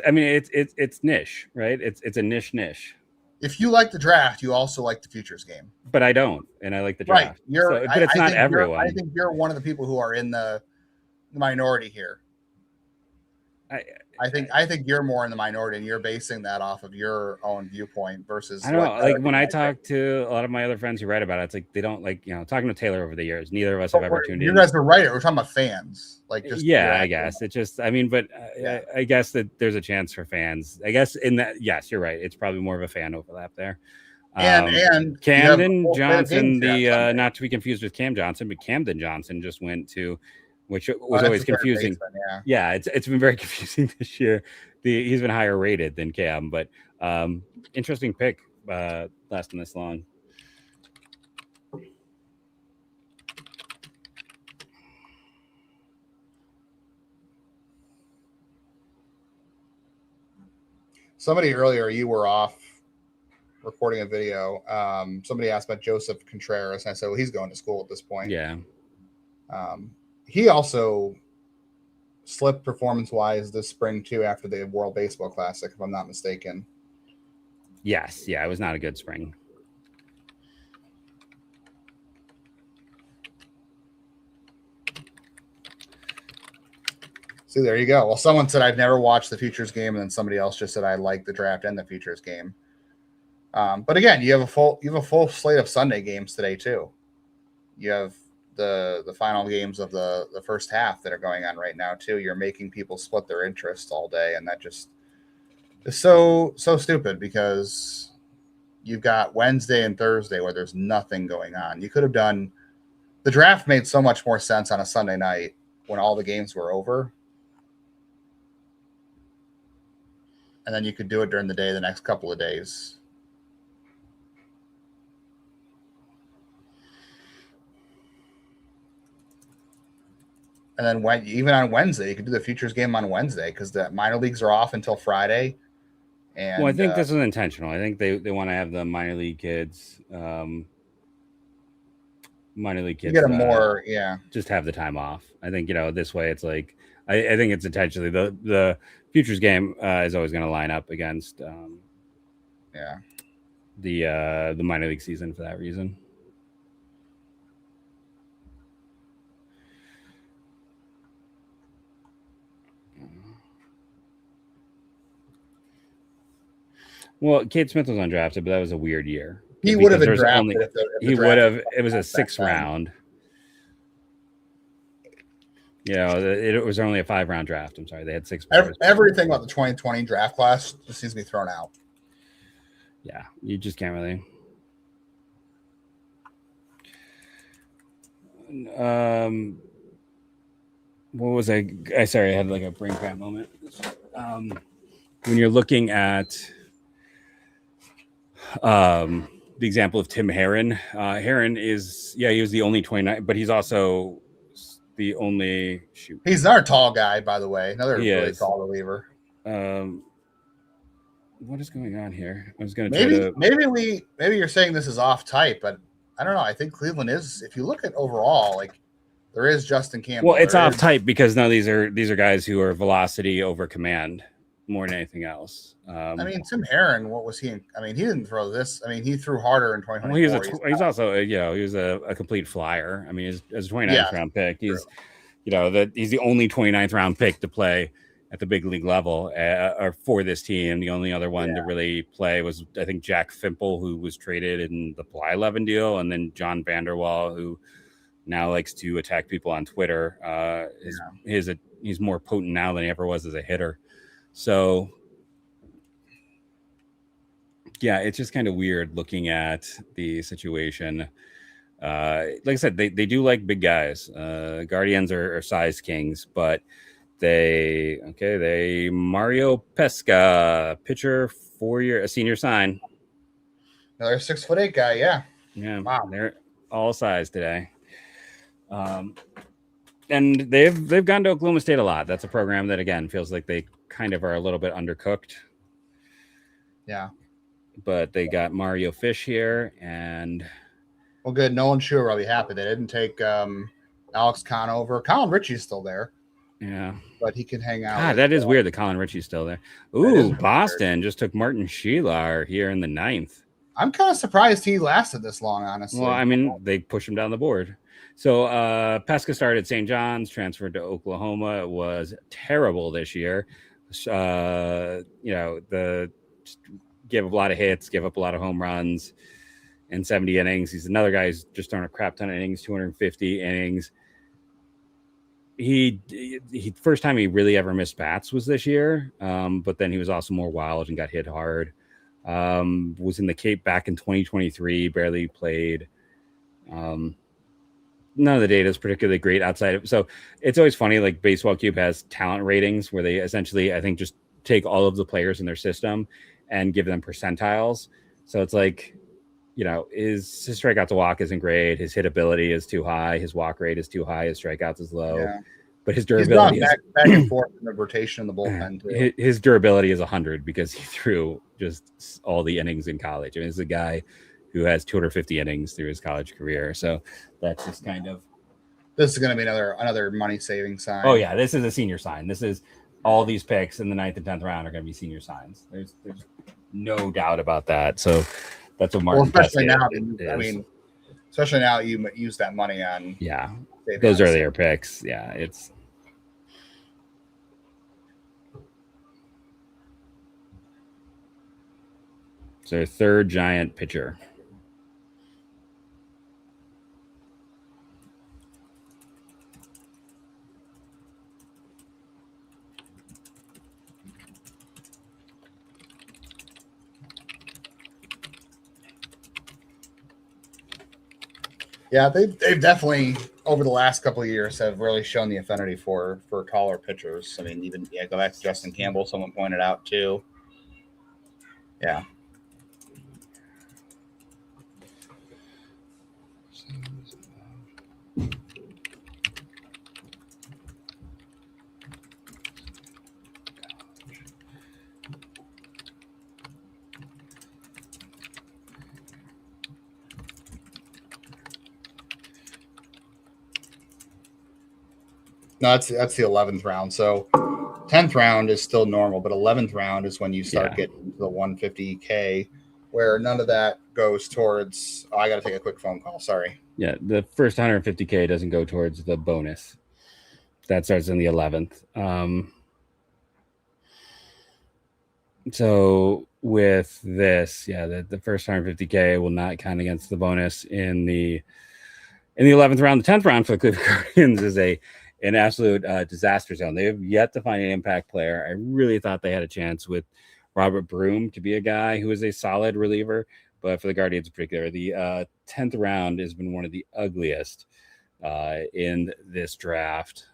[SPEAKER 2] niche, right? It's a niche.
[SPEAKER 3] If you like the draft, you also like the futures game.
[SPEAKER 2] But I don't, and I like the draft.
[SPEAKER 3] Right.
[SPEAKER 2] But it's not everyone.
[SPEAKER 3] I think you're one of the people who are in the minority here. I think you're more in the minority, and you're basing that off of your own viewpoint versus.
[SPEAKER 2] I don't know. Like when I talk to a lot of my other friends who write about it, it's like they don't talking to Taylor over the years. Neither of us have ever tuned in.
[SPEAKER 3] You guys are writers. We're talking about fans. Like just
[SPEAKER 2] I guess it's just. I mean, but I guess that there's a chance for fans. I guess in that, yes, you're right. It's probably more of a fan overlap there.
[SPEAKER 3] And
[SPEAKER 2] Camden Johnson, not to be confused with Cam Johnson, but Camden Johnson just went to. Which was always confusing.
[SPEAKER 3] Baseman,
[SPEAKER 2] yeah, it's been very confusing this year. He's been higher rated than Cam, but interesting pick lasting this long.
[SPEAKER 3] Somebody earlier, you were off recording a video. Somebody asked about Joseph Contreras, and I said, well, he's going to school at this point.
[SPEAKER 2] Yeah.
[SPEAKER 3] He also slipped performance-wise this spring, too, after the World Baseball Classic, if I'm not mistaken.
[SPEAKER 2] Yes. Yeah, it was not a good spring.
[SPEAKER 3] See, there you go. Well, someone said I've never watched the futures game, and then somebody else just said I like the draft and the futures game. But again, you have a full slate of Sunday games today too. You have the final games of the first half that are going on right now too. You're making people split their interest all day, and that just is so stupid because you've got Wednesday and Thursday where there's nothing going on. You could have done the draft made so much more sense on a Sunday night when all the games were over. And then you could do it during the day the next couple of days. And then even on Wednesday, you could do the futures game on Wednesday because the minor leagues are off until Friday. And
[SPEAKER 2] well, I think this is intentional. I think they want to have the minor league kids. You get
[SPEAKER 3] them more,
[SPEAKER 2] just have the time off. I think, this way it's like, I think it's intentionally the futures game is always going to line up against the minor league season for that reason. Well, Cade Smith was undrafted, but that was a weird year.
[SPEAKER 3] He would have been drafted.
[SPEAKER 2] He would have. It was a 6th round. It was only a 5-round draft. I'm sorry, they had 6 players.
[SPEAKER 3] Everything about the 2020 draft class just seems to be thrown out.
[SPEAKER 2] Yeah, you just can't really. What was I sorry, I had like a brain cramp moment. When you're looking at the example of Tim Herron, Herron is he was the only 29, but he's also the only
[SPEAKER 3] He's another tall guy, by the way. Another really tall reliever.
[SPEAKER 2] What is going on here? I was going to
[SPEAKER 3] maybe you're saying this is off type, but I don't know. I think Cleveland is. If you look at overall, like there is Justin Campbell.
[SPEAKER 2] Well, it's off type because now these are guys who are velocity over command more than anything else.
[SPEAKER 3] Tim Herron, what was he? He didn't throw this. He threw harder in 2024.
[SPEAKER 2] Well, he's also he was a complete flyer. As a 29th round pick, he's he's the only 29th round pick to play at the big league level or for this team. The only other one to really play was, I think, Jack Fimple, who was traded in the Blyleven deal, and then John Vanderwall, who now likes to attack people on Twitter. He's more potent now than he ever was as a hitter. So, yeah, it's just kind of weird looking at the situation. Like I said, they do like big guys. Guardians are size kings, but Mario Pesca, pitcher, 4-year, a senior sign.
[SPEAKER 3] Another 6'8" guy, yeah.
[SPEAKER 2] Yeah, wow. They're all size today. And they've gone to Oklahoma State a lot. That's a program that, again, feels like they kind of are a little bit undercooked.
[SPEAKER 3] Yeah.
[SPEAKER 2] But they got Mario Fish here, and
[SPEAKER 3] well, good. Nolan Schuer will be happy they didn't take Alex Conover. Colin Ritchie's still there.
[SPEAKER 2] Yeah,
[SPEAKER 3] but he can hang out.
[SPEAKER 2] God, that is weird that Colin Ritchie's still there. Ooh, Boston just took Martin Sheelar here in the 9th.
[SPEAKER 3] I'm kind of surprised he lasted this long, honestly.
[SPEAKER 2] Well, they pushed him down the board. So Pesca started at St. John's, transferred to Oklahoma. It was terrible this year. Gave up a lot of hits, gave up a lot of home runs in 70 innings. He's another guy who's just thrown a crap ton of innings, 250 innings. He first time he really ever missed bats was this year, but then he was also more wild and got hit hard. Was in the Cape back in 2023, barely played. None of the data is particularly great outside of, so it's always funny, like Baseball Cube has talent ratings where they essentially, I think, just take all of the players in their system and give them percentiles. So it's like, his strikeout to walk isn't great. His hit ability is too high. His walk rate is too high. His strikeouts is low. Yeah. But his durability
[SPEAKER 3] back and forth in the rotation in the bullpen too.
[SPEAKER 2] His durability is 100 because he threw just all the innings in college. This is a guy who has 250 innings through his college career. So that's just kind of.
[SPEAKER 3] This is going to be another money saving sign.
[SPEAKER 2] Oh yeah, this is a senior sign. This is all these picks in the 9th and 10th round are going to be senior signs. There's no doubt about that. So that's what Martin.
[SPEAKER 3] Well, especially now, especially now you use that money on.
[SPEAKER 2] Yeah, those earlier picks. Yeah, it's. It's their third giant pitcher.
[SPEAKER 3] Yeah, they've definitely over the last couple of years have really shown the affinity for taller pitchers. I mean, even go back to Justin Campbell. Someone pointed out too. Yeah. No, that's the 11th round. So 10th round is still normal, but 11th round is when you start getting to the 150K, where none of that goes towards. Oh, I got to take a quick phone call. Sorry.
[SPEAKER 2] Yeah, the first 150K doesn't go towards the bonus. That starts in the 11th. So with this, the first 150K will not count against the bonus in the 11th round. The 10th round for the Cleveland Guardians is an absolute disaster zone. They have yet to find an impact player. I really thought they had a chance with Robert Broom to be a guy who is a solid reliever, but for the Guardians in particular, the 10th round has been one of the ugliest in this draft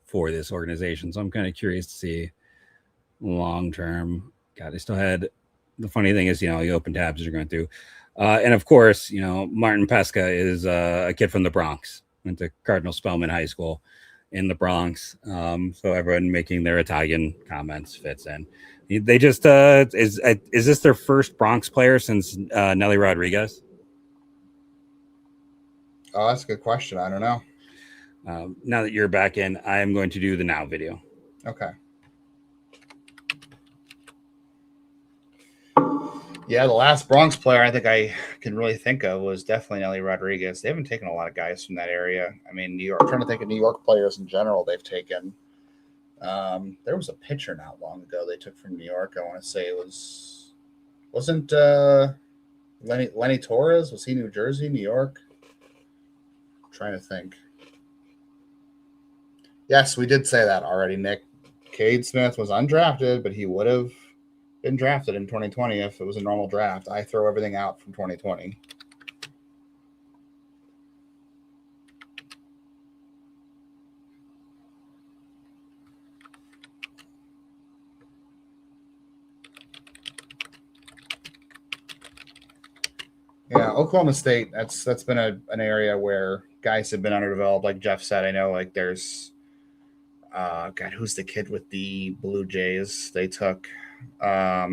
[SPEAKER 2] for this organization. So I'm kind of curious to see long term. God, they still had, the funny thing is, you open tabs as you're going through. And of course, Martin Pesca is a kid from the Bronx. Went to Cardinal Spellman High School in the Bronx. So everyone making their Italian comments fits in. They just is this their first Bronx player since Nelly Rodriguez?
[SPEAKER 3] Oh, that's a good question. I don't know.
[SPEAKER 2] Now that you're back in, I am going to do the now video.
[SPEAKER 3] Okay. Yeah, the last Bronx player I think I can really think of was definitely Nelly Rodriguez. They haven't taken a lot of guys from that area. I mean, New York. I'm trying to think of New York players in general they've taken. There was a pitcher not long ago they took from New York. I want to say it wasn't Lenny Torres? Was he New Jersey, New York? I'm trying to think. Yes, we did say that already, Nick. Cade Smith was undrafted, but he would have been drafted in 2020 if it was a normal draft. I throw everything out from 2020. Yeah, Oklahoma State, that's been an area where guys have been underdeveloped. Like Jeff said, I know there's God, who's the kid with the Blue Jays they took? Jeff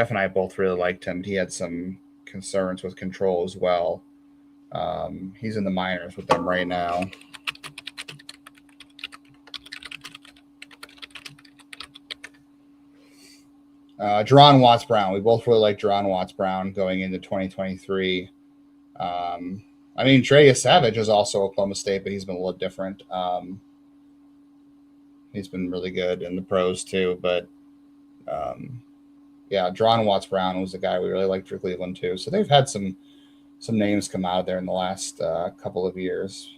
[SPEAKER 3] and I both really liked him. He had some concerns with control as well. He's in the minors with them right now. Jerron Watts-Brown. We both really like Jerron Watts-Brown going into 2023. I mean, Trey Savage is also Oklahoma State, but he's been a little different. He's been really good in the pros too. But Jerron Watts-Brown was a guy we really liked for Cleveland too. So they've had some names come out of there in the last couple of years.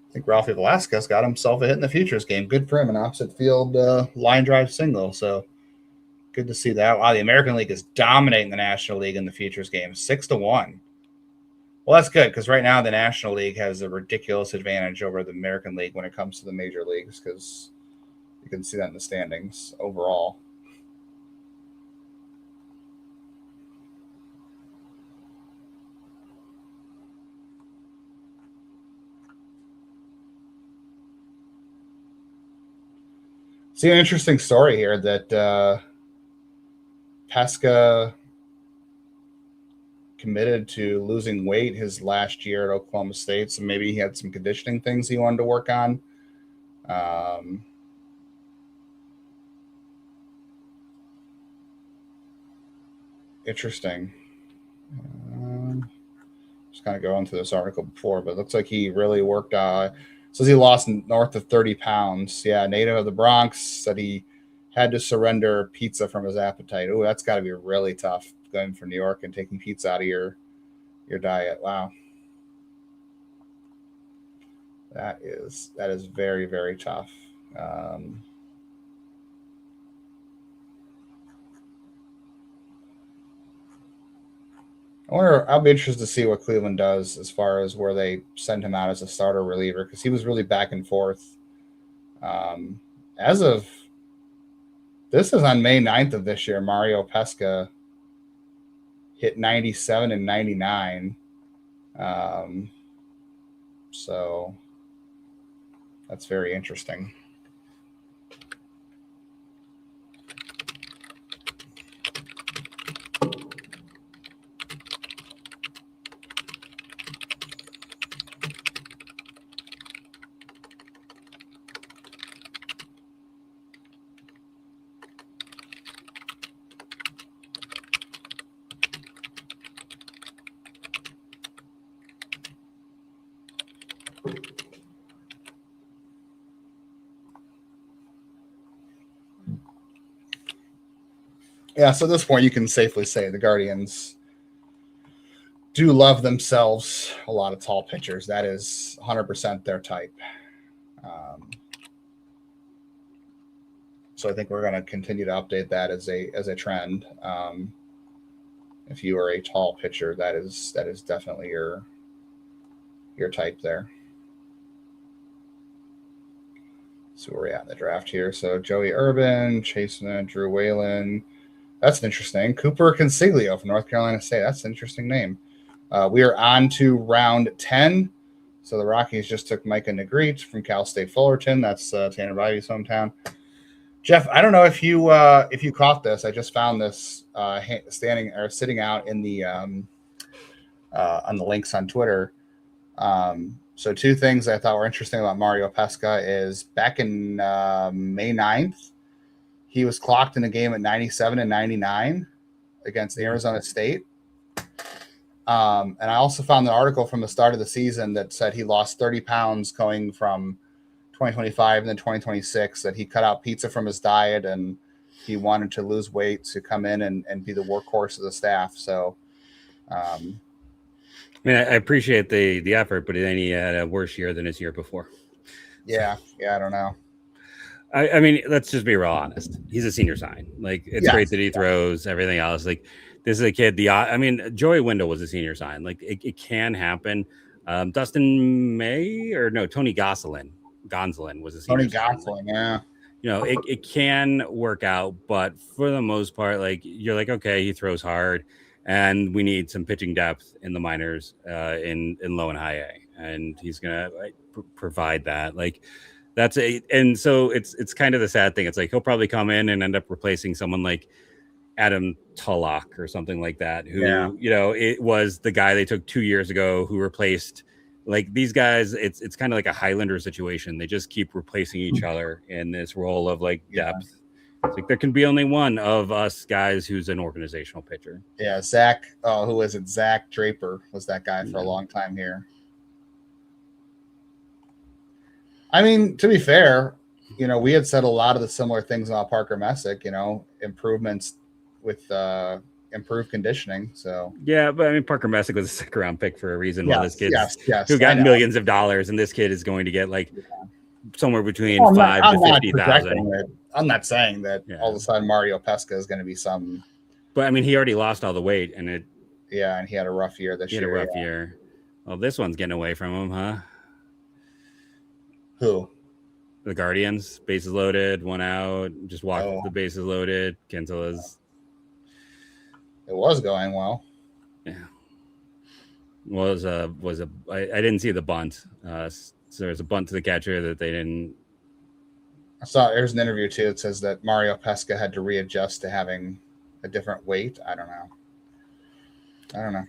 [SPEAKER 3] I think Ralphie Velasquez got himself a hit in the futures game. Good for him, an opposite field line drive single. So good to see that. Wow, the American League is dominating the National League in the futures game, 6-1. Well, that's good because right now the National League has a ridiculous advantage over the American League when it comes to the major leagues because you can see that in the standings overall. See an interesting story here that Pesca committed to losing weight his last year at Oklahoma State, so maybe he had some conditioning things he wanted to work on. Interesting. Just kind of going through this article before, but it looks like he really worked. Says he lost north of 30 pounds. Yeah, native of the Bronx, said he had to surrender pizza from his appetite. Oh, that's got to be really tough going from New York and taking pizza out of your diet. Wow. That is very, very tough. I'll be interested to see what Cleveland does as far as where they send him out as a starter reliever, because he was really back and forth. As of this is on May 9th of this year, Mario Pesca hit 97 and 99. So that's very interesting. Yeah, so at this point, you can safely say the Guardians do love themselves a lot of tall pitchers. That is 100% their type. So I think we're going to continue to update that as a trend. If you are a tall pitcher, that is definitely your type there. So where we're at in the draft here. So Joey Urban, Chasing Drew Whalen. That's interesting. Cooper Consiglio from North Carolina State. That's an interesting name. We are on to round 10. So the Rockies just took Micah Negrete from Cal State Fullerton. That's Tanner Bivey's hometown. Jeff, I don't know if you caught this. I just found this sitting out in the on the links on Twitter. So two things I thought were interesting about Mario Pesca is back in May 9th, he was clocked in a game at 97 and 99 against Arizona State. And I also found an article from the start of the season that said he lost 30 pounds going from 2025 and then 2026, that he cut out pizza from his diet and he wanted to lose weight to come in and be the workhorse of the staff. So,
[SPEAKER 2] I mean, I appreciate the effort, but then he had a worse year than his year before.
[SPEAKER 3] Yeah, I don't know.
[SPEAKER 2] I mean, let's just be real honest. He's a senior sign. Like, it's great that he throws everything else. Like, this is a kid. Joey Wendell was a senior sign. Like, it can happen. Tony Gonsolin was a senior sign.
[SPEAKER 3] Gonsolin, yeah.
[SPEAKER 2] You know, it can work out, but for the most part, like, you're like, okay, he throws hard, and we need some pitching depth in the minors, in low and high A, and he's gonna provide that. Like, and so it's kind of the sad thing. It's like he'll probably come in and end up replacing someone like Adam Tulloch or something like that, who it was the guy they took 2 years ago who replaced. Like, these guys, it's kind of like a Highlander situation. They just keep replacing each other in this role of like depth. It's like there can be only one of us guys who's an organizational pitcher.
[SPEAKER 3] Yeah, Zach. Oh, who was it? Zach Draper was that guy for a long time here. I mean, to be fair, we had said a lot of the similar things about Parker Messick. Improvements with improved conditioning. So
[SPEAKER 2] yeah, but I mean, Parker Messick was a second round pick for a reason. While this kid who got millions of dollars, and this kid is going to get like somewhere between $5,000 to $50,000.
[SPEAKER 3] I'm not saying that all of a sudden Mario Pesca is going to be some.
[SPEAKER 2] But I mean, he already lost all the weight, and
[SPEAKER 3] and he had a rough year this year.
[SPEAKER 2] He had a rough year. Well, this one's getting away from him, huh?
[SPEAKER 3] Who?
[SPEAKER 2] The Guardians, bases loaded, 1 out, just walked with the bases loaded. Cantillas.
[SPEAKER 3] It was going well.
[SPEAKER 2] Yeah. I didn't see the bunt. So there's a bunt to the catcher that they didn't.
[SPEAKER 3] I saw there's an interview too. It says that Mario Pesca had to readjust to having a different weight. I don't know.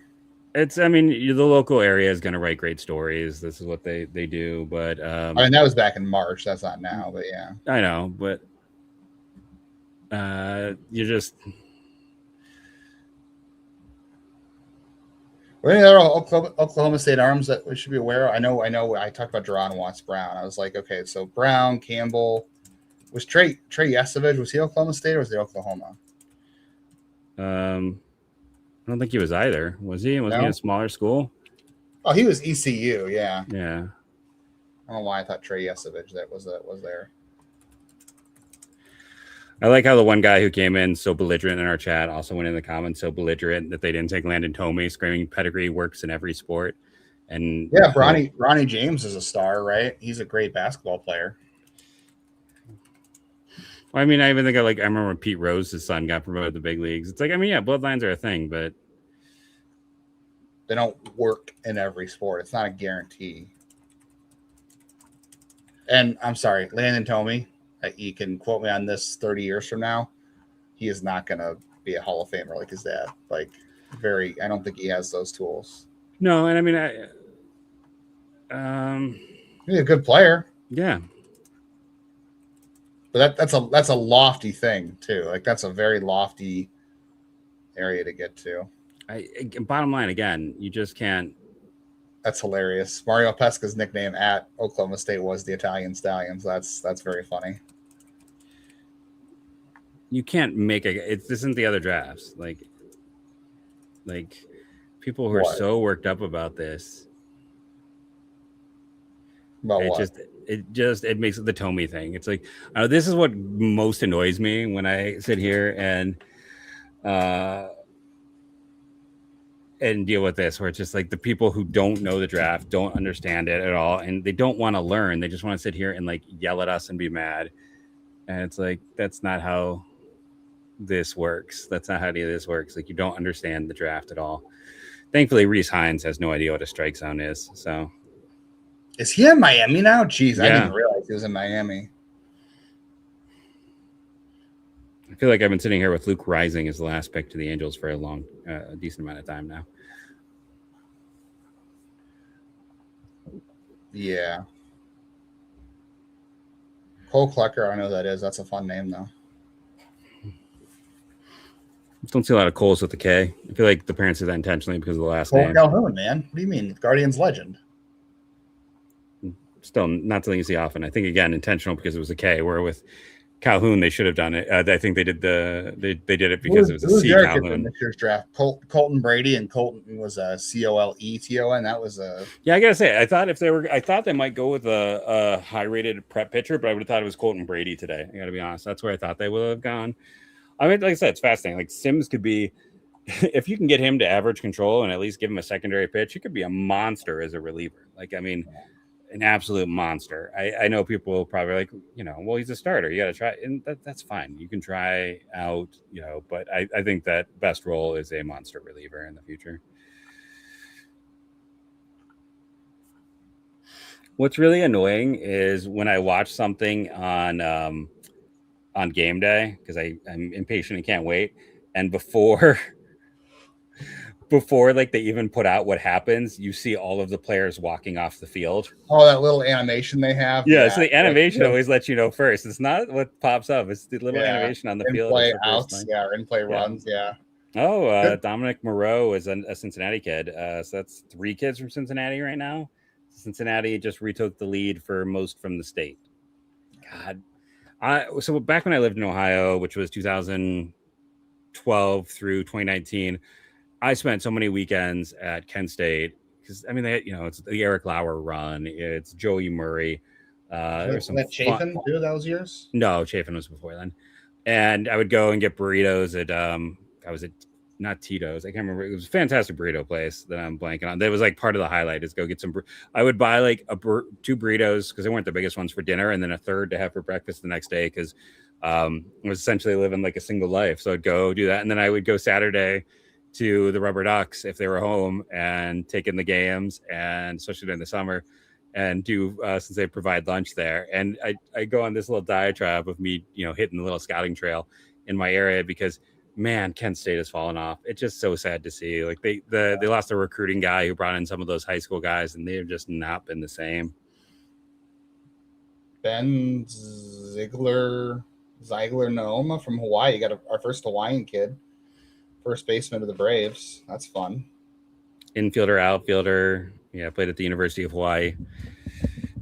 [SPEAKER 2] I mean, the local area is going to write great stories. This is what they do. But
[SPEAKER 3] I mean, that was back in March. That's not now, but yeah.
[SPEAKER 2] I know, but you just.
[SPEAKER 3] Were any other Oklahoma State arms that we should be aware of? I know. I talked about Jerron Watts Brown. I was like, okay, so Brown, Campbell. Was Trey Yesevich, was he Oklahoma State or was he Oklahoma?
[SPEAKER 2] I don't think he was either. Was he? Was he in a smaller school?
[SPEAKER 3] Oh, he was ECU. Yeah.
[SPEAKER 2] Yeah.
[SPEAKER 3] I don't know why I thought Trey Yesevich was there.
[SPEAKER 2] I like how the one guy who came in so belligerent in our chat also went in the comments so belligerent that they didn't take Landon Tomey, screaming pedigree works in every sport. And
[SPEAKER 3] yeah, Bronny James is a star, right? He's a great basketball player.
[SPEAKER 2] Well, I mean, I even think I remember when Pete Rose's son got promoted to the big leagues. It's like, I mean, yeah, bloodlines are a thing, but
[SPEAKER 3] they don't work in every sport. It's not a guarantee. And I'm sorry, Landon Tomey, you can quote me on this 30 years from now. He is not going to be a Hall of Famer like his dad. I don't think he has those tools.
[SPEAKER 2] No, and I mean,
[SPEAKER 3] he's a good player.
[SPEAKER 2] Yeah.
[SPEAKER 3] But that's a lofty thing too. That's a very lofty area to get to.
[SPEAKER 2] Bottom line, again, you just can't.
[SPEAKER 3] That's hilarious. Mario Pesca's nickname at Oklahoma State was the Italian Stallions. That's very funny.
[SPEAKER 2] You can't make this isn't the other drafts. Like people who are so worked up about this.
[SPEAKER 3] About what?
[SPEAKER 2] It makes it the Tomey thing. It's like, this is what most annoys me when I sit here and deal with this, where it's just like the people who don't know the draft, don't understand it at all, and they don't want to learn. They just want to sit here and yell at us and be mad. And it's like, that's not how this works. That's not how any of this works. You don't understand the draft at all. Thankfully, Reese Hines has no idea what a strike zone is. So,
[SPEAKER 3] is he in Miami now? Jeez, yeah. I didn't realize he was in Miami.
[SPEAKER 2] I feel like I've been sitting here with Luke Rising as the last pick to the Angels for a decent amount of time now.
[SPEAKER 3] Yeah. Cole Klecker, I know who that is. That's a fun name, though.
[SPEAKER 2] Don't see a lot of Coles with the K. I feel like the parents did that intentionally because of the last name.
[SPEAKER 3] Calhoun, man. What do you mean? Guardians legend.
[SPEAKER 2] Still not something you see often. I think, again, intentional because it was a K, where with Calhoun, they should have done it. I think they did they did it because it was a C. Calhoun.
[SPEAKER 3] This year's draft, Colton Brady, and Colton was a Coleton. That was a.
[SPEAKER 2] Yeah, I gotta say, I thought they might go with a high-rated prep pitcher, but I would have thought it was Colton Brady today. I gotta be honest, that's where I thought they would have gone. I mean, like I said, it's fascinating. Sims could be, if you can get him to average control and at least give him a secondary pitch, he could be a monster as a reliever. An absolute monster. I know people will probably well, he's a starter. You got to try, and that's fine. You can try out, but I think that best role is a monster reliever in the future. What's really annoying is when I watch something on game day, because I'm impatient and can't wait, and before they even put out what happens, you see all of the players walking off the field.
[SPEAKER 3] Oh, that little animation they have.
[SPEAKER 2] Yeah, so the animation always lets you know first. It's not what pops up. It's the little animation on the field.
[SPEAKER 3] In-play outs, or in-play runs, yeah.
[SPEAKER 2] Oh, Dominic Moreau is a Cincinnati kid. So that's 3 kids from Cincinnati right now. Cincinnati just retook the lead for most from the state. God. So back when I lived in Ohio, which was 2012 through 2019, I spent so many weekends at Kent State because it's the Eric Lauer run. It's Joey Murray.
[SPEAKER 3] There's some Chafin too. That was yours?
[SPEAKER 2] No, Chafin was before then. And I would go and get burritos at I was at not Tito's. I can't remember. It was a fantastic burrito place that I'm blanking on. That was part of the highlight is go get some. I would buy 2 burritos because they weren't the biggest ones for dinner, and then a third to have for breakfast the next day because I was essentially living a single life. So I'd go do that, and then I would go Saturday to the Rubber Ducks if they were home and take in the games, and especially during the summer, and do since they provide lunch there. And I go on this little diatribe of me, hitting the little scouting trail in my area because man, Kent State has fallen off. It's just so sad to see. Like they lost a recruiting guy who brought in some of those high school guys, and they've just not been the same.
[SPEAKER 3] Ben Ziegler Naoma from Hawaii. Got our first Hawaiian kid, first baseman of the Braves. That's fun.
[SPEAKER 2] Infielder, outfielder. Yeah, played at the University of Hawaii.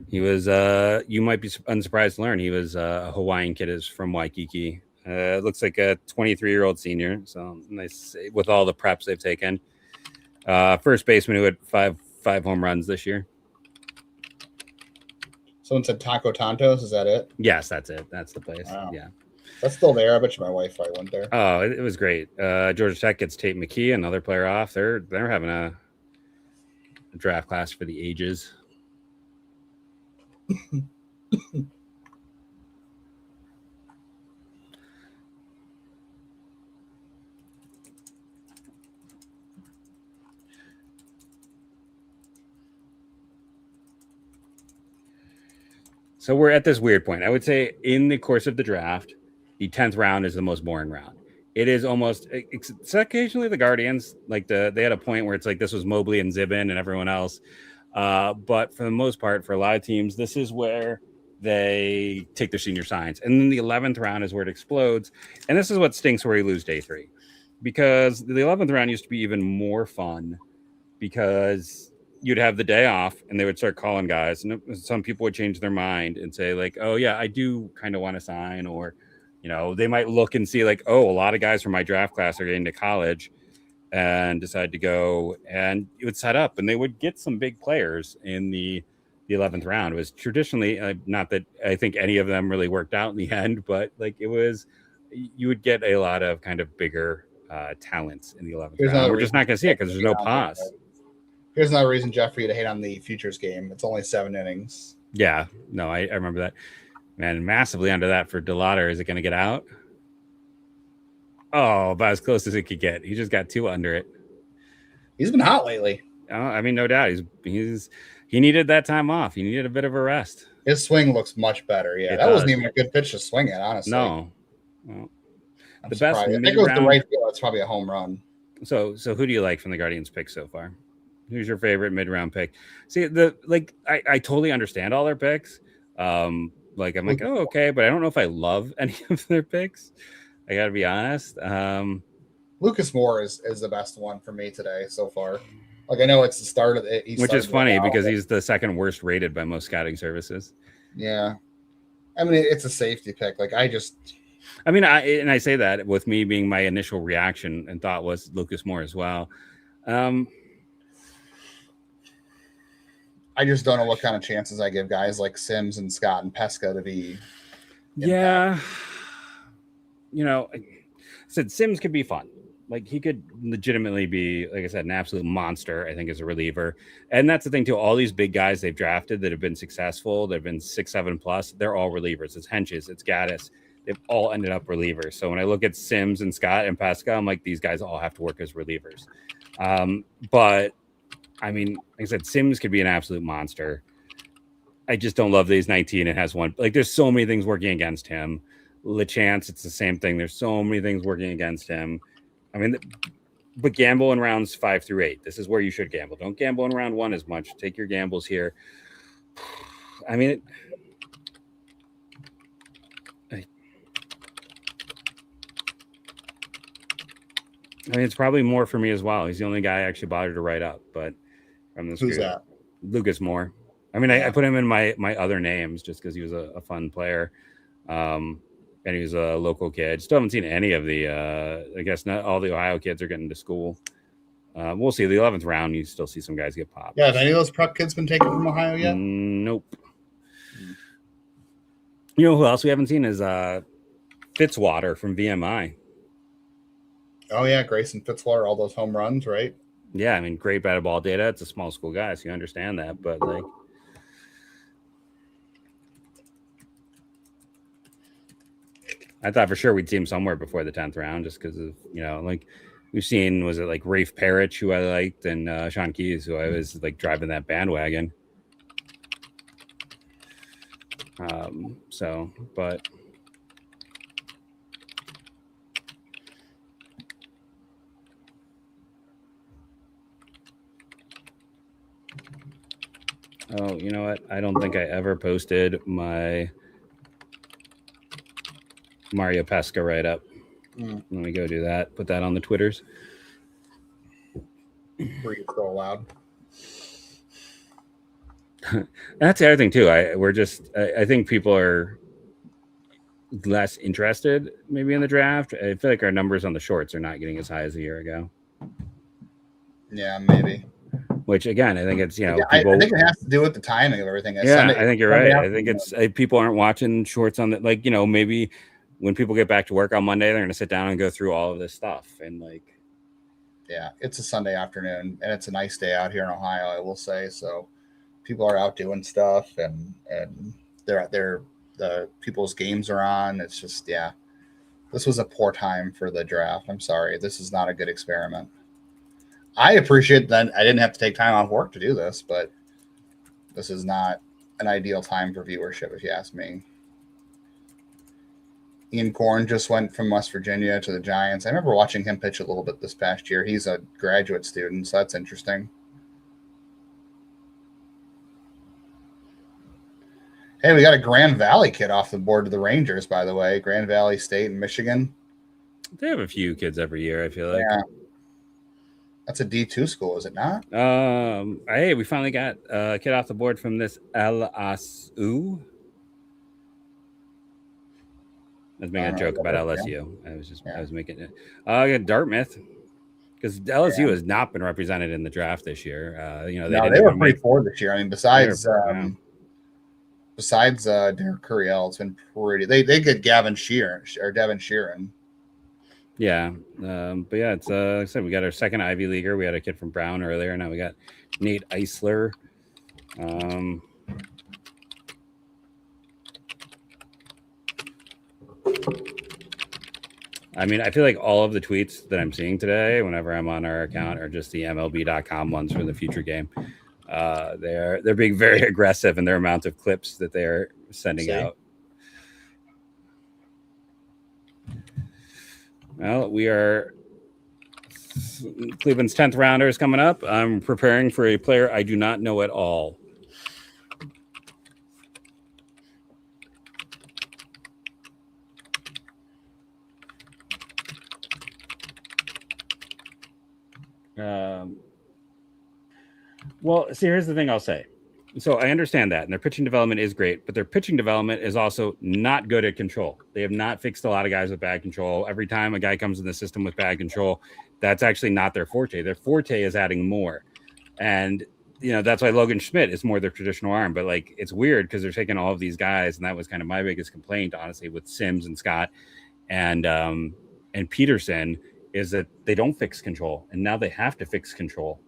[SPEAKER 2] He was, you might be unsurprised to learn, he was a Hawaiian kid, is from Waikiki. Looks like a 23-year-old senior. So nice with all the preps they've taken. First baseman who had five home runs this year.
[SPEAKER 3] Someone said Taco Tantos. Is that it?
[SPEAKER 2] Yes, that's it. That's the place. Wow. Yeah.
[SPEAKER 3] That's still there. I bet you my wife probably went there.
[SPEAKER 2] Oh, it was great. Georgia Tech gets Tate McKee, another player off. They're having a draft class for the ages. So we're at this weird point. I would say in the course of the draft, the 10th round is the most boring round. It is almost, it's occasionally the Guardians, like they had a point where it's like this was Mobley and Zibin and everyone else. But for the most part, for a lot of teams, this is where they take their senior signs. And then the 11th round is where it explodes. And this is what stinks where you lose day 3. Because the 11th round used to be even more fun because you'd have the day off and they would start calling guys. And some people would change their mind and say like, oh yeah, I do kind of want to sign. Or, you know, they might look and see like, oh, a lot of guys from my draft class are getting to college and decide to go, and it would set up and they would get some big players in the 11th round. It was traditionally, not that I think any of them really worked out in the end, but like it was, you would get a lot of kind of bigger talents in the 11th round. We're just not going to see it because there's no pause.
[SPEAKER 3] Here's another reason, Jeff, for you to hate on the futures game. It's only 7 innings.
[SPEAKER 2] Yeah, no, I remember that. Man, massively under that for Lada. Is it going to get out? Oh, about as close as it could get. He just got 2 under it.
[SPEAKER 3] He's been hot lately.
[SPEAKER 2] Oh, I mean, no doubt. He needed that time off. He needed a bit of a rest.
[SPEAKER 3] His swing looks much better. Yeah, that wasn't even a good pitch to swing at, honestly.
[SPEAKER 2] No. Well,
[SPEAKER 3] the best. I think it was the right field. It's probably a home run.
[SPEAKER 2] So who do you like from the Guardians pick so far? Who's your favorite mid-round pick? See, I totally understand all their picks. I'm like, oh, okay, but I don't know if I love any of their picks. I got to be honest.
[SPEAKER 3] Lucas Moore is the best one for me today so far. Like, I know it's the start of it.
[SPEAKER 2] Which is funny because he's the second worst rated by most scouting services.
[SPEAKER 3] Yeah. I mean, it's a safety pick. Like, I
[SPEAKER 2] say that with me being my initial reaction and thought was Lucas Moore as well.
[SPEAKER 3] I just don't know what kind of chances I give guys like Sims and Scott and Pesca to be.
[SPEAKER 2] Yeah. You know, I said Sims could be fun. Like he could legitimately be, like I said, an absolute monster, I think, as a reliever. And that's the thing, too. All these big guys they've drafted that have been successful, they've been 6-7 plus, they're all relievers. It's Henches, it's Gaddis. They've all ended up relievers. So when I look at Sims and Scott and Pesca, I'm like, these guys all have to work as relievers. But I mean, like I said, Sims could be an absolute monster. I just don't love that he's 19 and has one. Like, there's so many things working against him. LeChance, it's the same thing. There's so many things working against him. I mean, but gamble in rounds 5 through 8. This is where you should gamble. Don't gamble in round 1 as much. Take your gambles here. I mean, it's probably more for me as well. He's the only guy I actually bothered to write up, but from this
[SPEAKER 3] Who's that?
[SPEAKER 2] Lucas Moore. I mean, I put him in my other names just because he was a fun player. And he was a local kid. Still haven't seen any of the, I guess not all the Ohio kids are getting to school. We'll see. The 11th round, you still see some guys get popped.
[SPEAKER 3] Yeah, have any of those prep kids been taken from Ohio yet?
[SPEAKER 2] Nope. You know who else we haven't seen is Fitzwater from VMI.
[SPEAKER 3] Oh, yeah, Grayson Fitzwater, all those home runs, right?
[SPEAKER 2] Yeah, I mean, great batted ball data. It's a small school guy, so you understand that. But, like, I thought for sure we'd see him somewhere before the 10th round just because of, you know, like we've seen, was it like Rafe Parrish, who I liked, and Sean Keyes, who I was like driving that bandwagon. But Oh, you know what? I don't think I ever posted my Mario Pesca write-up. Let me go do that. Put that on the Twitters.
[SPEAKER 3] Were you so loud?
[SPEAKER 2] That's the other thing too. I think people are less interested maybe in the draft. I feel like our numbers on the shorts are not getting as high as a year ago.
[SPEAKER 3] Yeah, maybe.
[SPEAKER 2] Which again, I think it's people.
[SPEAKER 3] I think it has to do with the timing of everything.
[SPEAKER 2] Yeah, Sunday, I think you're right. I think it's people aren't watching shorts on the maybe when people get back to work on Monday, they're going to sit down and go through all of this stuff and
[SPEAKER 3] yeah, it's a Sunday afternoon and it's a nice day out here in Ohio, I will say. So people are out doing stuff and the people's games are on. It's just, yeah, this was a poor time for the draft. I'm sorry. This is not a good experiment. I appreciate that I didn't have to take time off work to do this, but this is not an ideal time for viewership, if you ask me. Ian Korn just went from West Virginia to the Giants. I remember watching him pitch a little bit this past year. He's a graduate student, so that's interesting. Hey, we got a Grand Valley kid off the board to the Rangers, by the way. Grand Valley State in Michigan.
[SPEAKER 2] They have a few kids every year, I feel like.
[SPEAKER 3] Yeah. That's a D2 school, is it not?
[SPEAKER 2] Hey, we finally got a kid off the board from this LSU. I was making a joke about LSU. Yeah. I was making it. I got Dartmouth because LSU has not been represented in the draft this year. They
[SPEAKER 3] were pretty poor this year. I mean, besides Derek Curiel, it's been pretty. They get Devin Sheeran.
[SPEAKER 2] Yeah, but yeah, it's like I said, we got our second Ivy Leaguer. We had a kid from Brown earlier. Now we got Nate Eisler. I mean, I feel like all of the tweets that I'm seeing today, whenever I'm on our account, are just the MLB.com ones for the future game. They're being very aggressive in their amount of clips that they're sending out. Well, we are Cleveland's 10th rounder is coming up. I'm preparing for a player I do not know at all. Well, see, here's the thing I'll say. So I understand that, and their pitching development is great, but their pitching development is also not good at control. They have not fixed a lot of guys with bad control. Every time a guy comes in the system with bad control, that's actually not their forte. Their forte is adding more. And, that's why Logan Schmidt is more their traditional arm. But, it's weird because they're taking all of these guys, and that was kind of my biggest complaint, honestly, with Sims and Scott and Peterson, is that they don't fix control. And now they have to fix control.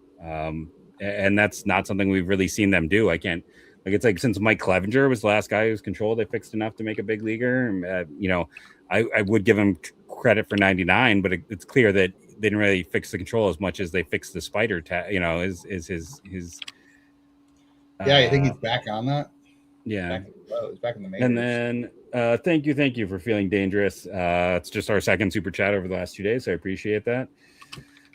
[SPEAKER 2] And that's not something we've really seen them do. It's like since Mike Clevenger was the last guy who's controlled, they fixed enough to make a big leaguer. I would give him credit for 99, but it's clear that they didn't really fix the control as much as they fixed the spider is his.
[SPEAKER 3] Yeah, I think he's back on that.
[SPEAKER 2] Yeah,
[SPEAKER 3] he's back in the majors.
[SPEAKER 2] And then thank you for feeling dangerous. It's just our second super chat over the last 2 days, so I appreciate that.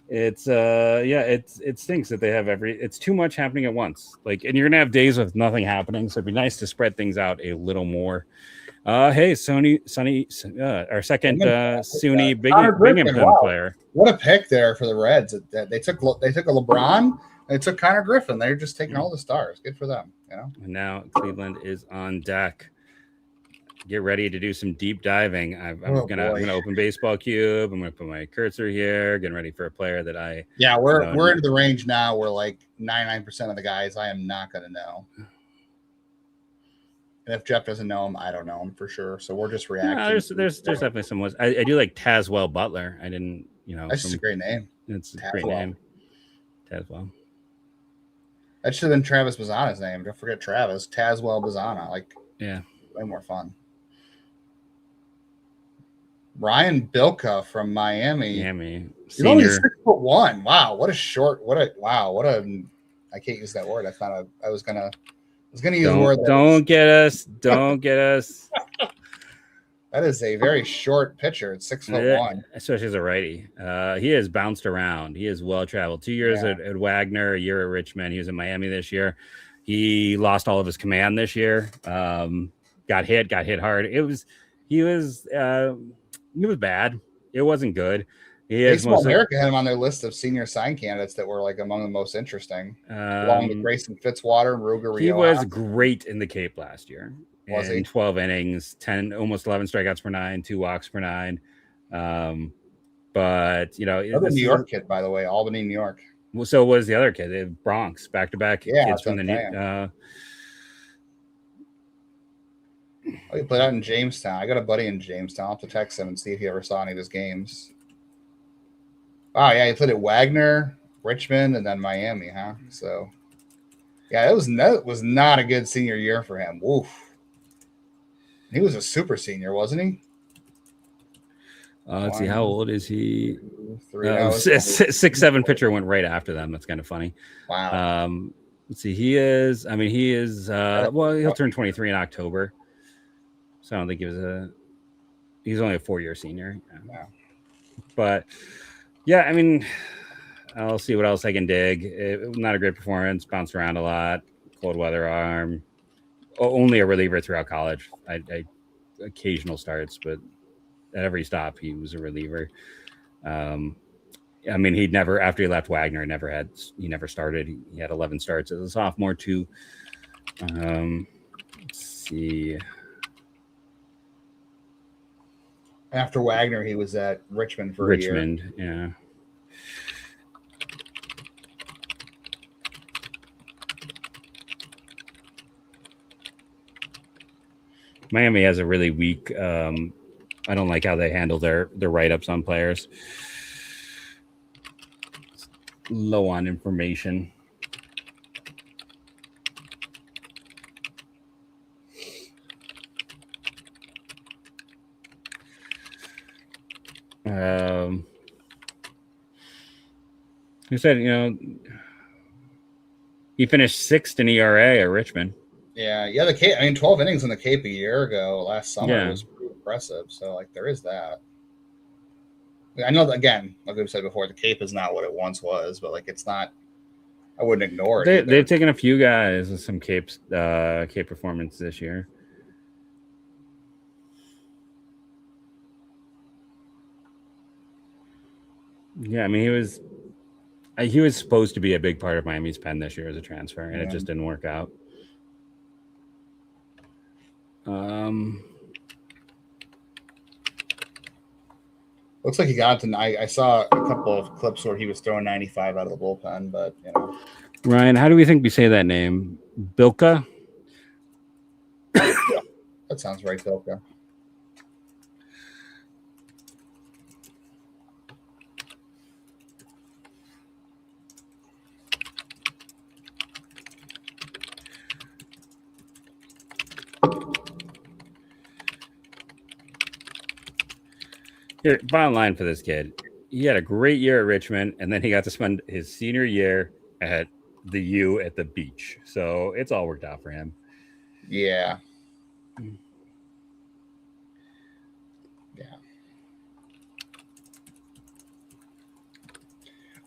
[SPEAKER 2] It's it stinks that they have it's too much happening at once. And you're gonna have days with nothing happening, so it'd be nice to spread things out a little more. Hey, Sonny, our second SUNY Binghamton player.
[SPEAKER 3] What a pick there for the Reds. They took a LeBron and they took Connor Griffin. They're just taking all the stars. Good for them.
[SPEAKER 2] And now Cleveland is on deck. Get ready to do some deep diving. I'm gonna open Baseball Cube. I'm gonna put my cursor here, getting ready for a player that
[SPEAKER 3] we're into the range now where 99% of the guys I am not gonna know. And if Jeff doesn't know him, I don't know him for sure. So we're just reacting.
[SPEAKER 2] There's definitely some ones. I do like Tazwell Butler. I didn't,
[SPEAKER 3] that's just a great name.
[SPEAKER 2] It's a great name. Tazwell.
[SPEAKER 3] That should have been Travis Bazzana's name. Don't forget Travis. Tazwell Bazzana. Way more fun. Ryan Bilka from Miami. He's only 6'1". Wow, what a short! I can't use that word. I was gonna use a word.
[SPEAKER 2] Don't get us.
[SPEAKER 3] That is a very short pitcher. It's 6'1",
[SPEAKER 2] especially as a righty. He has bounced around. He is well traveled. 2 years at Wagner, a year at Richmond. He was in Miami this year. He lost all of his command this year. Got hit hard. He was bad. It wasn't good.
[SPEAKER 3] Baseball America had him on their list of senior sign candidates that were like among the most interesting, along with Grayson Fitzwater and Ruger.
[SPEAKER 2] He was great in the Cape last year.
[SPEAKER 3] Was he?
[SPEAKER 2] 12 innings, 10, almost 11 strikeouts per 9, 2 walks per 9. But you know,
[SPEAKER 3] the New York kid, by the way, Albany, New York.
[SPEAKER 2] So was the other kid, Bronx, back-to-back kids from the new.
[SPEAKER 3] He played out in Jamestown. I got a buddy in Jamestown. I'll have to text him and see if he ever saw any of his games. Oh, yeah, he played at Wagner, Richmond, and then Miami, huh? So, yeah, it was not a good senior year for him. Oof. He was a super senior, wasn't he?
[SPEAKER 2] Let's see, how old is he? 6'7" pitcher went right after them. That's kind of funny.
[SPEAKER 3] Wow.
[SPEAKER 2] Let's see, he is well, he'll turn 23 in October. So I don't think he's only a 4-year senior.
[SPEAKER 3] Yeah.
[SPEAKER 2] But yeah, I mean, I'll see what else I can dig. Not a great performance, bounced around a lot, cold weather arm. Only a reliever throughout college. I occasional starts, but at every stop he was a reliever. I mean, he'd never, after he left Wagner, he never started. He had 11 starts as a sophomore too. Let's see.
[SPEAKER 3] After Wagner, he was at Richmond for a year.
[SPEAKER 2] Richmond, yeah. Miami has a really weak. I don't like how they handle their write-ups on players. Low on information. He said, you know, he finished 6th in ERA at Richmond.
[SPEAKER 3] Yeah, the Cape. I mean, 12 innings in the Cape a year ago, last summer, was pretty impressive. So, like, there is that. I know that, again, like we've said before, the Cape is not what it once was, but like, it's not. I wouldn't ignore it.
[SPEAKER 2] They've taken a few guys with some Cape performance this year. Yeah, I mean, he was supposed to be a big part of Miami's pen this year as a transfer, and it just didn't work out.
[SPEAKER 3] Looks like he got to. I saw a couple of clips where he was throwing 95 out of the bullpen, but you know.
[SPEAKER 2] Ryan, how do we think we say that name? Bilka?
[SPEAKER 3] Yeah, that sounds right, Bilka.
[SPEAKER 2] Here, bottom line for this kid, he had a great year at Richmond, and then he got to spend his senior year at the U at the beach. So it's all worked out for him.
[SPEAKER 3] Yeah. I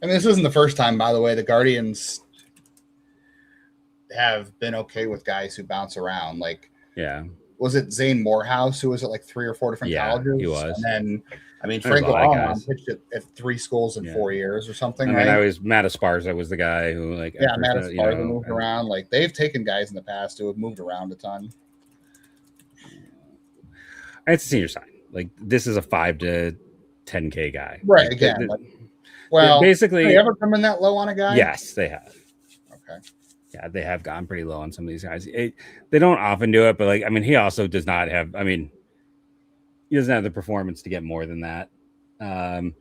[SPEAKER 3] mean, this isn't the first time, by the way. The Guardians have been okay with guys who bounce around. Like, was it Zane Morehouse who was at like 3 or 4 different colleges?
[SPEAKER 2] He was.
[SPEAKER 3] And then, I mean, Franco Alman pitched at 3 schools in 4 years or something.
[SPEAKER 2] I was Matt Esparza was the guy who Matt
[SPEAKER 3] Esparza moved around. Like, they've taken guys in the past who have moved around a ton.
[SPEAKER 2] It's a senior sign. Like, this is a 5 to 10K guy.
[SPEAKER 3] Right.
[SPEAKER 2] Like,
[SPEAKER 3] again. Basically, have they ever come in that low on a guy?
[SPEAKER 2] Yes, they have.
[SPEAKER 3] Okay.
[SPEAKER 2] Yeah, they have gone pretty low on some of these guys. They don't often do it, but like, I mean, he also does not have. I mean, he doesn't have the performance to get more than that, and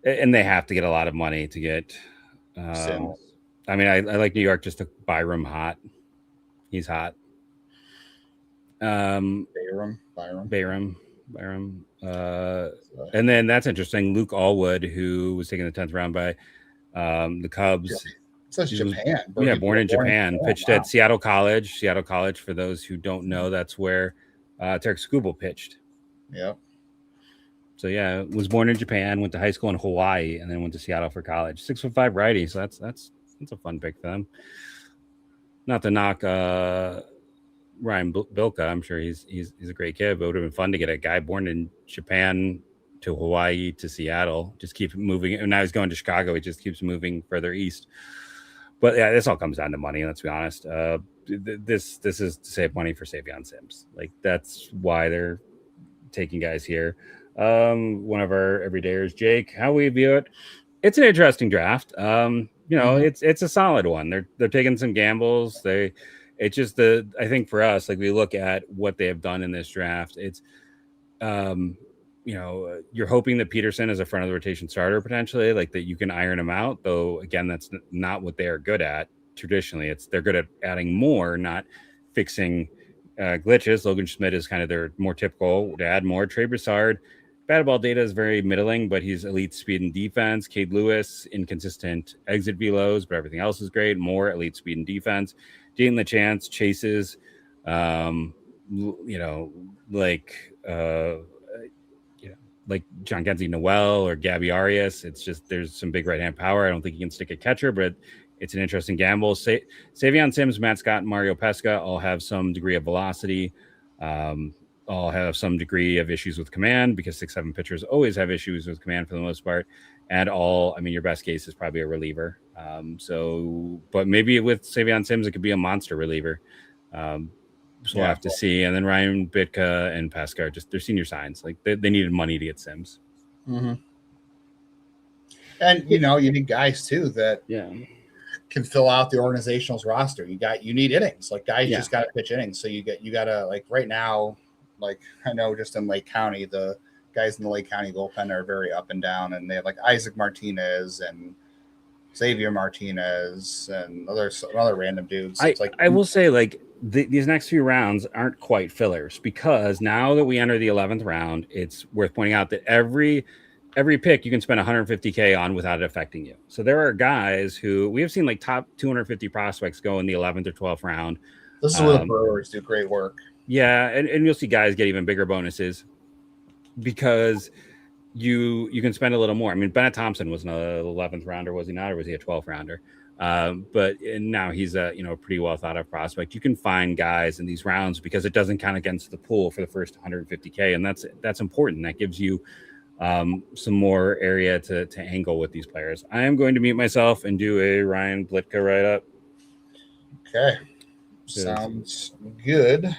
[SPEAKER 2] they have to get a lot of money to get. I mean, I like New York just took Byram hot. He's hot.
[SPEAKER 3] Byram.
[SPEAKER 2] And then that's interesting. Luke Allwood, who was taken the 10th round by the Cubs.
[SPEAKER 3] It says Japan.
[SPEAKER 2] Born in Japan. Pitched at Seattle College. Seattle College, for those who don't know, that's where Tarek Skubal pitched.
[SPEAKER 3] Yep.
[SPEAKER 2] So yeah, was born in Japan, went to high school in Hawaii, and then went to Seattle for college. 6'5" righty. So that's a fun pick for them. not to knock Ryan Bilka. I'm sure he's a great kid, but it would have been fun to get a guy born in Japan to Hawaii to Seattle. Just keep moving. And now he's going to Chicago. He just keeps moving further east. But yeah, this all comes down to money. Let's be honest. This is to save money for Savion Sims. Like that's why they're taking guys here. One of our everydayers, Jake, how we view it. It's an interesting draft. It's a solid one. They're taking some gambles. It's just I think for us, like we look at what they have done in this draft, it's you're hoping that Peterson is a front of the rotation starter potentially, like that you can iron him out. Though again, that's not what they are good at traditionally. They're good at adding more, not fixing glitches. Logan Schmidt is kind of their more typical to add more. Trey Broussard, batted ball data is very middling, but he's elite speed and defense. Cade Lewis, inconsistent exit velos, but everything else is great. More elite speed and defense. Jaden LeChance chases, like John Genzi Noel or Gabby Arias. It's just there's some big right hand power. I don't think he can stick a catcher, but it's an interesting gamble. Savion Sims, Matt Scott, and Mario Pesca all have some degree of velocity. All have some degree of issues with command because 6'7" pitchers always have issues with command for the most part. And your best case is probably a reliever. But maybe with Savion Sims, it could be a monster reliever. We'll have to see. And then Ryan Bitka and Pesca are just their senior signs. Like they needed money to get Sims.
[SPEAKER 3] Mm-hmm. And you need guys too that can fill out the organizational's roster. You need innings. Like guys just got to pitch innings. So you got to like right now. Like I know just in Lake County, the guys in the Lake County bullpen are very up and down, and they have like Isaac Martinez and Xavier Martinez and other random dudes.
[SPEAKER 2] I will say like these next few rounds aren't quite fillers because now that we enter the 11th round, it's worth pointing out that every pick you can spend $150K on without it affecting you. So there are guys who we have seen like top 250 prospects go in the 11th or 12th round.
[SPEAKER 3] This is where the Brewers do great work.
[SPEAKER 2] Yeah, and you'll see guys get even bigger bonuses because you can spend a little more. I mean, Bennett Thompson was an 11th rounder, was he not, or was he a 12th rounder? But now he's a pretty well thought of prospect. You can find guys in these rounds because it doesn't count against the pool for the first 150K, and that's important. That gives you some more area to angle with these players. I am going to mute myself and do a Ryan Blitka write up.
[SPEAKER 3] Okay, sounds good.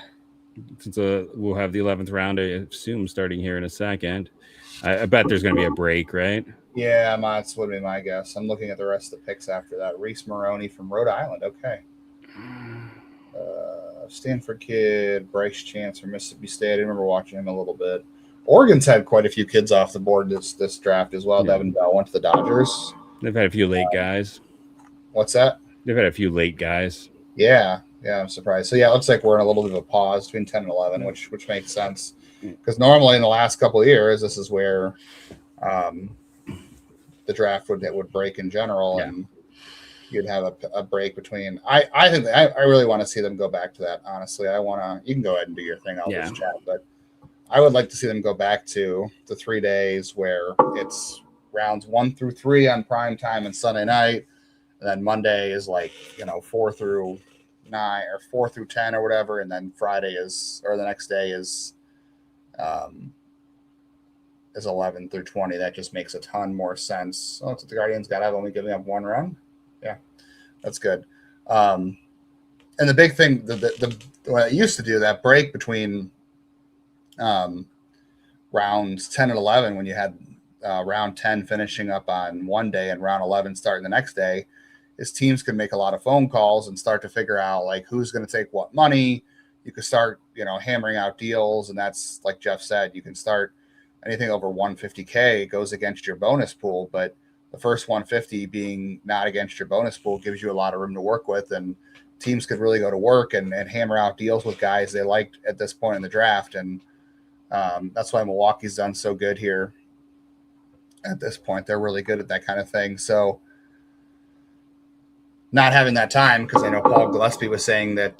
[SPEAKER 2] Since we'll have the 11th round, I assume, starting here in a second. I bet there's going to be a break, right?
[SPEAKER 3] Yeah, that would be my guess. I'm looking at the rest of the picks after that. Reese Maroney from Rhode Island. Okay. Stanford kid, Bryce Chance from Mississippi State. I remember watching him a little bit. Oregon's had quite a few kids off the board this draft as well. Yeah. Devin Bell went to the Dodgers.
[SPEAKER 2] They've had a few late guys.
[SPEAKER 3] What's that?
[SPEAKER 2] They've had a few late guys.
[SPEAKER 3] Yeah, I'm surprised. So, yeah, it looks like we're in a little bit of a pause between 10 and 11, which makes sense. Because normally in the last couple of years, this is where the draft would break in general, and you'd have a break between. I think I really want to see them go back to that. Honestly, you can go ahead and do your thing. I'll just chat, but I would like to see them go back to the 3 days where it's rounds 1 through 3 on prime time and Sunday night, and then Monday is like 4 through 9 or 4 through 10 or whatever, and then Friday the next day is 11 through 20. That just makes a ton more sense. Oh, it's what the Guardians got. I've only given up 1 run. Yeah, that's good. And the big thing, what I used to do, that break between rounds 10 and 11, when you had round 10 finishing up on one day and round 11 starting the next day, is teams could make a lot of phone calls and start to figure out like who's going to take what money. You could start, hammering out deals, and that's like Jeff said, you can start anything over 150K goes against your bonus pool, but the first 150 being not against your bonus pool gives you a lot of room to work with, and teams could really go to work and hammer out deals with guys they liked at this point in the draft. And that's why Milwaukee's done so good here at this point. They're really good at that kind of thing. So not having that time, because I know Paul Gillespie was saying that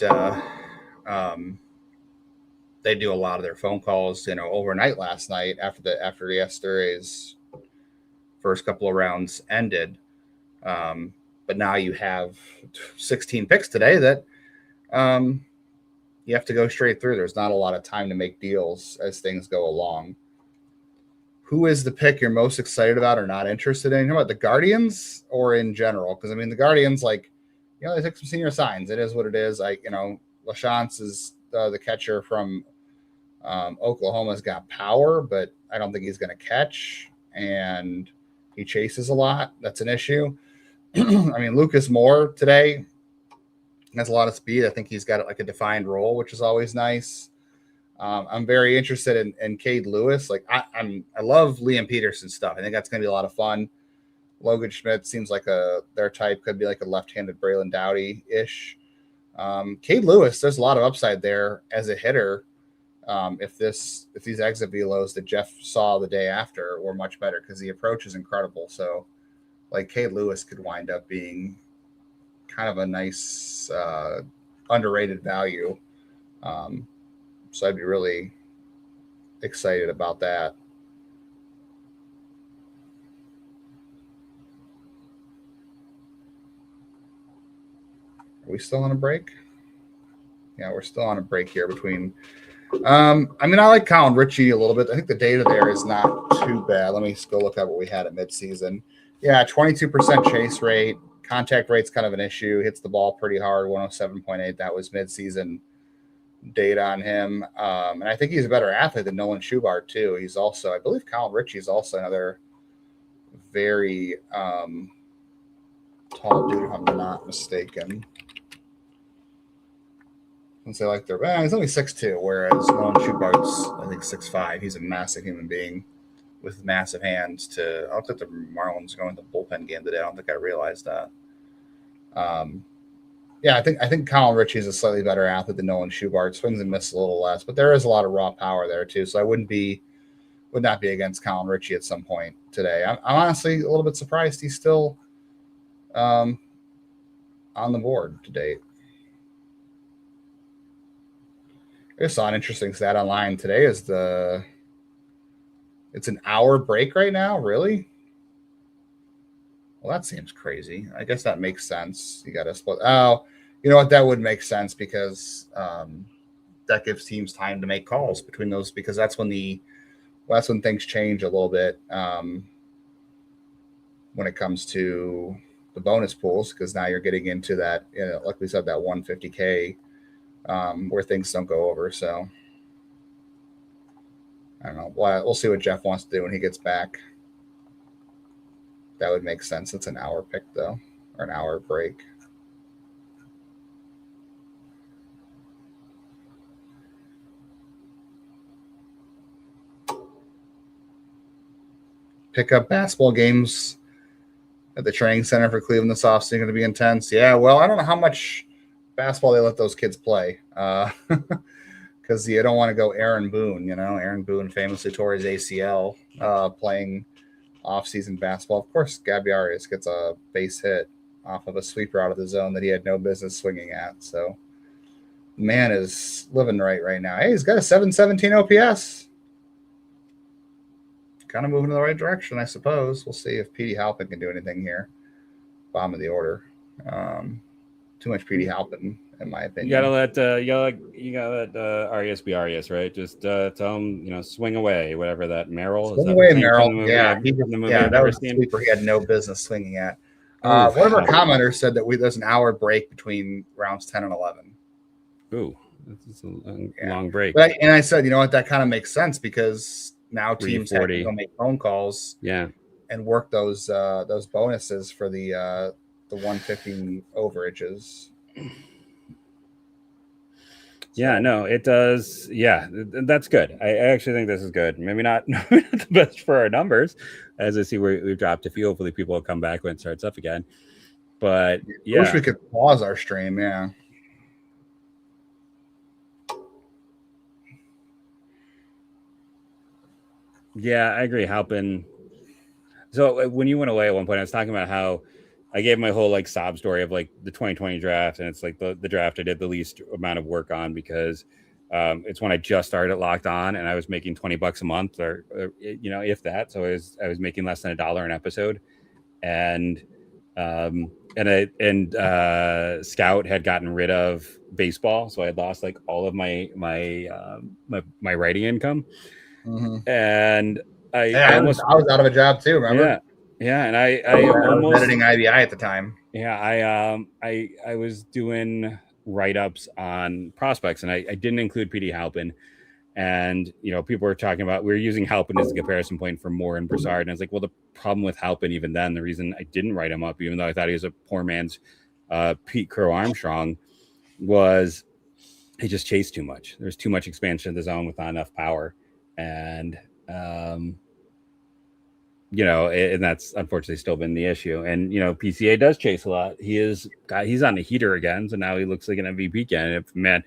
[SPEAKER 3] they do a lot of their phone calls, overnight last night after yesterday's first couple of rounds ended. But now you have 16 picks today that you have to go straight through. There's not a lot of time to make deals as things go along. Who is the pick you're most excited about or not interested in? You know what, the Guardians or in general? Because I mean, the Guardians, like, they took some senior signs. It is what it is. LaChance is the catcher from Oklahoma's got power, but I don't think he's going to catch, and he chases a lot. That's an issue. I mean, Lucas Moore today has a lot of speed. I think he's got like a defined role, which is always nice. I'm very interested in Cade Lewis. Like I love Liam Peterson's stuff. I think that's going to be a lot of fun. Logan Schmidt seems like their type, could be like a left-handed Braylon Doughty-ish. Cade Lewis, there's a lot of upside there as a hitter. If these exit velos that Jeff saw the day after were much better, because the approach is incredible. So like Cade Lewis could wind up being kind of a nice underrated value. So I'd be really excited about that. Are we still on a break? Yeah, we're still on a break here between. I mean, I like Colin Ritchie a little bit. I think the data there is not too bad. Let me just go look at what we had at midseason. Yeah, 22% chase rate. Contact rate's kind of an issue. Hits the ball pretty hard, 107.8. That was midseason data on him. And I think he's a better athlete than Nolan Schubart, too. He's also, I believe Colin Ritchie is also another very tall dude, if I'm not mistaken. Say like he's only 6'2", whereas Nolan Schubart's, I think, 6'5". He's a massive human being with massive hands. I looked at the Marlins going to the bullpen game today. I don't think I realized that. Yeah, I think Colin Ritchie is a slightly better athlete than Nolan Schubart. Swings and misses a little less, but there is a lot of raw power there too. So I would not be against Colin Ritchie at some point today. I'm honestly a little bit surprised he's still on the board to date. I saw an interesting stat online today. It's an hour break right now. Really? Well, that seems crazy. I guess that makes sense. You got to split. Oh, you know what? That would make sense because that gives teams time to make calls between those, because that's when things change a little bit when it comes to the bonus pools, because now you're getting into that, like we said, that 150K. Where things don't go over. So I don't know. We'll see what Jeff wants to do when he gets back. That would make sense. It's an hour pick, though, or an hour break. Pick up basketball games at the training center for Cleveland this offseason going to be intense. Yeah, well, I don't know how much basketball they let those kids play, because you don't want to go Aaron Boone. Aaron Boone famously tore his ACL playing off-season basketball. Of course, Gabby Arias gets a base hit off of a sweeper out of the zone that he had no business swinging at. So, man is living right now. Hey, he's got a 717 OPS. Kind of moving in the right direction, I suppose. We'll see if Petey Halpin can do anything here. Bottom of the order. Too much Petey Halpin, in my opinion.
[SPEAKER 2] You gotta let Arias be Arias, right? Just tell him, swing away, whatever that Merrill.
[SPEAKER 3] Swing away, Merrill. Yeah, that was a sweeper he had no business swinging at. One of our commenters said that there's an hour break between rounds 10 and 11.
[SPEAKER 2] Ooh, that's a long break.
[SPEAKER 3] And I said, you know what, that kind of makes sense, because now teams have to go make phone calls, and work those bonuses for the 150 overages.
[SPEAKER 2] Yeah, no, it does. Yeah, that's good. I actually think this is good. Maybe not the best for our numbers, as I see we've dropped a few. Hopefully people will come back when it starts up again. But yeah,
[SPEAKER 3] I wish we could pause our stream. Yeah.
[SPEAKER 2] Yeah, I agree. Halpin. So when you went away at one point, I was talking about how I gave my whole sob story of the 2020 draft, and it's the draft I did the least amount of work on, because it's when I just started Locked On, and I was making $20 a month, or if that. So I was making less than $1 an episode, and And Scout had gotten rid of baseball, so I had lost like all of my writing income, and I
[SPEAKER 3] was out of a job too. Remember?
[SPEAKER 2] Yeah, and I
[SPEAKER 3] was
[SPEAKER 2] almost
[SPEAKER 3] editing IBI at the time.
[SPEAKER 2] Yeah, I was doing write-ups on prospects, and I didn't include PD Halpin. And people were talking about we were using Halpin as a comparison point for Moore and Broussard, and I was like, well, the problem with Halpin even then, the reason I didn't write him up, even though I thought he was a poor man's Pete Crow Armstrong, was he just chased too much. There's too much expansion of the zone with not enough power, and and that's unfortunately still been the issue. And PCA does chase a lot. He's on the heater again, so now he looks like an MVP candidate. Man,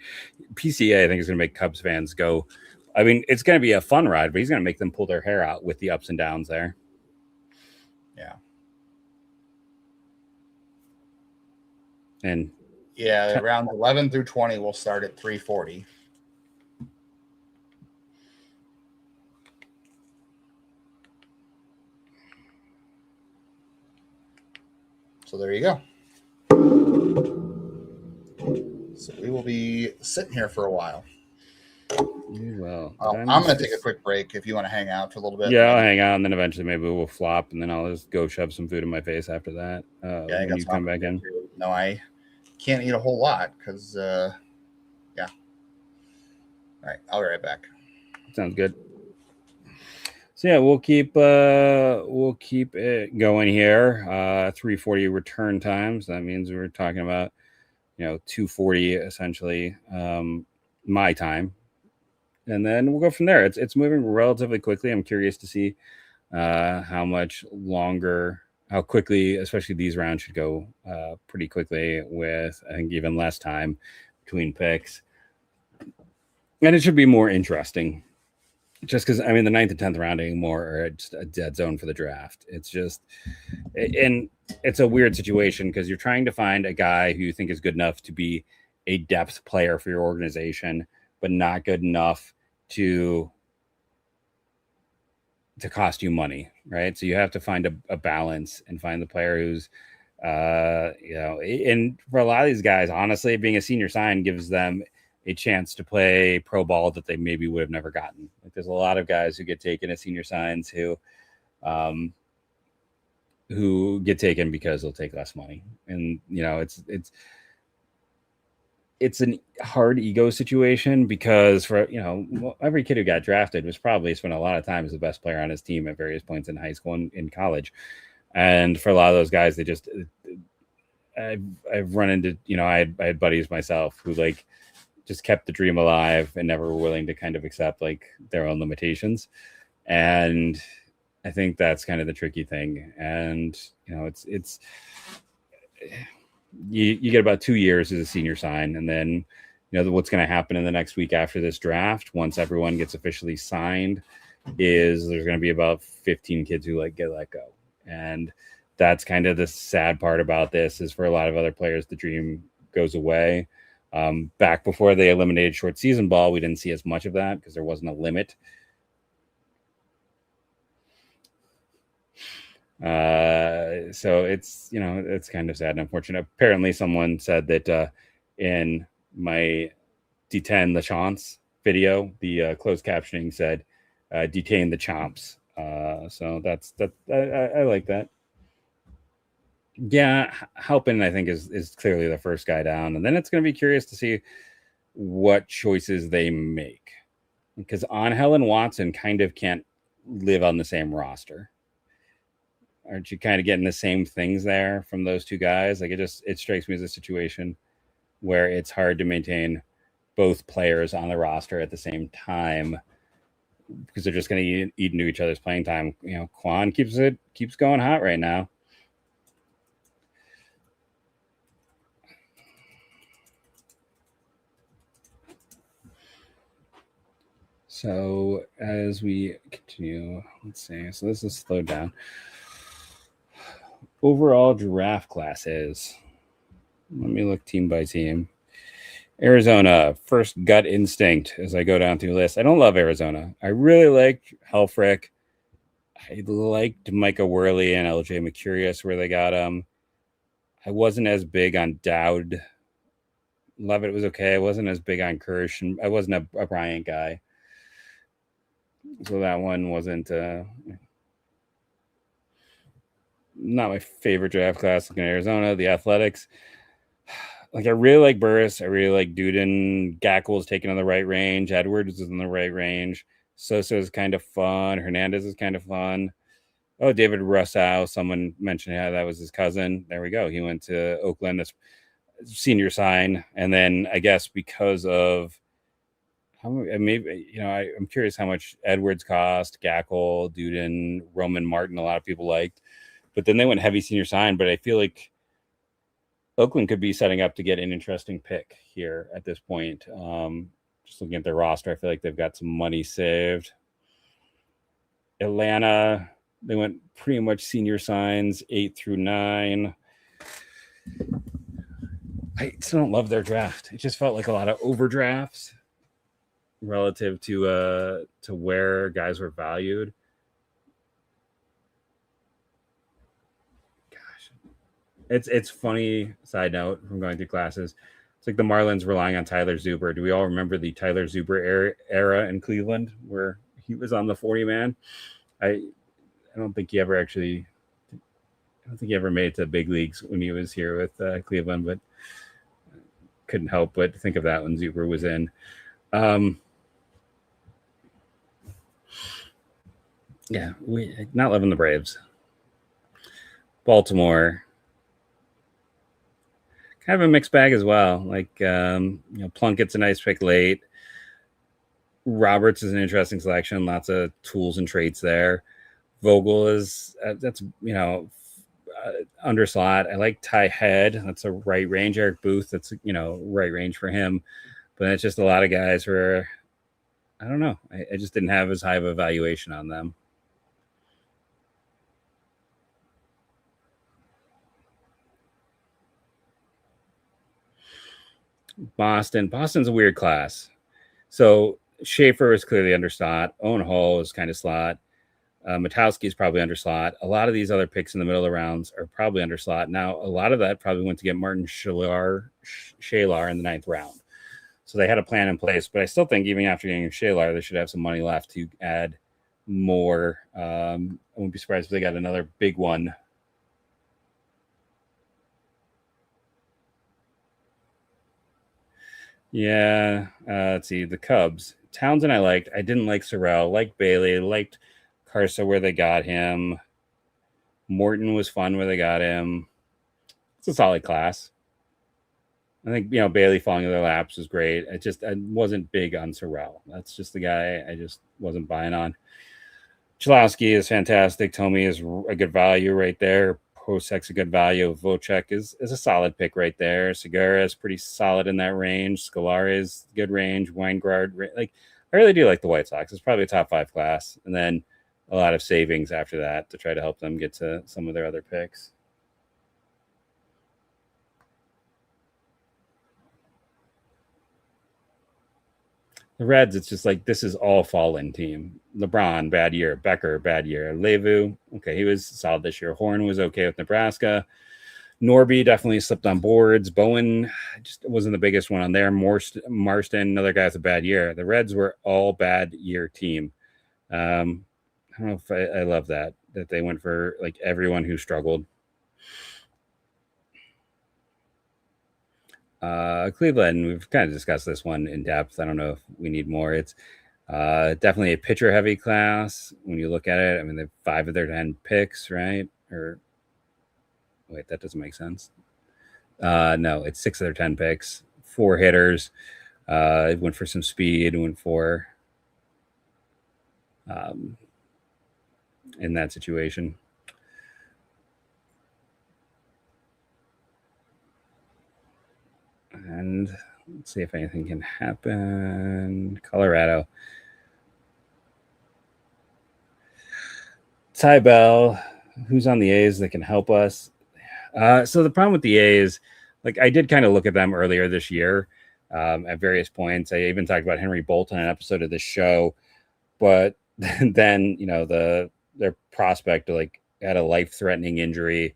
[SPEAKER 2] PCA I think is going to make Cubs fans go. I mean, it's going to be a fun ride, but he's going to make them pull their hair out with the ups and downs there.
[SPEAKER 3] Yeah.
[SPEAKER 2] And
[SPEAKER 3] rounds 11 through 20 will start at 340. So there you go. So we will be sitting here for a while.
[SPEAKER 2] Well,
[SPEAKER 3] I'm going to take a quick break if you want to hang out for a little bit.
[SPEAKER 2] Yeah, I'll hang out, and then eventually maybe we'll flop, and then I'll just go shove some food in my face after that. When you come back in.
[SPEAKER 3] No, I can't eat a whole lot because, yeah. All right, I'll be right back.
[SPEAKER 2] Sounds good. So yeah, we'll keep it going here. 340 return times. That means we're talking about 240 essentially my time, and then we'll go from there. It's moving relatively quickly. I'm curious to see how much longer, how quickly, especially these rounds should go pretty quickly with I think even less time between picks, and it should be more interesting. Just because, I mean, the 9th and 10th round anymore are just a dead zone for the draft. It's just, and it's a weird situation because you're trying to find a guy who you think is good enough to be a depth player for your organization, but not good enough to cost you money, right? So you have to find a balance and find the player who's, and for a lot of these guys, honestly, being a senior sign gives them a chance to play pro ball that they maybe would have never gotten. Like there's a lot of guys who get taken as senior signs who get taken because they'll take less money. And, it's a hard ego situation because for, every kid who got drafted was probably spent a lot of time as the best player on his team at various points in high school and in college. And for a lot of those guys, they just, I've run into, I had buddies myself who just kept the dream alive and never were willing to kind of accept their own limitations. And I think that's kind of the tricky thing. And, it's you get about 2 years as a senior sign. And then, what's going to happen in the next week after this draft, once everyone gets officially signed, is there's going to be about 15 kids who get let go. And that's kind of the sad part about this is for a lot of other players, the dream goes away. Back before they eliminated short season ball, we didn't see as much of that because there wasn't a limit. So it's, it's kind of sad and unfortunate. Apparently someone said that in my detain the chomps video, the closed captioning said detain the chomps. So that's I like that. Yeah, Halpin, I think, is clearly the first guy down. And then it's going to be curious to see what choices they make. Because Angel and Watson kind of can't live on the same roster. Aren't you kind of getting the same things there from those two guys? It strikes me as a situation where it's hard to maintain both players on the roster at the same time because they're just going to eat into each other's playing time. Quan keeps going hot right now. So as we continue, let's see. So this is slowed down. Overall draft classes. Let me look team by team. Arizona, first gut instinct as I go down through the list. I don't love Arizona. I really liked Helfrich. I liked Micah Worley and LJ Mercurius where they got him. I wasn't as big on Dowd. Levitt was okay. I wasn't as big on Kirsch, and I wasn't a Bryant guy. So that one wasn't not my favorite draft class looking at Arizona. The Athletics. Like, I really like Burris. I really like Duden. Gackle is taken on the right range. Edwards is in the right range. Sosa is kind of fun. Hernandez is kind of fun. Oh, David Russell. Someone mentioned how that was his cousin. There we go. He went to Oakland as senior sign. And then I guess because of maybe, I'm curious how much Edwards cost, Gackle, Duden, Roman Martin, a lot of people liked. But then they went heavy senior sign. But I feel like Oakland could be setting up to get an interesting pick here at this point. Just looking at their roster, I feel like they've got some money saved. Atlanta, they went pretty much senior signs 8 through 9. I still don't love their draft. It just felt like a lot of overdrafts relative to where guys were valued. It's funny, side note from going through classes. It's like the Marlins relying on Tyler Zuber. Do we all remember the Tyler Zuber era in Cleveland where he was on the 40-man? I don't think he ever made it to big leagues when he was here with Cleveland, but couldn't help but think of that when Zuber was in. Yeah, we not loving the Braves. Baltimore. Kind of a mixed bag as well. Like, Plunkett's a nice pick late. Roberts is an interesting selection. Lots of tools and traits there. Vogel is that's under slot. I like Ty Head. That's a right range. Eric Booth. That's right range for him. But it's just a lot of guys where I don't know. I just didn't have as high of a valuation on them. Boston's a weird class. So Schaefer is clearly under slot. Owen Hall is kind of slot. Matowski is probably under slot. A lot of these other picks in the middle of rounds are probably under slot. Now, a lot of that probably went to get Martin Shalar in the 9th round. So they had a plan in place. But I still think even after getting Shalar, they should have some money left to add more. I wouldn't be surprised if they got another big one. Yeah, let's see. The Cubs. Townsend I liked. I didn't like Sorrell. Liked Bailey. Liked Carsa where they got him. Morton was fun where they got him. It's a solid class. I think, Bailey falling in their laps was great. I wasn't big on Sorrell. That's just the guy I just wasn't buying on. Chalowski is fantastic. Tomey is a good value right there. Hosek's a good value. Vocek is a solid pick right there. Segura is pretty solid in that range. Scolari is good range. Weingard, I really do like the White Sox. It's probably a top 5 class. And then a lot of savings after that to try to help them get to some of their other picks. The Reds, it's just like this is all fallen team. LeBron, bad year. Becker, bad year. Levu, okay, he was solid this year. Horn was okay with Nebraska. Norby definitely slipped on boards. Bowen just wasn't the biggest one on there. Marston, another guy with a bad year. The Reds were all bad year team. I don't know if I love that they went for like everyone who struggled. Cleveland, we've kind of discussed this one in depth. I don't know if we need more. It's definitely a pitcher heavy class when you look at it. I mean, they have 5 of their 10 picks, right? Or wait, that doesn't make sense. No, it's 6 of their 10 picks, 4 hitters. It went for some speed, went for in that situation. And let's see if anything can happen. Colorado. Ty Bell, who's on the A's that can help us? So the problem with the A's, like I did kind of look at them earlier this year at various points. I even talked about Henry Bolton in an episode of this show. But then, their prospect like had a life-threatening injury.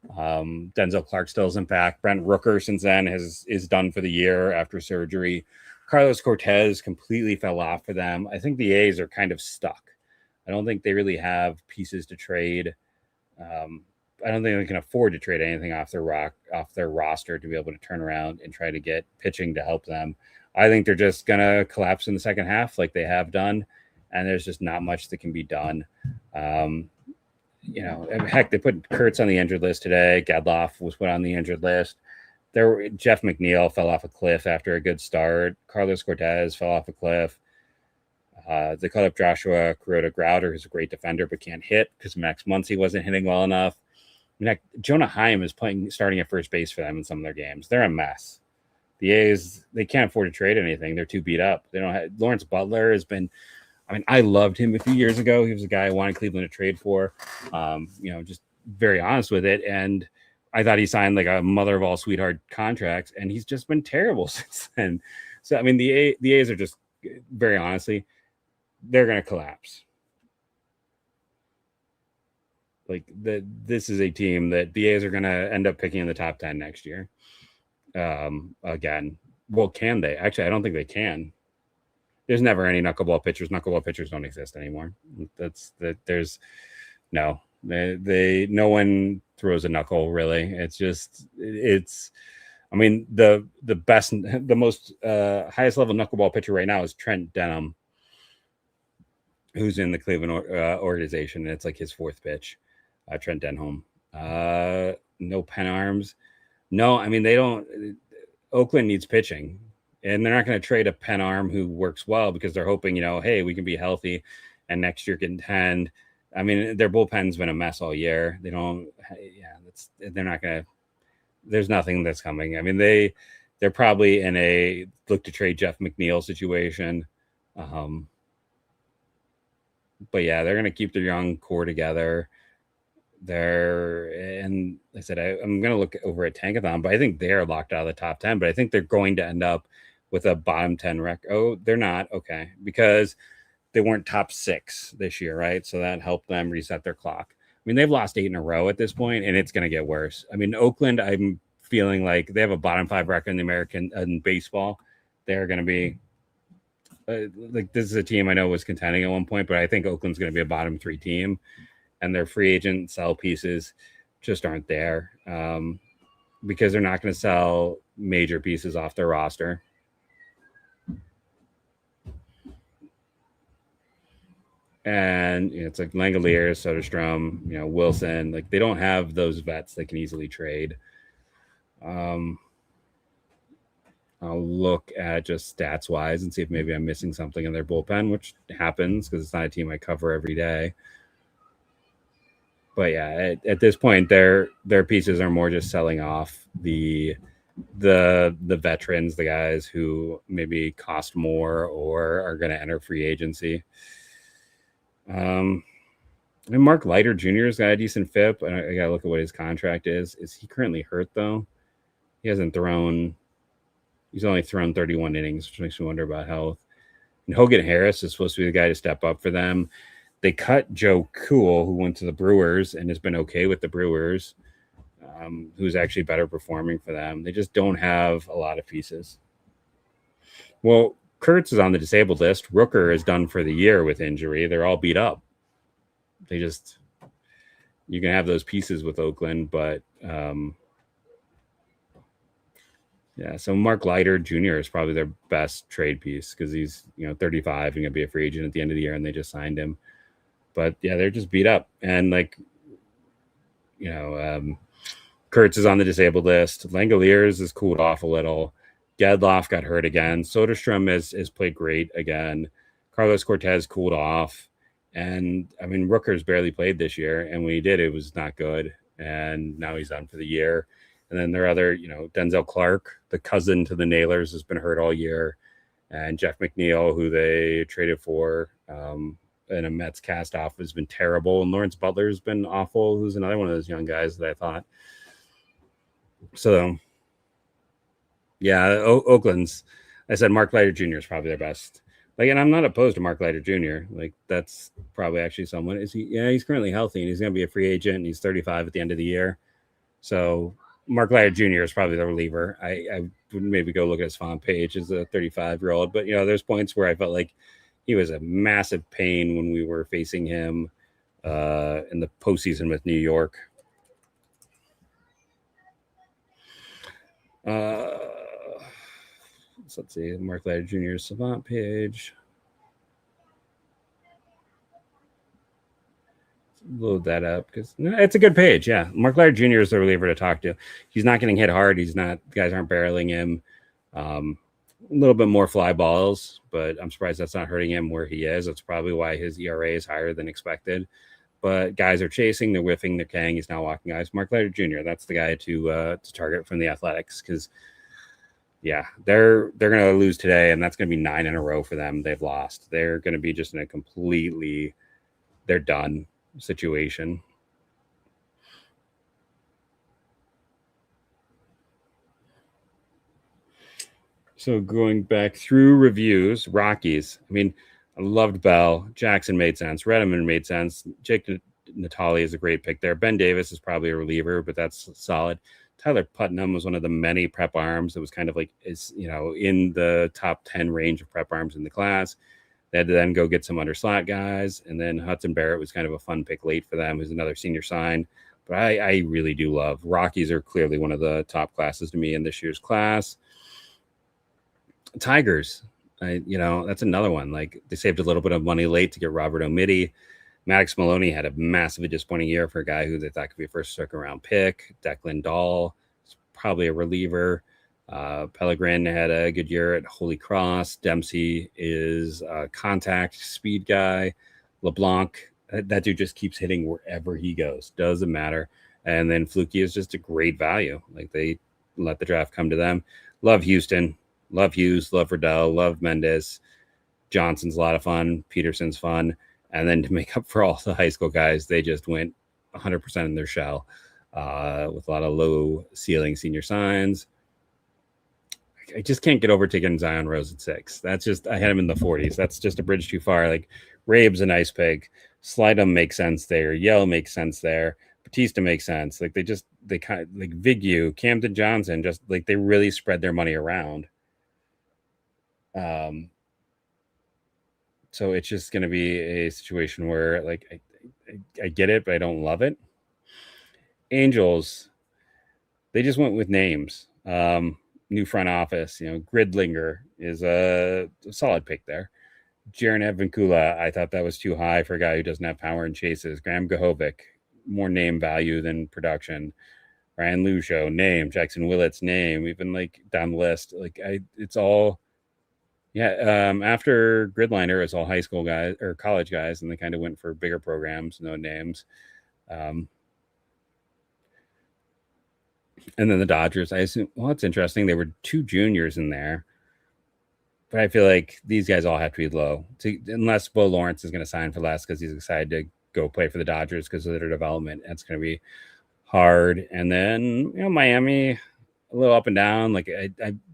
[SPEAKER 2] Denzel Clark still isn't back. Brent Rooker since then is done for the year after surgery. Carlos Cortez completely fell off for them. I think the A's are kind of stuck. I don't think they really have pieces to trade. I don't think they can afford to trade anything off their roster to be able to turn around and try to get pitching to help them. I think they're just gonna collapse in the second half like they have done, and there's just not much that can be done. Heck, they put Kurtz on the injured list today. Gedloff was put on the injured list. Jeff McNeil fell off a cliff after a good start. Carlos Cortez fell off a cliff. They called up Joshua Kuroda-Grouter, who's a great defender but can't hit because Max Muncy wasn't hitting well enough. Jonah Heim is starting at first base for them in some of their games. They're a mess. The A's, they can't afford to trade anything. They're too beat up. They don't have Lawrence Butler has been. I mean, I loved him a few years ago. He was a guy I wanted Cleveland to trade for. Just very honest with it. And I thought he signed like a mother of all sweetheart contract, and he's just been terrible since then. So I mean, the A's are just, very honestly, they're going to collapse. Like this is a team that the A's are going to end up picking in the top 10 next year. Again, well, can they? Actually, I don't think they can. There's never any knuckleball pitchers. Knuckleball pitchers don't exist anymore. No one throws a knuckle really. I mean, the best, the most highest level knuckleball pitcher right now is Trent Denham, who's in the Cleveland organization. And it's like his fourth pitch. Trent Denham. No pen arms. No, I mean, they don't. Oakland needs pitching, and they're not going to trade a pen arm who works well because they're hoping, hey, we can be healthy and next year contend. I mean, their bullpen's been a mess all year. They're not going to. There's nothing that's coming. I mean, they're probably in a look to trade Jeff McNeil situation. But yeah, they're going to keep their young core together. And like I said, I'm going to look over at Tankathon, but I think they're locked out of the top 10, but I think they're going to end up with a bottom 10 record. Oh, they're not. Okay. Because they weren't top 6 this year. Right. So that helped them reset their clock. I mean, they've lost 8 in a row at this point, and it's going to get worse. I mean, Oakland, I'm feeling like they have a bottom 5 record in the American baseball. They're going to be like, this is a team I know was contending at one point, but I think Oakland's going to be a bottom 3 team. And their free agent sell pieces just aren't there because they're not going to sell major pieces off their roster. And it's like Langoliers, Soderstrom, Wilson. Like, they don't have those vets they can easily trade. I'll look at just stats wise and see if maybe I'm missing something in their bullpen, which happens because it's not a team I cover every day. But yeah, at this point, their pieces are more just selling off the veterans, the guys who maybe cost more or are going to enter free agency. Mark Leiter Jr. has got a decent FIP. I got to look at what his contract is. Is he currently hurt though? He's only thrown 31 innings, which makes me wonder about health. And Hogan Harris is supposed to be the guy to step up for them. They cut Joe Cool, who went to the Brewers and has been okay with the Brewers, who's actually better performing for them. They just don't have a lot of pieces. Well, Kurtz is on the disabled list. Rooker is done for the year with injury. They're all beat up. You can have those pieces with Oakland, but so Mark Leiter Jr. is probably their best trade piece because he's 35 and going to be a free agent at the end of the year, and they just signed him. But yeah, they're just beat up. And Kurtz is on the disabled list. Langoliers has cooled off a little. Gedloff got hurt again. Soderstrom has played great again. Carlos Cortez cooled off. And I mean, Rooker's barely played this year. And when he did, it was not good. And now he's done for the year. And then their other, Denzel Clark, the cousin to the Nailers, has been hurt all year. And Jeff McNeil, who they traded for, and a Mets cast off, has been terrible. And Lawrence Butler has been awful, who's another one of those young guys that I thought. So, yeah, Oakland's, I said Mark Leiter Jr. is probably their best. And I'm not opposed to Mark Leiter Jr. That's probably actually someone. Is he? Yeah, he's currently healthy, and he's going to be a free agent, and he's 35 at the end of the year. So Mark Lada Jr. is probably the reliever. I would maybe go look at his font page as a 35-year-old. But, there's points where I felt like he was a massive pain when we were facing him in the postseason with New York. Let's see, Mark Lada Jr.'s savant page. Load that up because it's a good page. Yeah, Mark Lada Jr. is the reliever to talk to. He's not getting hit hard. Guys aren't barreling him. A little bit more fly balls, but I'm surprised that's not hurting him where he is. That's probably why his ERA is higher than expected. But guys are chasing, they're whiffing, they're Kang. He's not walking guys. Mark Lada Jr. That's the guy to target from the Athletics because, yeah, they're going to lose today, and that's going to be 9 in a row for them. They've lost. They're going to be just in a completely they're done situation. So going back through reviews, Rockies. I mean, I loved Bell. Jackson made sense. Redeman made sense. Jake Natali is a great pick there. Ben Davis is probably a reliever, but that's solid. Tyler Putnam was one of the many prep arms that was kind of like in the top 10 range of prep arms in the class. They had to then go get some under slot guys, and then Hudson Barrett was kind of a fun pick late for them, who's another senior sign. But I really do love Rockies are clearly one of the top classes to me in this year's class. Tigers, that's another one. Like they saved a little bit of money late to get Robert O'Mitty. Maddox Maloney had a massively disappointing year for a guy who they thought could be a first second round pick. Declan Dahl is probably a reliever. Pellegrin had a good year at Holy Cross. Dempsey is a contact speed guy. LeBlanc, that dude just keeps hitting wherever he goes. Doesn't matter. And then Fluky is just a great value. Like they let the draft come to them. Love Houston. Love Hughes. Love Riddell. Love Mendez. Johnson's a lot of fun. Peterson's fun. And then to make up for all the high school guys, they just went 100% in their shell with a lot of low ceiling senior signs. I just can't get over taking Zion Rose at 6. I had him in the 40s. That's just a bridge too far. Like Rabe's a nice pick. Slydom makes sense there. Yell makes sense there. Batista makes sense. Like they kind of like Vigu, Camden Johnson, just like they really spread their money around. So it's just going to be a situation where like I get it, but I don't love it. Angels, they just went with names. New front office, Gridlinger is a solid pick there. Jaron Evankula, I thought that was too high for a guy who doesn't have power and chases. Graham Gahovic, more name value than production. Ryan Lucio, name. Jackson Willett's name. Even like down the list, it's all. Yeah, after Gridliner, it was all high school guys or college guys, and they kind of went for bigger programs, no names. And then the Dodgers, I assume, it's interesting. There were 2 juniors in there, but I feel like these guys all have to be low, unless Bo Lawrence is going to sign for less because he's excited to go play for the Dodgers because of their development. That's going to be hard. And then, Miami, a little up and down. Like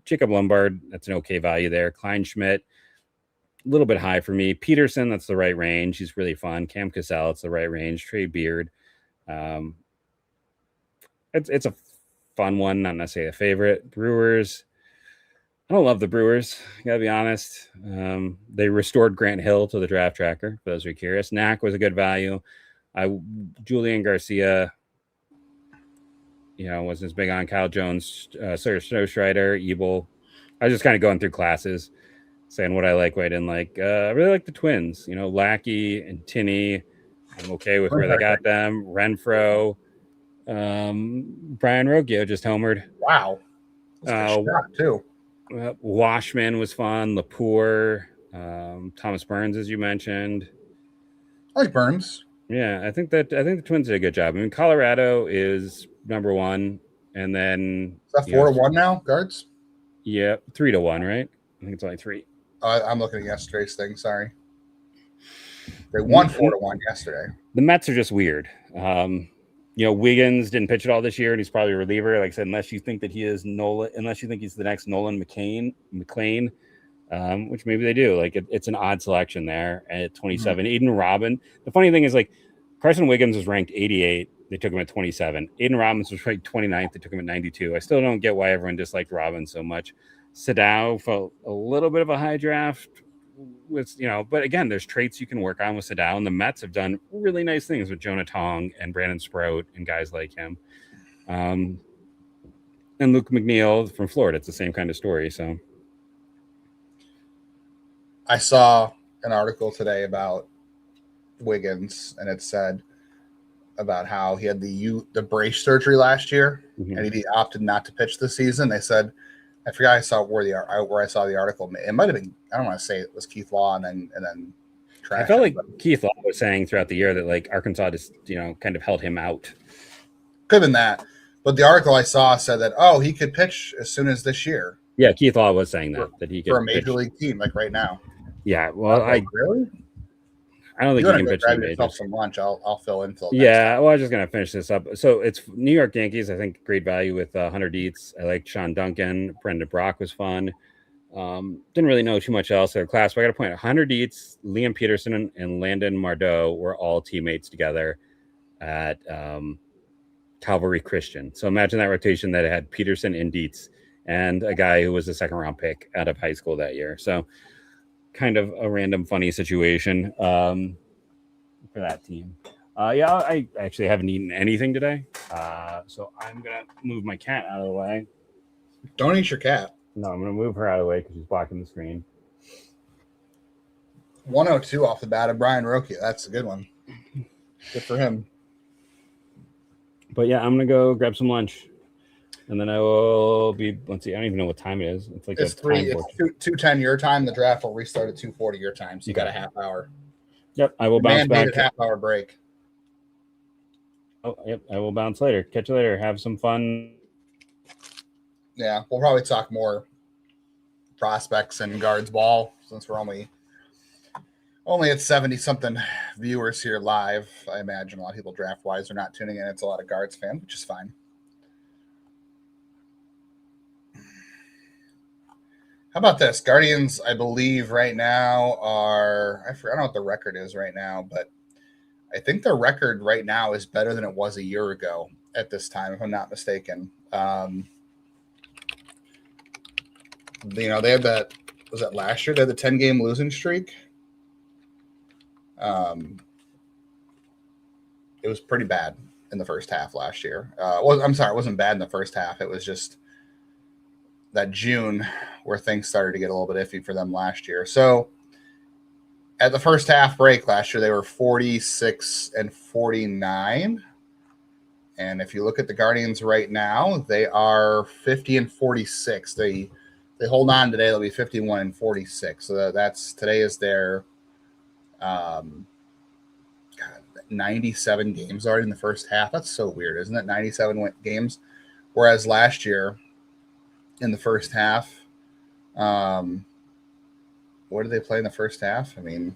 [SPEAKER 2] Jacob Lombard, that's an okay value there. Kleinschmidt, a little bit high for me. Peterson, that's the right range. He's really fun. Cam Cassell, it's the right range. Trey Beard. It's a fun one, not necessarily a favorite. Brewers, I don't love the Brewers, gotta be honest. They restored Grant Hill to the draft tracker, for those who are curious. Knack was a good value. Julian Garcia, wasn't as big on. Kyle Jones, Sawyer Snowstrider, Ebel. I was just kind of going through classes, saying what I like, what I didn't like. I really like the Twins, Lackey and Tinney. I'm okay with where they got them. Renfro. Brian Roggio just homered.
[SPEAKER 3] Wow. Too.
[SPEAKER 2] Washman was fun. Lepore, Thomas Burns, as you mentioned.
[SPEAKER 3] I like Burns.
[SPEAKER 2] Yeah, I think the Twins did a good job. I mean, Colorado is number 1, and then
[SPEAKER 3] is that 4-1 now, guards?
[SPEAKER 2] Yeah, 3-1, right? I think it's only 3.
[SPEAKER 3] I'm looking at yesterday's thing. Sorry, they won 4-1 yesterday.
[SPEAKER 2] The Mets are just weird. Wiggins didn't pitch at all this year, and he's probably a reliever. Like I said, unless you think that he is unless you think he's the next Nolan McClain, which maybe they do. Like it's an odd selection there at 27. Aiden Robin. The funny thing is, like, Carson Wiggins was ranked 88 They took him at 27. Aiden Robbins was ranked 29th. They took him at 92. I still don't get why everyone disliked Robbins so much. Sadao felt a little bit of a high draft with, but again, there's traits you can work on with Sadao, and the Mets have done really nice things with Jonah Tong and Brandon Sprout and guys like him. And Luke McNeil from Florida. It's the same kind of story. So
[SPEAKER 3] I saw an article today about Wiggins, and it said about how he had the brace surgery last year, and he opted not to pitch this season. They said, I forgot I saw where I saw the article. It might have been, I don't want to say it was Keith Law and then
[SPEAKER 2] I felt like Keith Law was saying throughout the year that like Arkansas just kind of held him out.
[SPEAKER 3] Could have been that, but the article I saw said that he could pitch as soon as this year.
[SPEAKER 2] Yeah, Keith Law was saying that he could
[SPEAKER 3] for a major league team like right now.
[SPEAKER 2] Yeah, well,
[SPEAKER 3] really.
[SPEAKER 2] I don't think you can pitch
[SPEAKER 3] grab yourself some lunch. I'll fill in.
[SPEAKER 2] Yeah, well, I was just gonna finish this up. So it's New York Yankees. I think great value with Hunter Dietz. I like Sean Duncan. Brendan Brock was fun. Didn't really know too much else in their class, but I got a point. Hunter Dietz, Liam Peterson, and Landon Mardeau were all teammates together at Calvary Christian. So imagine that rotation that had Peterson and Dietz and a guy who was a second-round pick out of high school that year. So kind of a random funny situation for that team. I actually haven't eaten anything today, so I'm gonna move my cat out of the way.
[SPEAKER 3] Don't eat your cat.
[SPEAKER 2] No, I'm gonna move her out of the way because she's blocking the screen.
[SPEAKER 3] 102 off the bat of Brian Rokia. That's a good one. Good for him.
[SPEAKER 2] But yeah, I'm gonna go grab some lunch. And then I will be, let's see, I don't even know what time it is. It's like
[SPEAKER 3] it's 2:10 your time. The draft will restart at 2:40 your time. So you got a half hour.
[SPEAKER 2] Yep, I will bounce back.
[SPEAKER 3] Half-hour break.
[SPEAKER 2] Oh, yep, I will bounce later. Catch you later. Have some fun.
[SPEAKER 3] Yeah, we'll probably talk more prospects and guards ball since we're only at 70-something viewers here live. I imagine a lot of people draft-wise are not tuning in. It's a lot of guards fans, which is fine. How about this? Guardians, I believe right now I don't know what the record is right now, but I think their record right now is better than it was a year ago at this time, if I'm not mistaken. They had that, was that last year? They had the 10-game losing streak. It was pretty bad in the first half last year. It wasn't bad in the first half. It was just that June where things started to get a little bit iffy for them last year. So at the first half break last year, they were 46-49. And if you look at the Guardians right now, they are 50-46. They hold on today. They'll be 51-46. So today is their 97 games already in the first half. That's so weird, isn't it? 97 games. Whereas last year in the first half, what did they play in the first half? I mean,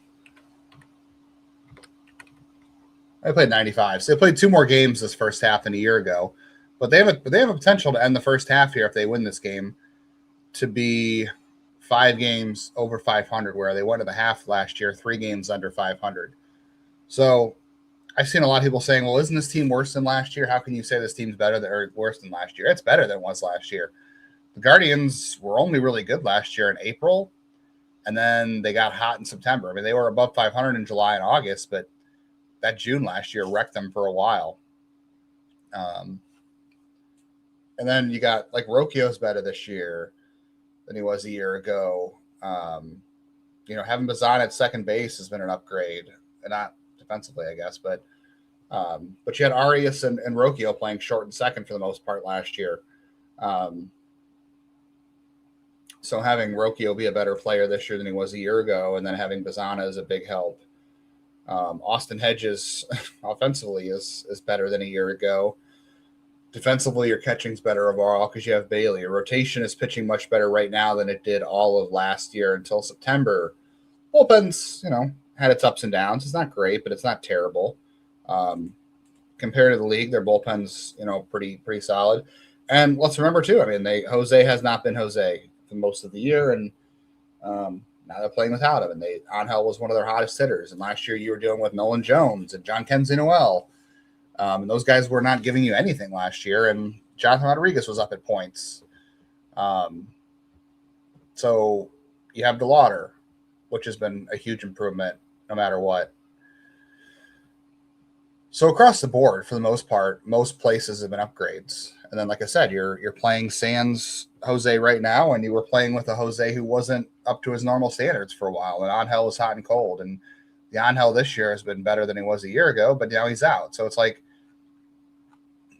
[SPEAKER 3] they played 95. So they played 2 more games this first half than a year ago. But they have a potential to end the first half here if they win this game to be 5 games over 500, where they went to the half last year, 3 games under 500. So I've seen a lot of people saying, well, isn't this team worse than last year? How can you say this team's better or worse than last year? It's better than it was last year. The Guardians were only really good last year in April, and then they got hot in September. I mean, they were above 500 in July and August, but that June last year wrecked them for a while. And then you got, like, Rocchio's better this year than he was a year ago. Having Bazan at second base has been an upgrade, and not defensively, I guess, but you had Arias and Rocchio playing short and second for the most part last year. So having Rocchio be a better player this year than he was a year ago, and then having Bazana is a big help. Austin Hedges offensively is better than a year ago. Defensively, your catching's better overall because you have Bailey. Your rotation is pitching much better right now than it did all of last year until September. Bullpen's, had its ups and downs. It's not great, but it's not terrible. Compared to the league, their bullpen's, pretty solid. And let's remember too, Jose has not been Jose for most of the year, and now they're playing without him. And Angel was one of their hottest hitters. And last year you were dealing with Nolan Jones and John Kenzie Noel. And those guys were not giving you anything last year. And Jonathan Rodriguez was up at points. So you have DeLauder, which has been a huge improvement no matter what. So across the board, for the most part, most places have been upgrades. And then, like I said, you're playing sans Jose right now, and you were playing with a Jose who wasn't up to his normal standards for a while. And Angel was hot and cold. And the Angel this year has been better than he was a year ago, but now he's out. So it's like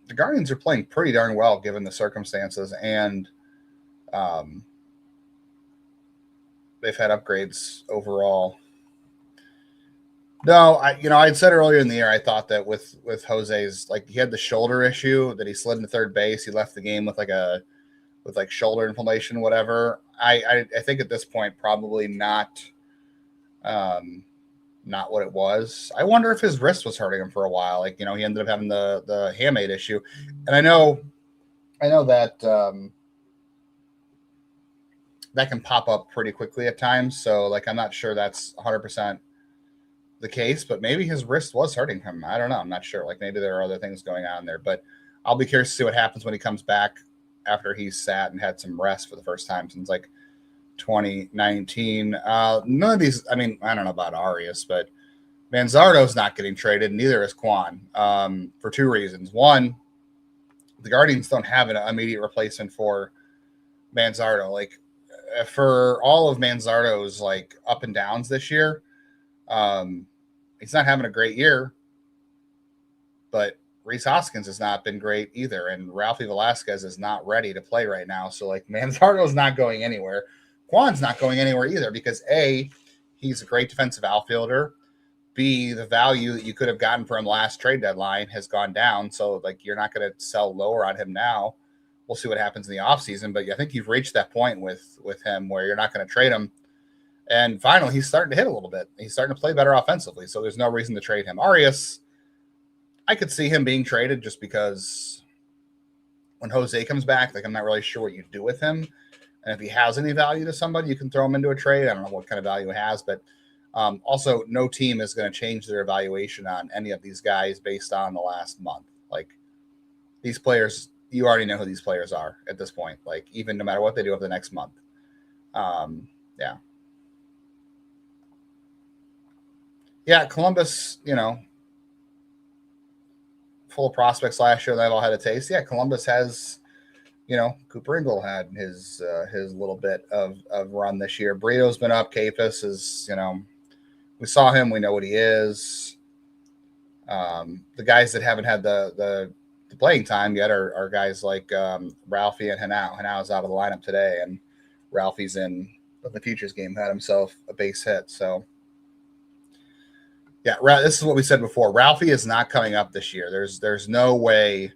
[SPEAKER 3] the Guardians are playing pretty darn well given the circumstances, and they've had upgrades overall. No, I had said earlier in the year, I thought that with Jose's, like, he had the shoulder issue that he slid into third base. He left the game with shoulder inflammation, whatever. I think at this point, probably not what it was. I wonder if his wrist was hurting him for a while. Like, he ended up having the hamate issue. And I know that that can pop up pretty quickly at times. So, like, I'm not sure that's 100% the case, but maybe his wrist was hurting him. I don't know. I'm not sure. Like, maybe there are other things going on there, but I'll be curious to see what happens when he comes back after he's sat and had some rest for the first time since like 2019. None of these, I mean, I don't know about Arias, but Manzardo's not getting traded. Neither is Kwan, for two reasons. One, the Guardians don't have an immediate replacement for Manzardo. Like, for all of Manzardo's like up and downs this year, he's not having a great year, but Rhys Hoskins has not been great either. And Ralphie Velasquez is not ready to play right now. So, like, Manzardo's not going anywhere. Kwan's not going anywhere either because A, he's a great defensive outfielder. B, the value that you could have gotten for him last trade deadline has gone down. So, like, you're not going to sell lower on him now. We'll see what happens in the offseason. But I think you've reached that point with him where you're not going to trade him. And finally, he's starting to hit a little bit. He's starting to play better offensively. So there's no reason to trade him. Arias, I could see him being traded just because when Jose comes back, like, I'm not really sure what you do with him. And if he has any value to somebody, you can throw him into a trade. I don't know what kind of value he has, but also no team is going to change their evaluation on any of these guys based on the last month. Like, these players, you already know who these players are at this point. Like, even no matter what they do over the next month. Yeah. Yeah, Columbus, full of prospects last year. They've all had a taste. Yeah, Columbus has, Cooper Ingle had his little bit of run this year. Brito's been up. Capus is, we saw him. We know what he is. The guys that haven't had the playing time yet are guys like Ralphie and Henao. Henao's out of the lineup today, and Ralphie's in the Futures game, had himself a base hit. So, yeah, this is what we said before. Ralphie is not coming up this year. There's no way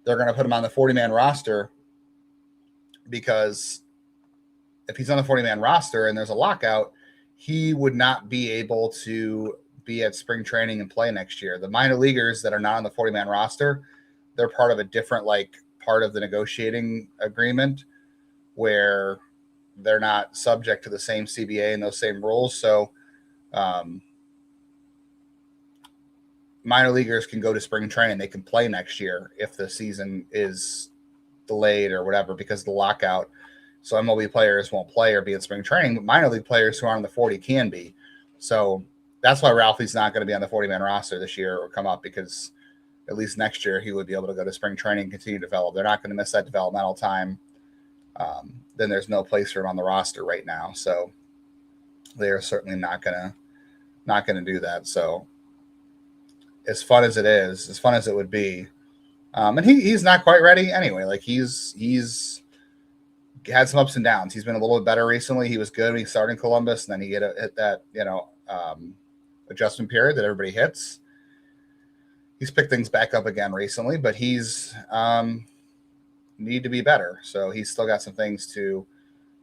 [SPEAKER 3] they're going to put him on the 40-man roster, because if he's on the 40-man roster and there's a lockout, he would not be able to be at spring training and play next year. The minor leaguers that are not on the 40-man roster, they're part of a different, like, part of the negotiating agreement where they're not subject to the same CBA and those same rules. So, minor leaguers can go to spring training. They can play next year if the season is delayed or whatever because of the lockout. So MLB players won't play or be at spring training, but minor league players who are on the 40 can be. So that's why Ralphie's not going to be on the 40-man roster this year or come up, because at least next year he would be able to go to spring training and continue to develop. They're not going to miss that developmental time. Then there's no place for him on the roster right now. So they are certainly not going to do that. So, as fun as it would be, and he's not quite ready anyway. Like, he's had some ups and downs. He's been a little bit better recently. He was good when he started in Columbus, and then he hit that adjustment period that everybody hits. He's picked things back up again recently, but he's need to be better. So he's still got some things to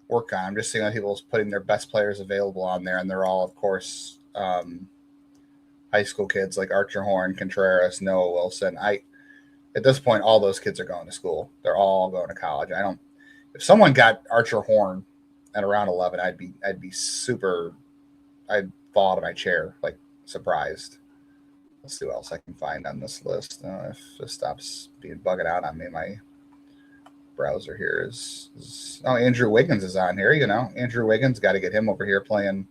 [SPEAKER 3] work on. I'm just seeing that people putting their best players available on there, and they're all, of course, high school kids like Archer Horn, Contreras, Noah Wilson. At this point, all those kids are going to school. They're all going to college. If someone got Archer Horn at around 11, I'd be super, I'd fall out of my chair, like, surprised. Let's see what else I can find on this list. If it stops being bugging out on me, my browser here is Andrew Wiggins is on here. Andrew Wiggins, got to get him over here playing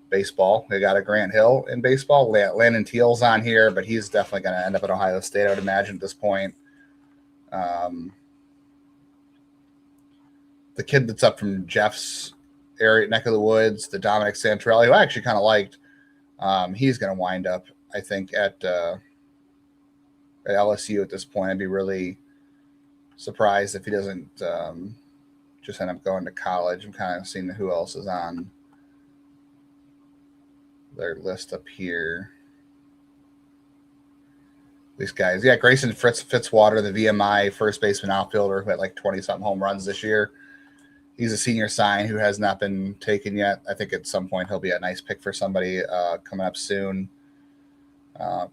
[SPEAKER 3] baseball. They got a Grant Hill in baseball. Landon Teal's on here, but he's definitely going to end up at Ohio State, I would imagine, at this point. The kid that's up from Jeff's area, neck of the woods, the Dominic Santorelli, who I actually kind of liked, he's going to wind up, I think, at LSU at this point. I'd be really surprised if he doesn't just end up going to college. I'm kind of seeing who else is on their list up here. These guys. Yeah, Grayson Fitzwater, the VMI first baseman outfielder who had like 20-something home runs this year. He's a senior sign who has not been taken yet. I think at some point he'll be a nice pick for somebody coming up soon.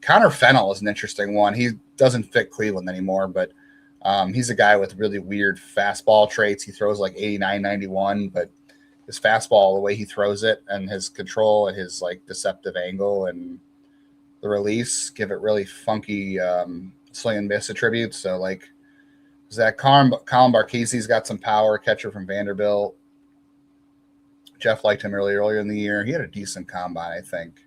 [SPEAKER 3] Connor Fennell is an interesting one. He doesn't fit Cleveland anymore, but he's a guy with really weird fastball traits. He throws like 89, 91, but his fastball, the way he throws it and his control and his like deceptive angle and the release give it really funky swing and miss attributes. So like Colin Barkese's got some power, catcher from Vanderbilt. Jeff liked him earlier in the year. He had a decent combine, I think.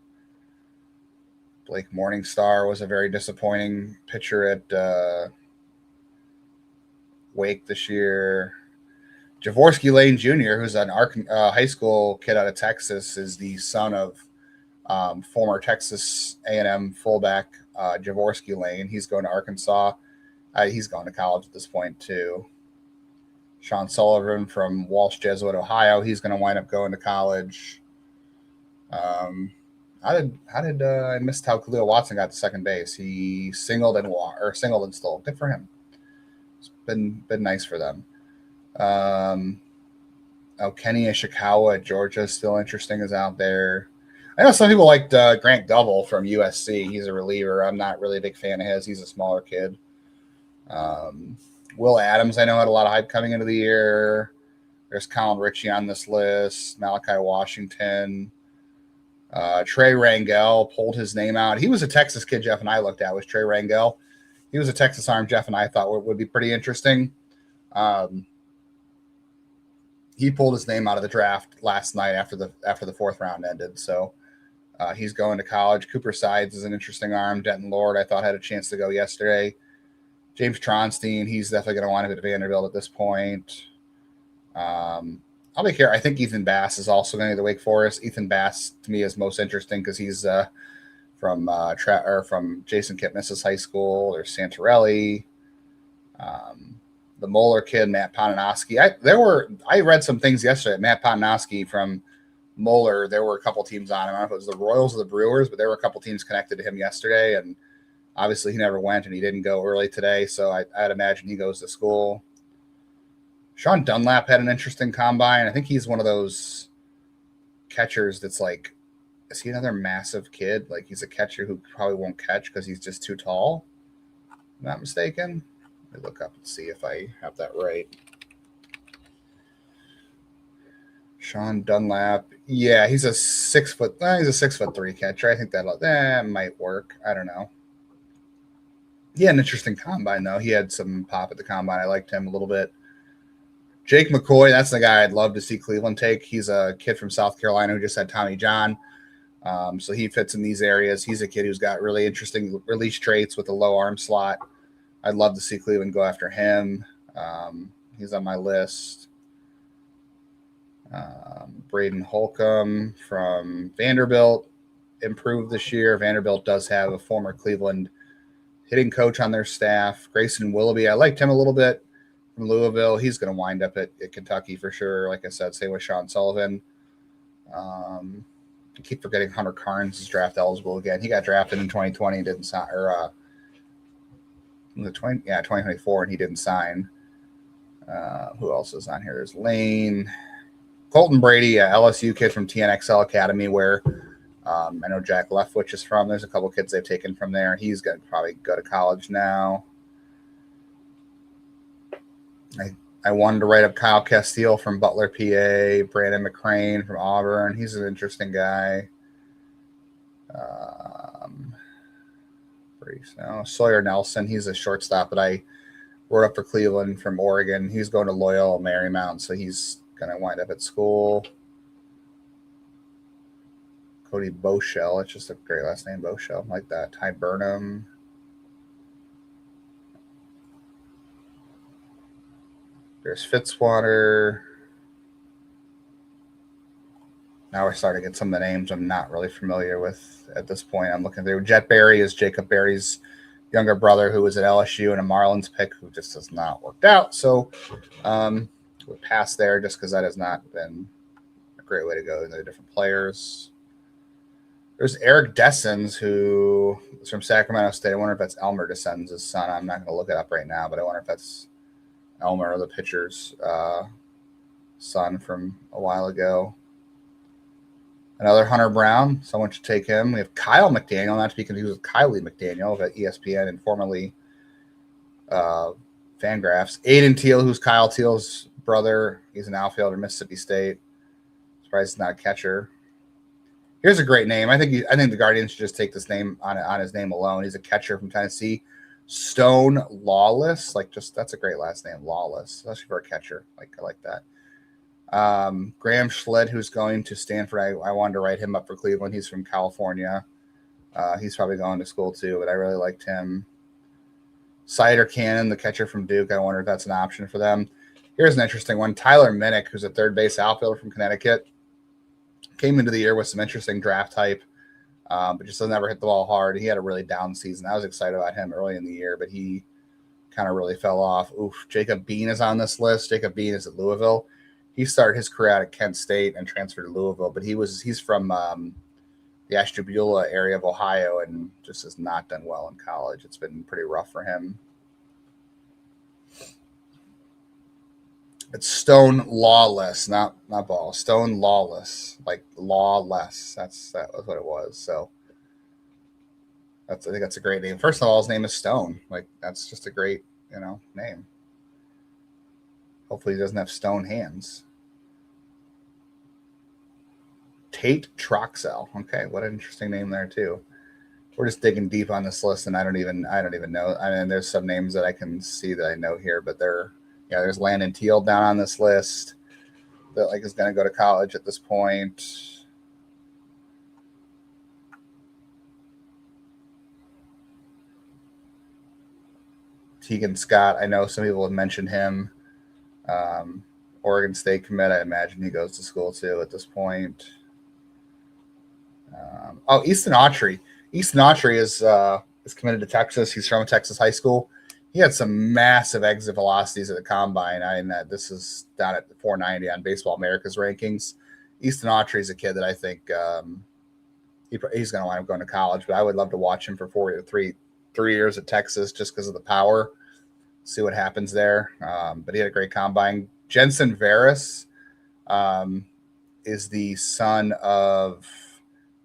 [SPEAKER 3] Blake Morningstar was a very disappointing pitcher at Wake this year. Javorsky Lane Jr., who's an high school kid out of Texas, is the son of former Texas A&M fullback Javorsky Lane. He's going to Arkansas. He's going to college at this point too. Sean Sullivan from Walsh Jesuit, Ohio. He's going to wind up going to college. How did I missed how Khalil Watson got to second base? He singled and stole. Good for him. It's been nice for them. Kenny Ishikawa at Georgia is still interesting, is out there. I know some people liked Grant Double from USC. He's a reliever. I'm not really a big fan of his. He's a smaller kid. Will Adams, I know, had a lot of hype coming into the year. There's Colin Ritchie on this list. Malachi Washington. Trey Rangel pulled his name out. He was a Texas kid Jeff and I looked at, was Trey Rangel. He was a Texas arm Jeff and I thought would be pretty interesting. He pulled his name out of the draft last night after the fourth round ended. So he's going to college. Cooper Sides is an interesting arm. Denton Lord, I thought, had a chance to go yesterday. James Tronstein, he's definitely going to want to be at Vanderbilt at this point. I'll be here. I think Ethan Bass is also going to Wake Forest. Ethan Bass to me is most interesting because he's from Jason Kipnis's high school. There's Santorelli, the Moeller kid, Matt Pononoski. I read some things yesterday. Matt Pononoski from Moeller. There were a couple teams on him. I don't know if it was the Royals or the Brewers, but there were a couple teams connected to him yesterday, and obviously he never went and he didn't go early today. So I'd imagine he goes to school. Sean Dunlap had an interesting combine. I think he's one of those catchers that's like, is he another massive kid? Like he's a catcher who probably won't catch because he's just too tall. If I'm not mistaken. Let me look up and see if I have that right. Sean Dunlap. Yeah, he's a 6'3" catcher. I think that might work. I don't know. He had an interesting combine though. He had some pop at the combine. I liked him a little bit. Jake McCoy, that's the guy I'd love to see Cleveland take. He's a kid from South Carolina who just had Tommy John. So he fits in these areas. He's a kid who's got really interesting release traits with a low arm slot. I'd love to see Cleveland go after him. He's on my list. Braden Holcomb from Vanderbilt improved this year. Vanderbilt does have a former Cleveland hitting coach on their staff. Grayson Willoughby, I liked him a little bit. From Louisville, he's going to wind up at Kentucky for sure. Like I said, same with Sean Sullivan. I keep forgetting Hunter Carnes is draft eligible again. He got drafted in 2020 and didn't sign, or 2024, and he didn't sign. Who else is on here? There's Lane, Colton Brady, LSU kid from TNXL Academy, where I know Jack Leftwich is from. There's a couple kids they've taken from there. He's going to probably go to college now. I wanted to write up Kyle Castile from Butler, PA, Brandon McCrane from Auburn. He's an interesting guy. Sawyer Nelson, he's a shortstop that I wrote up for Cleveland from Oregon. He's going to Loyola Marymount, so he's going to wind up at school. Cody Boshell, it's just a great last name, Boshell, like that. Ty Burnham. There's Fitzwater. Now we're starting to get some of the names I'm not really familiar with at this point. I'm looking through. Jet Berry is Jacob Berry's younger brother who was at LSU and a Marlins pick who just has not worked out. So we'll pass there just because that has not been a great way to go. They're different players. There's Eric Dessens, who is from Sacramento State. I wonder if that's Elmer Dessens' son. I'm not going to look it up right now, but I wonder if that's Elmer, the pitcher's son from a while ago. Another Hunter Brown. Someone should take him. We have Kyle McDaniel, not to be confused with Kylie McDaniel of ESPN and formerly Fangraphs. Aiden Teal, who's Kyle Teal's brother. He's an outfielder, Mississippi State. Surprised he's not a catcher. Here's a great name. I think the Guardians should just take this name on his name alone. He's a catcher from Tennessee. Stone Lawless. That's a great last name, Lawless, especially for a catcher. I like that. Graham Schled, who's going to Stanford. I wanted to write him up for Cleveland. He's from California. He's probably going to school too, but I really liked him. Cider Cannon, the catcher from Duke. I wonder if that's an option for them. Here's an interesting one. Tyler Minnick, who's a third base outfielder from Connecticut. Came into the year with some interesting draft type, but just never hit the ball hard. He had a really down season. I was excited about him early in the year, but he kind of really fell off. Jacob Bean is on this list. Jacob Bean is at Louisville. He started his career out at Kent State and transferred to Louisville, but he's from the Ashtabula area of Ohio and just has not done well in college. It's been pretty rough for him. It's Stone Lawless, not Ball. Stone Lawless, like lawless. That was what it was. So I think that's a great name. First of all, his name is Stone. That's just a great, name. Hopefully he doesn't have stone hands. Tate Troxell. Okay, what an interesting name there too. We're just digging deep on this list, and I don't even know. I mean, there's some names that I can see that I know here, but there's Landon Teal down on this list that is going to go to college at this point. Tegan Scott, I know some people have mentioned him. Oregon State commit, I imagine he goes to school too at this point. Easton Autry. Easton Autry is committed to Texas. He's from a Texas high school. He had some massive exit velocities at the combine. This is down at 490 on Baseball America's rankings. Easton Autry is a kid that I think he's going to wind up going to college, but I would love to watch him for 3 years at Texas just because of the power. See what happens there. But he had a great combine. Jensen Veras is the son of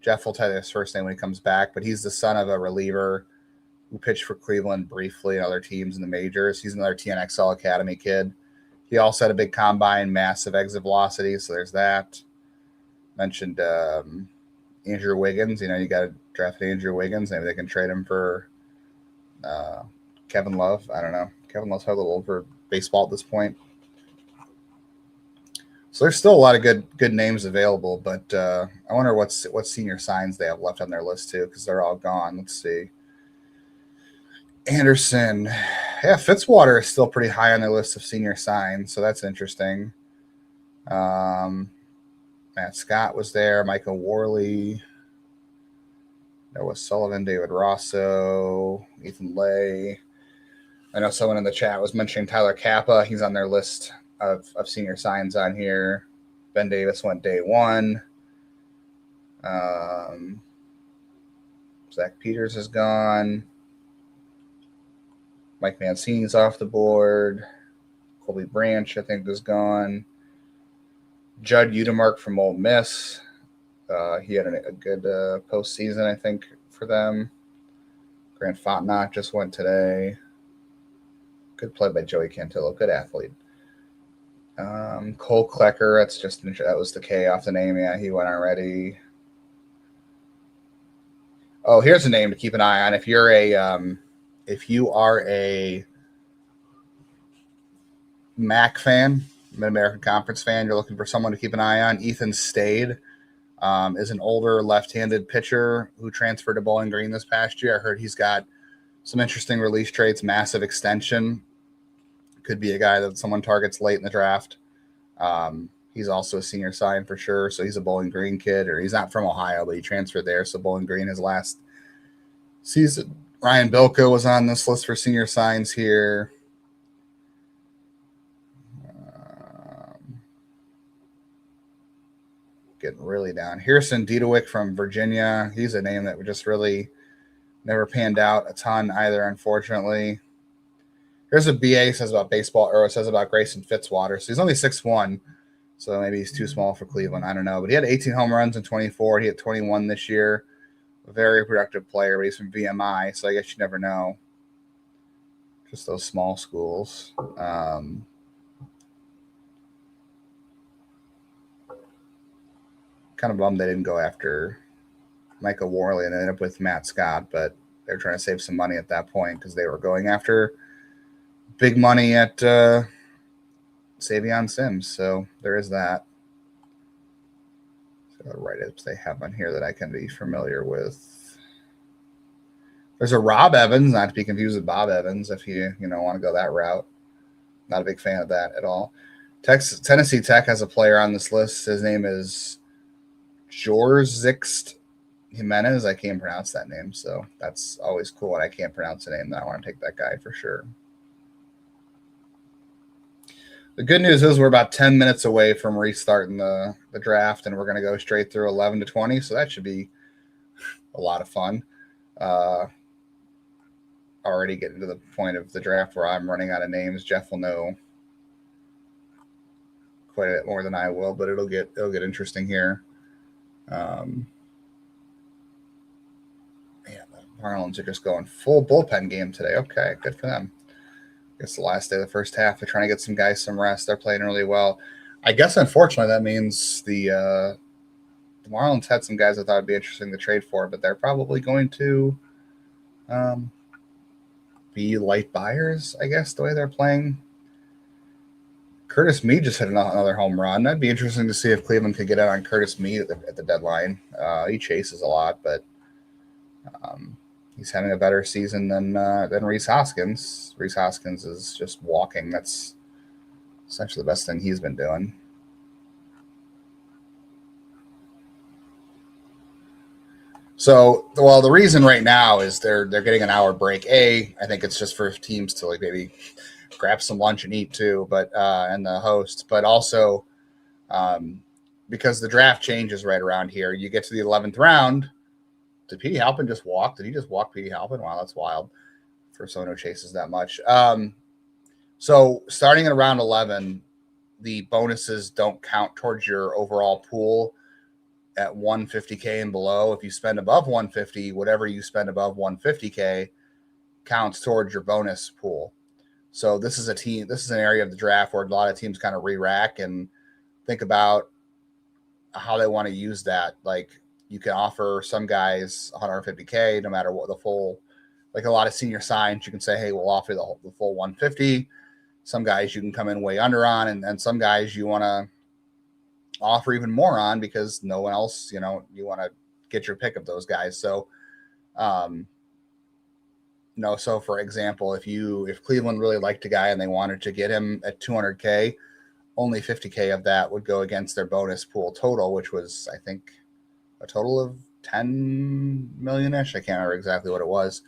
[SPEAKER 3] Jeff will tell you his first name when he comes back, but he's the son of a reliever who pitched for Cleveland briefly and other teams in the majors. He's another TNXL Academy kid. He also had a big combine, massive exit velocity, so there's that. Mentioned Andrew Wiggins. You got to draft Andrew Wiggins. Maybe they can trade him for Kevin Love. I don't know. Kevin Love's a little old for baseball at this point. So there's still a lot of good names available, but I wonder what senior signs they have left on their list too, because they're all gone. Let's see. Anderson. Yeah, Fitzwater is still pretty high on their list of senior signs, so that's interesting. Matt Scott was there. Michael Worley. There was Sullivan, David Rosso, Ethan Lay. I know someone in the chat was mentioning Tyler Kappa. He's on their list of senior signs on here. Ben Davis went day one. Zach Peters is gone. Mike Mancini's off the board. Colby Branch, I think, is gone. Judd Udemark from Ole Miss. He had a good postseason, I think, for them. Grant Fontenot just went today. Good play by Joey Cantillo. Good athlete. Cole Klecker, that was the K off the name. Yeah, he went already. Oh, here's a name to keep an eye on. If you are a MAC fan, Mid-American Conference fan, you're looking for someone to keep an eye on. Ethan Stade is an older left-handed pitcher who transferred to Bowling Green this past year. I heard he's got some interesting release traits, massive extension. Could be a guy that someone targets late in the draft. He's also a senior sign for sure. So he's a Bowling Green kid, or he's not from Ohio, but he transferred there. So Bowling Green, his last season. Ryan Bilko was on this list for senior signs here. Getting really down. Harrison Didewick from Virginia. He's a name that just really never panned out a ton either, unfortunately. Here's what BA says about baseball, or it says about Grayson Fitzwater. So he's only 6'1", so maybe he's too small for Cleveland. I don't know. But he had 18 home runs in 24. He had 21 this year. A very productive player, but he's from VMI, so I guess you never know. Just those small schools. Kind of bummed they didn't go after Michael Worley and ended up with Matt Scott, but they're trying to save some money at that point because they were going after big money at Savion Sims. So there is that. So write-ups they have on here that I can be familiar with. There's a Rob Evans, not to be confused with Bob Evans if you want to go that route. Not a big fan of that at all. Tennessee Tech has a player on this list. His name is Jorzixt Jimenez. I can't pronounce that name, so that's always cool when I can't pronounce a name. I want to take that guy for sure. The good news is we're about 10 minutes away from restarting the draft, and we're going to go straight through 11 to 20, so that should be a lot of fun. Already getting to the point of the draft where I'm running out of names. Jeff will know quite a bit more than I will, but it'll get interesting here. Man, the Marlins are just going full bullpen game today. Okay, good for them. I guess the last day of the first half, they're trying to get some guys some rest. They're playing really well. I guess, unfortunately, that means the Marlins had some guys I thought would be interesting to trade for, but they're probably going to be light buyers, I guess, the way they're playing. Curtis Mead just hit another home run. That'd be interesting to see if Cleveland could get out on Curtis Mead at the deadline. He chases a lot, but he's having a better season than Rhys Hoskins. Rhys Hoskins is just walking. That's essentially the best thing he's been doing. So, well, the reason right now is they're getting an hour break. I think it's just for teams to maybe grab some lunch and eat too, but and the host, but also because the draft changes right around here. You get to the 11th round. Did Petey Halpin just walk? Did he just walk Petey Halpin? Wow, that's wild for someone who chases that much. So starting at around 11, the bonuses don't count towards your overall pool at 150K and below. If you spend above 150, whatever you spend above 150K counts towards your bonus pool. So this is an area of the draft where a lot of teams kind of re-rack and think about how they want to use that. Like, you can offer some guys 150K no matter what the full, like a lot of senior signs, you can say, hey, we'll offer the full 150. Some guys you can come in way under on, and some guys you want to offer even more on because no one else, you want to get your pick of those guys. So, so for example, if Cleveland really liked a guy and they wanted to get him at 200K, only 50K of that would go against their bonus pool total, which was, I think, a total of 10 million-ish. I can't remember exactly what it was.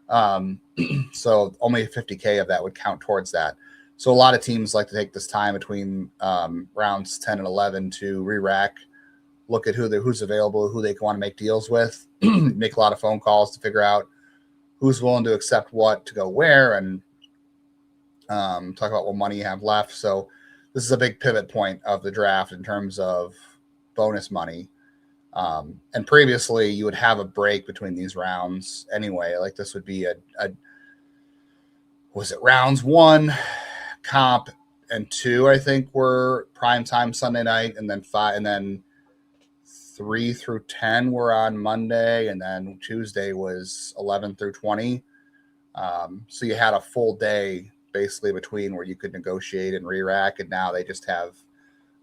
[SPEAKER 3] So only 50K of that would count towards that. So a lot of teams like to take this time between rounds 10 and 11 to re-rack, look at who's available, who they want to make deals with, make a lot of phone calls to figure out who's willing to accept what to go where, and talk about what money you have left. So this is a big pivot point of the draft in terms of bonus money. And previously you would have a break between these rounds anyway. Like this would be was it rounds 1, comp, and 2, I think were prime time Sunday night, and then 5, and then 3 through 10 were on Monday, and then Tuesday was 11 through 20. So you had a full day basically between where you could negotiate and re-rack, and now they just have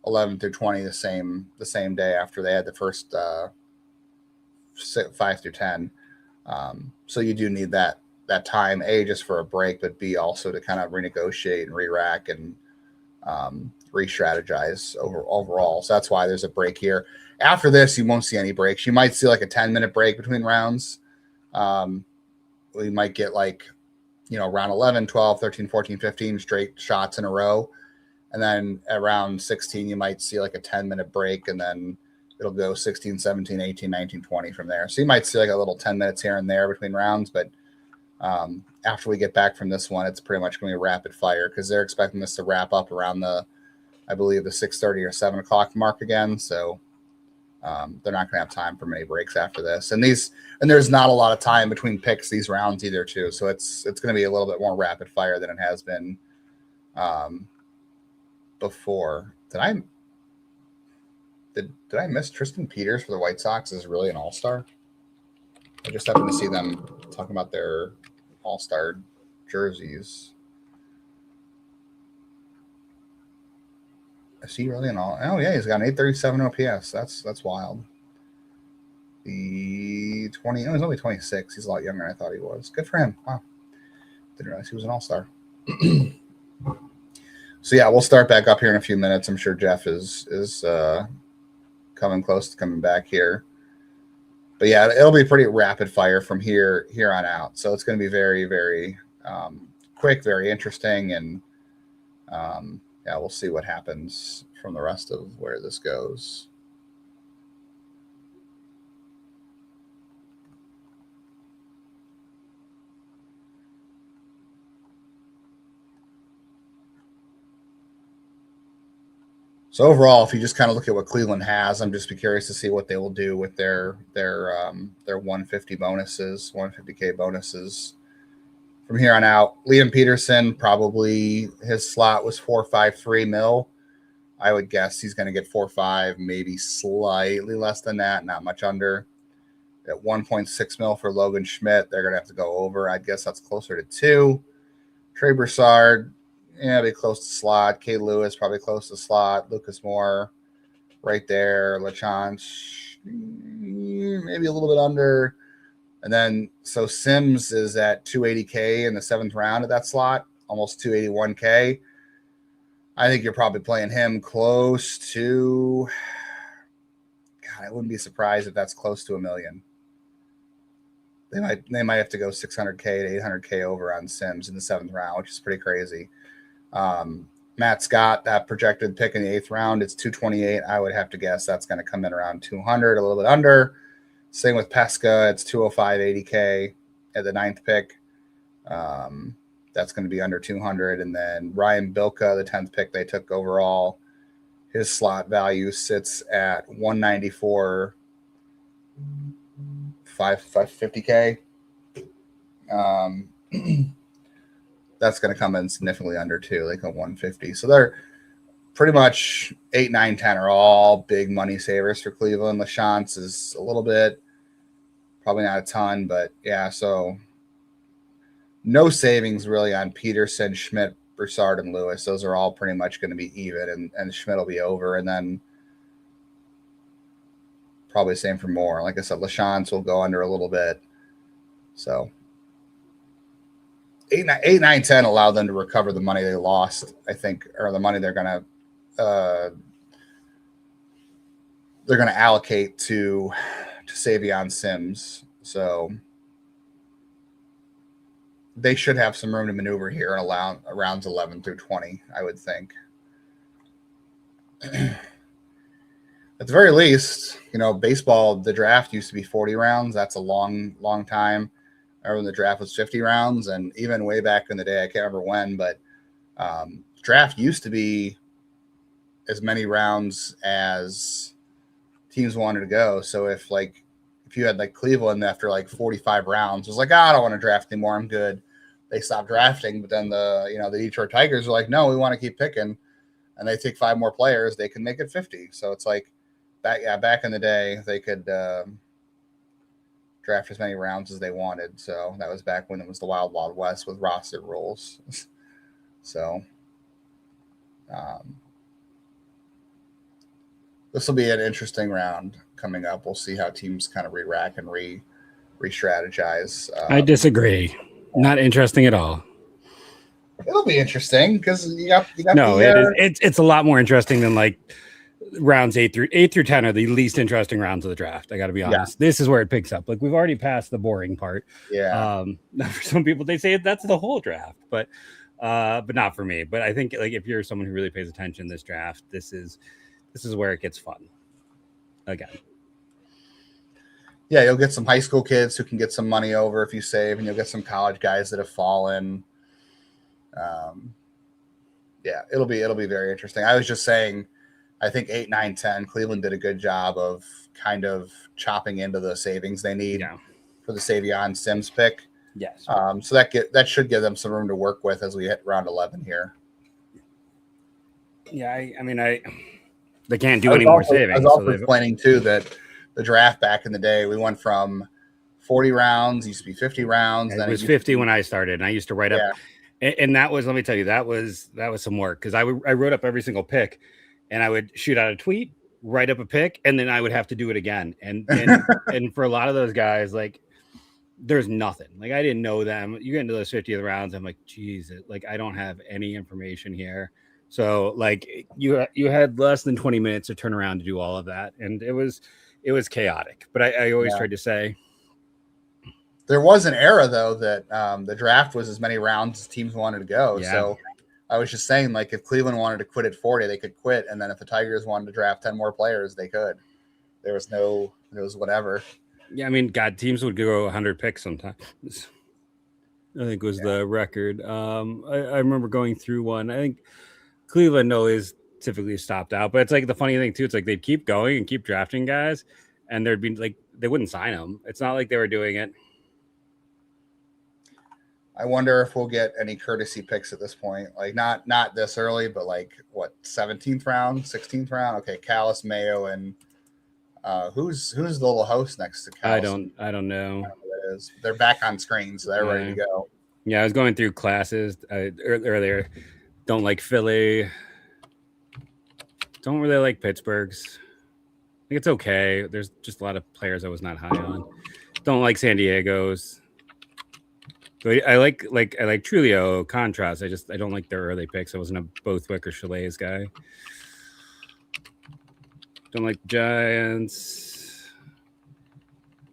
[SPEAKER 3] 11 through 20 the same day after they had the first 5 through 10. So you do need that time, A, just for a break, but B, also to kind of renegotiate and re-rack and re-strategize overall. So that's why there's a break here. After this, you won't see any breaks. You might see like a 10-minute break between rounds. We might get like, round 11, 12, 13, 14, 15 straight shots in a row. And then at round 16, you might see like a 10-minute break, and then it'll go 16, 17, 18, 19, 20 from there. So you might see like a little 10 minutes here and there between rounds, but after we get back from this one, it's pretty much going to be rapid fire because they're expecting this to wrap up around I believe the 6:30 or 7 o'clock mark again. So they're not going to have time for many breaks after this. And there's not a lot of time between picks these rounds either too. So it's going to be a little bit more rapid fire than it has been before. Did I miss Tristan Peters for the White Sox is really an all-star? I just happened to see them talking about their all-star jerseys. Is he really an all? Oh yeah, he's got an 837 OPS. That's wild. He's only 26. He's a lot younger than I thought he was. Good for him. Wow. Didn't realize he was an all-star. So yeah, we'll start back up here in a few minutes. I'm sure Jeff is coming close to coming back here. But yeah, it'll be pretty rapid fire from here on out. So it's going to be very, very quick, very interesting, and yeah, we'll see what happens from the rest of where this goes. So overall, if you just kind of look at what Cleveland has, I'm just be curious to see what they will do with their 150 bonuses, 150K bonuses from here on out. Liam Peterson, probably his slot was 4.53 mil. I would guess he's going to get 4.5, maybe slightly less than that, not much under. At 1.6 mil for Logan Schmidt, they're going to have to go over. I'd guess that's closer to 2. Trey Broussard, yeah, be close to slot. K. Lewis, probably close to slot. Lucas Moore, right there. LaChanze, maybe a little bit under. And then, so Sims is at 280K in the 7th round of that slot, almost 281K. I think you're probably playing him close to, God, I wouldn't be surprised if that's close to $1 million. They might have to go 600K to 800K over on Sims in the 7th round, which is pretty crazy. Matt Scott, that projected pick in the 8th round, it's 228. I would have to guess that's going to come in around 200, a little bit under. Same with Pesca, it's 205, 80K at the 9th pick. That's going to be under 200. And then Ryan Bilka, the 10th pick they took overall, his slot value sits at 194, 550K. That's going to come in significantly under 2, like a 150. So they're pretty much 8, 9, 10 are all big money savers for Cleveland. LaChanze is a little bit, probably not a ton, but yeah, so no savings really on Peterson, Schmidt, Broussard, and Lewis. Those are all pretty much going to be even, and Schmidt will be over. And then probably same for Moore. Like I said, LaChanze will go under a little bit. So 8, 9, 10 allow them to recover the money they lost, I think, or the money they're going to allocate to Savion Sims. So they should have some room to maneuver here and allow rounds 11 through 20, I would think. At the very least, baseball, the draft used to be 40 rounds. That's a long, long time. I remember the draft was 50 rounds, and even way back in the day, I can't remember when, but draft used to be as many rounds as teams wanted to go. So if you had Cleveland after 45 rounds was like, I don't want to draft anymore, I'm good, they stopped drafting. But then the Detroit Tigers are like, no, we want to keep picking, and they take 5 more players, they can make it 50. So it's back in the day, they could draft as many rounds as they wanted. So that was back when it was the Wild Wild West with roster rules. So this will be an interesting round coming up. We'll see how teams kind of re-rack and re-strategize.
[SPEAKER 2] I disagree. Not interesting at all.
[SPEAKER 3] It'll be interesting because you got
[SPEAKER 2] no, it's a lot more interesting than like rounds 8 through 10 are the least interesting rounds of the draft. I got to be honest. Yeah. This is where it picks up. Like we've already passed the boring part.
[SPEAKER 3] Yeah.
[SPEAKER 2] For some people, they say that's the whole draft, but not for me. But I think like if you're someone who really pays attention to this draft, this is where it gets fun. Again.
[SPEAKER 3] Yeah, you'll get some high school kids who can get some money over if you save, and you'll get some college guys that have fallen. Yeah, it'll be very interesting. I was just saying, I think 8, 9, 10, Cleveland did a good job of kind of chopping into the savings they need for the Savion Sims pick.
[SPEAKER 2] Yes.
[SPEAKER 3] So that should give them some room to work with as we hit round 11 here.
[SPEAKER 2] Yeah, I mean, they can't do any more savings.
[SPEAKER 3] I was also explaining too that the draft back in the day, we went from 40 rounds, used to be 50 rounds.
[SPEAKER 2] It was 50 when I started, and I used to write up. And that was, let me tell you, that was some work because I wrote up every single pick, and I would shoot out a tweet, write up a pick, and then I would have to do it again. And and for a lot of those guys, like there's nothing. Like I didn't know them. You get into those 50th rounds, I'm like, geez, like I don't have any information here. So like you had less than 20 minutes to turn around to do all of that, and it was chaotic. But I always tried to say.
[SPEAKER 3] There was an era, though, that the draft was as many rounds as teams wanted to go. Yeah. So I was just saying, like, if Cleveland wanted to quit at 40, they could quit. And then if the Tigers wanted to draft 10 more players, they could. There was whatever.
[SPEAKER 2] Yeah, I mean, God, teams would go 100 picks sometimes. I think was the record. I remember going through one. I think Cleveland always typically stopped out. But it's like the funny thing, too. It's like they'd keep going and keep drafting guys. And there'd be, like, they wouldn't sign them. It's not like they were doing it.
[SPEAKER 3] I wonder if we'll get any courtesy picks at this point. Like not this early, but like what 17th round, 16th round. Okay, Callis, Mayo, and who's the little host next to Callis?
[SPEAKER 2] I don't know.
[SPEAKER 3] Who it is. They're back on screen, so they're ready to go.
[SPEAKER 2] Yeah, I was going through classes earlier. Don't like Philly. Don't really like Pittsburgh's. I think it's okay. There's just a lot of players I was not high on. Don't like San Diego's. I like Trulio, Contrast. I don't like their early picks. I wasn't a Bothwick or Chalet's guy. Don't like Giants.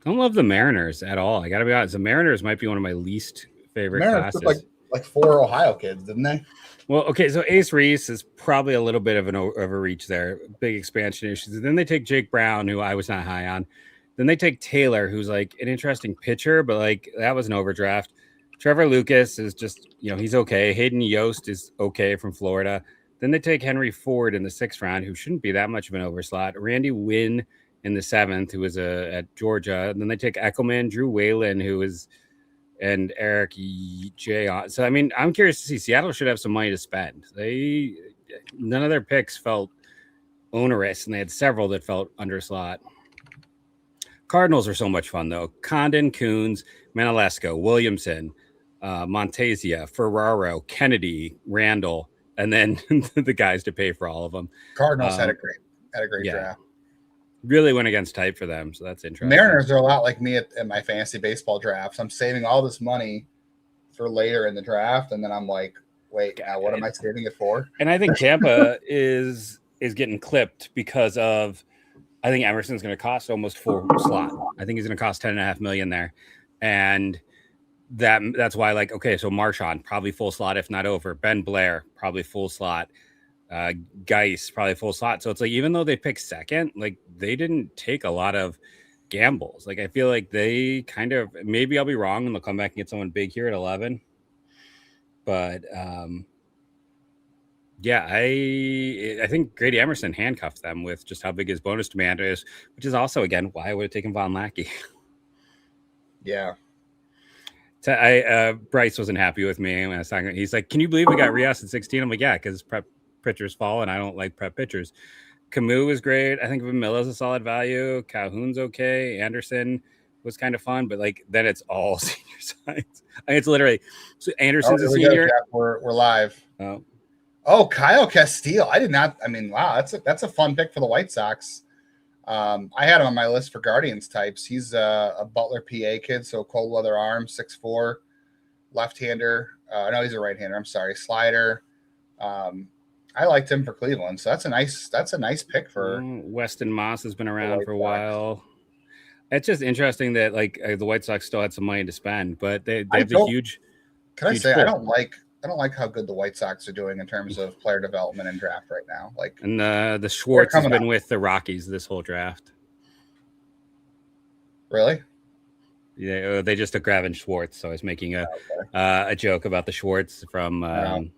[SPEAKER 2] Don't love the Mariners at all. I got to be honest. The Mariners might be one of my least favorite classes.
[SPEAKER 3] Like 4 Ohio kids, didn't they?
[SPEAKER 2] Well, okay, so Ace Reese is probably a little bit of an overreach there. Big expansion issues. And then they take Jake Brown, who I was not high on. Then they take Taylor, who's like an interesting pitcher, but like that was an overdraft. Trevor Lucas is just, he's okay. Hayden Yost is okay from Florida. Then they take Henry Ford in the 6th round, who shouldn't be that much of an overslot. Randy Wynn in the 7th, who was at Georgia. And then they take Eckelman, Drew Whalen, and Eric J. So, I mean, I'm curious to see. Seattle should have some money to spend. None of their picks felt onerous, and they had several that felt underslot. Cardinals are so much fun, though. Condon, Coons, Manalesco, Williamson, Montesia, Ferraro, Kennedy, Randall, and then the guys to pay for all of them.
[SPEAKER 3] Cardinals had a great draft.
[SPEAKER 2] Really went against type for them, so that's interesting.
[SPEAKER 3] Mariners are a lot like me at my fantasy baseball drafts. I'm saving all this money for later in the draft, and then I'm like, wait, now what am I saving it for?
[SPEAKER 2] And I think Tampa is getting clipped because of I think Emerson's going to cost almost full slot. I think he's going to cost $10.5 million there. And that's why, like, okay, so Marchand, probably full slot, if not over. Ben Blair, probably full slot. Geis, probably full slot. So it's like, even though they picked second, like, they didn't take a lot of gambles. Like, I feel like they kind of, maybe I'll be wrong and they'll come back and get someone big here at 11. But, yeah, I think Grady Emerson handcuffed them with just how big his bonus demand is, which is also, again, why I would have taken Von Lackey.
[SPEAKER 3] Yeah.
[SPEAKER 2] Bryce wasn't happy with me when I was talking. He's like, "Can you believe we got Rios at 16?" I'm like, "Yeah, because prep pitchers fall, and I don't like prep pitchers." Camus was great. I think Vamilla's a solid value. Calhoun's okay. Anderson was kind of fun, but like then it's all senior signs. It's literally so Anderson's a senior.
[SPEAKER 3] We're live.
[SPEAKER 2] Oh,
[SPEAKER 3] Kyle Castillo. I did not. I mean, wow, that's a fun pick for the White Sox. I had him on my list for Guardians types. He's a Butler PA kid, so cold weather arm, 6'4", left-hander. No, he's a right-hander. I'm sorry, slider. I liked him for Cleveland, so that's a nice pick for
[SPEAKER 2] Weston Moss has been around for a while. It's just interesting that like the White Sox still had some money to spend, but they have a huge.
[SPEAKER 3] Can I say I don't like how good the White Sox are doing in terms of player development and draft right now. Like,
[SPEAKER 2] and the Schwartz has been with the Rockies this whole draft.
[SPEAKER 3] Really?
[SPEAKER 2] Yeah, they just took Gavin Schwartz, so I was making a joke about the Schwartz from.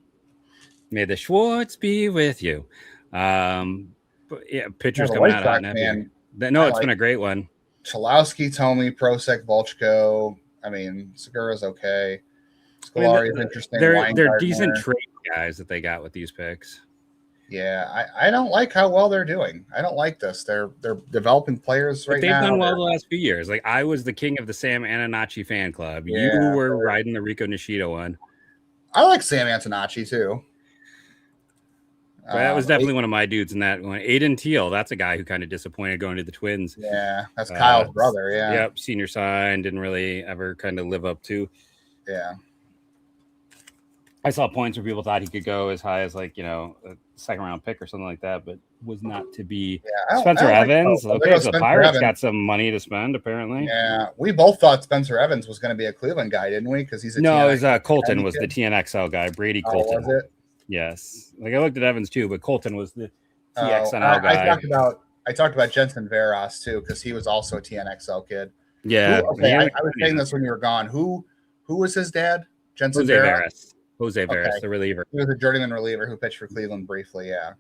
[SPEAKER 2] May the Schwartz be with you. But yeah, pitchers coming out hot. No, it's been a great one.
[SPEAKER 3] Chalowski, Tomey, Prosek, Volchko. I mean, Segura's okay. Scolari is interesting.
[SPEAKER 2] They're decent trade guys that they got with these picks.
[SPEAKER 3] Yeah, I don't like how well they're doing. I don't like this. They're developing players right now.
[SPEAKER 2] They've done well the last few years. Like I was the king of the Sam Antonacci fan club. Yeah, you were riding the Rico Nishida one.
[SPEAKER 3] I like Sam Antonacci too.
[SPEAKER 2] That was definitely one of my dudes in that one. Aiden Teal, that's a guy who kind of disappointed going to the Twins.
[SPEAKER 3] Yeah, that's Kyle's brother. Yeah.
[SPEAKER 2] Yep. Senior sign, didn't really ever kind of live up to.
[SPEAKER 3] Yeah.
[SPEAKER 2] I saw points where people thought he could go as high as like, a second round pick or something like that, but was not to be.
[SPEAKER 3] Yeah,
[SPEAKER 2] Spencer Evans. Okay, so the Pirates got some money to spend apparently.
[SPEAKER 3] Yeah, we both thought Spencer Evans was going to be a Cleveland guy, didn't we? Because he's a
[SPEAKER 2] no, it was Colton was the TNXL guy. Brady Colton.
[SPEAKER 3] Was it?
[SPEAKER 2] Yes, like I looked at Evans too, but Colton was the TXNL guy.
[SPEAKER 3] I talked about Jensen Veras too because he was also a TNXL kid.
[SPEAKER 2] Yeah,
[SPEAKER 3] I was saying this when you were gone. Who was his dad? Jensen Veras.
[SPEAKER 2] Jose Veras, the reliever.
[SPEAKER 3] He was a journeyman reliever who pitched for Cleveland briefly. Yeah,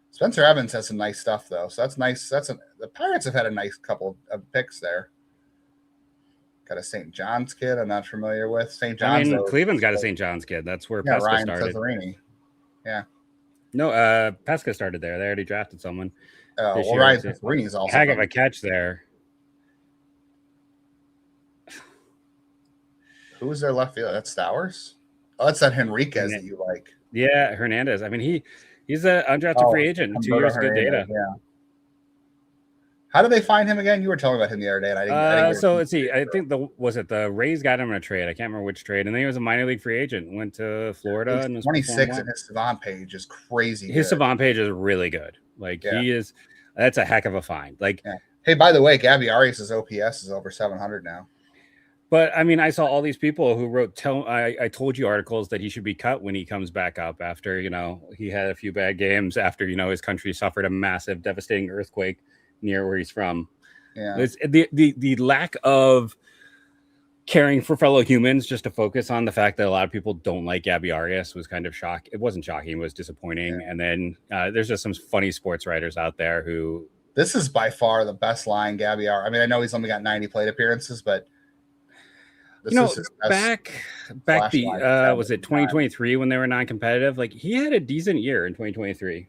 [SPEAKER 3] Spencer Evans has some nice stuff though, so that's nice. The Pirates have had a nice couple of picks there. Got a St. John's kid I'm not familiar with. St. John's.
[SPEAKER 2] Cleveland's got a St. John's kid. That's where Pesca
[SPEAKER 3] Ryan
[SPEAKER 2] started.
[SPEAKER 3] Cesarini. Yeah.
[SPEAKER 2] No, Pesca started there. They already drafted someone.
[SPEAKER 3] Ryan Cesarini is also.
[SPEAKER 2] Heck of a catch there.
[SPEAKER 3] Who was their left fielder? That's Stowers? Oh, that's that Henriquez that you like.
[SPEAKER 2] Yeah, Hernandez. I mean, he's an undrafted free agent. 2 years good data.
[SPEAKER 3] Yeah. How did they find him again? You were telling me about him the other day, and I didn't.
[SPEAKER 2] So let's see. I think the Rays got him in a trade. I can't remember which trade, and then he was a minor league free agent. Went to Florida and was
[SPEAKER 3] 26, and his Savant page is crazy.
[SPEAKER 2] His Savant page is really good. Like he is. That's a heck of a find. Like,
[SPEAKER 3] hey, by the way, Gabby Arias' OPS is over 700 now.
[SPEAKER 2] But I mean, I saw all these people who wrote I told you articles that he should be cut when he comes back up after he had a few bad games after his country suffered a massive, devastating earthquake near where he's from.
[SPEAKER 3] Yeah,
[SPEAKER 2] it's the lack of caring for fellow humans just to focus on the fact that a lot of people don't like Gabby Arias was kind of shock. It wasn't shocking, it was disappointing. Yeah. And then there's just some funny sports writers out there who.
[SPEAKER 3] This is by far the best line Gabby Arias. I mean, I know he's only got 90 plate appearances, but.
[SPEAKER 2] Back was it 2023 when they were non-competitive? Like he had a decent year in 2023.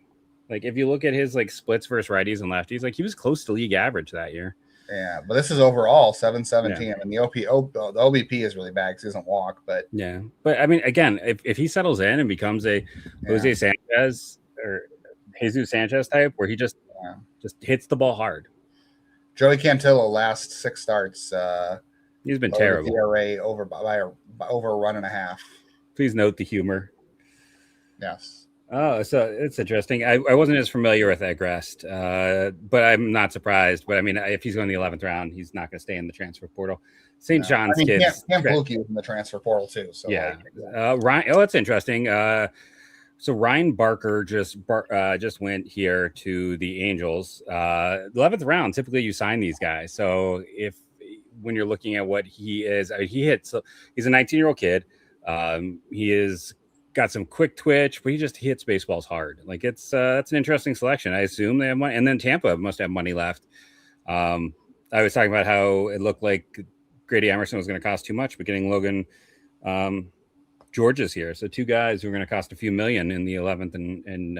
[SPEAKER 2] Like if you look at his like splits versus righties and lefties, like he was close to league average that year.
[SPEAKER 3] Yeah, but this is overall 717. I mean the OBP is really bad because he doesn't walk. But
[SPEAKER 2] yeah, but I mean again, if he settles in and becomes a Jose Sanchez or Jesus Sanchez type, where he just hits the ball hard.
[SPEAKER 3] Joey Cantillo last 6 starts.
[SPEAKER 2] He's been terrible.
[SPEAKER 3] ERA over a run and a half.
[SPEAKER 2] Please note the humor.
[SPEAKER 3] Yes.
[SPEAKER 2] Oh, so it's interesting. I wasn't as familiar with Egrest, but I'm not surprised. But I mean, if he's going the 11th round, he's not going to stay in the transfer portal. St. John's kids.
[SPEAKER 3] Cam Bluke was in the transfer portal too. So
[SPEAKER 2] yeah. Ryan. Oh, that's interesting. So Ryan Barker just went here to the Angels. 11th round. Typically, you sign these guys. So when you're looking at what he is, he's a 19-year-old kid. He is got some quick twitch, but he just hits baseballs hard. Like it's an interesting selection. I assume they have money, and then Tampa must have money left. I was talking about how it looked like Grady Emerson was going to cost too much, but getting Logan Georgia's here. So two guys who are going to cost a few million in the 11th and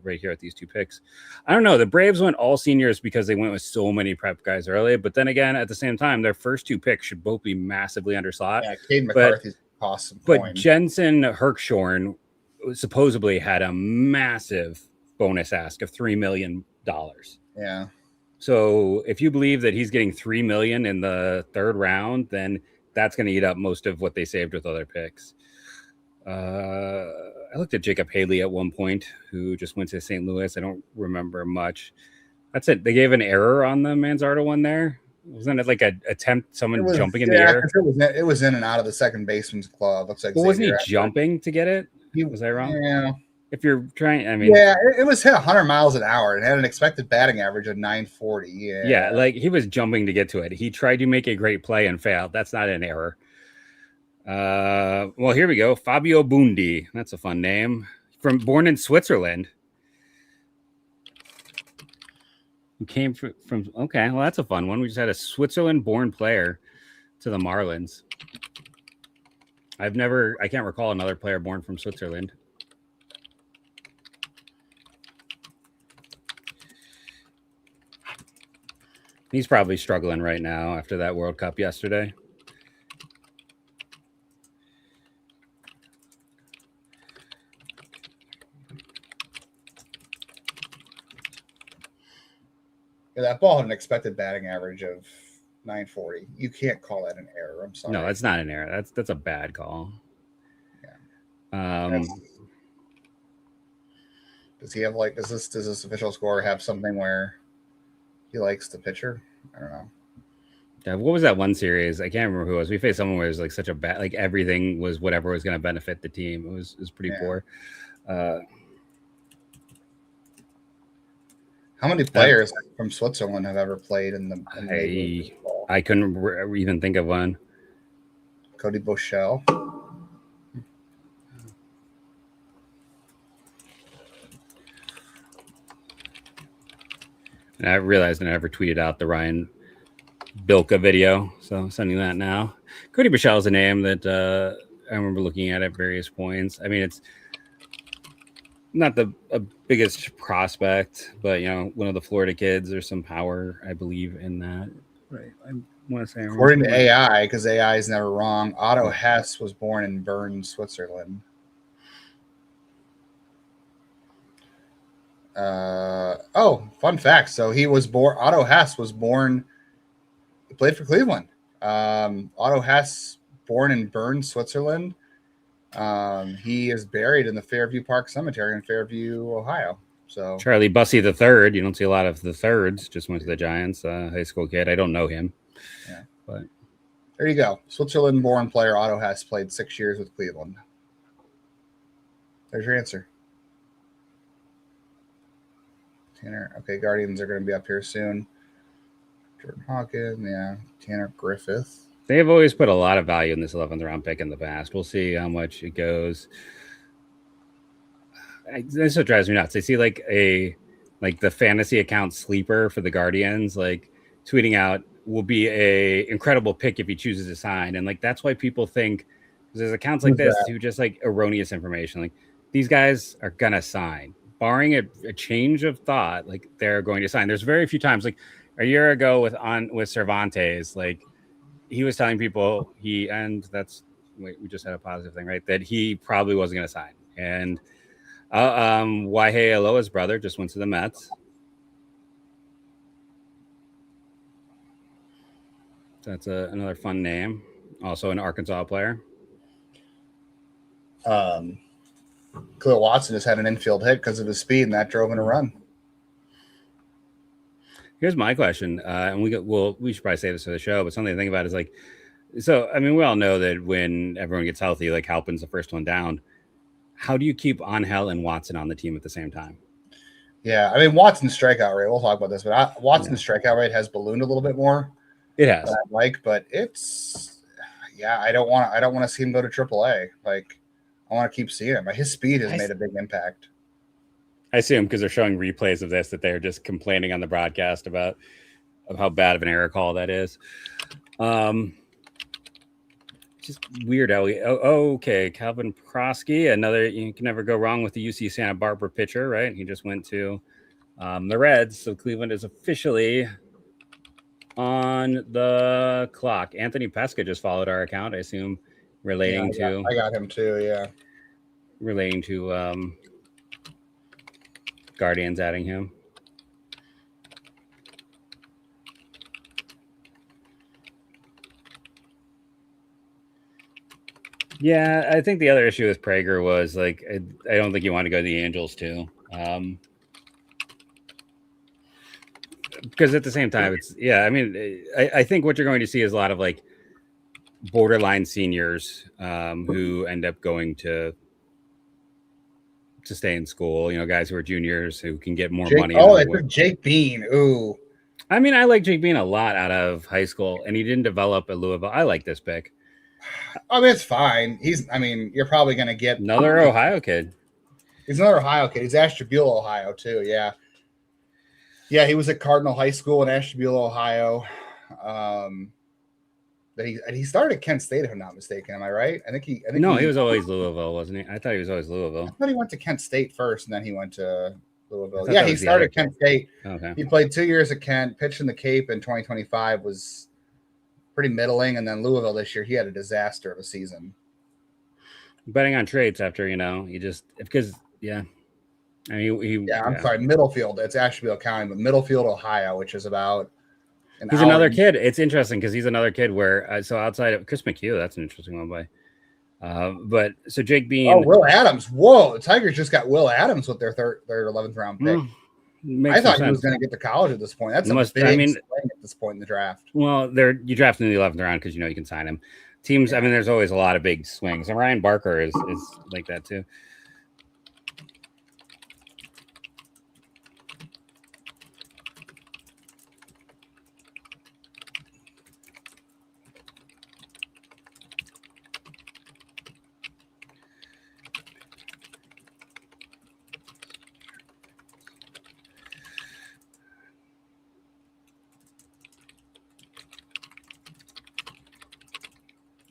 [SPEAKER 2] right here at these two picks. I don't know. The Braves went all seniors because they went with so many prep guys early. But then again, at the same time, their first two picks should both be massively underslot.
[SPEAKER 3] Yeah, Cade McCarthy's cost some
[SPEAKER 2] But
[SPEAKER 3] coin.
[SPEAKER 2] Jensen Herkshorn supposedly had a massive bonus ask of $3 million.
[SPEAKER 3] Yeah.
[SPEAKER 2] So if you believe that he's getting $3 million in the third round, then that's going to eat up most of what they saved with other picks. I looked at Jacob Haley at one point, who just went to St. Louis. I don't remember much. That's it. They gave an error on the Manzardo one there. Wasn't it like an attempt, someone jumping in the air?
[SPEAKER 3] It was in and out of the second baseman's glove. Looks like.
[SPEAKER 2] Well, wasn't he jumping to get it? Was I wrong?
[SPEAKER 3] Yeah.
[SPEAKER 2] If you're trying, I mean,
[SPEAKER 3] yeah, it was hit 100 miles an hour and had an expected batting average of 940.
[SPEAKER 2] Yeah, like he was jumping to get to it. He tried to make a great play and failed. That's not an error. Well, here we go. Fabio Bundi. That's a fun name. Born in Switzerland. Who came from okay, well, that's a fun one. We just had a Switzerland-born player to the Marlins. I can't recall another player born from Switzerland. He's probably struggling right now after that World Cup yesterday.
[SPEAKER 3] Yeah, that ball had an expected batting average of 940. You can't call that an error. I'm sorry.
[SPEAKER 2] No, that's not an error. That's a bad call.
[SPEAKER 3] Yeah. Does he have does this official score have something where he likes the pitcher? I don't know.
[SPEAKER 2] Yeah, what was that one series? I can't remember who it was. We faced someone where it was like such a bad, like everything was whatever was going to benefit the team. It was pretty poor.
[SPEAKER 3] How many players from Switzerland have ever played in the
[SPEAKER 2] I couldn't even think of one.
[SPEAKER 3] Cody Bochelle.
[SPEAKER 2] And I realized I never tweeted out the Ryan Bilka video, so I'm sending that now. Cody Bichelle is a name that I remember looking at various points. I mean, it's not the biggest prospect, but one of the Florida kids. There's some power, I believe, in that. Right. I want to say,
[SPEAKER 3] according to AI, because AI is never wrong, Otto Hess was born in Bern, Switzerland. Fun fact. So Otto Hess was born, he played for Cleveland. Otto Hess, born in Bern, Switzerland. He is buried in the Fairview Park Cemetery in Fairview, Ohio. So
[SPEAKER 2] Charlie Bussey the third. You don't see a lot of the thirds. Just went to the Giants. High school kid. I don't know him.
[SPEAKER 3] Yeah,
[SPEAKER 2] but
[SPEAKER 3] there you go. Switzerland-born player Otto Hess played 6 years with Cleveland. There's your answer. Tanner. Okay, Guardians are going to be up here soon. Jordan Hawkins. Yeah, Tanner Griffith.
[SPEAKER 2] They have always put a lot of value in this 11th round pick in the past. We'll see how much it goes. This what drives me nuts. I see like the fantasy account sleeper for the Guardians, like tweeting out will be a incredible pick if he chooses to sign. And like, that's why people think there's accounts like this who just like erroneous information. Like these guys are going to sign, barring a change of thought. Like they're going to sign. There's very few times, like a year ago with Cervantes, like, he was telling people we just had a positive thing, right? That he probably wasn't going to sign. And Waihei Aloha's brother just went to the Mets. That's another fun name. Also an Arkansas player.
[SPEAKER 3] Khalil Watson just had an infield hit because of his speed, and that drove in a run.
[SPEAKER 2] Here's my question, and we should probably say this for the show, but something to think about is like, so I mean, we all know that when everyone gets healthy, like Halpin's the first one down. How do you keep Angel and Watson on the team at the same time?
[SPEAKER 3] Yeah, I mean Watson's strikeout rate. We'll talk about this, but Watson's strikeout rate has ballooned a little bit more.
[SPEAKER 2] It has,
[SPEAKER 3] but it's I don't want to see him go to AAA. Like I want to keep seeing him. His speed has made a big impact.
[SPEAKER 2] I assume because they're showing replays of this that they're just complaining on the broadcast of how bad of an error call that is. just weird how okay. Calvin Prosky, another, you can never go wrong with the UC Santa Barbara pitcher, right? He just went to the Reds, so Cleveland is officially on the clock. Anthony Pesca just followed our account, I assume, relating to.
[SPEAKER 3] I got him too. Yeah,
[SPEAKER 2] relating to Guardians adding him. Yeah, I think the other issue with Prager was like I don't think you want to go to the Angels too. Because at the same time, it's I mean, I think what you're going to see is a lot of like borderline seniors who end up going to stay in school. You know, guys who are juniors who can get more money.
[SPEAKER 3] Oh, I took Jake Bean. Ooh.
[SPEAKER 2] I mean, I like Jake Bean a lot out of high school, and he didn't develop at Louisville. I like this pick.
[SPEAKER 3] I mean, it's fine. You're probably going to get
[SPEAKER 2] another Ohio kid.
[SPEAKER 3] He's another Ohio kid. He's Ashtabula, Ohio, too. Yeah. Yeah, he was at Cardinal High School in Ashtabula, Ohio. He started at Kent State, if I'm not mistaken. Am I right? I think he
[SPEAKER 2] was always Louisville, wasn't he? I thought he was always Louisville.
[SPEAKER 3] I thought he went to Kent State first, and then he went to Louisville. Yeah, he started at Kent State.
[SPEAKER 2] Okay.
[SPEAKER 3] He played 2 years at Kent, pitched in the Cape in 2025, was pretty middling, and then Louisville this year, he had a disaster of a season.
[SPEAKER 2] Betting on trades after, he just because I mean,
[SPEAKER 3] I'm sorry, Middlefield. It's Ashtabula County, but Middlefield, Ohio, which is about
[SPEAKER 2] he's another kid. It's interesting because he's another kid where so outside of Chris McHugh, that's an interesting one by. But so Jake Bean.
[SPEAKER 3] Oh, Will Adams. Whoa, the Tigers just got Will Adams with their 11th round pick. I thought he was going to get to college at this point. That's a big swing at this point in the draft.
[SPEAKER 2] Well, you draft in the 11th round because you can sign him. Teams, I mean, there's always a lot of big swings, and Ryan Barker is like that too.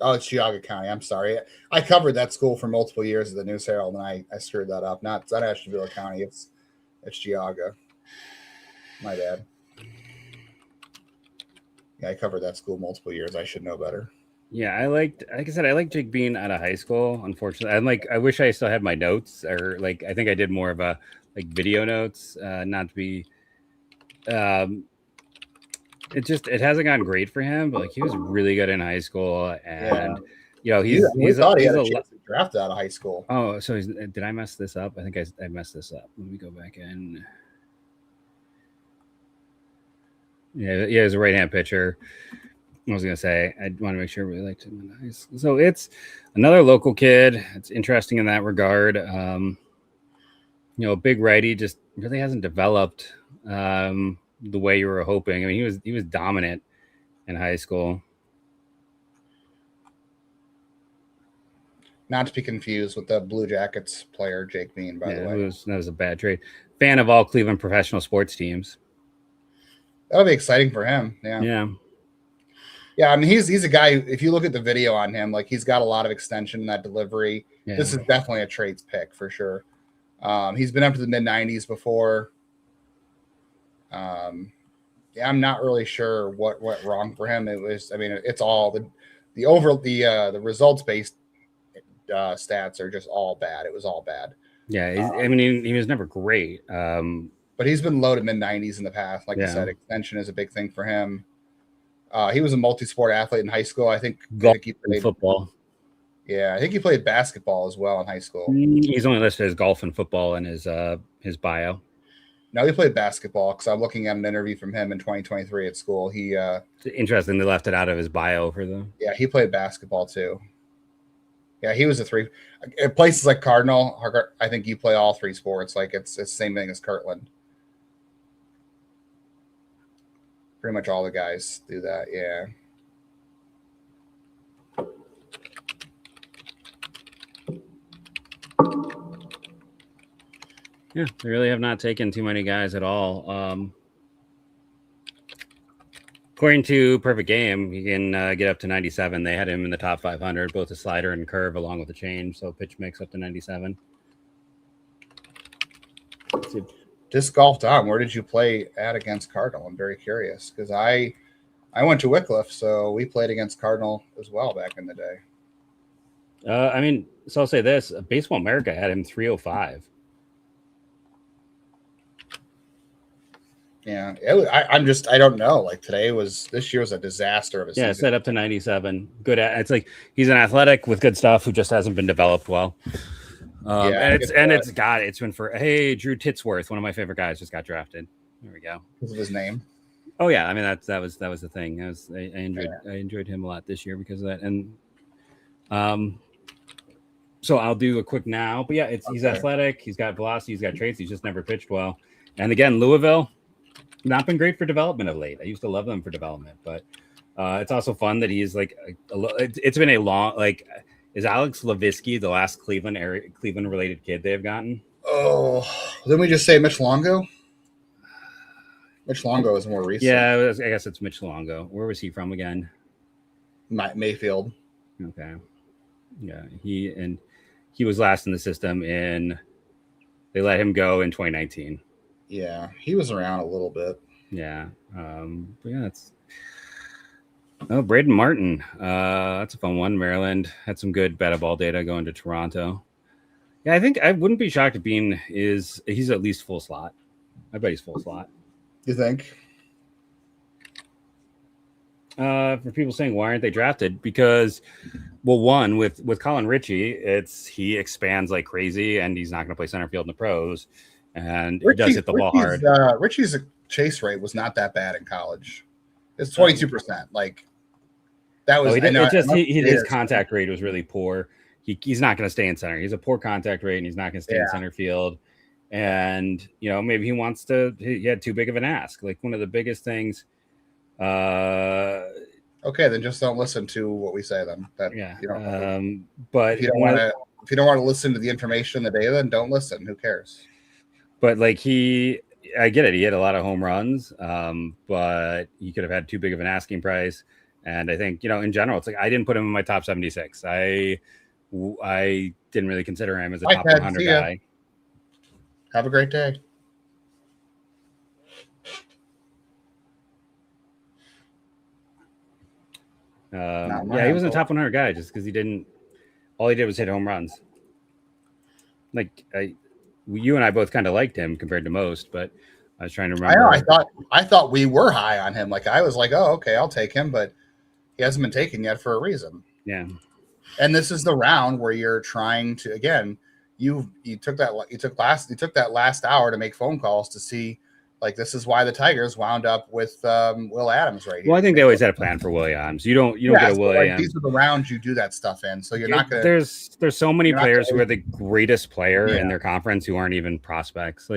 [SPEAKER 3] Oh, it's Geauga County. I'm sorry. I covered that school for multiple years as the News Herald, and I screwed that up. It's not Ashtabula County. It's Geauga. My bad. Yeah, I covered that school multiple years. I should know better.
[SPEAKER 2] Yeah, like I said, I like Jake Bean out of high school. Unfortunately, I wish I still had my notes, or I think I did more of a video notes, not to be. It hasn't gone great for him, but he was really good in high school, and he's
[SPEAKER 3] thought he had a chance to draft out of high school.
[SPEAKER 2] Oh, so did I mess this up? I think I messed this up. Let me go back in. Yeah, he's a right-hand pitcher. I was gonna say I want to make sure we liked him in high school. So it's another local kid. It's interesting in that regard. Big righty just really hasn't developed the way you were hoping. I mean, he was dominant in high school.
[SPEAKER 3] Not to be confused with the Blue Jackets player Jake Bean, by the way.
[SPEAKER 2] That was a bad trade. Fan of all Cleveland professional sports teams.
[SPEAKER 3] That'll be exciting for him. Yeah.
[SPEAKER 2] Yeah.
[SPEAKER 3] Yeah, I mean, he's a guy, if you look at the video on him, he's got a lot of extension in that delivery. Yeah. This is definitely a trades pick for sure. He's been up to the mid-90s before. I'm not really sure what went wrong for him. It's all the results based stats are just all bad. It was all bad.
[SPEAKER 2] Yeah, he was never great.
[SPEAKER 3] But he's been low to mid-90s in the past. Like I said, extension is a big thing for him. He was a multi-sport athlete in high school. I think he played
[SPEAKER 2] football.
[SPEAKER 3] Yeah, I think he played basketball as well in high school.
[SPEAKER 2] He's only listed as golf and football in his bio.
[SPEAKER 3] No, he played basketball because I'm looking at an interview from him in 2023 at school. It's
[SPEAKER 2] interesting they left it out of his bio for them.
[SPEAKER 3] Yeah, he played basketball too. Yeah, he was a three. At places like Cardinal, I think you play all three sports. It's the same thing as Kirtland. Pretty much all the guys do that. Yeah.
[SPEAKER 2] Yeah, they really have not taken too many guys at all. According to Perfect Game, he can get up to 97. They had him in the top 500, both a slider and curve along with a change. So pitch mix up to 97.
[SPEAKER 3] Disc golf Dom, where did you play at against Cardinal? I'm very curious because I went to Wycliffe, so we played against Cardinal as well back in the day.
[SPEAKER 2] I mean, so I'll say this: Baseball America had him 305.
[SPEAKER 3] Yeah, I don't know. Like this year was a disaster of a season.
[SPEAKER 2] Yeah, set up to 97. Good. It's like he's an athletic with good stuff who just hasn't been developed well. It's been for Drew Titsworth, one of my favorite guys, just got drafted. There we go.
[SPEAKER 3] Because of his name.
[SPEAKER 2] Oh yeah, I mean that was the thing. I enjoyed him a lot this year because of that. And so I'll do a quick now. But yeah, he's athletic, he's got velocity, he's got traits, he's just never pitched well. And again, Louisville, not been great for development of late. I used to love them for development, but it's also fun that he's like it's been a long is Alex Levisky the last Cleveland related kid they've gotten?
[SPEAKER 3] Oh, didn't we just say Mitch Longo? Mitch Longo is more recent.
[SPEAKER 2] Yeah, I guess it's Mitch Longo. Where was he from again?
[SPEAKER 3] Mayfield.
[SPEAKER 2] Okay. Yeah, he was last in the system they let him go in 2019.
[SPEAKER 3] Yeah, he was around a little bit.
[SPEAKER 2] Yeah. But yeah, Braden Martin. That's a fun one. Maryland had some good beta ball data going to Toronto. Yeah, I think I wouldn't be shocked if Bean he's at least full slot. I bet he's full slot.
[SPEAKER 3] You think?
[SPEAKER 2] For people saying why aren't they drafted? Because, well, one with Colin Ritchie, he expands like crazy, and he's not going to play center field in the pros, and he does hit the ball hard.
[SPEAKER 3] Ritchie's chase rate was not that bad in college. It's 22%. Like that was.
[SPEAKER 2] His contact rate was really poor. He's not going to stay in center. He's a poor contact rate, and he's not going to stay in center field. And maybe he wants to. He had too big of an ask. Like one of the biggest things.
[SPEAKER 3] Okay, then just don't listen to what we say. Then
[SPEAKER 2] but
[SPEAKER 3] if you don't want to listen to the information, the data, then don't listen. Who cares?
[SPEAKER 2] But I get it. He had a lot of home runs, but he could have had too big of an asking price. And I think in general, it's like I didn't put him in my top 76. I didn't really consider him as a top 100 guy.
[SPEAKER 3] Have a great day.
[SPEAKER 2] He wasn't a top 100 guy just because all he did was hit home runs. You and I both kind of liked him compared to most, but I was trying to remember.
[SPEAKER 3] I thought we were high on him. Like I was like, oh, okay, I'll take him, but he hasn't been taken yet for a reason.
[SPEAKER 2] Yeah.
[SPEAKER 3] And this is the round where you're trying to, again, you took that last hour to make phone calls to see, like, this is why the Tigers wound up with Will Adams right here.
[SPEAKER 2] Well, I think they always had a plan for Will Adams. You don't get a Will Adams.
[SPEAKER 3] These are the rounds you do that stuff in, so you're not going to.
[SPEAKER 2] There's so many players who are the greatest player in their conference who aren't even prospects.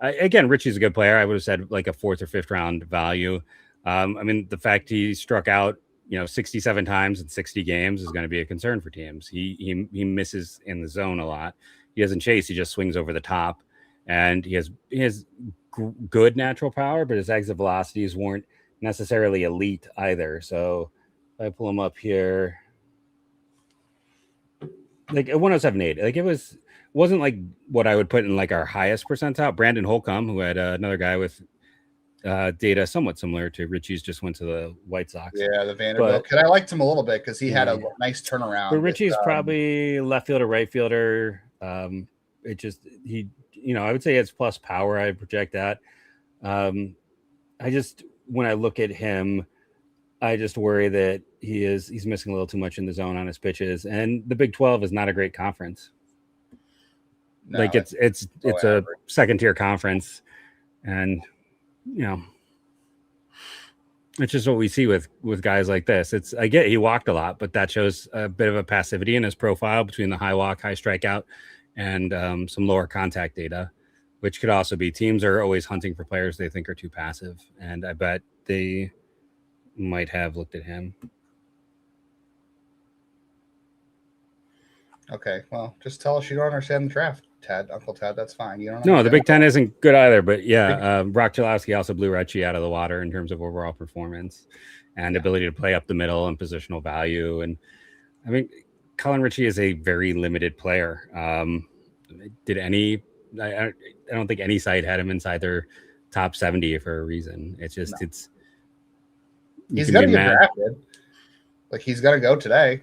[SPEAKER 2] Again, Richie's a good player. I would have said like a 4th or 5th round value. I mean, the fact he struck out 67 times in 60 games is going to be a concern for teams. He misses in the zone a lot. He doesn't chase. He just swings over the top, and he has good natural power, but his exit velocities weren't necessarily elite either. So if I pull him up here, like a 107.8, like it wasn't like what I would put in like our highest percentile. Brandon Holcomb, who had another guy with data somewhat similar to Richie's, just went to the White Sox.
[SPEAKER 3] Yeah, the Vanderbilt kid. I liked him a little bit because he had a nice turnaround.
[SPEAKER 2] But Richie's probably left fielder, right fielder. I would say it's plus power. I project that. When I look at him, I just worry that he's missing a little too much in the zone on his pitches. And the Big 12 is not a great conference. No, it's a second tier conference, and it's just what we see with guys like this. I get he walked a lot, but that shows a bit of a passivity in his profile between the high walk, high strikeout, and some lower contact data, which could also be teams are always hunting for players they think are too passive. And I bet they might have looked at him.
[SPEAKER 3] Okay, well, just tell us you don't understand the draft. Ted, Uncle Ted. That's fine. You don't
[SPEAKER 2] know. No, the Big Ten isn't good either. But yeah, Brock Chalowski also blew Reggie out of the water in terms of overall performance and ability to play up the middle and positional value. And I mean, Colin Ritchie is a very limited player. I don't think any site had him inside their top 70 for a reason. It's just
[SPEAKER 3] he's gonna get drafted. Like he's gonna go today.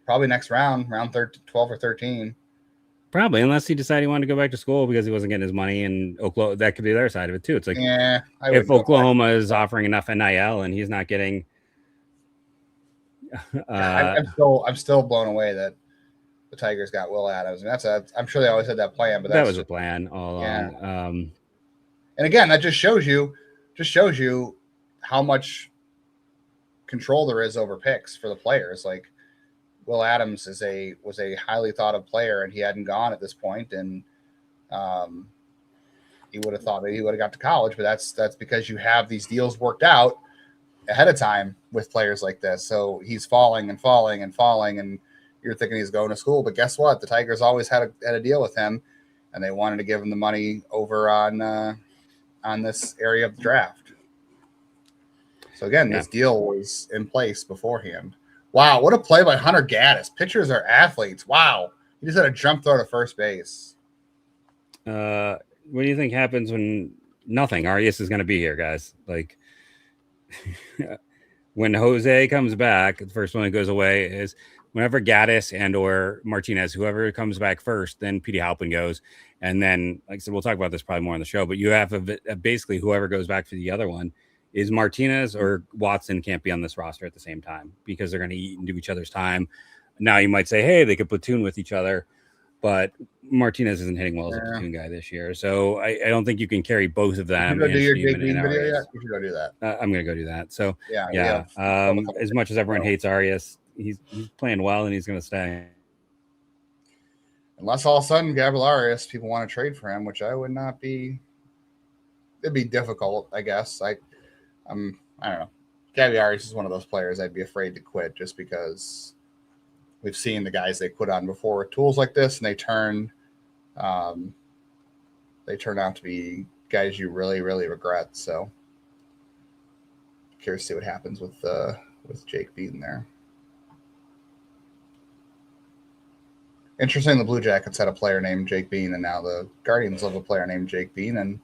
[SPEAKER 3] Probably next round 12 or 13.
[SPEAKER 2] Probably, unless he decided he wanted to go back to school because he wasn't getting his money, and Oklahoma, that could be their side of it too. It's like, if Oklahoma is offering enough NIL and he's not getting,
[SPEAKER 3] I'm still blown away that the Tigers got Will Adams. And I'm sure they always had that plan, but
[SPEAKER 2] that was a plan all along.
[SPEAKER 3] And again, that just shows you how much control there is over picks for the players. Like Will Adams was a highly thought of player, and he hadn't gone at this point, and he would have thought maybe he would have got to college, but that's because you have these deals worked out ahead of time with players like this. So he's falling, and you're thinking he's going to school, but guess what? The Tigers always had a deal with him, and they wanted to give him the money over on this area of the draft. So again, this deal was in place beforehand. Wow, what a play by Hunter Gaddis. Pitchers are athletes. Wow. He just had a jump throw to first base.
[SPEAKER 2] What do you think happens when nothing? Arias is going to be here, guys. Like, when Jose comes back, the first one that goes away is whenever Gaddis and or Martinez, whoever comes back first, then Petey Halpin goes. And then, like I said, we'll talk about this probably more on the show, but you have basically whoever goes back for the other one is Martinez or Watson can't be on this roster at the same time because they're going to eat into each other's time. Now you might say, hey, they could platoon with each other, but Martinez isn't hitting well as a platoon guy this year. So I don't think you can carry both of them.
[SPEAKER 3] You do your Jake Bean video yet? You should go do that.
[SPEAKER 2] I'm going to go do that. So yeah. As much as everyone hates Arias, he's playing well and he's going to stay.
[SPEAKER 3] Unless all of a sudden Gabriel Arias, people want to trade for him, which I would not be. It'd be difficult, I guess. I don't know. Gabby Arias is one of those players I'd be afraid to quit just because we've seen the guys they quit on before with tools like this, and they turn out to be guys you really, really regret. So curious to see what happens with Jake Bean there. Interesting, the Blue Jackets had a player named Jake Bean, and now the Guardians have a player named Jake Bean, and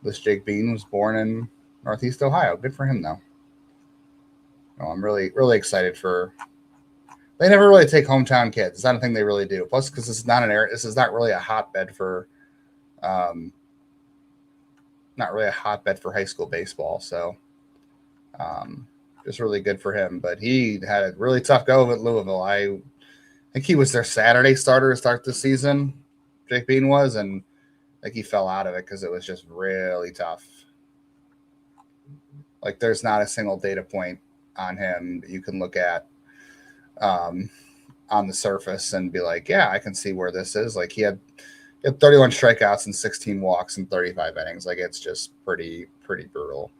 [SPEAKER 3] this Jake Bean was born in Northeast Ohio. Good for him, though. I'm really, really excited for. They never really take hometown kids. It's not a thing they really do. Plus, because this is not really a hotbed for, not really a hotbed for high school baseball. So, just really good for him. But he had a really tough go at Louisville. I think he was their Saturday starter to start the season. Jake Bean was, and I think he fell out of it because it was just really tough. Like, there's not a single data point on him that you can look at on the surface and be like, yeah, I can see where this is. Like, he had 31 strikeouts and 16 walks in 35 innings. Like, it's just pretty brutal.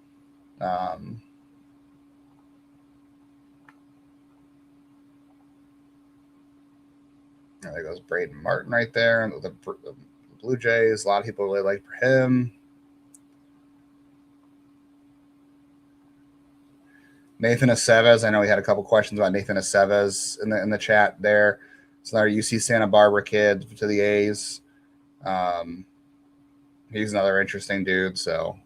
[SPEAKER 3] There goes Braden Martin right there. The Blue Jays, a lot of people really like him. Nathan Aceves, I know we had a couple questions about Nathan Aceves in the chat there. It's another UC Santa Barbara kid to the A's. He's another interesting dude, so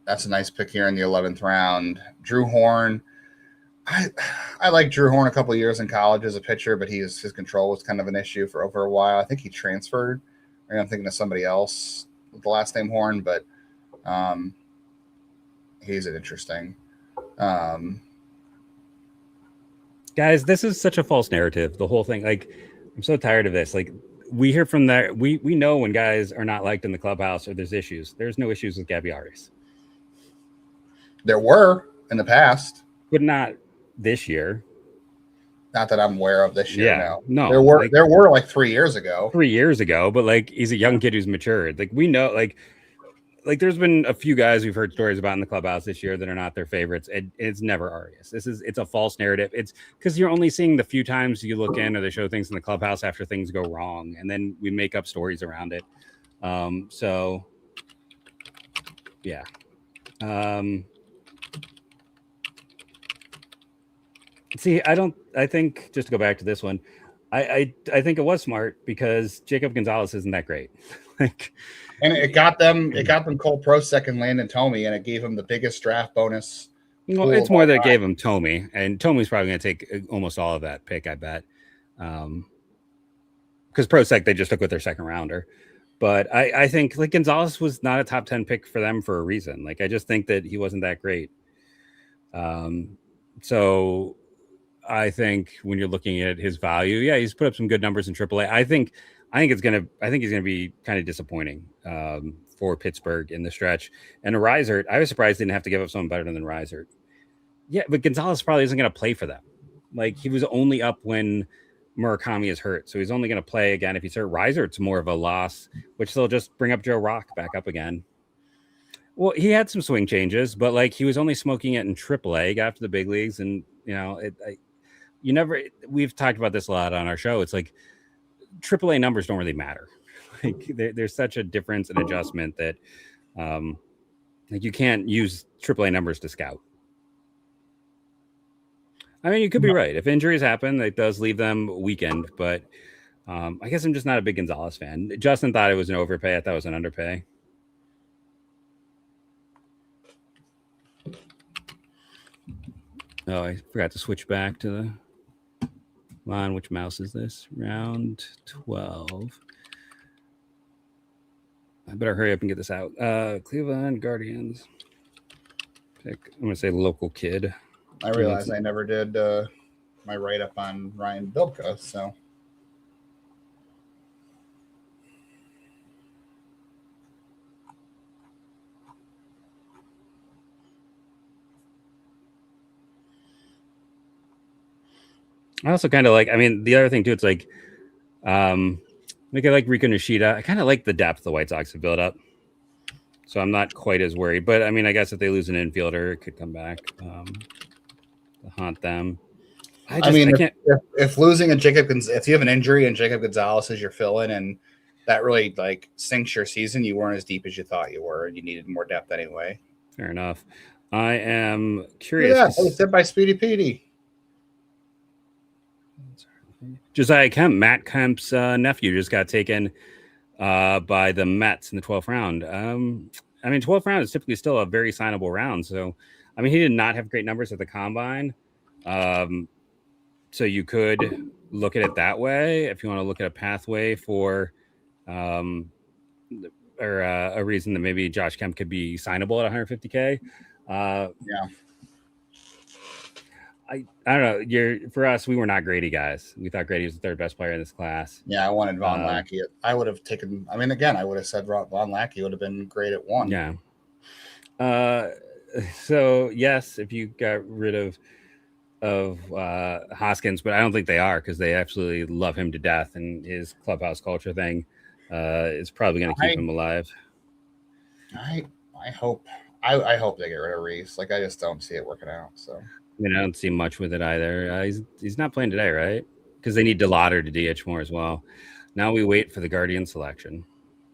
[SPEAKER 3] that's a nice pick here in the 11th round. Drew Horn. I liked Drew Horn a couple of years in college as a pitcher, but his control was kind of an issue for over a while. I think he transferred. Maybe I'm thinking of somebody else with the last name Horn, but he's an interesting.
[SPEAKER 2] Guys, this is such a false narrative. The whole thing, like, I'm so tired of this. Like, we hear from there. We know when guys are not liked in the clubhouse or there's issues. There's no issues with Gabby Arias.
[SPEAKER 3] There were in the past,
[SPEAKER 2] but not this year.
[SPEAKER 3] Not that I'm aware of this year.
[SPEAKER 2] Yeah, no.
[SPEAKER 3] There were like 3 years ago.
[SPEAKER 2] 3 years ago, but like, he's a young kid who's matured. Like, we know, like like there's been a few guys we've heard stories about in the clubhouse this year that are not their favorites. It's never Arias. It's a false narrative. It's because you're only seeing the few times you look in or they show things in the clubhouse after things go wrong, and then we make up stories around it. So yeah. See, I think just to go back to this one, I think it was smart because Jacob Gonzalez isn't that great. Like,
[SPEAKER 3] and it got them Cole Prosek and Landon Tomey, and it gave him the biggest draft bonus.
[SPEAKER 2] Well, it's more that it gave him Tomey, and Tomey's probably going to take almost all of that pick, I bet. Because Prosek they just took with their second rounder. But I think like Gonzalez was not a top 10 pick for them for a reason. Like I just think that he wasn't that great. So I think when you're looking at his value, yeah, he's put up some good numbers in AAA. I think he's gonna be kind of disappointing for Pittsburgh in the stretch. And Reisert, I was surprised they didn't have to give up someone better than Reisert. Yeah, but Gonzalez probably isn't going to play for them. Like he was only up when Murakami is hurt, so he's only going to play again if he's hurt. Reisert's more of a loss, which they'll just bring up Joe Rock back up again. Well, he had some swing changes, but like he was only smoking it in AAA, got to the big leagues, and we've talked about this a lot on our show. It's like AAA numbers don't really matter. Like there's such a difference and adjustment that like you can't use AAA numbers to scout. I mean, you could be right. If injuries happen, it does leave them weakened, but I guess I'm just not a big Gonzalez fan. Justin thought it was an overpay. I thought it was an underpay. Oh, I forgot to switch back to the line. Which mouse is this? Round 12. I better hurry up and get this out. Cleveland Guardians. Pick. I'm going to say local kid.
[SPEAKER 3] I realized I never did my write-up on Ryan Bilka, so.
[SPEAKER 2] I also kind of like, I mean, the other thing too, it's like, like I like Rico Nishida. I kind of like the depth the White Sox have built up. So I'm not quite as worried. But I mean, I guess if they lose an infielder, it could come back to haunt them.
[SPEAKER 3] If losing a if you have an injury and Jacob Gonzalez is your fill-in, and that really like sinks your season, you weren't as deep as you thought you were, and you needed more depth anyway.
[SPEAKER 2] Fair enough. I am curious.
[SPEAKER 3] Yeah, hit by Speedy Petey.
[SPEAKER 2] Josiah Kemp, Matt Kemp's nephew, just got taken by the Mets in the 12th round. I mean, 12th round is typically still a very signable round. So, I mean, he did not have great numbers at the combine. So you could look at it that way if you want to look at a pathway for or a reason that maybe Josh Kemp could be signable at 150K.
[SPEAKER 3] Yeah.
[SPEAKER 2] I don't know. For us, we were not Grady guys. We thought Grady was the third best player in this class.
[SPEAKER 3] Yeah, I wanted Von Lackey. I would have taken. I mean, again, I would have said Von Lackey would have been great at 1.
[SPEAKER 2] Yeah. So yes, if you got rid of Hoskins, but I don't think they are because they absolutely love him to death, and his clubhouse culture thing is probably going to keep him alive.
[SPEAKER 3] I hope they get rid of Reese. Like I just don't see it working out. So.
[SPEAKER 2] I mean, I don't see much with it either. He's not playing today, right? Because they need Lada to DH more as well. Now we wait for the Guardian selection.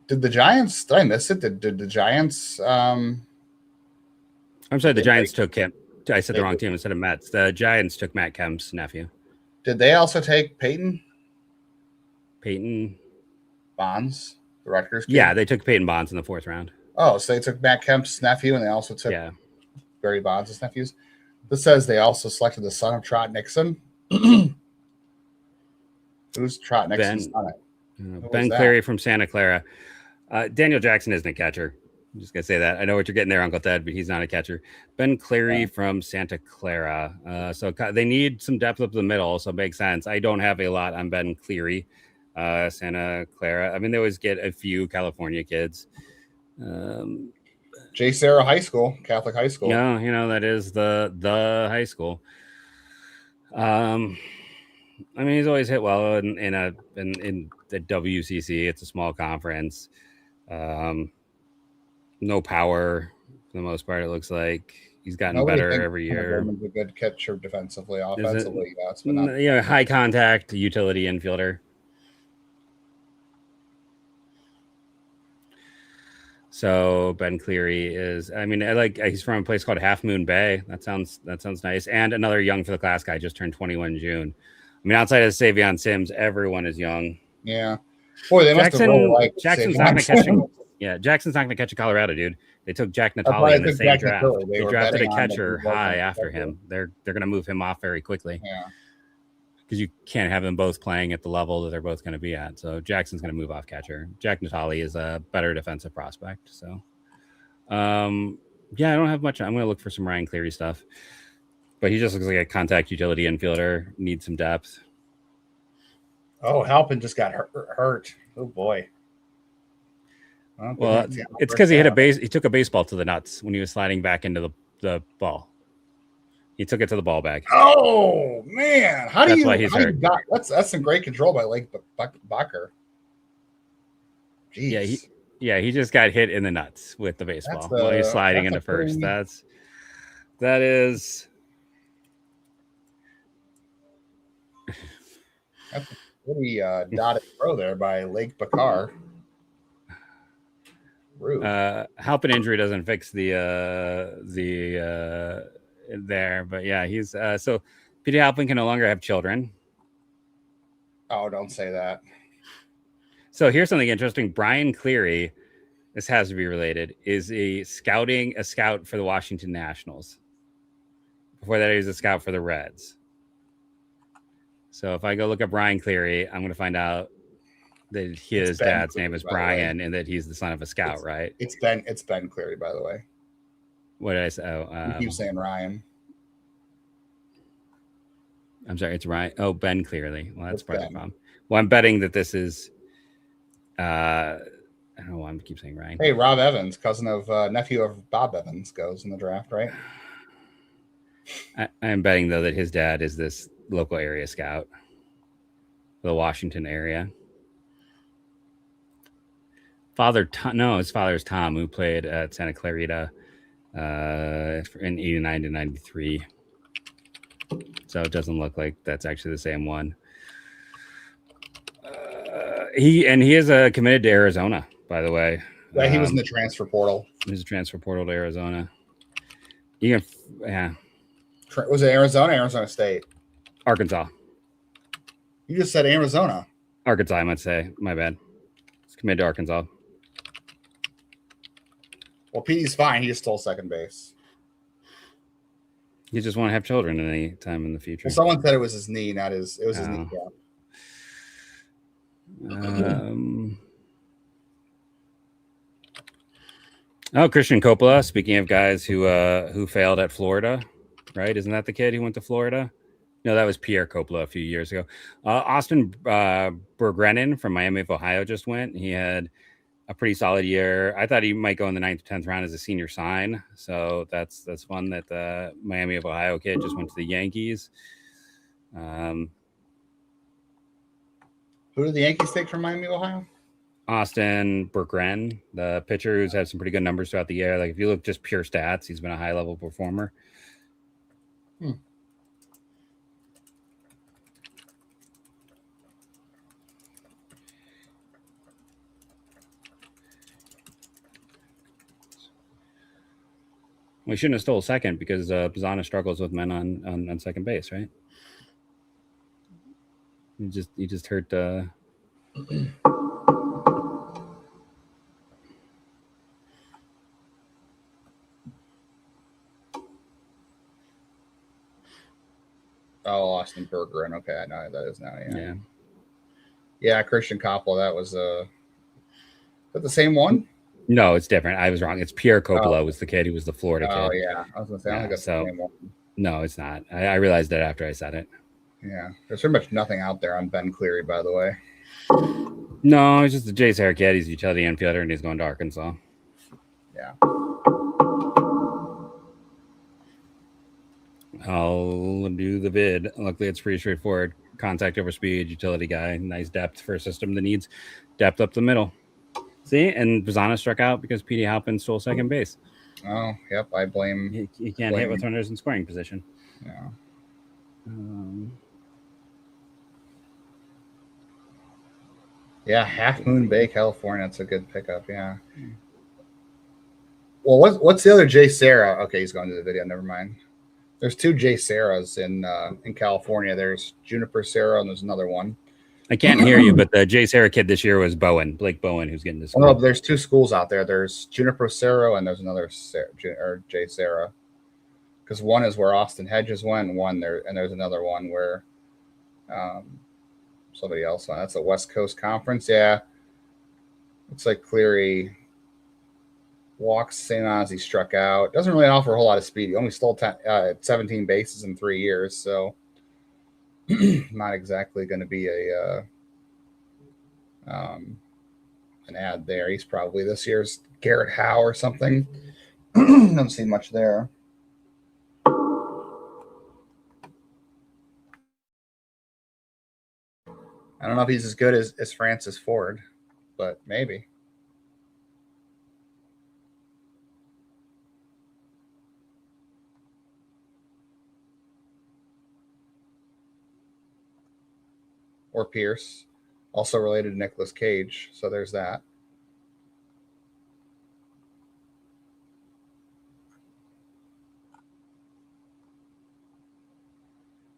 [SPEAKER 3] Did the Giants? Did I miss it? Did the Giants?
[SPEAKER 2] I'm sorry, the Giants took Kemp. I said the wrong team instead of Mets. The Giants took Matt Kemp's nephew.
[SPEAKER 3] Did they also take Peyton Bonds, the Rutgers kid?
[SPEAKER 2] Yeah, they took Peyton Bonds in the 4th round.
[SPEAKER 3] Oh, so they took Matt Kemp's nephew, and they also took Barry Bonds' nephews. This says they also selected the son of Trot Nixon. Who's Trot Nixon's son?
[SPEAKER 2] Ben Cleary from Santa Clara. Daniel Jackson isn't a catcher. I'm just going to say that. I know what you're getting there, Uncle Ted, but he's not a catcher. Ben Cleary from Santa Clara. So they need some depth up the middle, so it makes sense. I don't have a lot on Ben Cleary, Santa Clara. I mean, they always get a few California kids.
[SPEAKER 3] J. Sarah High School, Catholic high school.
[SPEAKER 2] Yeah, that is the high school. I mean, he's always hit well in the WCC. It's a small conference. No power for the most part. It looks like he's gotten
[SPEAKER 3] Nobody
[SPEAKER 2] better
[SPEAKER 3] thinks
[SPEAKER 2] every year.
[SPEAKER 3] Goldman's a good catcher defensively, offensively. Yes, but not.
[SPEAKER 2] High contact utility infielder. So Ben Cleary is, I mean, he's from a place called Half Moon Bay. That sounds nice. And another young for the class guy just turned 21 in June. I mean, outside of Savion Sims, everyone is young.
[SPEAKER 3] Yeah. Boy, they must have really liked
[SPEAKER 2] Jackson's not going to catch him. Yeah, Jackson's not going to catch a Colorado, dude. They took Jack Natali in the same draft. They drafted a catcher high after him. They're going to move him off very quickly.
[SPEAKER 3] Yeah.
[SPEAKER 2] Because you can't have them both playing at the level that they're both going to be at. So Jackson's going to move off catcher. Jack Natali is a better defensive prospect. So, I don't have much. I'm going to look for some Ryan Cleary stuff. But he just looks like a contact utility infielder. Needs some depth.
[SPEAKER 3] Oh, Halpin just got hurt. Oh, boy.
[SPEAKER 2] Well, it's because he took a baseball to the nuts when he was sliding back into the ball. He took it to the ball bag.
[SPEAKER 3] Oh man,
[SPEAKER 2] That's why he's hurt.
[SPEAKER 3] That's some great control by Lake Bacher.
[SPEAKER 2] Jeez. He just got hit in the nuts with the baseball while he's sliding into first. That is.
[SPEAKER 3] That's a pretty dotted throw there by Lake Bacher.
[SPEAKER 2] Halpin injury doesn't fix the there, but yeah, he's so Petey Halpin can no longer have children.
[SPEAKER 3] Oh, don't say that.
[SPEAKER 2] So here's something interesting. Brian Cleary, this has to be related, is a scout for the Washington Nationals. Before that, he was a scout for the Reds. So if I go look up Brian Cleary, I'm going to find out that his dad's name is Brian and that he's the son of a scout, right?
[SPEAKER 3] It's Ben Cleary, by the way.
[SPEAKER 2] What did I say? Oh,
[SPEAKER 3] you keep saying Ryan.
[SPEAKER 2] I'm sorry, it's Ryan. Oh, Ben Clearly. Well, that's part of the problem. Well, I'm betting that this is. I don't know why I keep saying Ryan.
[SPEAKER 3] Hey, Rob Evans, cousin of nephew of Bob Evans, goes in the draft, right?
[SPEAKER 2] I'm betting though that his dad is this local area scout, for the Washington area. His father is Tom, who played at Santa Clarita in 89 to 93. So it doesn't look like that's actually the same one. He is committed to Arizona, by the way.
[SPEAKER 3] Yeah, he was in the transfer portal.
[SPEAKER 2] He was a transfer portal to Arizona.
[SPEAKER 3] Was it Arizona or Arizona State?
[SPEAKER 2] Arkansas.
[SPEAKER 3] You just said Arizona.
[SPEAKER 2] Arkansas, I might say. My bad. He's committed to Arkansas.
[SPEAKER 3] Well, Petey's fine. He just stole second base.
[SPEAKER 2] You just want to have children at any time in the future.
[SPEAKER 3] Well, someone said it was his knee, not his. It was his knee.
[SPEAKER 2] Christian Coppola. Speaking of guys who failed at Florida, right? Isn't that the kid who went to Florida? No, that was Pierre Coppola a few years ago. Austin Bergrennen from Miami of Ohio just went. He had a pretty solid year. I thought he might go in the 9th or 10th round as a senior sign. So that's fun that the Miami of Ohio kid just went to the Yankees.
[SPEAKER 3] Who did the Yankees take from Miami of Ohio?
[SPEAKER 2] Austin Bergrennen, the pitcher who's had some pretty good numbers throughout the year. Like if you look just pure stats, he's been a high level performer. We shouldn't have stole second because Pizzana struggles with men on second base, right? He just hurt.
[SPEAKER 3] Austin Bergeron. Okay, I know that is now. Yeah. Christian Coppola. That was is that the same one?
[SPEAKER 2] No, it's different. I was wrong. It's Pierre Coppola was the kid who was the Florida kid.
[SPEAKER 3] Oh yeah, I was gonna say I don't think that's the same one.
[SPEAKER 2] No, it's not. I realized that after I said it.
[SPEAKER 3] Yeah, there's pretty much nothing out there on Ben Cleary, by the way.
[SPEAKER 2] No, it's just a Jace Harris kid. He's a utility infielder, and he's going to Arkansas.
[SPEAKER 3] Yeah.
[SPEAKER 2] I'll do the vid. Luckily, it's pretty straightforward. Contact over speed, utility guy, nice depth for a system that needs depth up the middle. See, and Bazana struck out because Petey Halpin stole second base.
[SPEAKER 3] Oh, yep. I blame.
[SPEAKER 2] He can't hit with runners in scoring position.
[SPEAKER 3] Yeah. Yeah, Half Moon Bay, California. That's a good pickup. Yeah. Well, what's the other Jay Sarah? Okay, he's going to the video. Never mind. There's two Jay Sarahs in California. There's Juniper Sarah, and there's another one.
[SPEAKER 2] I can't hear you, but the Jay Sarah kid this year was Blake Bowen, who's getting this.
[SPEAKER 3] Oh, no, there's two schools out there. There's Juniper Sarah, and there's another Jay Sarah. Because one is where Austin Hedges went, and there's another one where somebody else went. That's a West Coast Conference. Yeah, looks like Cleary walks same as he struck out. Doesn't really offer a whole lot of speed. He only stole 17 bases in 3 years, so not exactly going to be an ad there. He's probably this year's Garrett Howe or something. Don't see much there. I don't know if he's as good as Francis Ford, but maybe. Or Pierce, also related to Nicolas Cage. So there's that.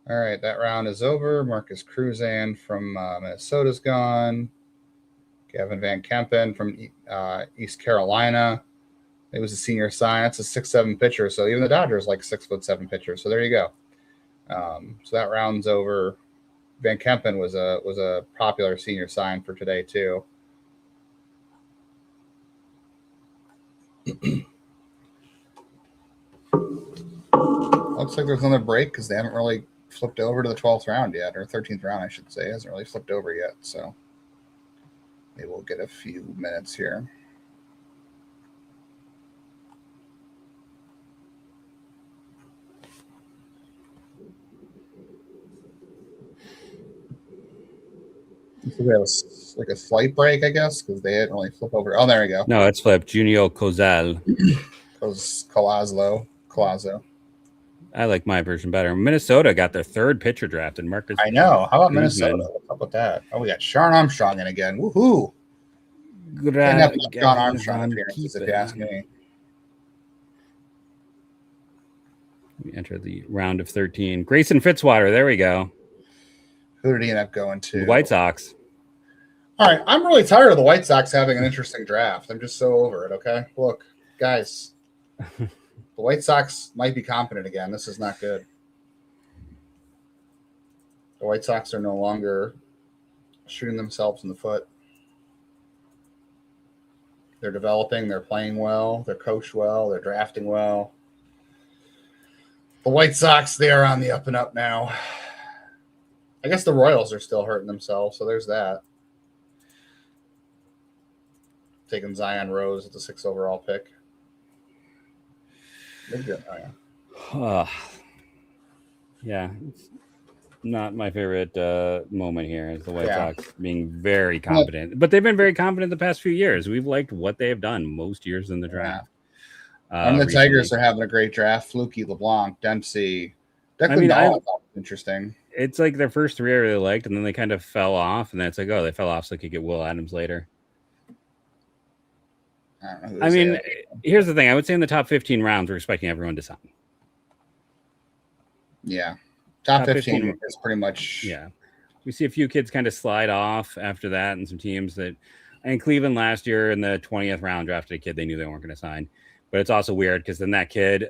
[SPEAKER 3] All right, that round is over. Marcus Cruzan from Minnesota's gone. Gavin Van Kempen from East Carolina. It was a senior sign. That's a 6'7" pitcher. So even the Dodgers like 6'7" pitcher. So there you go. So that round's over. Van Kempen was a popular senior sign for today too. Looks like there's another break because they haven't really flipped over to the 12th round yet, or 13th round, I should say. It hasn't really flipped over yet, so maybe we'll get a few minutes here. So we have a slight break, I guess, because they didn't really flip over. Oh, there we go.
[SPEAKER 2] No, it's flipped. Junio Cozal.
[SPEAKER 3] Colazo.
[SPEAKER 2] I like my version better. Minnesota got their third pitcher drafted. Marcus.
[SPEAKER 3] I know. How about Minnesota? What's up with that? Oh, we got Sean Armstrong in again. Woohoo! Didn't have Sean Armstrong appearances, if you ask me.
[SPEAKER 2] We enter the round of 13. Grayson Fitzwater. There we go.
[SPEAKER 3] Who did he end up going to?
[SPEAKER 2] The White Sox.
[SPEAKER 3] All right. I'm really tired of the White Sox having an interesting draft. I'm just so over it, okay? Look, guys. The White Sox might be competent again. This is not good. The White Sox are no longer shooting themselves in the foot. They're developing. They're playing well. They're coached well. They're drafting well. The White Sox, they are on the up and up now. I guess the Royals are still hurting themselves, so there's that. Taking Zion Rose at the 6th overall pick.
[SPEAKER 2] Yeah, it's not my favorite moment here is the White Sox being very competent, but they've been very competent the past few years. We've liked what they've done most years in the draft.
[SPEAKER 3] And the Tigers are having a great draft. Fluky, LeBlanc, Dempsey. Interesting.
[SPEAKER 2] It's like their first three I really liked, and then they kind of fell off, and then it's like, oh, they fell off so they could get Will Adams later. I mean, here's the thing. I would say in the top 15 rounds, we're expecting everyone to sign.
[SPEAKER 3] Yeah. Top 15 is pretty much.
[SPEAKER 2] Yeah. We see a few kids kind of slide off after that, and some teams that. And Cleveland last year in the 20th round drafted a kid they knew they weren't going to sign. But it's also weird because then that kid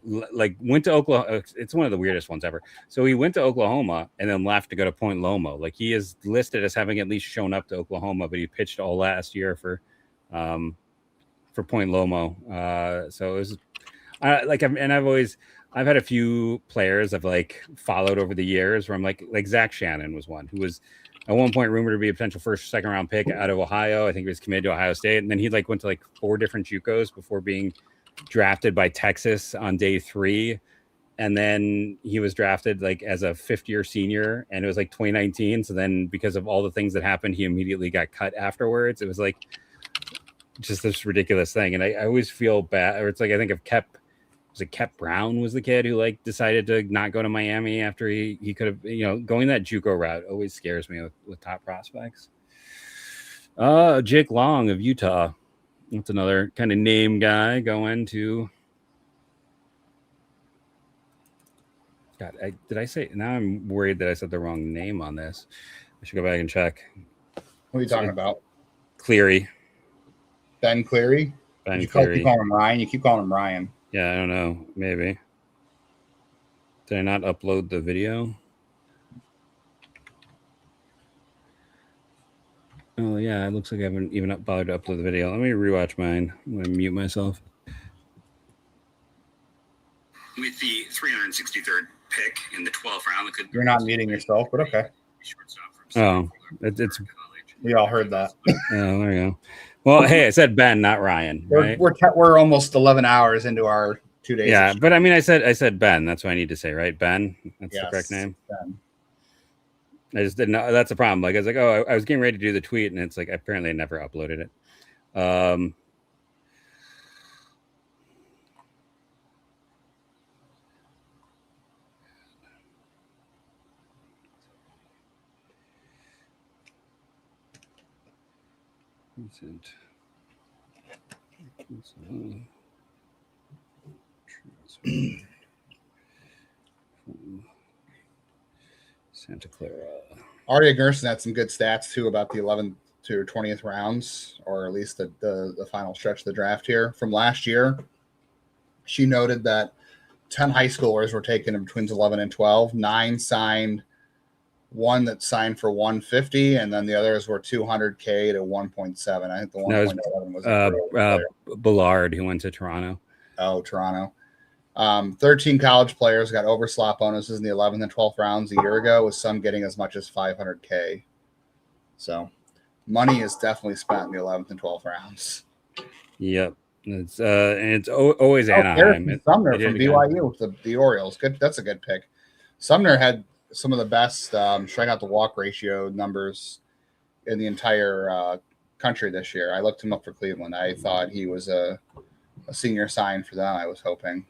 [SPEAKER 2] went to Oklahoma. It's one of the weirdest ones ever. So he went to Oklahoma and then left to go to Point Loma. Like he is listed as having at least shown up to Oklahoma, but he pitched all last year for Point Loma. So it was I've had a few players I've followed over the years where I'm like Zach Shannon was one who was at one point rumored to be a potential first or second round pick out of Ohio. I think he was committed to Ohio State, and then he went to 4 different JUCOs before being drafted by Texas on day 3. And then he was drafted as a 5th-year senior, and it was 2019. So then because of all the things that happened, he immediately got cut afterwards. It was just this ridiculous thing. And I always feel bad. Or it's like, I think of Kep Brown was the kid who like decided to not go to Miami after he could have, going that JUCO route always scares me with top prospects. Jake Long of Utah. That's another kind of name guy going to. God, did I say? Now I'm worried that I said the wrong name on this. I should go back and check.
[SPEAKER 3] What are you talking about?
[SPEAKER 2] Cleary.
[SPEAKER 3] Ben Cleary?
[SPEAKER 2] Ben Cleary.
[SPEAKER 3] You keep calling him Ryan. You keep calling him Ryan.
[SPEAKER 2] Yeah, I don't know. Maybe. Did I not upload the video? Oh, yeah. It looks like I haven't even bothered to upload the video. Let me rewatch mine. I'm going to mute myself.
[SPEAKER 4] With the 363rd pick in the 12th round,
[SPEAKER 3] you're not muting yourself, but okay.
[SPEAKER 2] Oh, it's.
[SPEAKER 3] We all heard that.
[SPEAKER 2] Oh, there you go. Well, hey, I said Ben, not Ryan. Right?
[SPEAKER 3] We're almost 11 hours into our 2 days.
[SPEAKER 2] Yeah, but I mean, I said Ben. That's what I need to say, right? Ben. That's the correct name.
[SPEAKER 3] Ben.
[SPEAKER 2] I just didn't know. That's a problem. Like I was like, oh, I was getting ready to do the tweet, and it's like apparently I never uploaded it. Santa Clara.
[SPEAKER 3] Artie Gerson had some good stats too about the 11th to 20th rounds, or at least the final stretch of the draft here from last year. She noted that 10 high schoolers were taken in between 11 and 12. 9 signed, one that signed for 150, and then the others were 200K to 1.7. I think the 1.7 was
[SPEAKER 2] Ballard, who went to Toronto.
[SPEAKER 3] Oh, Toronto. 13 college players got overslot bonuses in the 11th and 12th rounds a year ago, with some getting as much as 500K. So money is definitely spent in the 11th and 12th rounds.
[SPEAKER 2] Yep. It's always Anaheim.
[SPEAKER 3] Sumner from BYU with the Orioles. Good. That's a good pick. Sumner had some of the best strikeout to walk ratio numbers in the entire country this year. I looked him up for Cleveland. I thought he was a senior sign for them. I was hoping.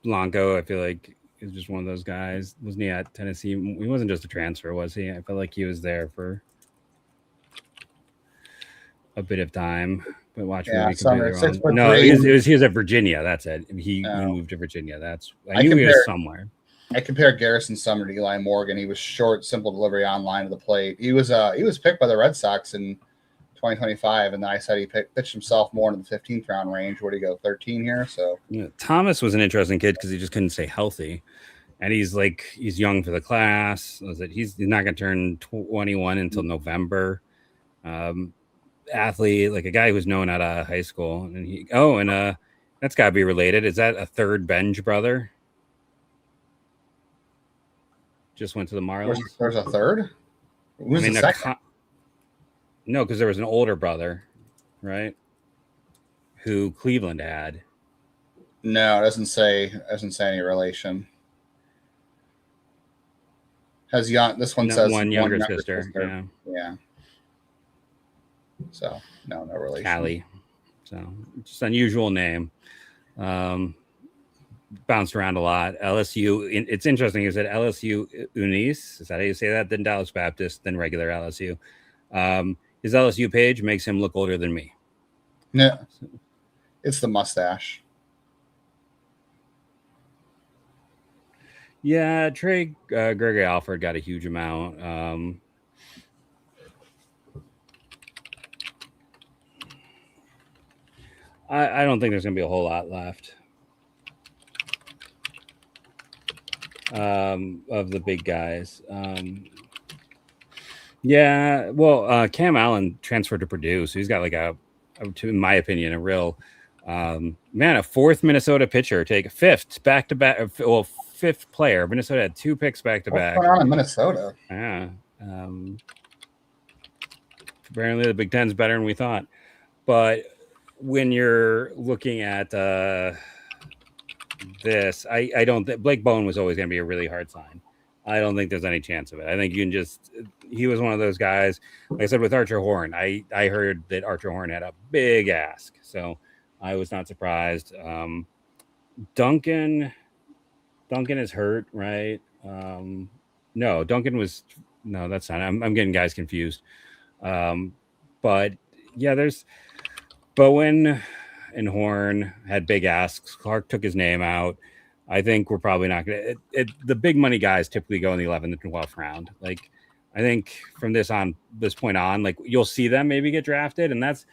[SPEAKER 2] Blanco, I feel like, is just one of those guys. Wasn't he at Tennessee? He wasn't just a transfer, was he? I felt like he was there for a bit of time. But watch me.
[SPEAKER 3] Sumner,
[SPEAKER 2] no, he was at Virginia. That's it. He moved to Virginia. I knew he was somewhere.
[SPEAKER 3] I compared Garrison Sumner to Eli Morgan. He was short, simple delivery online to the plate. He was picked by the Red Sox in 2025, and then I said he pitched himself more in the 15th round range. Where do you go, 13 here? So
[SPEAKER 2] yeah, Thomas was an interesting kid because he just couldn't stay healthy, and he's young for the class. He's not going to turn 21 until November. Athlete, like a guy who's known out of high school, and that's got to be related. Is that a third Benj brother? Just went to the Marlins.
[SPEAKER 3] There's a third. Who's the second?
[SPEAKER 2] No, because there was an older brother, right? Who Cleveland had.
[SPEAKER 3] No, it doesn't say any relation. This one says
[SPEAKER 2] one younger sister.
[SPEAKER 3] Yeah. So no relation.
[SPEAKER 2] Callie. So just unusual name. Bounced around a lot. LSU. It's interesting. Is that LSU Unis? Is that how you say that? Then Dallas Baptist. Then regular LSU. His LSU page makes him look older than me.
[SPEAKER 3] Yeah, it's the mustache.
[SPEAKER 2] Yeah, Trey Gregory Alford got a huge amount. I don't think there's going to be a whole lot left of the big guys. Yeah, well, Cam Allen transferred to Purdue, so he's got in my opinion, a real a fourth Minnesota pitcher take a fifth back-to-back. Well, fifth player. Minnesota had 2 picks back-to-back.
[SPEAKER 3] What's going on in Minnesota?
[SPEAKER 2] Yeah. Apparently, the Big Ten's better than we thought. But when you're looking at this, I don't think Blake Bone was always going to be a really hard sign. I don't think there's any chance of it. I think you can just. He was one of those guys. Like I said with Archer Horn, I heard that Archer Horn had a big ask, so I was not surprised. Duncan is hurt, right? No, Duncan was no. That's not. I'm getting guys confused. But yeah, there's Bowen and Horn had big asks. Clark took his name out. I think we're probably not going to. The big money guys typically go in the 11th and 12th round. Like, I think from this point on, like you'll see them maybe get drafted, and that's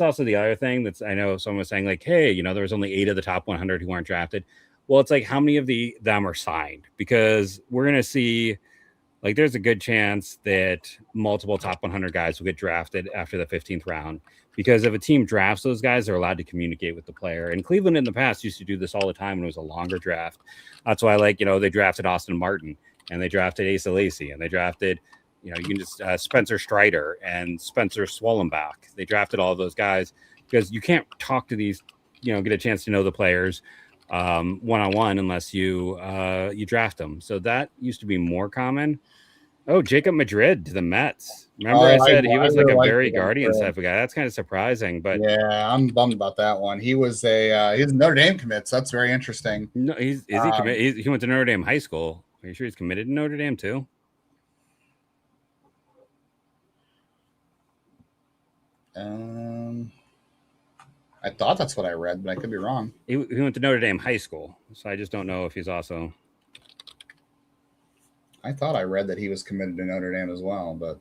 [SPEAKER 2] also the other thing. That's I know someone was saying like, hey, there was only 8 of the top 100 who weren't drafted. Well, it's like how many of them are signed? Because we're going to see. Like, there's a good chance that multiple top 100 guys will get drafted after the 15th round because if a team drafts those guys, they're allowed to communicate with the player. And Cleveland in the past used to do this all the time when it was a longer draft. That's why, like, they drafted Austin Martin and they drafted Asa Lacy and they drafted, you can just Spencer Strider and Spencer Swollenbach. They drafted all of those guys because you can't talk to these, get a chance to know the players one-on-one unless you draft them. So that used to be more common. Oh, Jacob Madrid to the Mets. Remember I said he was really like a very Guardians type of guy. That's kind of surprising, but
[SPEAKER 3] yeah, I'm bummed about that one. He was he's Notre Dame commit, so that's very interesting.
[SPEAKER 2] No, he committed? He went to Notre Dame high school. Are you sure he's committed to Notre Dame too?
[SPEAKER 3] I thought that's what I read, but I could be wrong.
[SPEAKER 2] He went to Notre Dame high school, so I just don't know if he's also.
[SPEAKER 3] I thought I read that he was committed to Notre Dame as well, but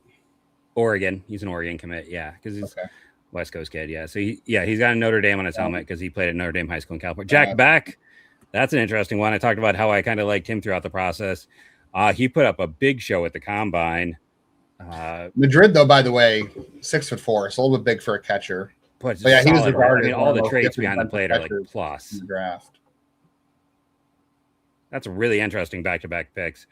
[SPEAKER 2] Oregon. He's an Oregon commit, yeah, because he's West Coast kid, yeah. So he's got a Notre Dame on his helmet because he played at Notre Dame high school in California. Jack Beck, that's an interesting one. I talked about how I kind of liked him throughout the process. He put up a big show at the combine.
[SPEAKER 3] Madrid, though, by the way, 6'4", so a little bit big for a catcher.
[SPEAKER 2] But yeah, he was regarded. I mean, all the traits behind the plate are like plus.
[SPEAKER 3] In the draft.
[SPEAKER 2] That's really interesting back-to-back picks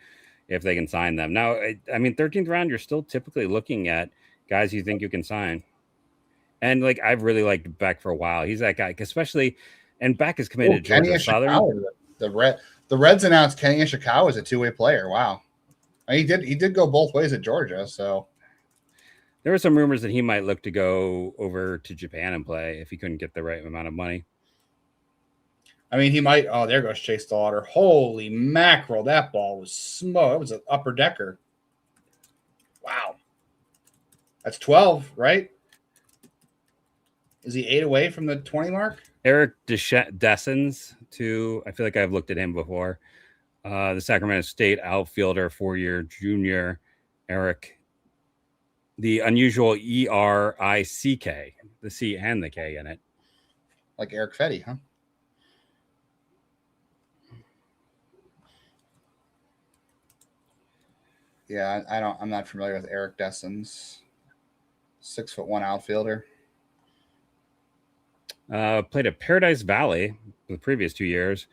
[SPEAKER 2] if they can sign them. Now, I mean, 13th round, you're still typically looking at guys you think you can sign. And like I've really liked Beck for a while. He's that guy, especially, and Beck is committed to Georgia Southern.
[SPEAKER 3] The Reds announced Kenny Ishikawa as a two-way player. Wow, he did go both ways at Georgia. So
[SPEAKER 2] there were some rumors that he might look to go over to Japan and play if he couldn't get the right amount of money.
[SPEAKER 3] I mean, he might. Oh, there goes Chase Daughter. Holy mackerel! That ball was smoke. It was an upper decker. Wow, that's 12, right? Is he 8 away from the 20 mark?
[SPEAKER 2] Eric Dessens, too. I feel like I've looked at him before. The Sacramento State outfielder, 4-year junior, Eric. The unusual E-R-I-C-K, the C and the K in it.
[SPEAKER 3] Like Eric Fetty, huh? Yeah, I'm not familiar with Eric Dessens. 6'1" outfielder.
[SPEAKER 2] Played at Paradise Valley the previous 2 years.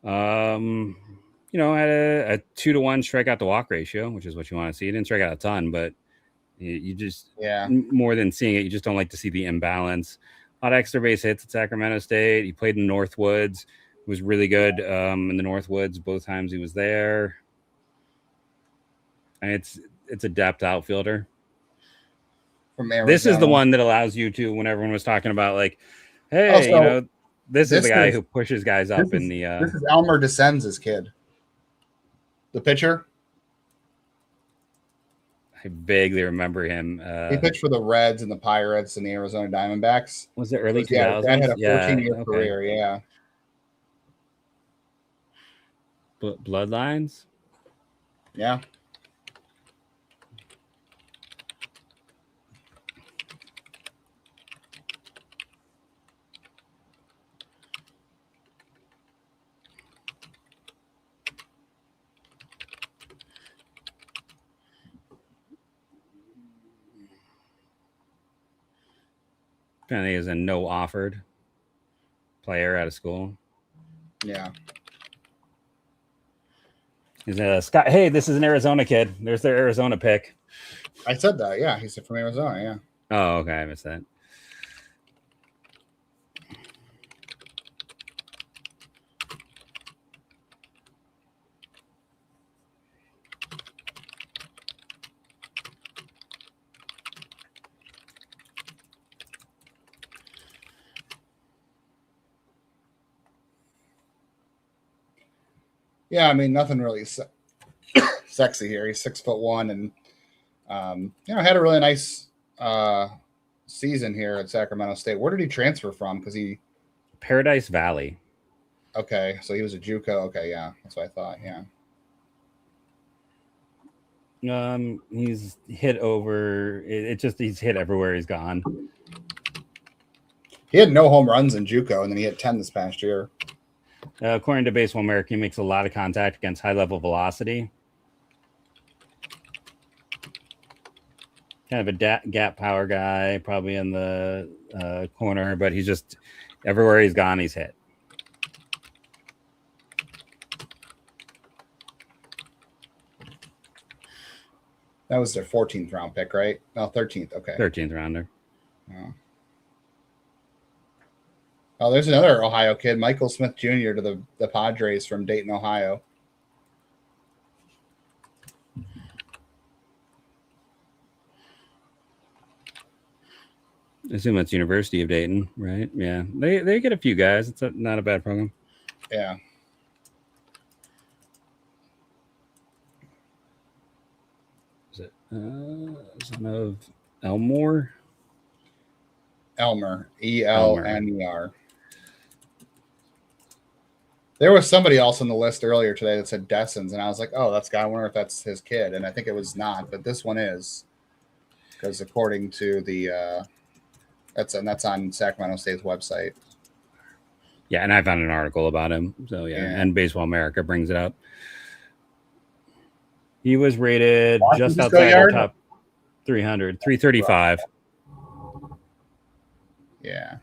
[SPEAKER 2] Had a 2-to-1 strikeout to walk ratio, which is what you want to see. He didn't strike out a ton, but you just more than seeing it, you just don't like to see the imbalance. A lot of extra base hits at Sacramento State. He played in Northwoods. Was really good in the Northwoods both times he was there. And it's a depth outfielder.
[SPEAKER 3] From Arizona.
[SPEAKER 2] This is the one that allows you to, when everyone was talking about like, hey, this is the guy who pushes guys up in the.
[SPEAKER 3] This is Elmer Descends' kid. The pitcher.
[SPEAKER 2] I vaguely remember him.
[SPEAKER 3] He pitched for the Reds and the Pirates and the Arizona Diamondbacks.
[SPEAKER 2] Was it early 2000s?
[SPEAKER 3] Yeah, that had a 14-year career. Yeah.
[SPEAKER 2] Bloodlines.
[SPEAKER 3] Yeah.
[SPEAKER 2] I think is a no offered player out of school.
[SPEAKER 3] Yeah.
[SPEAKER 2] He's a Scott. Hey, this is an Arizona kid. There's their Arizona pick.
[SPEAKER 3] I said that. Yeah, he's from Arizona. Yeah.
[SPEAKER 2] Oh, okay. I missed that.
[SPEAKER 3] Yeah, I mean, nothing really sexy here. He's 6'1" and had a really nice season here at Sacramento State. Where did he transfer from? Because
[SPEAKER 2] Paradise Valley.
[SPEAKER 3] Okay, so he was a JUCO. Okay, yeah, that's what I thought. Yeah.
[SPEAKER 2] He's hit over. He's hit everywhere he's gone.
[SPEAKER 3] He had no home runs in JUCO, and then he had 10 this past year.
[SPEAKER 2] According to Baseball America, he makes a lot of contact against high level velocity. Kind of a gap power guy, probably in the corner, but he's just everywhere he's gone, he's hit.
[SPEAKER 3] That was their 14th round pick, right? No, 13th. Okay.
[SPEAKER 2] 13th rounder.
[SPEAKER 3] Oh, there's another Ohio kid, Michael Smith Jr. to the Padres from Dayton, Ohio.
[SPEAKER 2] I assume that's University of Dayton, right? Yeah, they get a few guys. It's not a bad program.
[SPEAKER 3] Yeah.
[SPEAKER 2] Is it son of Elmore?
[SPEAKER 3] Elmer, Elmer. There was somebody else on the list earlier today that said Dessens, and I was like, oh, that's guy. I wonder if that's his kid, and I think it was not, but this one is, because according to the that's on Sacramento State's website.
[SPEAKER 2] Yeah, and I found an article about him. So yeah. And Baseball America brings it up. He was rated just outside the top 300, 335.
[SPEAKER 3] Yeah.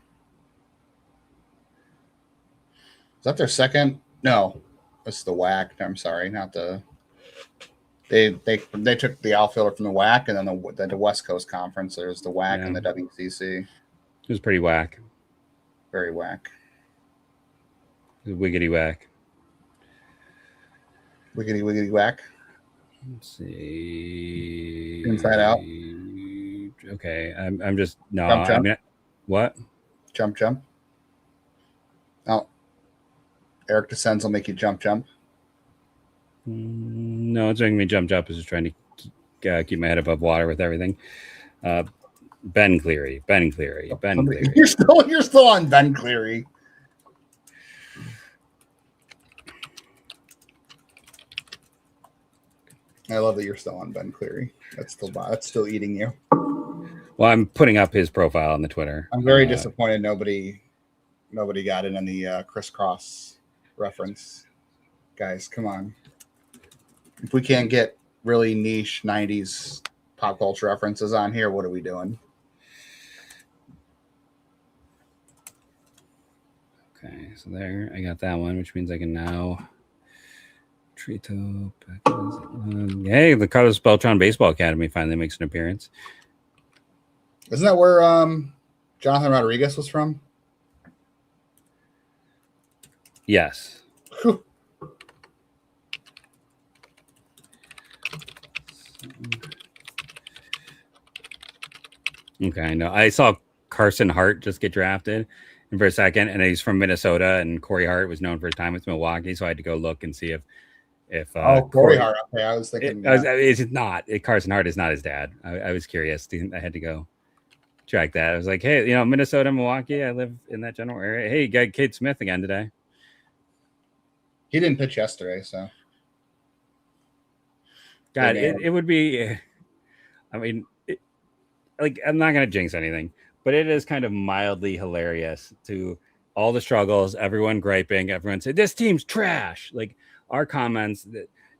[SPEAKER 3] Is that their second? No, it's the WAC. I'm sorry, not the. They took the outfielder from the WAC, and then the West Coast Conference. There's the WAC and the WCC.
[SPEAKER 2] It was pretty whack.
[SPEAKER 3] Very whack.
[SPEAKER 2] Wiggity whack.
[SPEAKER 3] Wiggity whack.
[SPEAKER 2] Let's see.
[SPEAKER 3] Inside out.
[SPEAKER 2] Okay, I'm just no.
[SPEAKER 3] Jump.
[SPEAKER 2] I mean, what?
[SPEAKER 3] Jump. Oh, Eric Descends will make you jump.
[SPEAKER 2] No, it's making me jump. Is just trying to keep my head above water with everything. Ben Cleary.
[SPEAKER 3] You're still on Ben Cleary. I love that you're still on Ben Cleary. That's still eating you.
[SPEAKER 2] Well, I'm putting up his profile on the Twitter.
[SPEAKER 3] I'm very disappointed nobody got in on the crisscross reference. Guys, come on. If we can't get really niche 90s pop culture references on here, what are we doing?
[SPEAKER 2] Okay, so there, I got that one, which means I can now Trito. Hey, the Carlos Beltran Baseball Academy finally makes an appearance.
[SPEAKER 3] Isn't that where Jonathan Rodriguez was from?
[SPEAKER 2] Yes.
[SPEAKER 3] Whew.
[SPEAKER 2] Okay, no, I saw Carson Hart just get drafted for a second, and he's from Minnesota, and Corey Hart was known for his time with Milwaukee, so I had to go look and see if
[SPEAKER 3] Corey Hart. Okay, I was thinking
[SPEAKER 2] Carson Hart is not his dad. I was curious. I had to go track that. I was like, hey, Minnesota, Milwaukee. I live in that general area. Hey, you got Cade Smith again today.
[SPEAKER 3] He didn't pitch yesterday, so.
[SPEAKER 2] God, it would be. I mean, I'm not going to jinx anything, but it is kind of mildly hilarious to all the struggles, everyone griping, everyone said, this team's trash. Like our comments,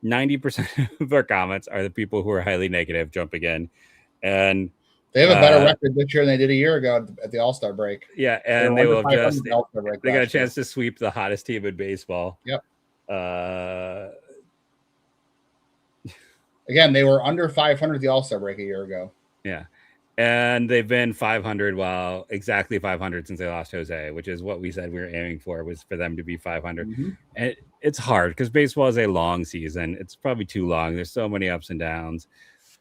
[SPEAKER 2] 90% of our comments are the people who are highly negative jumping in. And
[SPEAKER 3] they have a better record this year than they did a year ago at the All-Star break.
[SPEAKER 2] Yeah, and they will just, they got a chance to sweep the hottest team in baseball.
[SPEAKER 3] Yep.
[SPEAKER 2] Again,
[SPEAKER 3] they were under 500 at the All-Star break a year ago.
[SPEAKER 2] Yeah. And they've been 500, exactly 500 since they lost Jose, which is what we said we were aiming for, was for them to be 500. Mm-hmm. And it's hard because baseball is a long season. It's probably too long. There's so many ups and downs.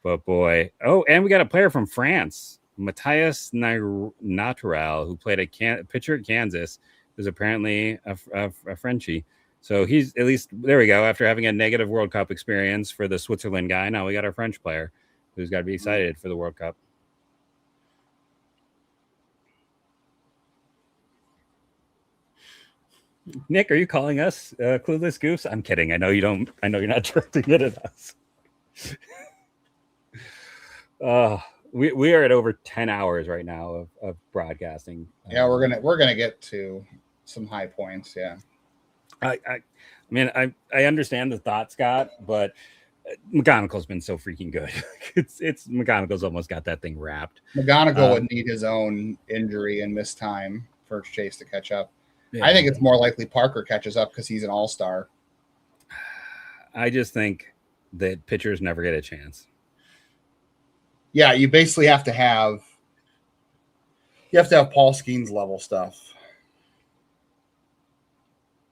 [SPEAKER 2] But boy. Oh, and we got a player from France, Matthias Natural, who played a pitcher at Kansas, who's apparently a Frenchie. So he's at least, there we go. After having a negative World Cup experience for the Switzerland guy, now we got our French player who's got to be excited for the World Cup. Nick, are you calling us clueless goofs? I'm kidding. I know you don't. I know you're not directing it at us. We are at over 10 hours right now of broadcasting.
[SPEAKER 3] Yeah, we're gonna get to some high points. Yeah.
[SPEAKER 2] I mean, I understand the thought, Scott, but McGonagall's been so freaking good. it's McGonagall's almost got that thing wrapped.
[SPEAKER 3] McGonagall would need his own injury and miss time for Chase to catch up.
[SPEAKER 2] Yeah.
[SPEAKER 3] I think it's more likely Parker catches up because he's an all-star.
[SPEAKER 2] I just think that pitchers never get a chance.
[SPEAKER 3] Yeah, you basically have to have Paul Skeens level stuff.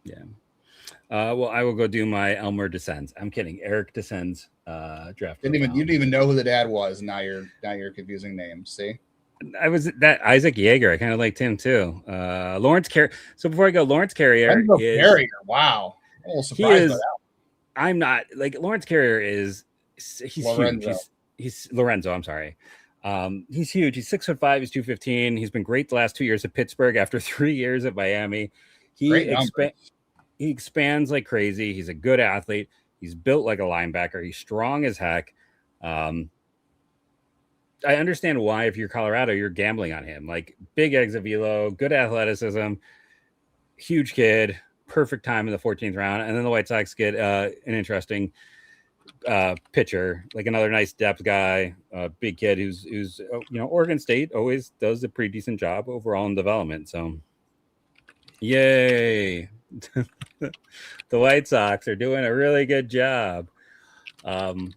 [SPEAKER 2] Yeah. Well, I will go do my Elmer Descends. I'm kidding. Eric Descends draft.
[SPEAKER 3] You didn't even know who the dad was. Now you're confusing names. See?
[SPEAKER 2] I was that Isaac Yeager. I kind of liked him too. Lawrence Carrier. So before I go, Lawrence Carrier is
[SPEAKER 3] Carrier. Wow. I'm a little surprised by that.
[SPEAKER 2] I'm not like Lawrence Carrier is. He's
[SPEAKER 3] Lorenzo.
[SPEAKER 2] huge. He's Lorenzo. I'm sorry. He's huge. He's 6'5". He's 215. He's been great the last 2 years at Pittsburgh after 3 years at Miami. He expands like crazy. He's a good athlete. He's built like a linebacker. He's strong as heck. I understand why, if you're Colorado, you're gambling on him. Like big eggs of velo, good athleticism, huge kid, perfect time in the 14th round. And then the White Sox get an interesting pitcher, like another nice depth guy, big kid who's Oregon State always does a pretty decent job overall in development. So, yay. The White Sox are doing a really good job. Fun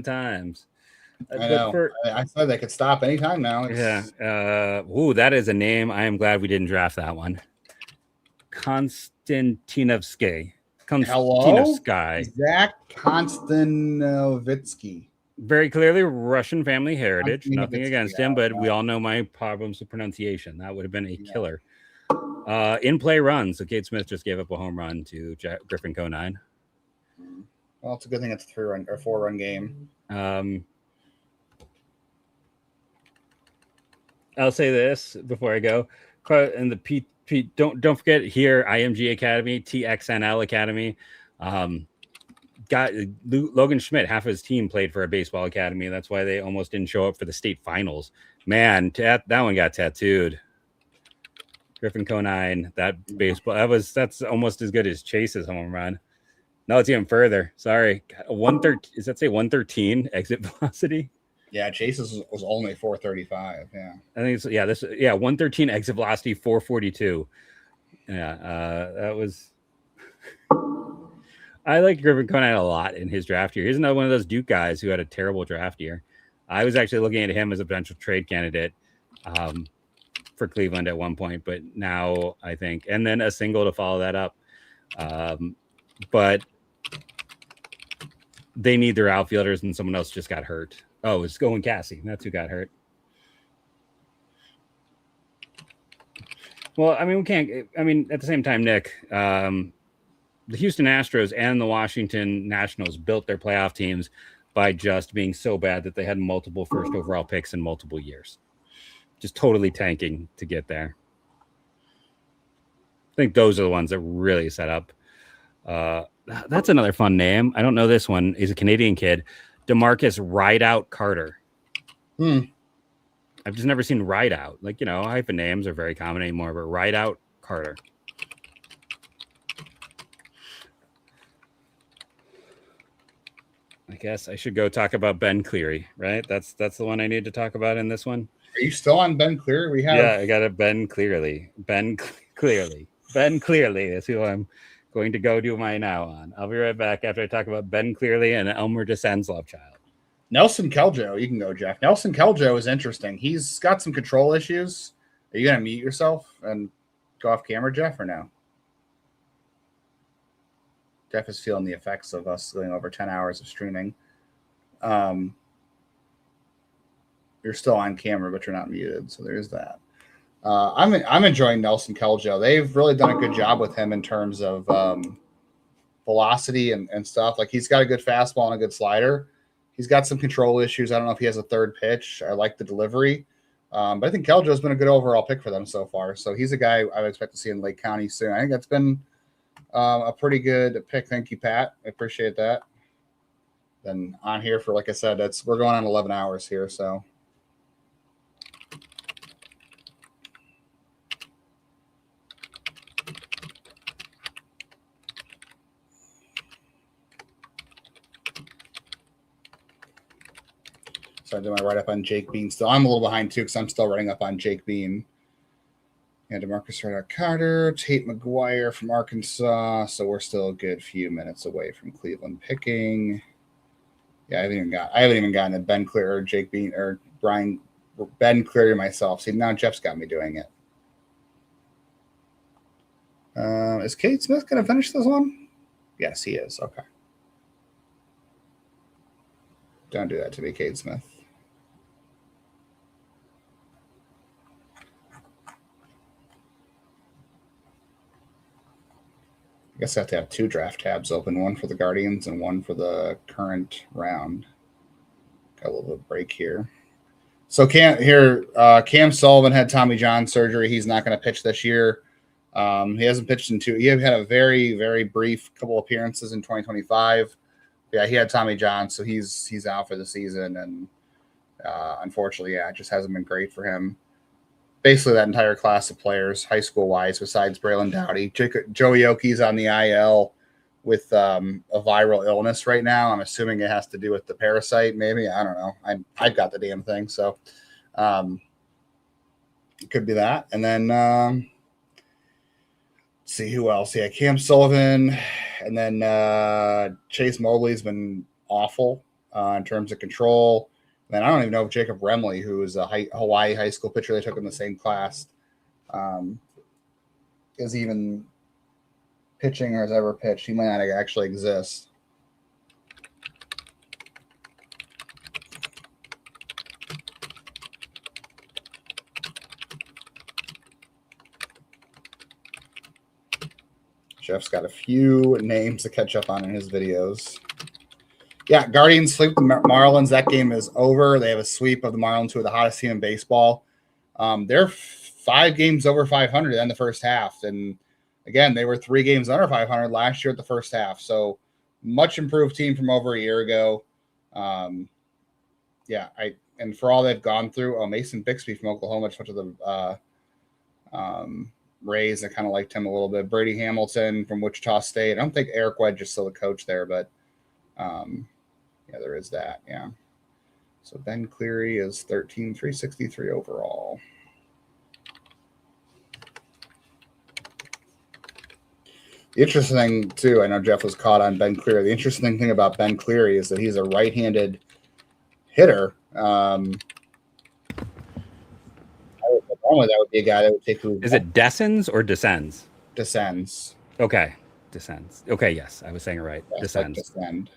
[SPEAKER 2] times.
[SPEAKER 3] I know. I said they could stop anytime now.
[SPEAKER 2] Yeah. That is a name. I am glad we didn't draft that one. Konstantinovsky.
[SPEAKER 3] Konstantinovsky. Zach Konstanovitsky.
[SPEAKER 2] Very clearly Russian family heritage. Nothing against him, but we all know my problems with pronunciation. That would have been a killer. In play runs. So Kate Smith just gave up a home run to Griffin Conine.
[SPEAKER 3] Well, it's a good thing it's a 3-run or 4-run game.
[SPEAKER 2] I'll say this before I go. And the P don't forget here, IMG Academy, TXNL Academy. Got Logan Schmidt, half of his team played for a baseball academy. That's why they almost didn't show up for the state finals. Man, that one got tattooed. Griffin Conine, that baseball, that's almost as good as Chase's home run. No, it's even further. Sorry. 113. Does that say 113 exit velocity?
[SPEAKER 3] Yeah, Chase's was only 435. Yeah.
[SPEAKER 2] I think it's 113 exit velocity, 442. Yeah, that was I like Griffin Conine a lot in his draft year. He's another one of those Duke guys who had a terrible draft year. I was actually looking at him as a potential trade candidate for Cleveland at one point, but now I think, and then a single to follow that up. But they need their outfielders, and someone else just got hurt. Oh, it's Owen Cassie. That's who got hurt. Well, I mean, at the same time, Nick, the Houston Astros and the Washington Nationals built their playoff teams by just being so bad that they had multiple first overall picks in multiple years. Just totally tanking to get there. I think those are the ones that really set up. That's another fun name. I don't know this one. He's a Canadian kid. DeMarcus Rideout Carter. I've just never seen Rideout. Like, hyphen names are very common anymore, but Rideout Carter. I guess I should go talk about Ben Cleary, right? That's the one I need to talk about in this one.
[SPEAKER 3] Are you still on Ben Cleary?
[SPEAKER 2] I got it. Ben Clearly. Ben Clearly is who I'm going to go do my now on. I'll be right back after I talk about Ben Clearly and Elmer Descends love child.
[SPEAKER 3] Nelson Keljo, you can go, Jeff. Nelson Keljo is interesting. He's got some control issues. Are you going to mute yourself and go off camera, Jeff, or no? Jeff is feeling the effects of us going over 10 hours of streaming. You're still on camera, but you're not muted, so there's that. I'm enjoying Nelson Keljo. They've really done a good job with him in terms of velocity and stuff. Like he's got a good fastball and a good slider. He's got some control issues. I don't know if he has a third pitch. I like the delivery. But I think Keljo's been a good overall pick for them so far. So he's a guy I would expect to see in Lake County soon. I think that's been a pretty good pick. Thank you, Pat. I appreciate that. Then on here for, like I said, we're going on 11 hours here. So I did my write up on Jake Bean still. I'm a little behind too because I'm still writing up on Jake Bean. And DeMarcus Carter, Tate McGuire from Arkansas. So we're still a good few minutes away from Cleveland picking. Yeah, I haven't even gotten a Ben Cleary or Jake Bean or Ben Cleary myself. See, now Jeff's got me doing it. Is Cade Smith going to finish this one? Yes, he is. Okay. Don't do that to me, Cade Smith. I guess I have to have two draft tabs open, one for the Guardians and one for the current round. Got a little bit of break here. So Cam Sullivan had Tommy John surgery. He's not going to pitch this year. He hasn't pitched he had a very, very brief couple appearances in 2025. Yeah, he had Tommy John, so he's out for the season. And unfortunately, yeah, it just hasn't been great for him. Basically, that entire class of players, high school wise, besides Braylon Dowdy, Joey Oki's on the IL with a viral illness right now. I'm assuming it has to do with the parasite, maybe. I don't know. I've got the damn thing, so it could be that. And then let's see who else. Yeah, Cam Sullivan, and then Chase Mobley's been awful in terms of control. And I don't even know if Jacob Remley, who is a Hawaii high school pitcher they took in the same class, is even pitching or has ever pitched. He might not actually exist. Jeff's got a few names to catch up on in his videos. Yeah, Guardians sweep the Marlins. That game is over. They have a sweep of the Marlins, who are the hottest team in baseball. They're 5 games over 500 in the first half. And again, they were 3 games under 500 last year at the first half. So much improved team from over a year ago. And for all they've gone through, Mason Bixby from Oklahoma just went to the Rays. I kind of liked him a little bit. Brady Hamilton from Wichita State. I don't think Eric Wedge is still the coach there, but yeah, there is that. Yeah. So Ben Cleary is 13,363 overall. The interesting thing, too, I know Jeff was caught on Ben Cleary. The interesting thing about Ben Cleary is that he's a right-handed hitter. Normally, that would be a guy that would take.
[SPEAKER 2] Is it descends or descends?
[SPEAKER 3] Descends.
[SPEAKER 2] Okay. Descends. Okay, yes. I was saying it right.
[SPEAKER 3] Yes,
[SPEAKER 2] descends.
[SPEAKER 3] Descend.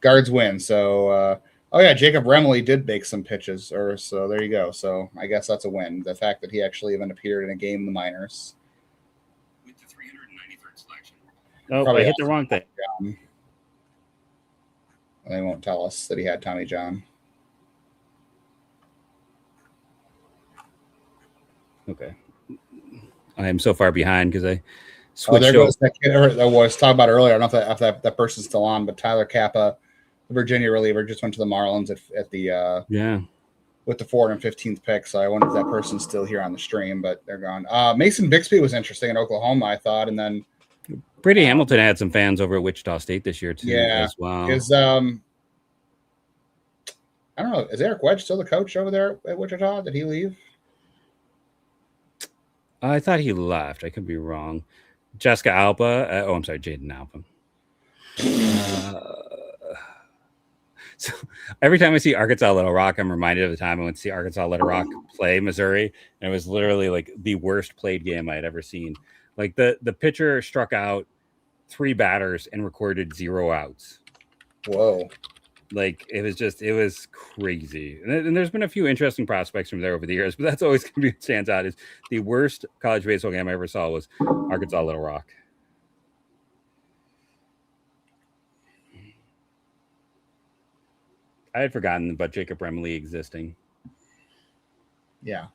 [SPEAKER 3] Guards win. So, Jacob Remley did make some pitches. So there you go. So I guess that's a win. The fact that he actually even appeared in a game in the minors.
[SPEAKER 4] With the 393rd selection.
[SPEAKER 2] Oh, I hit the wrong thing.
[SPEAKER 3] They won't tell us that he had Tommy John.
[SPEAKER 2] Okay. I am so far behind because I switched.
[SPEAKER 3] There goes that kid that was talking about earlier. I don't know if that person's still on, but Tyler Kappa, the Virginia reliever, just went to the Marlins at the with the 415th pick. So I wonder if that person's still here on the stream, but they're gone. Mason Bixby was interesting in Oklahoma, I thought, and then
[SPEAKER 2] Brady Hamilton had some fans over at Wichita State this year too. As well.
[SPEAKER 3] Is I don't know. Is Eric Wedge still the coach over there at Wichita? Did he leave?
[SPEAKER 2] I thought he left. I could be wrong. Jessica Alba. I'm sorry, Jaden Alba. So every time I see Arkansas Little Rock, I'm reminded of the time I went to see Arkansas Little Rock play Missouri, and it was literally like the worst played game I had ever seen. Like the pitcher struck out 3 batters and recorded 0 outs.
[SPEAKER 3] Whoa.
[SPEAKER 2] Like it was crazy. And there's been a few interesting prospects from there over the years, but that's always going to be what stands out. Is the worst college baseball game I ever saw was Arkansas Little Rock. I had forgotten about Jacob Remley existing.
[SPEAKER 3] Yeah.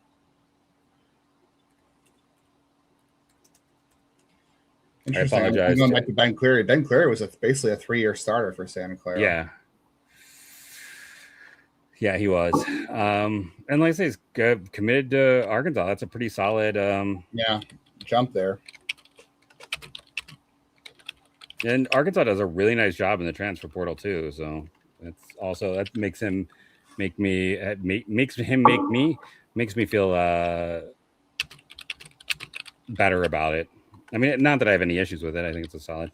[SPEAKER 3] Interesting.
[SPEAKER 2] I apologize.
[SPEAKER 3] Going back to Ben Cleary. Ben Cleary was basically a 3-year starter for Santa Clara.
[SPEAKER 2] Yeah. Yeah, he was. And like I say, he's good, committed to Arkansas. That's a pretty solid
[SPEAKER 3] jump there.
[SPEAKER 2] And Arkansas does a really nice job in the transfer portal too. So that's also that makes him make me feel better about it. I mean, not that I have any issues with it. I think it's a solid.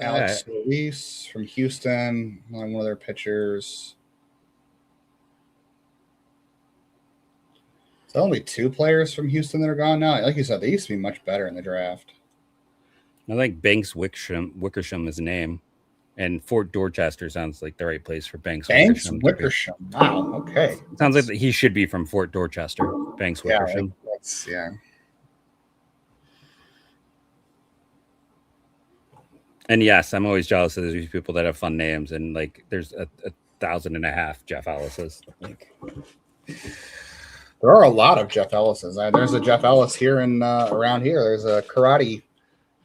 [SPEAKER 3] Alex Ellis from Houston, one of their pitchers. It's only 2 players from Houston that are gone now. Like you said, they used to be much better in the draft.
[SPEAKER 2] I think Banks Wickersham is a name, and Fort Dorchester sounds like the right place for Banks
[SPEAKER 3] Wickersham. Wow. Okay.
[SPEAKER 2] Sounds like he should be from Fort Dorchester. Banks Wickersham.
[SPEAKER 3] Yeah.
[SPEAKER 2] And yes, I'm always jealous of these people that have fun names, and like there's a 1,500 Jeff Ellises. Like,
[SPEAKER 3] there are a lot of Jeff Ellises. There's a Jeff Ellis here in around here. There's a karate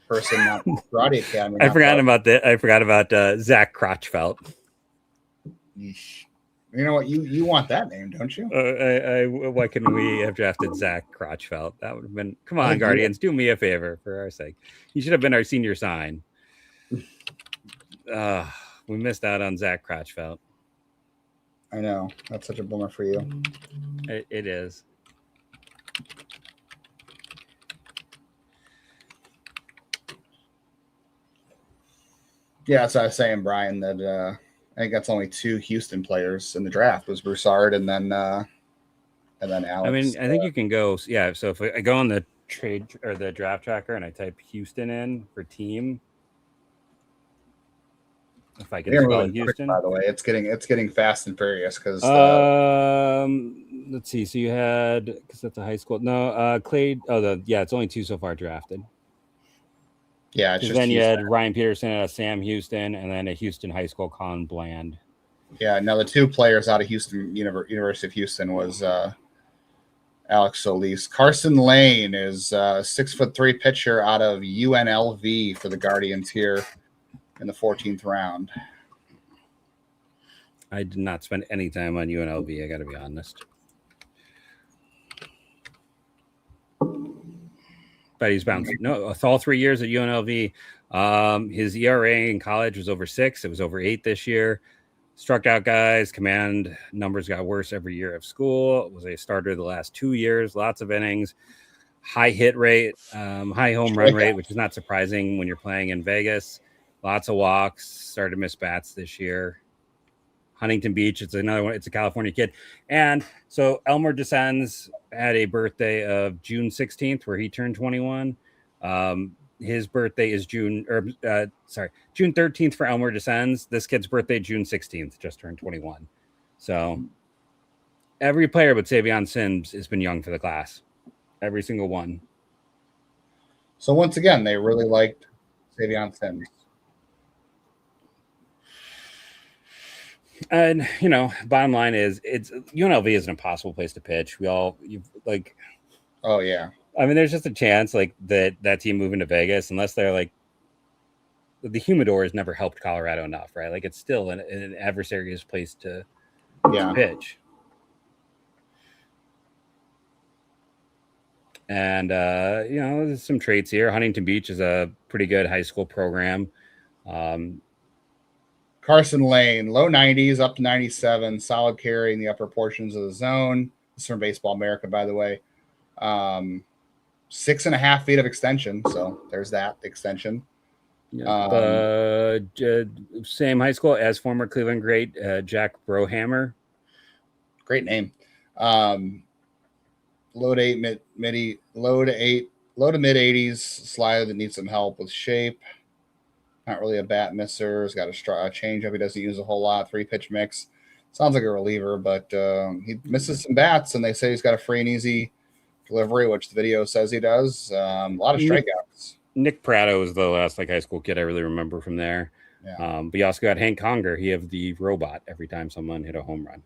[SPEAKER 3] person, karate academy.
[SPEAKER 2] I forgot about that. I forgot about Zach Crotchfelt.
[SPEAKER 3] You know what? You want that name, don't you?
[SPEAKER 2] Why couldn't we have drafted Zach Crotchfelt? That would have been. Come on, Guardians, do me a favor for our sake. He should have been our senior sign. We missed out on Zach Crotchfelt.
[SPEAKER 3] I know. That's such a bummer for you.
[SPEAKER 2] It is.
[SPEAKER 3] Yeah, that's what I was saying, Brian, that I think that's only 2 Houston players in the draft. Was Broussard and then Alex.
[SPEAKER 2] I mean, I think you can go. Yeah. So if I go on the trade or the draft tracker and I type Houston in for team, if I can spell Houston,
[SPEAKER 3] by the way, it's getting fast and furious because.
[SPEAKER 2] Let's see. So you had because that's a high school. No, Clay. It's only 2 so far drafted.
[SPEAKER 3] Yeah, it's just
[SPEAKER 2] then you
[SPEAKER 3] Houston.
[SPEAKER 2] had Ryan Peterson, Sam Houston, and then a Houston high school, Colin Bland.
[SPEAKER 3] Yeah, now the 2 players out of Houston, University of Houston, was Alex Solis. Carson Lane is a 6'3" pitcher out of UNLV for the Guardians here in the 14th round.
[SPEAKER 2] I did not spend any time on UNLV. I got to be honest. But he's bounced. No, all 3 years at UNLV. His ERA in college was over 6. It was over 8 this year. Struck out guys. Command numbers got worse every year of school. Was a starter the last 2 years. Lots of innings. High hit rate. High home run rate, which is not surprising when you're playing in Vegas. Lots of walks. Started to miss bats this year. Huntington Beach. It's another one. It's a California kid. And so Elmer Descends had a birthday of June 16th where he turned 21. His birthday is June 13th for Elmer Descends. This kid's birthday, June 16th, just turned 21. So every player but Savion Sims has been young for the class. Every single one.
[SPEAKER 3] So once again, they really liked Savion Sims.
[SPEAKER 2] And bottom line is, it's UNLV is an impossible place to pitch. Oh yeah. I mean, there's just a chance like that team moving to Vegas, unless they're like the humidor has never helped Colorado enough, right? Like it's still an adversarious place to pitch. And, there's some traits here. Huntington Beach is a pretty good high school program.
[SPEAKER 3] Carson Lane, low 90s, up to 97, solid carry in the upper portions of the zone. This is from Baseball America, by the way. 6.5 feet of extension. So there's that extension.
[SPEAKER 2] Yeah. Same high school as former Cleveland great Jack Brohammer.
[SPEAKER 3] Great name. Low to mid 80s slider that needs some help with shape. Not really a bat misser. He's got a changeup. He doesn't use a whole lot. 3-pitch mix. Sounds like a reliever, but he misses some bats, and they say he's got a free and easy delivery, which the video says he does. A lot of strikeouts.
[SPEAKER 2] Nick Prado was the last high school kid I really remember from there.
[SPEAKER 3] Yeah.
[SPEAKER 2] But you also got Hank Conger. He had the robot every time someone hit a home run.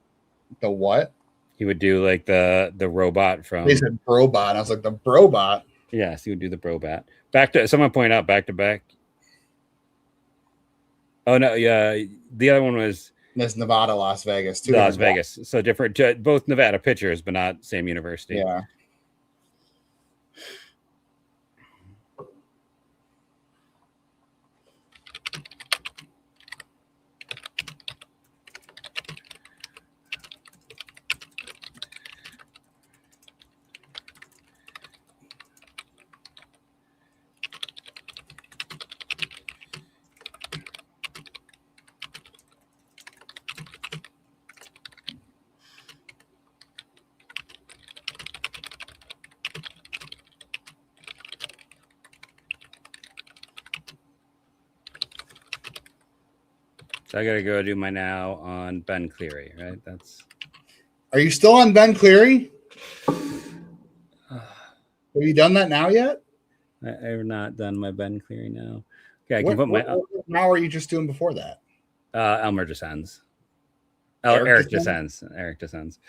[SPEAKER 3] The what?
[SPEAKER 2] He would do like the robot from.
[SPEAKER 3] They said Brobot. I was like, the Brobot.
[SPEAKER 2] Yes, he would do the Brobot. Someone point out back to back. Oh no, yeah. The other one was
[SPEAKER 3] That's Nevada, Las Vegas.
[SPEAKER 2] Las Vegas. So different, both Nevada pitchers, but not same university.
[SPEAKER 3] Yeah.
[SPEAKER 2] So I gotta go do my now on Ben Cleary, right?
[SPEAKER 3] Are you still on Ben Cleary? Have you done that now yet?
[SPEAKER 2] I've not done my Ben Cleary now. Okay, I
[SPEAKER 3] What now are you just doing before that?
[SPEAKER 2] Elmer Descends.
[SPEAKER 3] Eric
[SPEAKER 2] Descends. Eric Descends.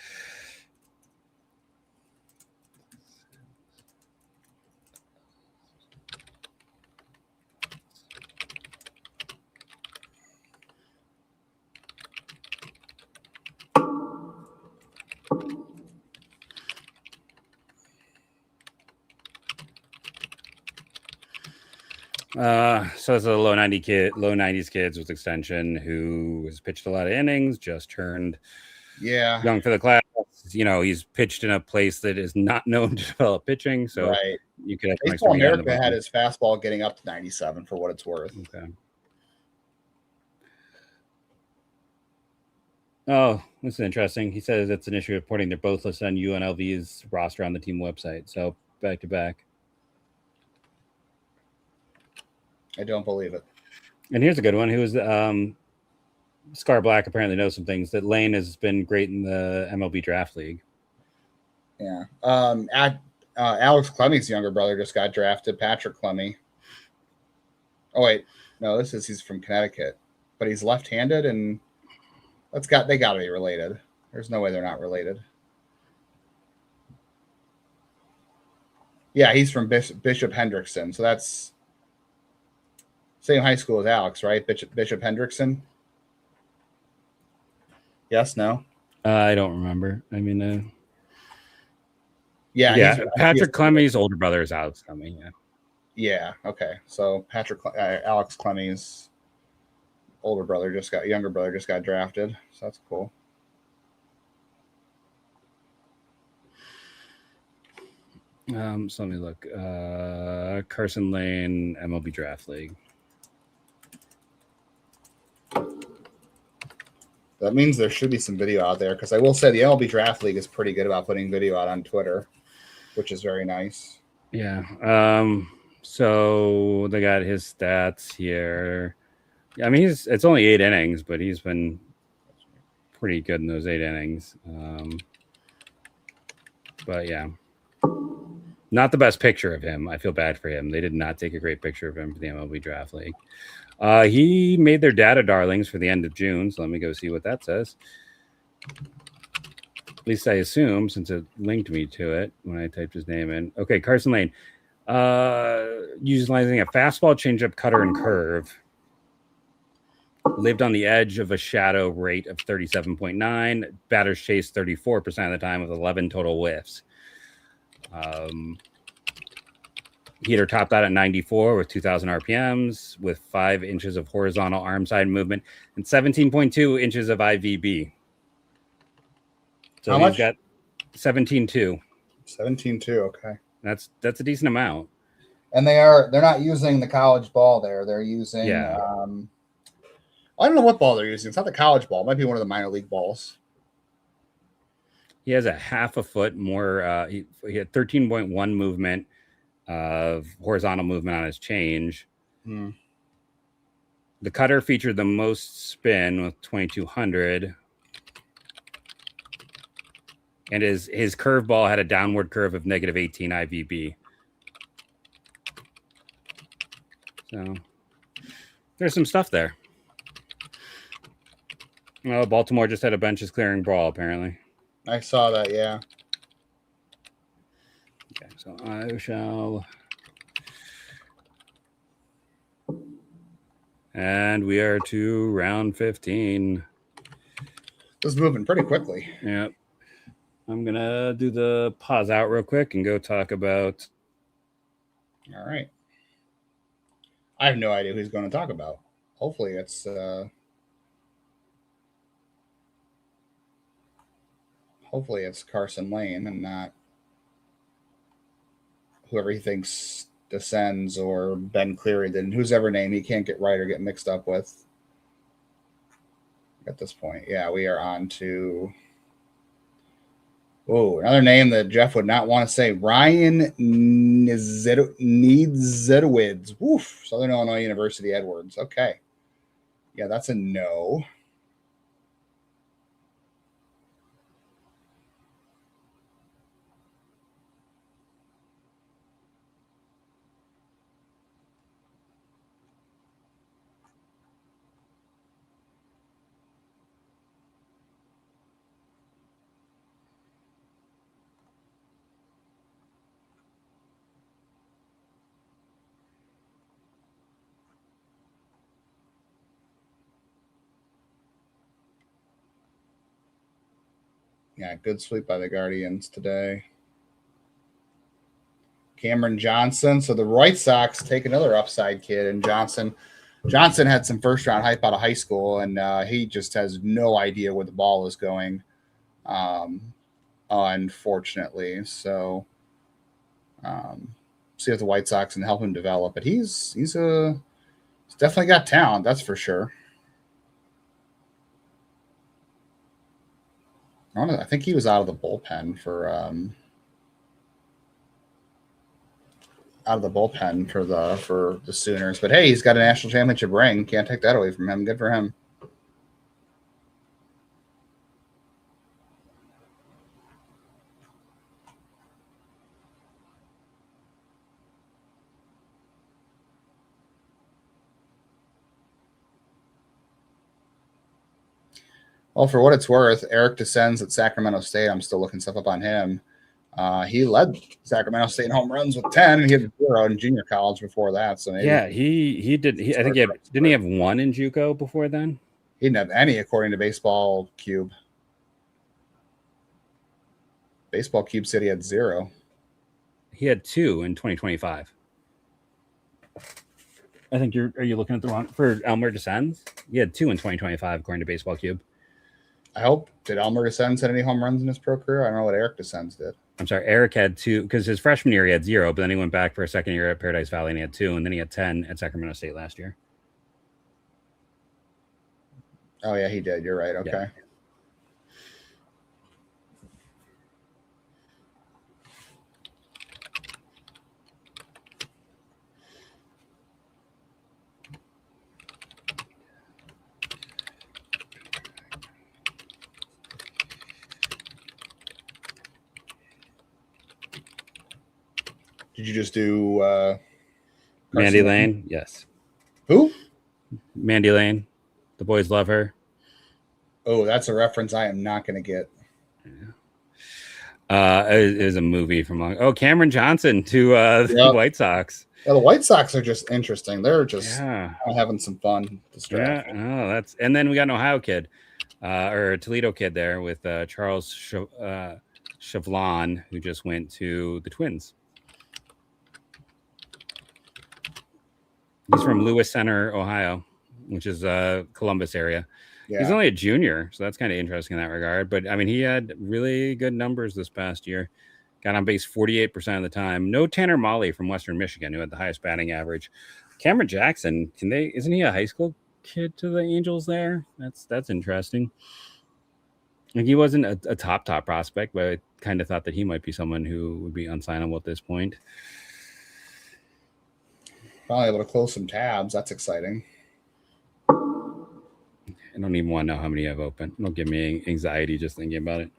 [SPEAKER 2] So it's a low 90s kids with extension who has pitched a lot of innings, just turned young for the class. He's pitched in a place that is not known to develop pitching, so
[SPEAKER 3] right.
[SPEAKER 2] You could have
[SPEAKER 3] Baseball America had his fastball getting up to 97 for what it's worth.
[SPEAKER 2] Okay. Oh, this is interesting. He says it's an issue reporting they're both listed on UNLV's roster on the team website. So back to back.
[SPEAKER 3] I don't believe it.
[SPEAKER 2] And here's a good one. Scar Black apparently knows some things that Lane has been great in the MLB Draft League.
[SPEAKER 3] Yeah. Alex Clemmy's younger brother just got drafted, Patrick Clemmy. Oh wait, no, he's from Connecticut, but he's left-handed, and they got to be related. There's no way they're not related. Yeah, he's from Bishop Hendrickson, so that's same high school as Alex, right? Bishop Hendrickson. Yes, no.
[SPEAKER 2] I don't remember. I mean,
[SPEAKER 3] yeah.
[SPEAKER 2] Patrick Clemmy's older brother is Alex Clemmy. Yeah.
[SPEAKER 3] Yeah. Okay. So Alex Clemmy's younger brother just got drafted. So that's cool.
[SPEAKER 2] So let me look. Carson Lane, MLB Draft League.
[SPEAKER 3] That means there should be some video out there, because I will say the MLB Draft League is pretty good about putting video out on Twitter, which is very nice.
[SPEAKER 2] Yeah. So they got his stats here. I mean, it's only 8 innings, but he's been pretty good in those 8 innings. But yeah, not the best picture of him. I feel bad for him. They did not take a great picture of him for the MLB Draft League. He made their data darlings for the end of June, so let me go see what that says. At least I assume, since it linked me to it when I typed his name in. Okay, Carson Lane. Utilizing a fastball, changeup, cutter, and curve. Lived on the edge of a shadow rate of 37.9. Batters chased 34% of the time with 11 total whiffs. Heater topped out at 94 with 2,000 RPMs, with 5 inches of horizontal arm side movement and 17.2 inches of IVB. So
[SPEAKER 3] how
[SPEAKER 2] he's
[SPEAKER 3] much?
[SPEAKER 2] got 17.2.
[SPEAKER 3] 17.2. Okay.
[SPEAKER 2] That's a decent amount.
[SPEAKER 3] And they're not using the college ball there. They're using I don't know what ball they're using. It's not the college ball. It might be one of the minor league balls.
[SPEAKER 2] He has a half a foot more. He had 13.1 movement of horizontal movement on his change. The cutter featured the most spin with 2,200. And his curveball had a downward curve of negative 18 IVB. So there's some stuff there. Oh, Baltimore just had a benches clearing brawl, apparently.
[SPEAKER 3] I saw that, yeah.
[SPEAKER 2] Okay, so I shall. And we are to round 15.
[SPEAKER 3] This is moving pretty quickly.
[SPEAKER 2] Yep. I'm going to do the pause out real quick and go talk about.
[SPEAKER 3] All right. I have no idea who he's going to talk about. Hopefully it's Carson Lane and not whoever he thinks descends or Ben Cleary, then whose ever name he can't get right or get mixed up with at this point. Yeah, we are on to another name that Jeff would not want to say. Ryan Niedzedowicz. Woof. Southern Illinois University Edwards. Okay. Yeah, that's a no. Yeah, good sweep by the Guardians today. Cameron Johnson. So the White Sox take another upside kid, and Johnson had some first-round hype out of high school, and he just has no idea where the ball is going, unfortunately. So see if the White Sox can help him develop. But he's definitely got talent, that's for sure. I think he was out of the bullpen for the Sooners. But hey, he's got a national championship ring. Can't take that away from him. Good for him. Well, for what it's worth, Eric descends at Sacramento State. I'm still looking stuff up on him. He led Sacramento State in home runs with 10, and he had 0 in junior college before that. So maybe
[SPEAKER 2] he did. I think didn't he have 1 in JUCO before then?
[SPEAKER 3] He didn't have any, according to Baseball Cube. Baseball Cube said he had 0.
[SPEAKER 2] He had 2 in 2025. I think are you looking at the wrong for Elmer Descends? He had 2 in 2025, according to Baseball Cube.
[SPEAKER 3] I hope. Did Elmer Descends had any home runs in his pro career? I don't know what Eric Descends did.
[SPEAKER 2] I'm sorry, Eric had 2 because his freshman year he had 0, but then he went back for a second year at Paradise Valley and he had 2, and then he had 10 at Sacramento State last year.
[SPEAKER 3] Oh yeah, he did. You're right. Okay. Yeah. Did you just do
[SPEAKER 2] Mandy Lane? Yes.
[SPEAKER 3] Who?
[SPEAKER 2] Mandy Lane. The boys love her.
[SPEAKER 3] Oh, that's a reference I am not going to get.
[SPEAKER 2] It is a movie from Cameron Johnson to the White Sox.
[SPEAKER 3] Yeah, the White Sox are just interesting. They're just having some fun this draft.
[SPEAKER 2] Yeah, and then we got an Ohio kid, or a Toledo kid there with Charles Chavlon, who just went to the Twins. He's from Lewis Center, Ohio, which is Columbus area.
[SPEAKER 3] Yeah.
[SPEAKER 2] He's only a junior, so that's kind of interesting in that regard. But I mean, he had really good numbers this past year. Got on base 48% of the time. No Tanner Molly from Western Michigan, who had the highest batting average. Cameron Jackson, isn't he a high school kid to the Angels there? That's interesting. Like, he wasn't a top prospect, but I kind of thought that he might be someone who would be unsignable at this point.
[SPEAKER 3] Probably able to close some tabs. That's exciting.
[SPEAKER 2] I don't even want to know how many I have open. Don't give me anxiety just thinking about it.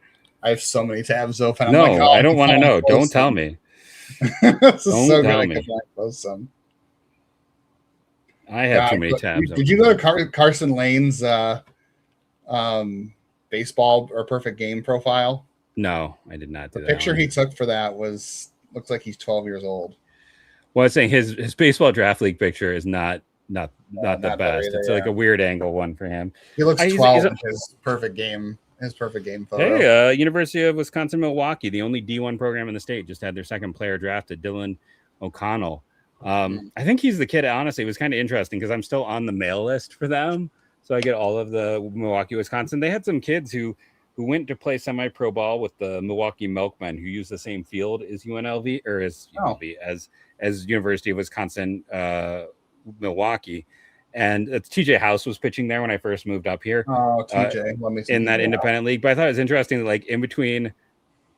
[SPEAKER 3] I have so many tabs open.
[SPEAKER 2] No, I don't want to know. Don't tell me.
[SPEAKER 3] This is so good. I could close some.
[SPEAKER 2] I have too many tabs.
[SPEAKER 3] Did you go to Carson Lane's baseball or perfect game profile?
[SPEAKER 2] No, I did not do that.
[SPEAKER 3] The picture he took for that looks like he's 12 years old.
[SPEAKER 2] Well, I was saying his baseball draft league picture is not the best. It's like a weird angle one for him.
[SPEAKER 3] He looks 12 in his perfect game photo.
[SPEAKER 2] Hey, University of Wisconsin-Milwaukee, the only D1 program in the state, just had their second player drafted, Dylan O'Connell. I think he's the kid. Honestly, it was kind of interesting because I'm still on the mail list for them, so I get all of the Milwaukee, Wisconsin. They had some kids who went to play semi-pro ball with the Milwaukee Milkmen, who use the same field as UNLV or as UNLV, as University of Wisconsin Milwaukee. And TJ House was pitching there when I first moved up here.
[SPEAKER 3] Oh, TJ,
[SPEAKER 2] in that independent league. But I thought it was interesting that, like, in between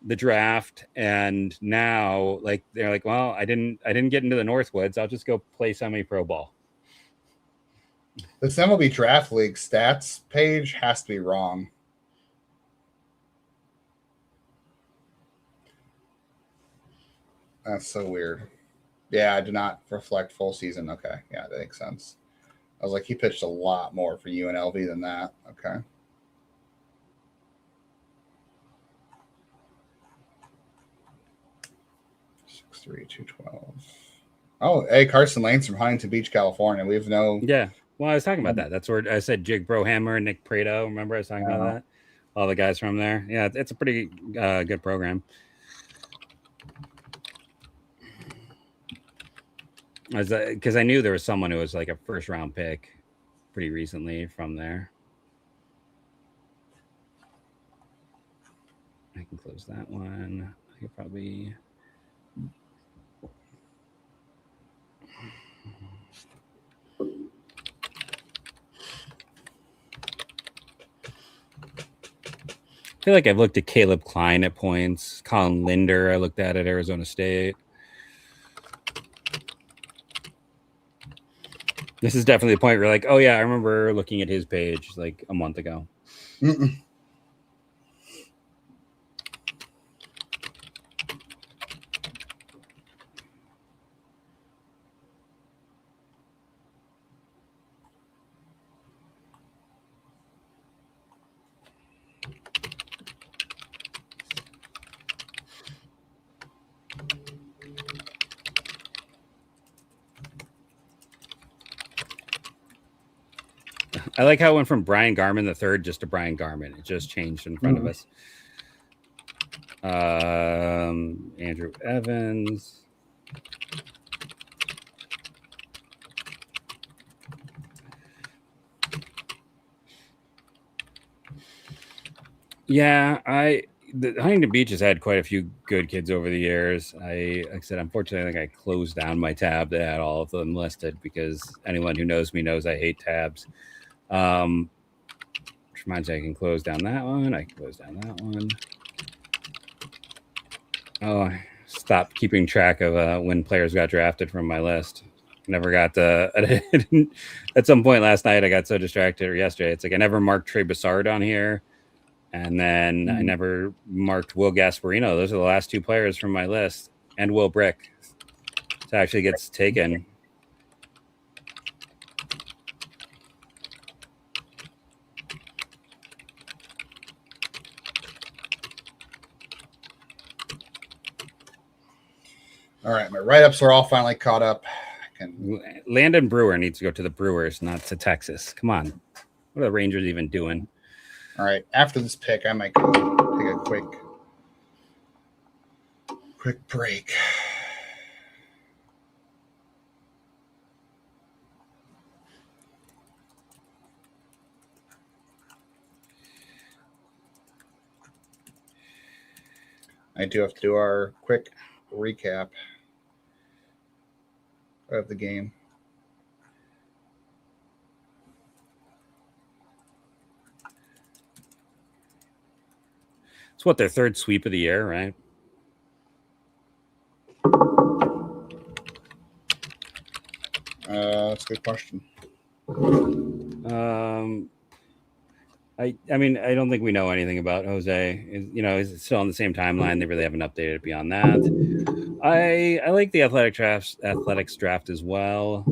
[SPEAKER 2] the draft and now, like, they're like, well, I didn't get into the Northwoods. I'll just go play semi-pro ball.
[SPEAKER 3] This MLB Draft League stats page has to be wrong. That's so weird. Yeah, I do not reflect full season. Okay. Yeah, that makes sense. I was like, he pitched a lot more for UNLV than that. Okay. Three 212. Oh, hey, Carson Lane's from Huntington Beach, California. We have no.
[SPEAKER 2] Yeah. Well, I was talking about that. That's where I said Jake Brohammer and Nick Prado. Remember I was talking about that? All the guys from there. Yeah, it's a pretty good program. Because I knew there was someone who was like a first round pick pretty recently from there. I can close that one. I could probably. I feel like I've looked at Caleb Klein at points. Colin Linder, I looked at Arizona State. This is definitely the point where, like, oh yeah, I remember looking at his page like a month ago. I like how it went from Brian Garman the third just to Brian Garman. It just changed in front of us. Andrew Evans. Yeah, the Huntington Beach has had quite a few good kids over the years. Like I said, unfortunately, I think I closed down my tab that had all of them listed because anyone who knows me knows I hate tabs. Which reminds me, I can close down that one. I can close down that one. Oh, I stopped keeping track of when players got drafted from my list. Never got to. At some point last night, I got so distracted, or yesterday. It's like I never marked Trey Bassard on here. And then I never marked Will Gasparino. Those are the last two players from my list. And Will Brick. So actually gets taken.
[SPEAKER 3] All right, my write-ups are all finally caught up.
[SPEAKER 2] Landon Brewer needs to go to the Brewers, not to Texas. Come on. What are the Rangers even doing?
[SPEAKER 3] All right, after this pick, I might go take a quick break. I do have to do our quick recap of the game.
[SPEAKER 2] It's what, their third sweep of the year, right?
[SPEAKER 3] That's a good question.
[SPEAKER 2] I mean, I don't think we know anything about Jose. Is it still on the same timeline? They really haven't updated it beyond that. I like the athletics draft as well.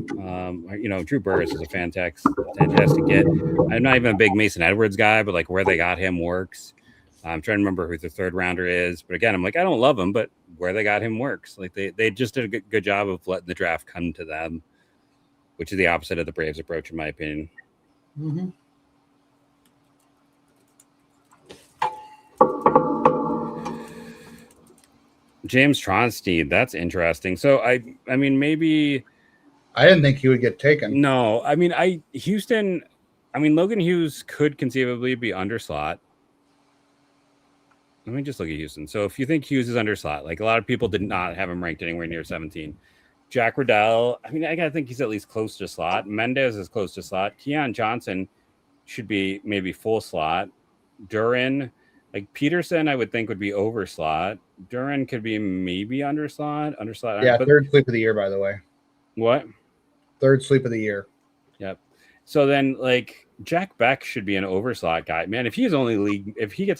[SPEAKER 2] Drew Burris is a fantastic get. I'm not even a big Mason Edwards guy, but like where they got him works. I'm trying to remember who the third rounder is, but again, I'm like, I don't love him, but where they got him works. Like they just did a good job of letting the draft come to them, which is the opposite of the Braves approach, in my opinion.
[SPEAKER 3] Mm-hmm.
[SPEAKER 2] James Tronstein, that's interesting. So I mean, maybe
[SPEAKER 3] I didn't think he would get taken.
[SPEAKER 2] No, I mean, Logan Hughes could conceivably be under slot. Let me just look at Houston. So if you think Hughes is under slot, like a lot of people did not have him ranked anywhere near 17. Jack Riddell, I mean, I gotta think he's at least close to slot. Mendez is close to slot. Keon Johnson should be maybe full slot. Duran, like Peterson, I would think would be over slot. Duran could be maybe under slot.
[SPEAKER 3] Yeah, third sweep of the year, by the way.
[SPEAKER 2] What?
[SPEAKER 3] Third sweep of the year.
[SPEAKER 2] Yep. So then, like, Jack Beck should be an overslot guy. Man, if he gets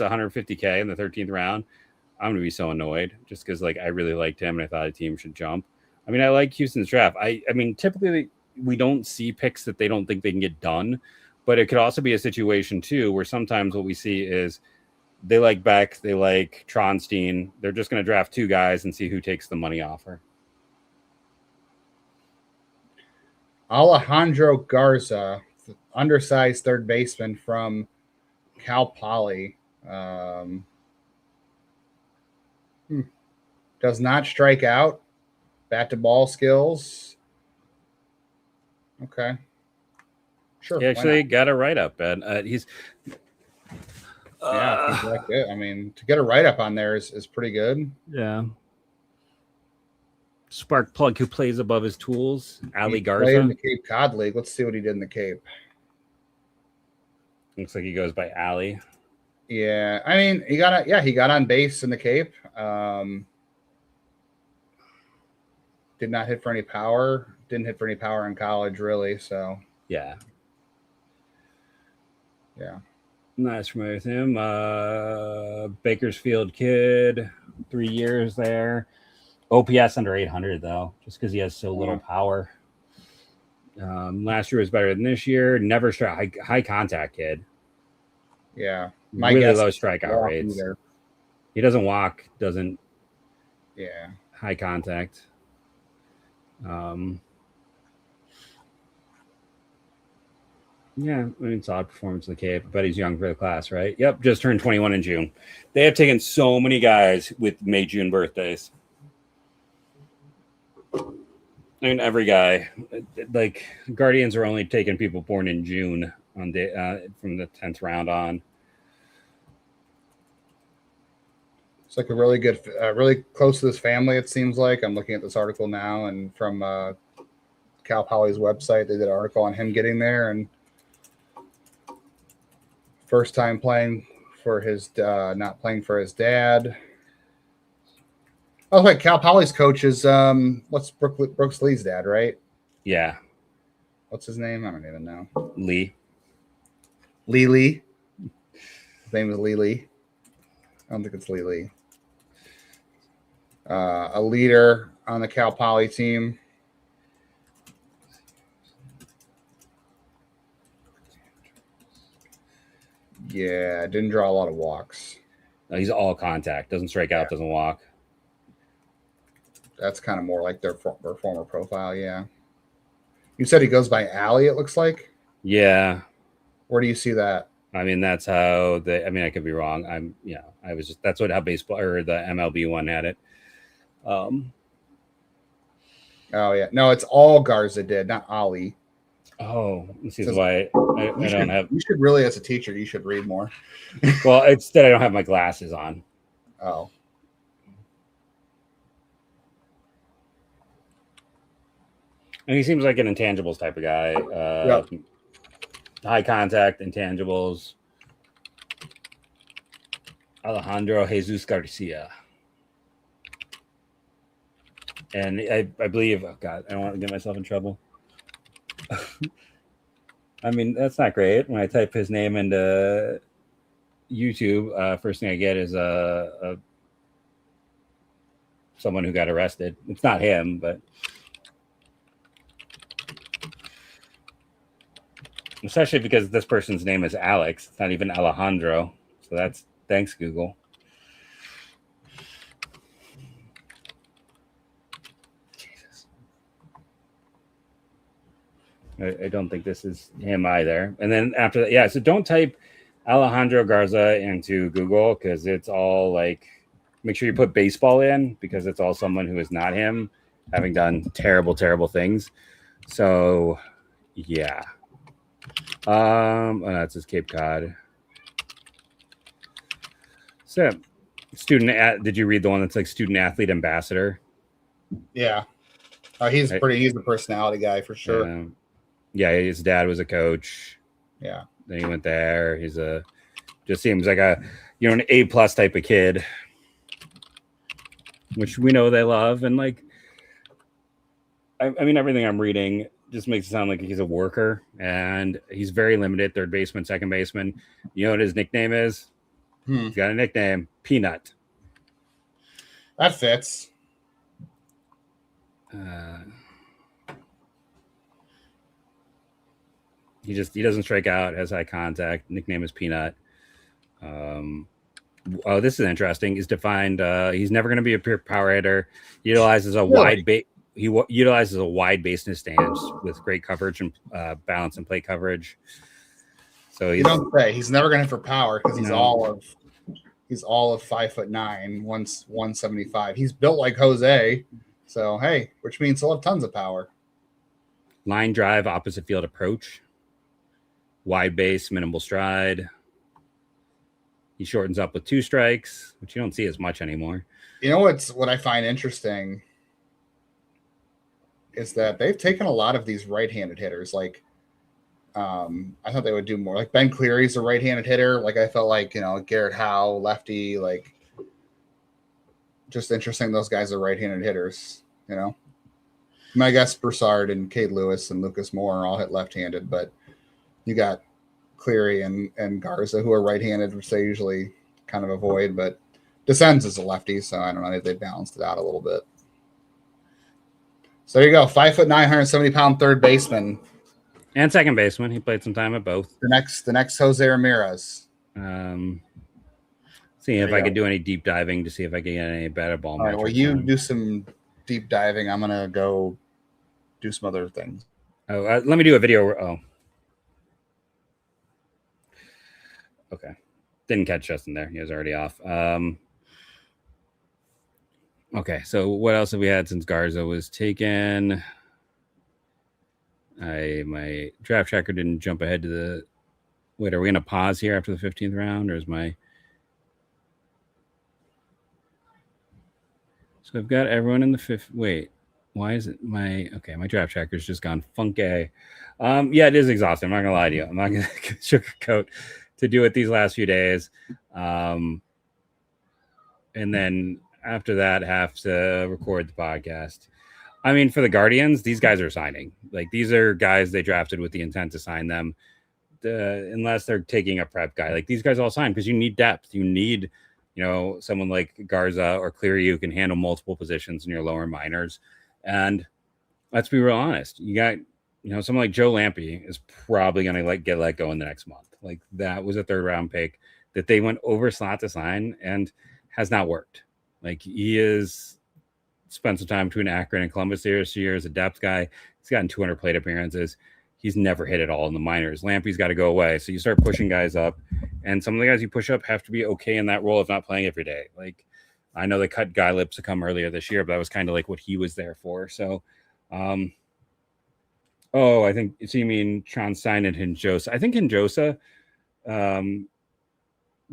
[SPEAKER 2] 150K in the 13th round, I'm going to be so annoyed just because, like, I really liked him and I thought a team should jump. I mean, I like Houston's draft. I mean, typically we don't see picks that they don't think they can get done, but it could also be a situation, too, where sometimes what we see is they like Beck, they like Tronstein. They're just going to draft two guys and see who takes the money offer.
[SPEAKER 3] Alejandro Garza, undersized third baseman from Cal Poly. Does not strike out. Bat to ball skills. Okay. Sure.
[SPEAKER 2] He actually got a write-up, and he's...
[SPEAKER 3] Yeah, like it. I mean, to get a write-up on there is pretty good.
[SPEAKER 2] Yeah. Spark plug who plays above his tools. Ali Garza.
[SPEAKER 3] Played in the Cape Cod League. Let's see what he did in the Cape.
[SPEAKER 2] Looks like he goes by Ali.
[SPEAKER 3] Yeah, I mean, he got on base in the Cape. Did not hit for any power. Didn't hit for any power in college, really. So
[SPEAKER 2] yeah.
[SPEAKER 3] Not
[SPEAKER 2] familiar with him. Bakersfield kid, 3 years there. OPS under 800 though, just because he has so little power. Last year was better than this year. Never high contact kid.
[SPEAKER 3] Yeah,
[SPEAKER 2] my really low strikeout rates. Either. He doesn't walk. Doesn't.
[SPEAKER 3] Yeah.
[SPEAKER 2] High contact. Yeah, I mean, solid performance in the Cape, but he's young for the class, right? Yep, just turned 21 in June. They have taken so many guys with May, June birthdays. I mean, every guy. Like, Guardians are only taking people born in June on from the 10th round on.
[SPEAKER 3] It's like a really good, really close to this family, it seems like. I'm looking at this article now, and from Cal Poly's website, they did an article on him getting there, and first time playing for his, not playing for his dad. Oh, wait, Cal Poly's coach is, what's Brooks Lee's dad, right?
[SPEAKER 2] Yeah.
[SPEAKER 3] What's his name? I don't even know.
[SPEAKER 2] Lee.
[SPEAKER 3] His name is Lee. I don't think it's Lee. A leader on the Cal Poly team. Yeah, didn't draw a lot of walks.
[SPEAKER 2] No, he's all contact. Doesn't strike out, doesn't walk.
[SPEAKER 3] That's kind of more like their former profile, yeah. You said he goes by Ali, it looks like?
[SPEAKER 2] Yeah.
[SPEAKER 3] Where do you see that?
[SPEAKER 2] I mean, that's how I could be wrong. That's how baseball or the MLB one had it.
[SPEAKER 3] Oh, yeah. No, it's all Garza did, not Ali.
[SPEAKER 2] Oh, this is why I don't have.
[SPEAKER 3] You should really, as a teacher, you should read more.
[SPEAKER 2] Well, it's that I don't have my glasses on.
[SPEAKER 3] Oh.
[SPEAKER 2] And he seems like an intangibles type of guy.
[SPEAKER 3] Yep.
[SPEAKER 2] High contact, intangibles. Alejandro Jesus Garcia. And I believe, oh God, I don't want to get myself in trouble. I mean, that's not great. When I type his name into YouTube, first thing I get is someone who got arrested. It's not him, but especially because this person's name is Alex. It's not even Alejandro. So that's thanks, Google. Jesus. I don't think this is him either. And then after that, yeah, so don't type Alejandro Garza into Google because it's all like, make sure you put baseball in because it's all someone who is not him, having done terrible, terrible things. So, yeah. Oh, that's his Cape Cod. So, did you read the one that's like student athlete ambassador?
[SPEAKER 3] Yeah. He's a personality guy for sure.
[SPEAKER 2] Yeah, his dad was a coach.
[SPEAKER 3] Yeah.
[SPEAKER 2] Then he went there. He's just seems like an A+ type of kid, which we know they love. And like, I mean, everything I'm reading just makes it sound like he's a worker, and he's very limited. Third baseman, second baseman. You know what his nickname is? He's got a nickname, Peanut.
[SPEAKER 3] That fits.
[SPEAKER 2] He doesn't strike out, has high contact. Nickname is Peanut. Oh, this is interesting. He's defined. He's never going to be a pure power hitter. He utilizes a wide base. He utilizes a wide base in his stance with great coverage and balance and plate coverage. So
[SPEAKER 3] you don't say he's never going to hit for power because he's all of 5'9", 175. He's built like Jose, so hey, which means he'll have tons of power.
[SPEAKER 2] Line drive, opposite field approach, wide base, minimal stride. He shortens up with 2 strikes, which you don't see as much anymore.
[SPEAKER 3] You know what I find interesting is that they've taken a lot of these right-handed hitters. Like, I thought they would do more. Like Ben Cleary's a right-handed hitter. Like I felt like, Garrett Howe, lefty. Like, just interesting. Those guys are right-handed hitters. I guess Broussard and Cade Lewis and Lucas Moore are all hit left-handed, but you got Cleary and Garza who are right-handed, which they usually kind of avoid. But Descends is a lefty, so I don't know if they balanced it out a little bit. So there you go, 5'9", 170-pound third baseman
[SPEAKER 2] and second baseman. He played some time at both.
[SPEAKER 3] The next Jose Ramirez.
[SPEAKER 2] See if I could do any deep diving to see if I can get any better ball.
[SPEAKER 3] All right, well, you do some deep diving. I'm gonna go do some other things.
[SPEAKER 2] Oh, let me do a video. Oh, okay. Didn't catch Justin there. He was already off. Okay, so what else have we had since Garza was taken? My draft tracker didn't jump ahead to the. Wait, are we gonna pause here after the 15th round, or is my? So I've got everyone in the 5th. Wait, why is it my draft tracker's just gone funky? Yeah, it is exhausting. I'm not gonna lie to you. I'm not gonna sugarcoat to do it these last few days, and then after that have to record the podcast. I mean, for the Guardians, these guys are signing. Like, these are guys they drafted with the intent to sign them, unless they're taking a prep guy. Like, these guys all sign because you need depth. You need, someone like Garza or Cleary who can handle multiple positions in your lower minors. And let's be real honest. You got, someone like Joe Lampe is probably going to get let go in the next month. Like, that was a 3rd round pick that they went over slot to sign and has not worked. Like, he is spent some time between Akron and Columbus this year as a depth guy. He's gotten 200 plate appearances. He's never hit it all in the minors. Lampe's got to go away. So you start pushing guys up, and some of the guys you push up have to be okay in that role if not playing every day. Like, I know they cut Guy Lipscomb earlier this year, but that was kind of like what he was there for. So, I think, so you mean Tron Stein and Hinjosa. I think Hinjosa,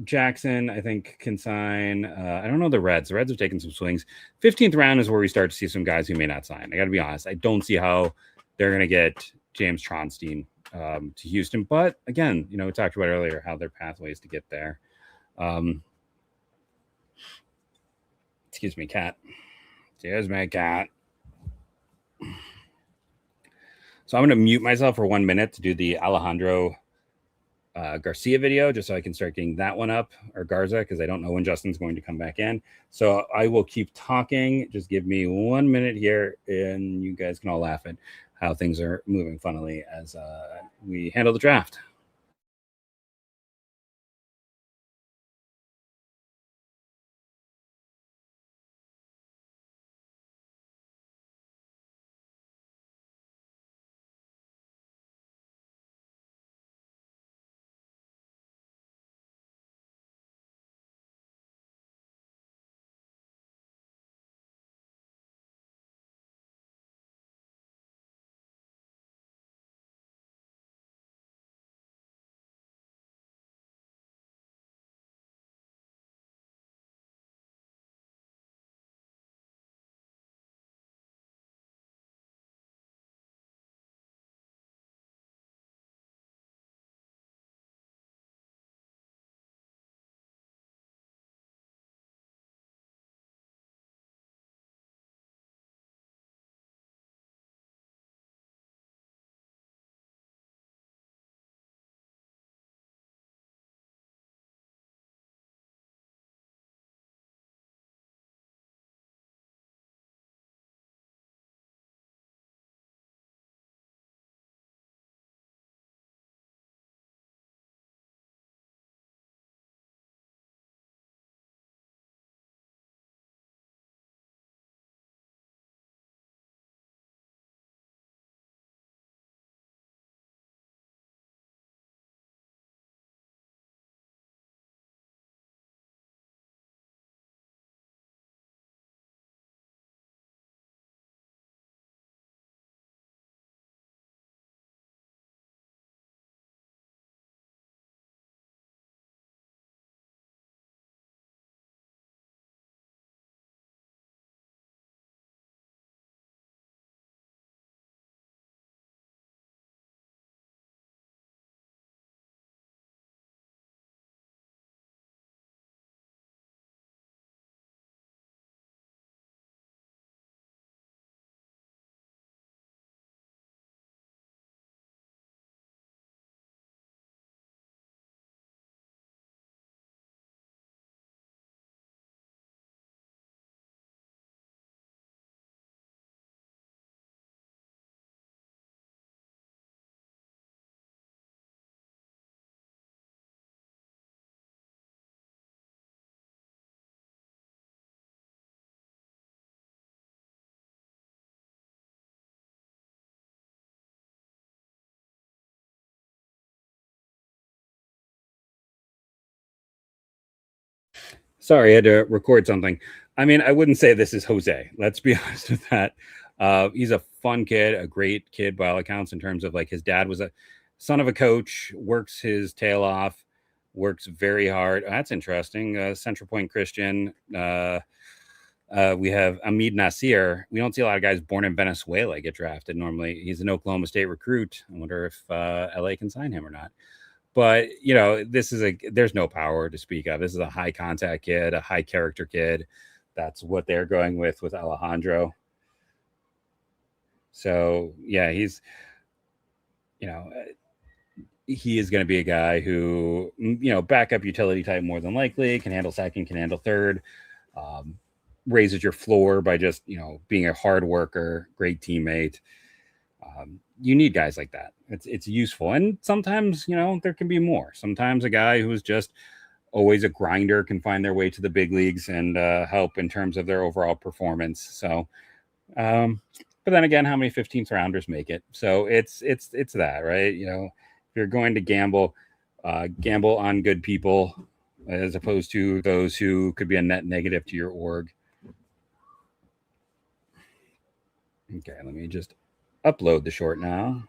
[SPEAKER 2] Jackson, I think, can sign. I don't know the Reds. The Reds have taken some swings. 15th round is where we start to see some guys who may not sign. I got to be honest. I don't see how they're going to get James Tronstein to Houston. But again, we talked about earlier how their pathways to get there. Excuse me, cat. Excuse me, cat. So I'm going to mute myself for 1 minute to do the Alejandro Garcia video, just so I can start getting that one up, or Garza, because I don't know when Justin's going to come back in. So I will keep talking. Just give me 1 minute here, and you guys can all laugh at how things are moving funnily as we handle the draft. Sorry, I had to record something. I mean, I wouldn't say this is Jose. Let's be honest with that. He's a fun kid, a great kid by all accounts in terms of like his dad was a son of a coach, works his tail off, works very hard. That's interesting. Central Point Christian. We have Amid Nasir. We don't see a lot of guys born in Venezuela get drafted normally. He's an Oklahoma State recruit. I wonder if LA can sign him or not. But, there's no power to speak of. This is a high contact kid, a high character kid. That's what they're going with Alejandro. So, yeah, he is going to be a guy who, backup utility type more than likely, can handle second, can handle third, raises your floor by just, being a hard worker, great teammate. You need guys like that. It's useful. And sometimes, there can be more. Sometimes a guy who's just always a grinder can find their way to the big leagues and help in terms of their overall performance. So, but then again, how many 15th rounders make it? So it's that, right? If you're going to gamble on good people as opposed to those who could be a net negative to your org. Okay, let me just upload the short now,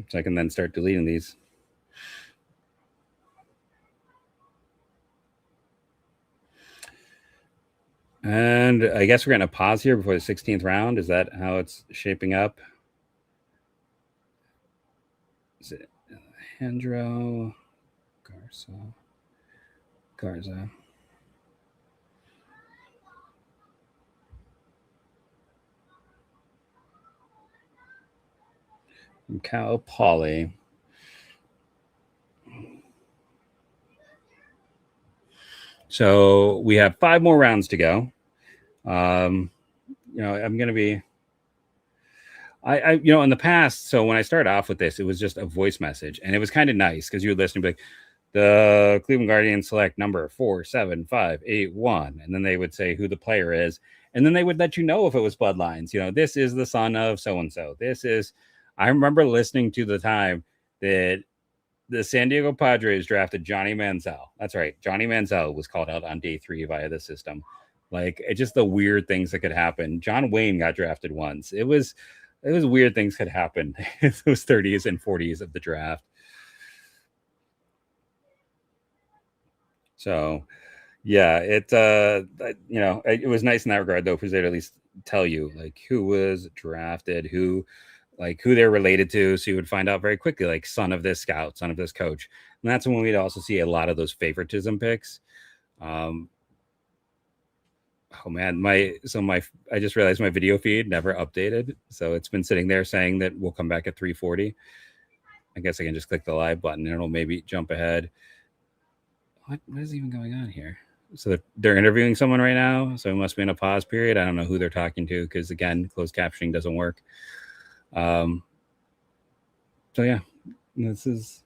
[SPEAKER 2] so I can then start deleting these. And I guess we're going to pause here before the 16th round. Is that how it's shaping up? Is it Alejandro Garza? From Cal Poly. So we have 5 more rounds to go. I'm going to be, in the past. So when I started off with this, it was just a voice message, and it was kind of nice because you would listen and be like, the Cleveland Guardians select number 47581, and then they would say who the player is, and then they would let you know if it was bloodlines. This is the son of so and so. I remember listening to the time that the San Diego Padres drafted Johnny Manziel. That's right, Johnny Manziel was called out on day 3 via the system. Like, it's just the weird things that could happen. John Wayne got drafted once. It was weird things could happen in those 30s and 40s of the draft. So, yeah, it was nice in that regard, though, because they'd at least tell you like who was drafted, who they're related to, so you would find out very quickly, like son of this scout, son of this coach, and that's when we'd also see a lot of those favoritism picks. Oh man, I just realized my video feed never updated, so it's been sitting there saying that we'll come back at 3:40. I guess I can just click the live button and it'll maybe jump ahead. What is even going on here? So they're interviewing someone right now, so it must be in a pause period. I don't know who they're talking to because, again, closed captioning doesn't work. So yeah, this is,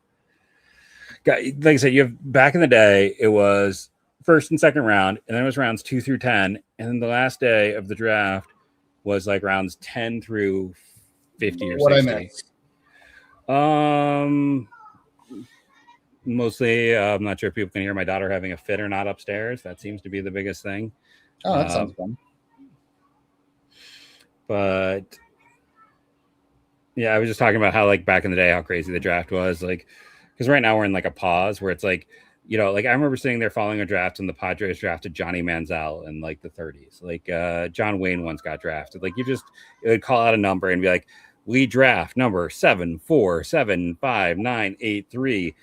[SPEAKER 2] like I said, you have, back in the day, it was first and second round, and then it was rounds 2 through 10, and then the last day of the draft was like rounds 10 through 50 or 60. What I missed? Mostly, I'm not sure if people can hear my daughter having a fit or not upstairs. That seems to be the biggest thing.
[SPEAKER 3] Oh, that sounds fun.
[SPEAKER 2] But yeah, I was just talking about how, like, back in the day, how crazy the draft was. Like, because right now we're in like a pause where it's like, like I remember sitting there following a draft, and the Padres drafted Johnny Manziel in like the 30s. Like John Wayne once got drafted. Like, it would call out a number and be like, we draft number 7475983.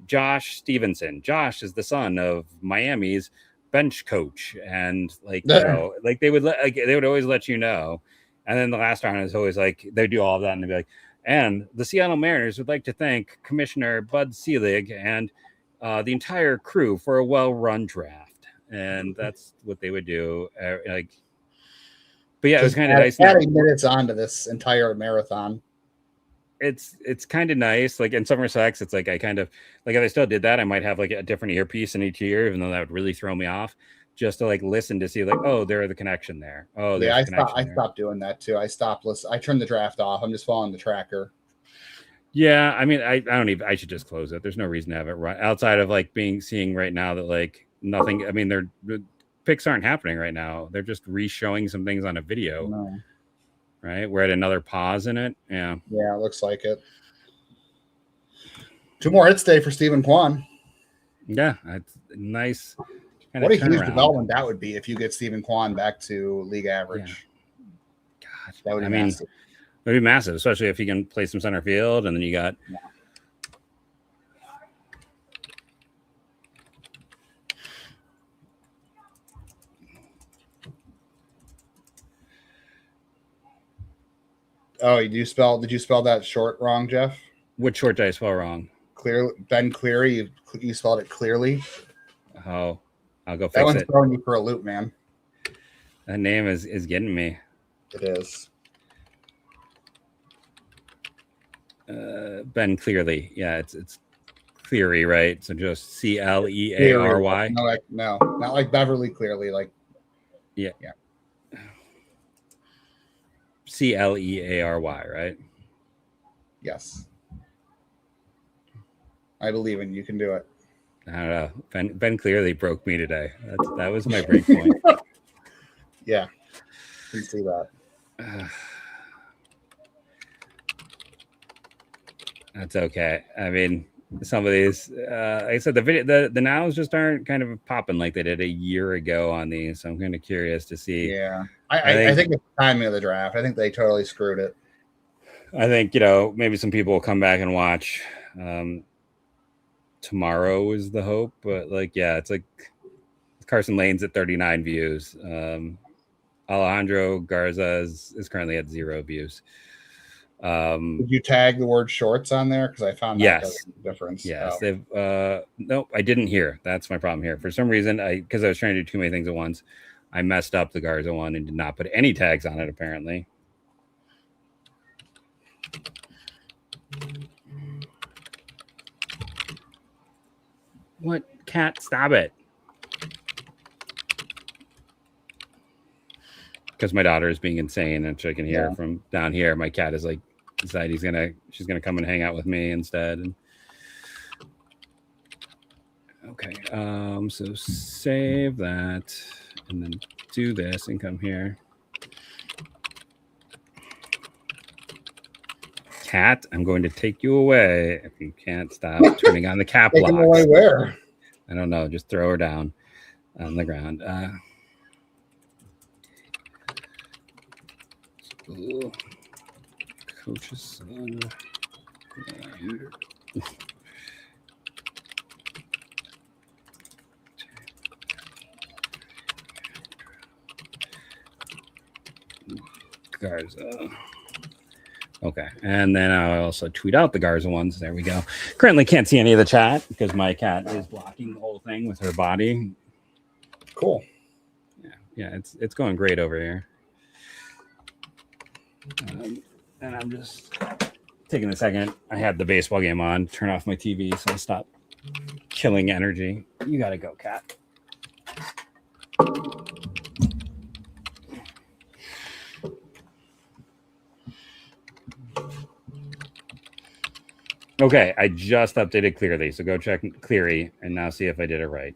[SPEAKER 2] Josh Stevenson. Josh is the son of Miami's bench coach, and like they would always let you know. And then the last round is always like they do all of that, and they'd be like, and the Seattle Mariners would like to thank Commissioner Bud Selig and the entire crew for a well-run draft, and that's what they would do. But yeah, it was kind of nice.
[SPEAKER 3] Adding minutes onto this entire marathon.
[SPEAKER 2] It's kind of nice. Like in some respects, it's like I kind of like if I still did that, I might have like a different earpiece in each ear, even though that would really throw me off. Just to like listen to see like, oh, there's the connection there. Oh,
[SPEAKER 3] yeah, I stopped doing that too. I stopped listening. I turned the draft off. I'm just following the tracker.
[SPEAKER 2] Yeah, I mean, I don't even. I should just close it. There's no reason to have it run outside of like seeing right now that like nothing. I mean, the picks aren't happening right now. They're just re-showing some things on a video.
[SPEAKER 3] No.
[SPEAKER 2] Right, we're at another pause in it. Yeah,
[SPEAKER 3] it looks like it. 2 more hits day for Stephen Kwan.
[SPEAKER 2] Yeah, that's nice.
[SPEAKER 3] What a huge development that would be if you get Stephen Kwan back to league average.
[SPEAKER 2] Yeah. God, that would be massive. It would be massive, especially if he can play some center field, and then you got. Yeah.
[SPEAKER 3] Oh, did you spell that short wrong, Jeff?
[SPEAKER 2] Which short did I spell wrong?
[SPEAKER 3] Ben Cleary. You spelled it clearly.
[SPEAKER 2] Oh, I'll go fix it.
[SPEAKER 3] That one's throwing you for a loop, man.
[SPEAKER 2] That name is getting me.
[SPEAKER 3] It is.
[SPEAKER 2] Ben Clearly. Yeah, it's Cleary, right? So just Cleary.
[SPEAKER 3] No, not like Beverly Clearly. Like,
[SPEAKER 2] yeah. Cleary, right?
[SPEAKER 3] Yes. I believe in you. Can do it.
[SPEAKER 2] I don't know. Ben clearly broke me today. That was my break point.
[SPEAKER 3] Yeah. You see that.
[SPEAKER 2] That's okay. I mean, some of these. Like I said, the nows just aren't kind of popping like they did a year ago on these. So I'm kind of curious to see.
[SPEAKER 3] Yeah, I think it's the timing of the draft. I think they totally screwed it.
[SPEAKER 2] I think maybe some people will come back and watch. Tomorrow is the hope, but it's like Carson Lane's at 39 views. Alejandro Garza is currently at 0 views.
[SPEAKER 3] Did you tag the word shorts on there? Because I found that difference.
[SPEAKER 2] Yes, they've nope, I didn't hear. That's my problem here. For some reason, because I was trying to do too many things at once, I messed up the Garza one and did not put any tags on it, apparently. What? Cat, stop it. Because my daughter is being insane, and I can hear from down here. My cat is like decided she's gonna come and hang out with me instead. And okay, so save that and then do this and come here. Cat, I'm going to take you away if you can't stop turning on the cap lock.
[SPEAKER 3] Taking away where?
[SPEAKER 2] I don't know. Just throw her down on the ground. Coach's son. Garza. Okay, and then I'll also tweet out the Garza ones. There we go. Currently can't see any of the chat because my cat is blocking the whole thing with her body.
[SPEAKER 3] Cool.
[SPEAKER 2] Yeah, it's going great over here. And I'm just taking a second. I had the baseball game on. Turn off my TV so I stop killing energy. You gotta go, cat. Okay, I just updated Clearly, so go check Cleary and now see if I did it right.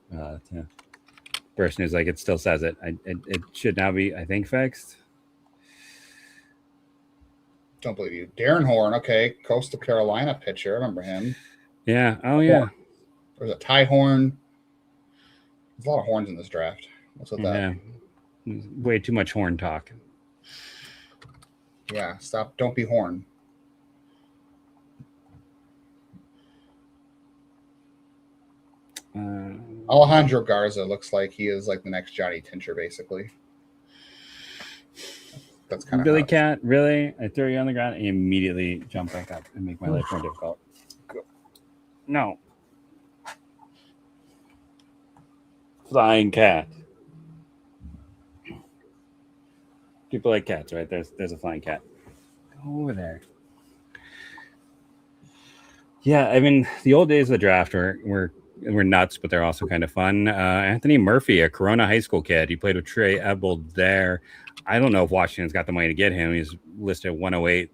[SPEAKER 2] Person who's like, it still says it. It should now be, I think, fixed.
[SPEAKER 3] Don't believe you. Darren Horn, okay, Coastal Carolina pitcher. I remember him.
[SPEAKER 2] Yeah. Oh, yeah.
[SPEAKER 3] There's a Ty Horn. There's a lot of horns in this draft. What's with that?
[SPEAKER 2] Yeah. Way too much horn talk.
[SPEAKER 3] Yeah, stop. Don't be horn. Alejandro Garza looks like he is like the next Johnny Tincher, basically. That's kind of
[SPEAKER 2] Billy Cat. Really? I throw you on the ground and immediately jump back up and make my life more difficult. Go. No. Flying cat. People like cats, right? There's a flying cat. Go over there. Yeah, I mean, the old days of the draft were nuts, but they're also kind of fun. Anthony Murphy, a Corona high school kid. He played with Trey Ebold there. I don't know if Washington's got the money to get him. He's listed at 108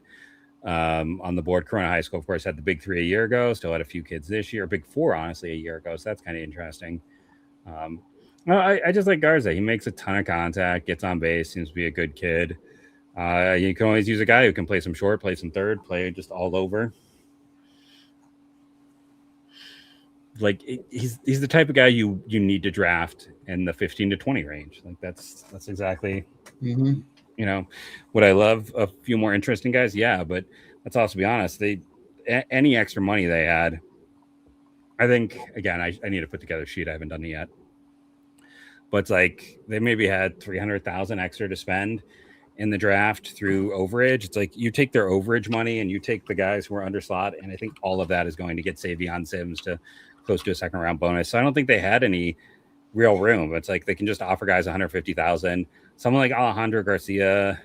[SPEAKER 2] on the board. Corona High School, of course, had the big 3 a year ago. Still had a few kids this year. Big 4, honestly, a year ago. So that's kind of interesting. I just like Garza. He makes a ton of contact, gets on base, seems to be a good kid. You can always use a guy who can play some short, play some third, play just all over. Like he's the type of guy you need to draft in the 15 to 20 range. Like that's exactly what I love. A few more interesting guys, yeah, but let's also be honest. Any extra money they had, I think again I need to put together a sheet. I haven't done it yet, but it's like they maybe had 300,000 extra to spend in the draft through overage. It's like you take their overage money and you take the guys who are under slot, and I think all of that is going to get Savion Sims to close to a second round bonus. So I don't think they had any real room. It's like they can just offer guys 150,000. Someone like Alejandro Garcia,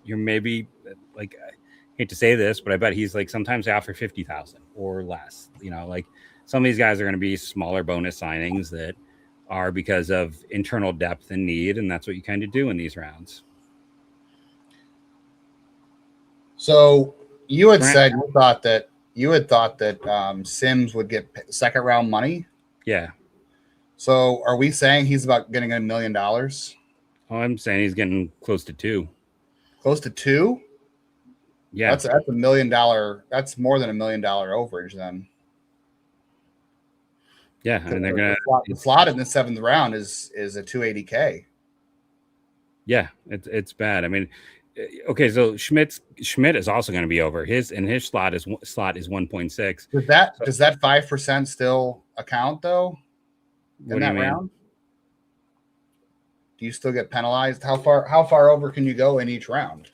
[SPEAKER 2] you're maybe like, I hate to say this, but I bet he's like sometimes they offer 50,000 or less. Like some of these guys are going to be smaller bonus signings that are because of internal depth and need, and that's what you kind of do in these rounds.
[SPEAKER 3] So you had said you thought that Sims would get second round money.
[SPEAKER 2] Yeah.
[SPEAKER 3] So are we saying he's about getting $1 million?
[SPEAKER 2] Oh, I'm saying he's getting close to 2.
[SPEAKER 3] Close to 2?
[SPEAKER 2] Yeah.
[SPEAKER 3] That's $1 million. That's more than $1 million overage then.
[SPEAKER 2] Yeah, and they're gonna
[SPEAKER 3] the slot in the 7th round is a 280K.
[SPEAKER 2] Yeah, it's bad. I mean, okay, so Schmidt is also going to be over. His slot is 1.6.
[SPEAKER 3] Does that 5% still account though? In that round? Do you still get penalized? How far over can you go in each round?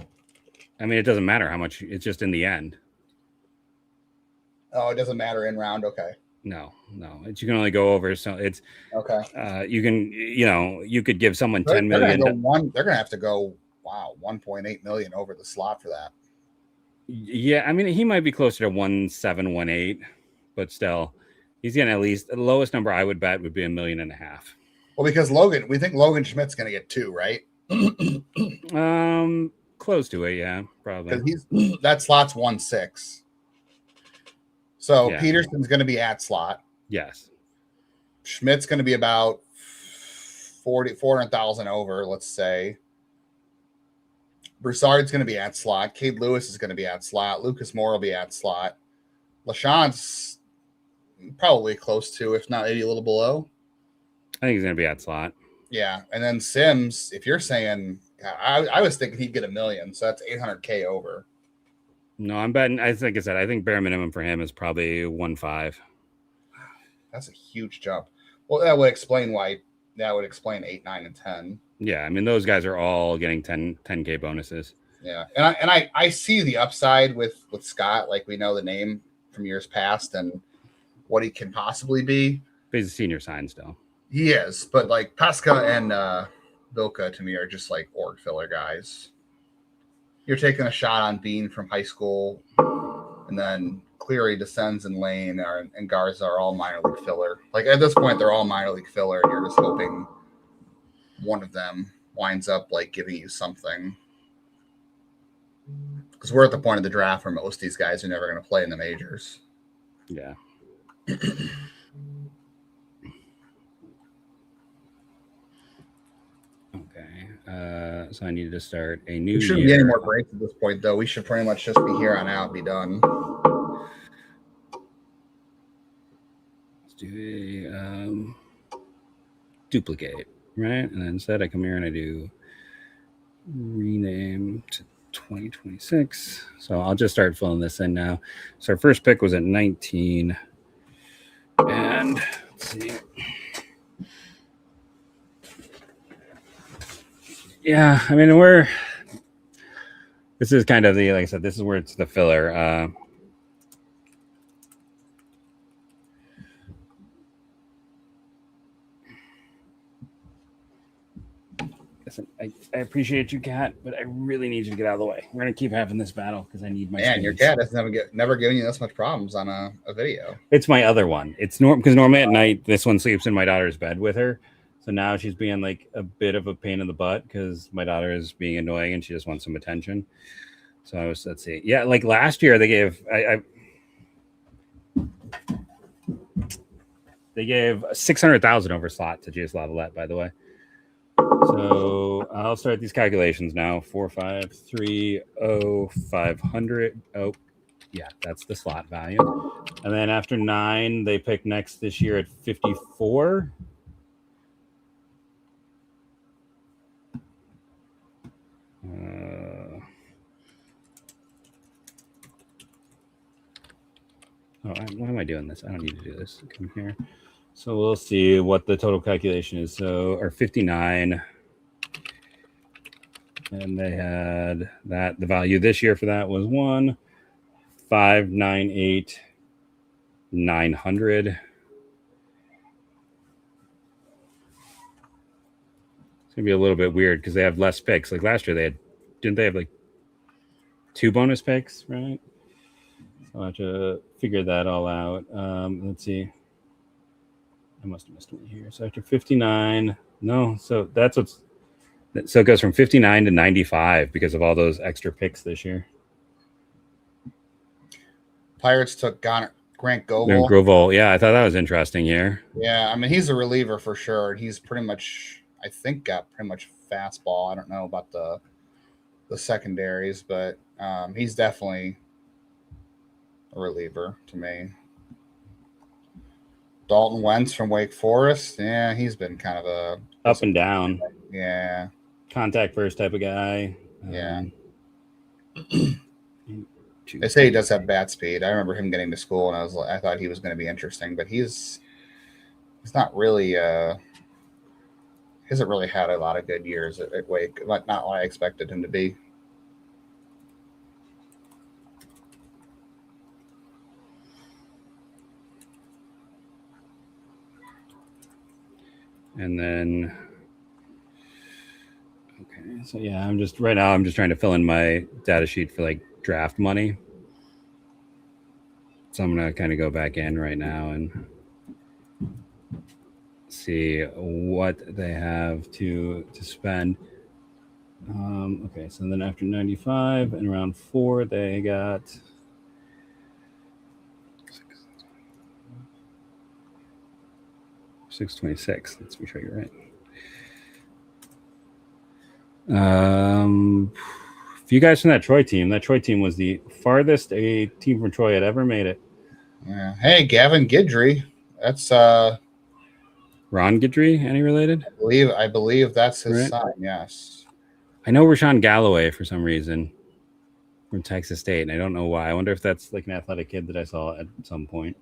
[SPEAKER 2] I mean, it doesn't matter how much. It's just in the end.
[SPEAKER 3] Oh, it doesn't matter in round. Okay.
[SPEAKER 2] No. You can only go over. So it's
[SPEAKER 3] okay.
[SPEAKER 2] You can, you could give someone 10 million.
[SPEAKER 3] They're gonna have to go. Wow, 1.8 million over the slot for that.
[SPEAKER 2] Yeah, I mean, he might be closer to 1.7, 1.8, but still, he's getting at least the lowest number I would bet would be $1.5 million.
[SPEAKER 3] Well, because we think Logan Schmidt's gonna get 2, right?
[SPEAKER 2] Close to it, yeah, probably.
[SPEAKER 3] Because that slot's 1.6. So yeah. Peterson's going to be at slot.
[SPEAKER 2] Yes.
[SPEAKER 3] Schmidt's going to be about 400,000 over, let's say. Broussard's going to be at slot. Cade Lewis is going to be at slot. Lucas Moore will be at slot. LaShawn's probably close to, if not maybe a little below.
[SPEAKER 2] I think he's going to be at slot.
[SPEAKER 3] Yeah. And then Sims, if you're saying, I was thinking he'd get $1 million. So that's 800K over.
[SPEAKER 2] No, I'm betting. I think bare minimum for him is probably 1.5.
[SPEAKER 3] That's a huge jump. Well, that would explain why. That would explain 8, 9, and 10.
[SPEAKER 2] Yeah, I mean those guys are all getting 10K bonuses.
[SPEAKER 3] Yeah, and I see the upside with Scott. Like we know the name from years past and what he can possibly be.
[SPEAKER 2] But he's a senior sign still.
[SPEAKER 3] He is, but like Pesca and Vilka to me are just like org filler guys. You're taking a shot on Bean from high school, and then Cleary, Descends, and Lane and Garza are all minor league filler. Like at this point, they're all minor league filler, and you're just hoping one of them winds up like giving you something. Because we're at the point of the draft where most of these guys are never going to play in the majors.
[SPEAKER 2] Yeah. So I needed to start a new year.
[SPEAKER 3] We shouldn't get any more breaks at this point, though. We should pretty much just be here on out and be done.
[SPEAKER 2] Let's do a duplicate, right? And then instead I come here and I do rename to 2026. So I'll just start filling this in now. So our first pick was at 19. And let's see. Yeah, I mean, this is kind of like I said, this is where it's the filler. Listen, I appreciate you, Kat, but I really need you to get out of the way. We're going to keep having this battle because I need my
[SPEAKER 3] space. Your cat has never given you this much problems on a video.
[SPEAKER 2] It's my other one. It's because normally at night, this one sleeps in my daughter's bed with her. So now she's being like a bit of a pain in the butt because my daughter is being annoying and she just wants some attention. So let's see. Yeah, like last year they gave they gave 600,000 over slot to J.S. Lavalette, by the way. So I'll start these calculations now. 4,530 500. Oh, yeah, that's the slot value. And then after 9, they pick next this year at 54. Why am I doing this? I don't need to do this. Come here. So we'll see what the total calculation is. So, or 59. And they had that. The value this year for that was 1,598,900. It's gonna be a little bit weird because they have less picks. Like last year, didn't they have like 2 bonus picks, right? So I'll have to figure that all out. Let's see. I must have missed one here. So after 59, no. So so it goes from 59 to 95 because of all those extra picks this year.
[SPEAKER 3] Pirates took Grant
[SPEAKER 2] Grovol. Yeah, I thought that was interesting here.
[SPEAKER 3] Yeah, I mean he's a reliever for sure. He's pretty much, I think, got pretty much fastball. I don't know about the secondaries, but he's definitely a reliever to me. Dalton Wentz from Wake Forest. Yeah, he's been kind of a
[SPEAKER 2] up and down.
[SPEAKER 3] Yeah.
[SPEAKER 2] Contact first type of guy.
[SPEAKER 3] Yeah. They say he does have bat speed. I remember him getting to school, and I thought he was going to be interesting, but he's not really. He hasn't really had a lot of good years at Wake. Not what I expected him to be.
[SPEAKER 2] And then, okay, so yeah, I'm just trying to fill in my data sheet for like draft money. So I'm gonna kind of go back in right now and see what they have to spend. Okay, so then after 95 and round 4, they got 626. Let's be sure you're right. A few guys from that Troy team. That Troy team was the farthest a team from Troy had ever made it.
[SPEAKER 3] Yeah. Hey, Gavin Guidry. That's
[SPEAKER 2] Ron Guidry. Any related?
[SPEAKER 3] I believe that's his son. Yes.
[SPEAKER 2] I know Rashawn Galloway for some reason from Texas State, and I don't know why. I wonder if that's like an athletic kid that I saw at some point.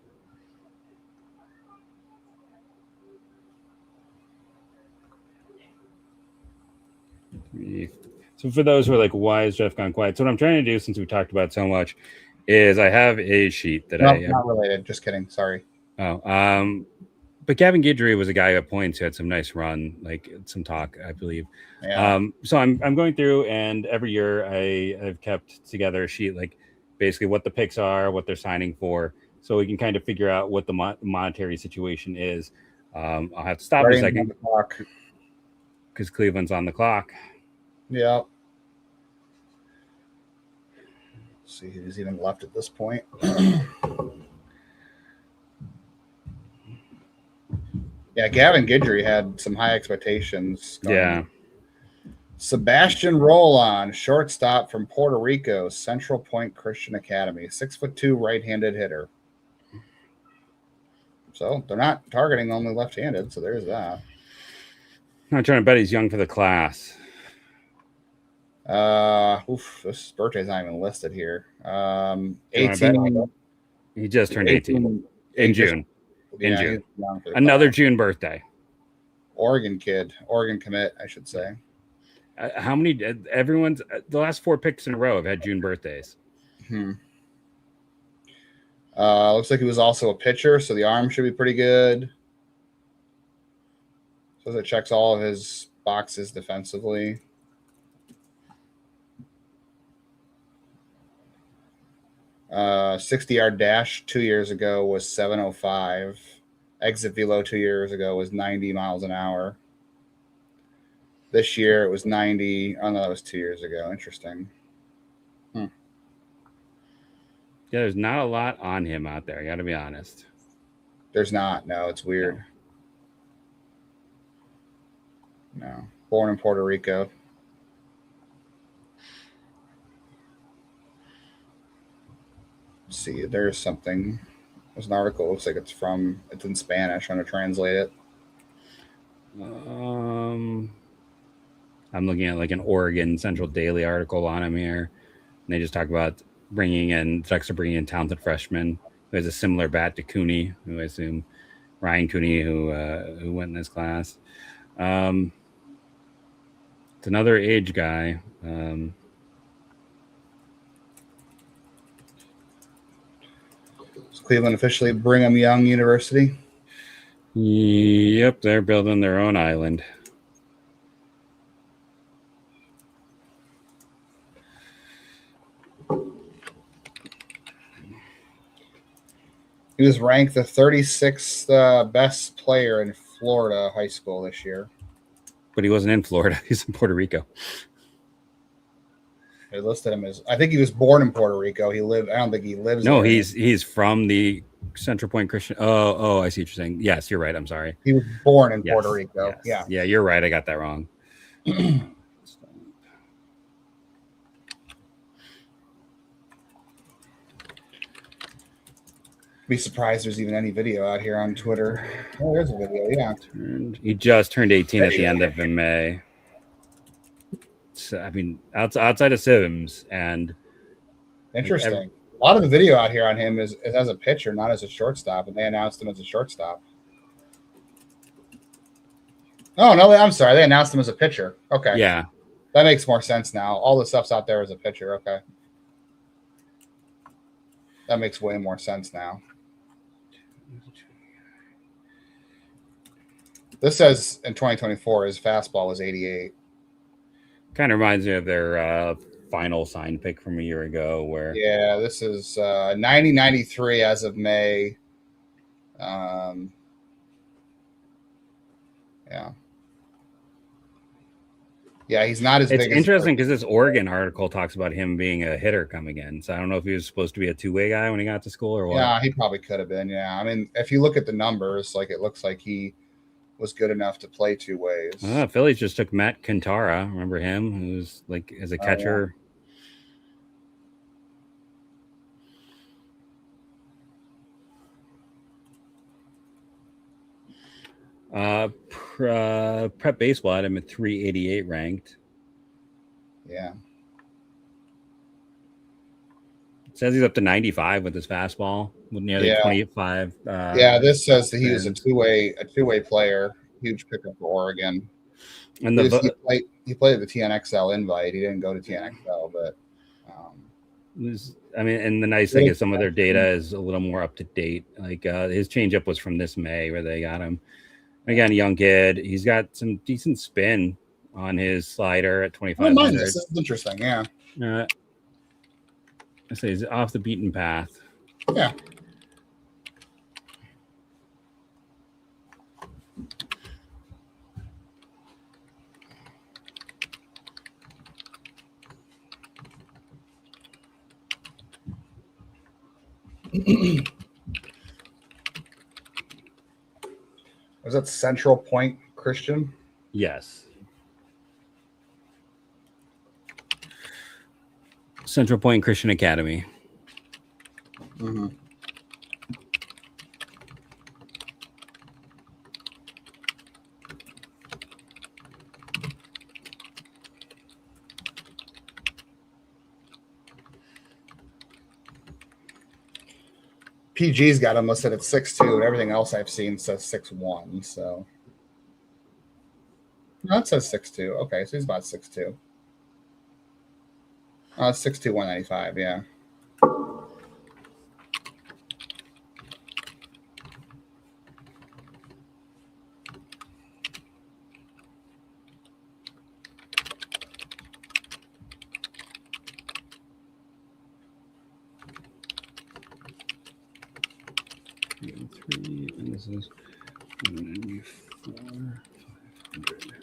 [SPEAKER 2] So for those who are like, why is Jeff gone quiet? So what I'm trying to do, since we talked about it so much, is I have a sheet that
[SPEAKER 3] not related. Just kidding. Sorry.
[SPEAKER 2] But Gavin Guidry was a guy at points who had some nice run, like some talk, I believe.
[SPEAKER 3] Yeah.
[SPEAKER 2] So I'm going through, and every year I've kept together a sheet, like basically what the picks are, what they're signing for, so we can kind of figure out what the monetary situation is. I'll have to stop a second because Cleveland's on the clock.
[SPEAKER 3] Yeah. Let's see who's even left at this point. Yeah, Gavin Guidry had some high expectations.
[SPEAKER 2] Yeah.
[SPEAKER 3] Sebastian Rollon, shortstop from Puerto Rico, Central Point Christian Academy, 6'2" right-handed hitter. So they're not targeting only left-handed, so there's that.
[SPEAKER 2] I'm not trying to bet he's young for the class.
[SPEAKER 3] This birthday's not even listed here. 18.
[SPEAKER 2] He just turned 18 in June.
[SPEAKER 3] Yeah,
[SPEAKER 2] in June. Another June birthday.
[SPEAKER 3] Oregon commit, I should say.
[SPEAKER 2] How many? The last 4 picks in a row have had June birthdays.
[SPEAKER 3] Looks like he was also a pitcher, so the arm should be pretty good. So it checks all of his boxes defensively. Uh, 60-yard dash 2 years ago was 7:05. Exit velo 2 years ago was 90 miles an hour. This year it was 90. Oh no, that was 2 years ago. Interesting.
[SPEAKER 2] Yeah, there's not a lot on him out there. I got to be honest.
[SPEAKER 3] There's not. No, it's weird. No. Born in Puerto Rico. Let's see, there's something. There's an article. It looks like it's in Spanish. I'm going to translate it.
[SPEAKER 2] I'm looking at like an Oregon Central Daily article on him here. And they just talk about bringing in talented freshmen who has a similar bat to Cooney, who I assume Ryan Cooney, who went in this class. It's another age guy.
[SPEAKER 3] Cleveland officially Brigham Young University.
[SPEAKER 2] Yep, they're building their own island.
[SPEAKER 3] He was ranked the 36th best player in Florida high school this year.
[SPEAKER 2] But he wasn't in Florida. He's in Puerto Rico.
[SPEAKER 3] They listed him as, I think he was born in Puerto Rico. I don't think he lives
[SPEAKER 2] there. No,
[SPEAKER 3] there.
[SPEAKER 2] he's from the Central Point Christian. Oh, I see what you're saying. Yes, you're right. I'm sorry.
[SPEAKER 3] He was born in Puerto Rico.
[SPEAKER 2] Yes. Yeah, you're right. I got that wrong.
[SPEAKER 5] be surprised there's even any video out here on Twitter. Oh, there's a video. Yeah,
[SPEAKER 2] he just turned 18 at the end of May. So, I mean, outside of Sims and
[SPEAKER 5] interesting. A lot of the video out here on him is as a pitcher, not as a shortstop, and they announced him as a shortstop. Oh no, I'm sorry. They announced him as a pitcher. Okay,
[SPEAKER 2] yeah,
[SPEAKER 5] that makes more sense now. All the stuff's out there as a pitcher. Okay, that makes way more sense now. This says in 2024 his fastball was 88.
[SPEAKER 2] Kind of reminds me of their final sign pick from a year ago. Where
[SPEAKER 5] this is 90-93 as of May. Yeah, he's not as big.
[SPEAKER 2] It's interesting because this Oregon article talks about him being a hitter coming in. So I don't know if he was supposed to be a two-way guy when he got to school or what.
[SPEAKER 5] Yeah, he probably could have been. Yeah, I mean, if you look at the numbers, like it looks like he was good enough to play two ways.
[SPEAKER 2] Phillies just took Matt Cantara. Remember him? Who was like as a catcher. Prep baseball had him at 388 ranked.
[SPEAKER 5] Yeah.
[SPEAKER 2] It says he's up to 95 with his fastball, with nearly 25.
[SPEAKER 5] This says that he was a two-way player. Huge pickup for Oregon.
[SPEAKER 2] And
[SPEAKER 5] he played at the TNXL invite. He didn't go to TNXL, but
[SPEAKER 2] and the nice thing is some of their data is a little more up to date. Like his changeup was from this May where they got him. Again, young kid. He's got some decent spin on his slider at 2,500.
[SPEAKER 5] This is interesting. Yeah.
[SPEAKER 2] I say he's off the beaten path.
[SPEAKER 5] Yeah. Was that Central Point Christian?
[SPEAKER 2] Yes. Central Point Christian Academy.
[SPEAKER 5] Mm-hmm. PG's got him listed at 6'2", and everything else I've seen says 6'1". So no, it says 6'2". Okay, so he's about 6'2". 6'2", 195. Yeah.
[SPEAKER 2] And this is 194, 500.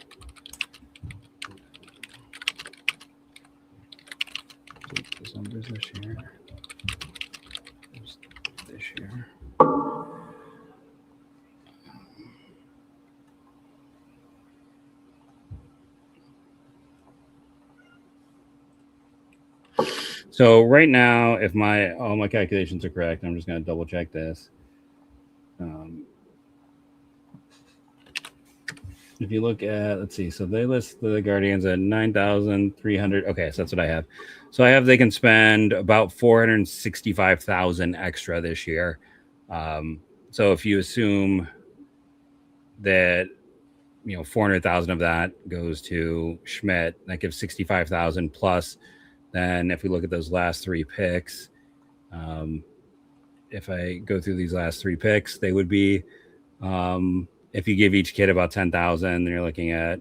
[SPEAKER 2] Take those numbers this year. This year. So right now, if all my calculations are correct, I'm just going to double check this. If you look at, let's see, so they list the Guardians at 9,300. Okay, so that's what I have. So I have they can spend about 465,000 extra this year. So if you assume that 400,000 of that goes to Schmidt, that gives 65,000 plus. Then if we look at those last three picks, if I go through these last three picks, they would be, if you give each kid about 10,000, then you're looking at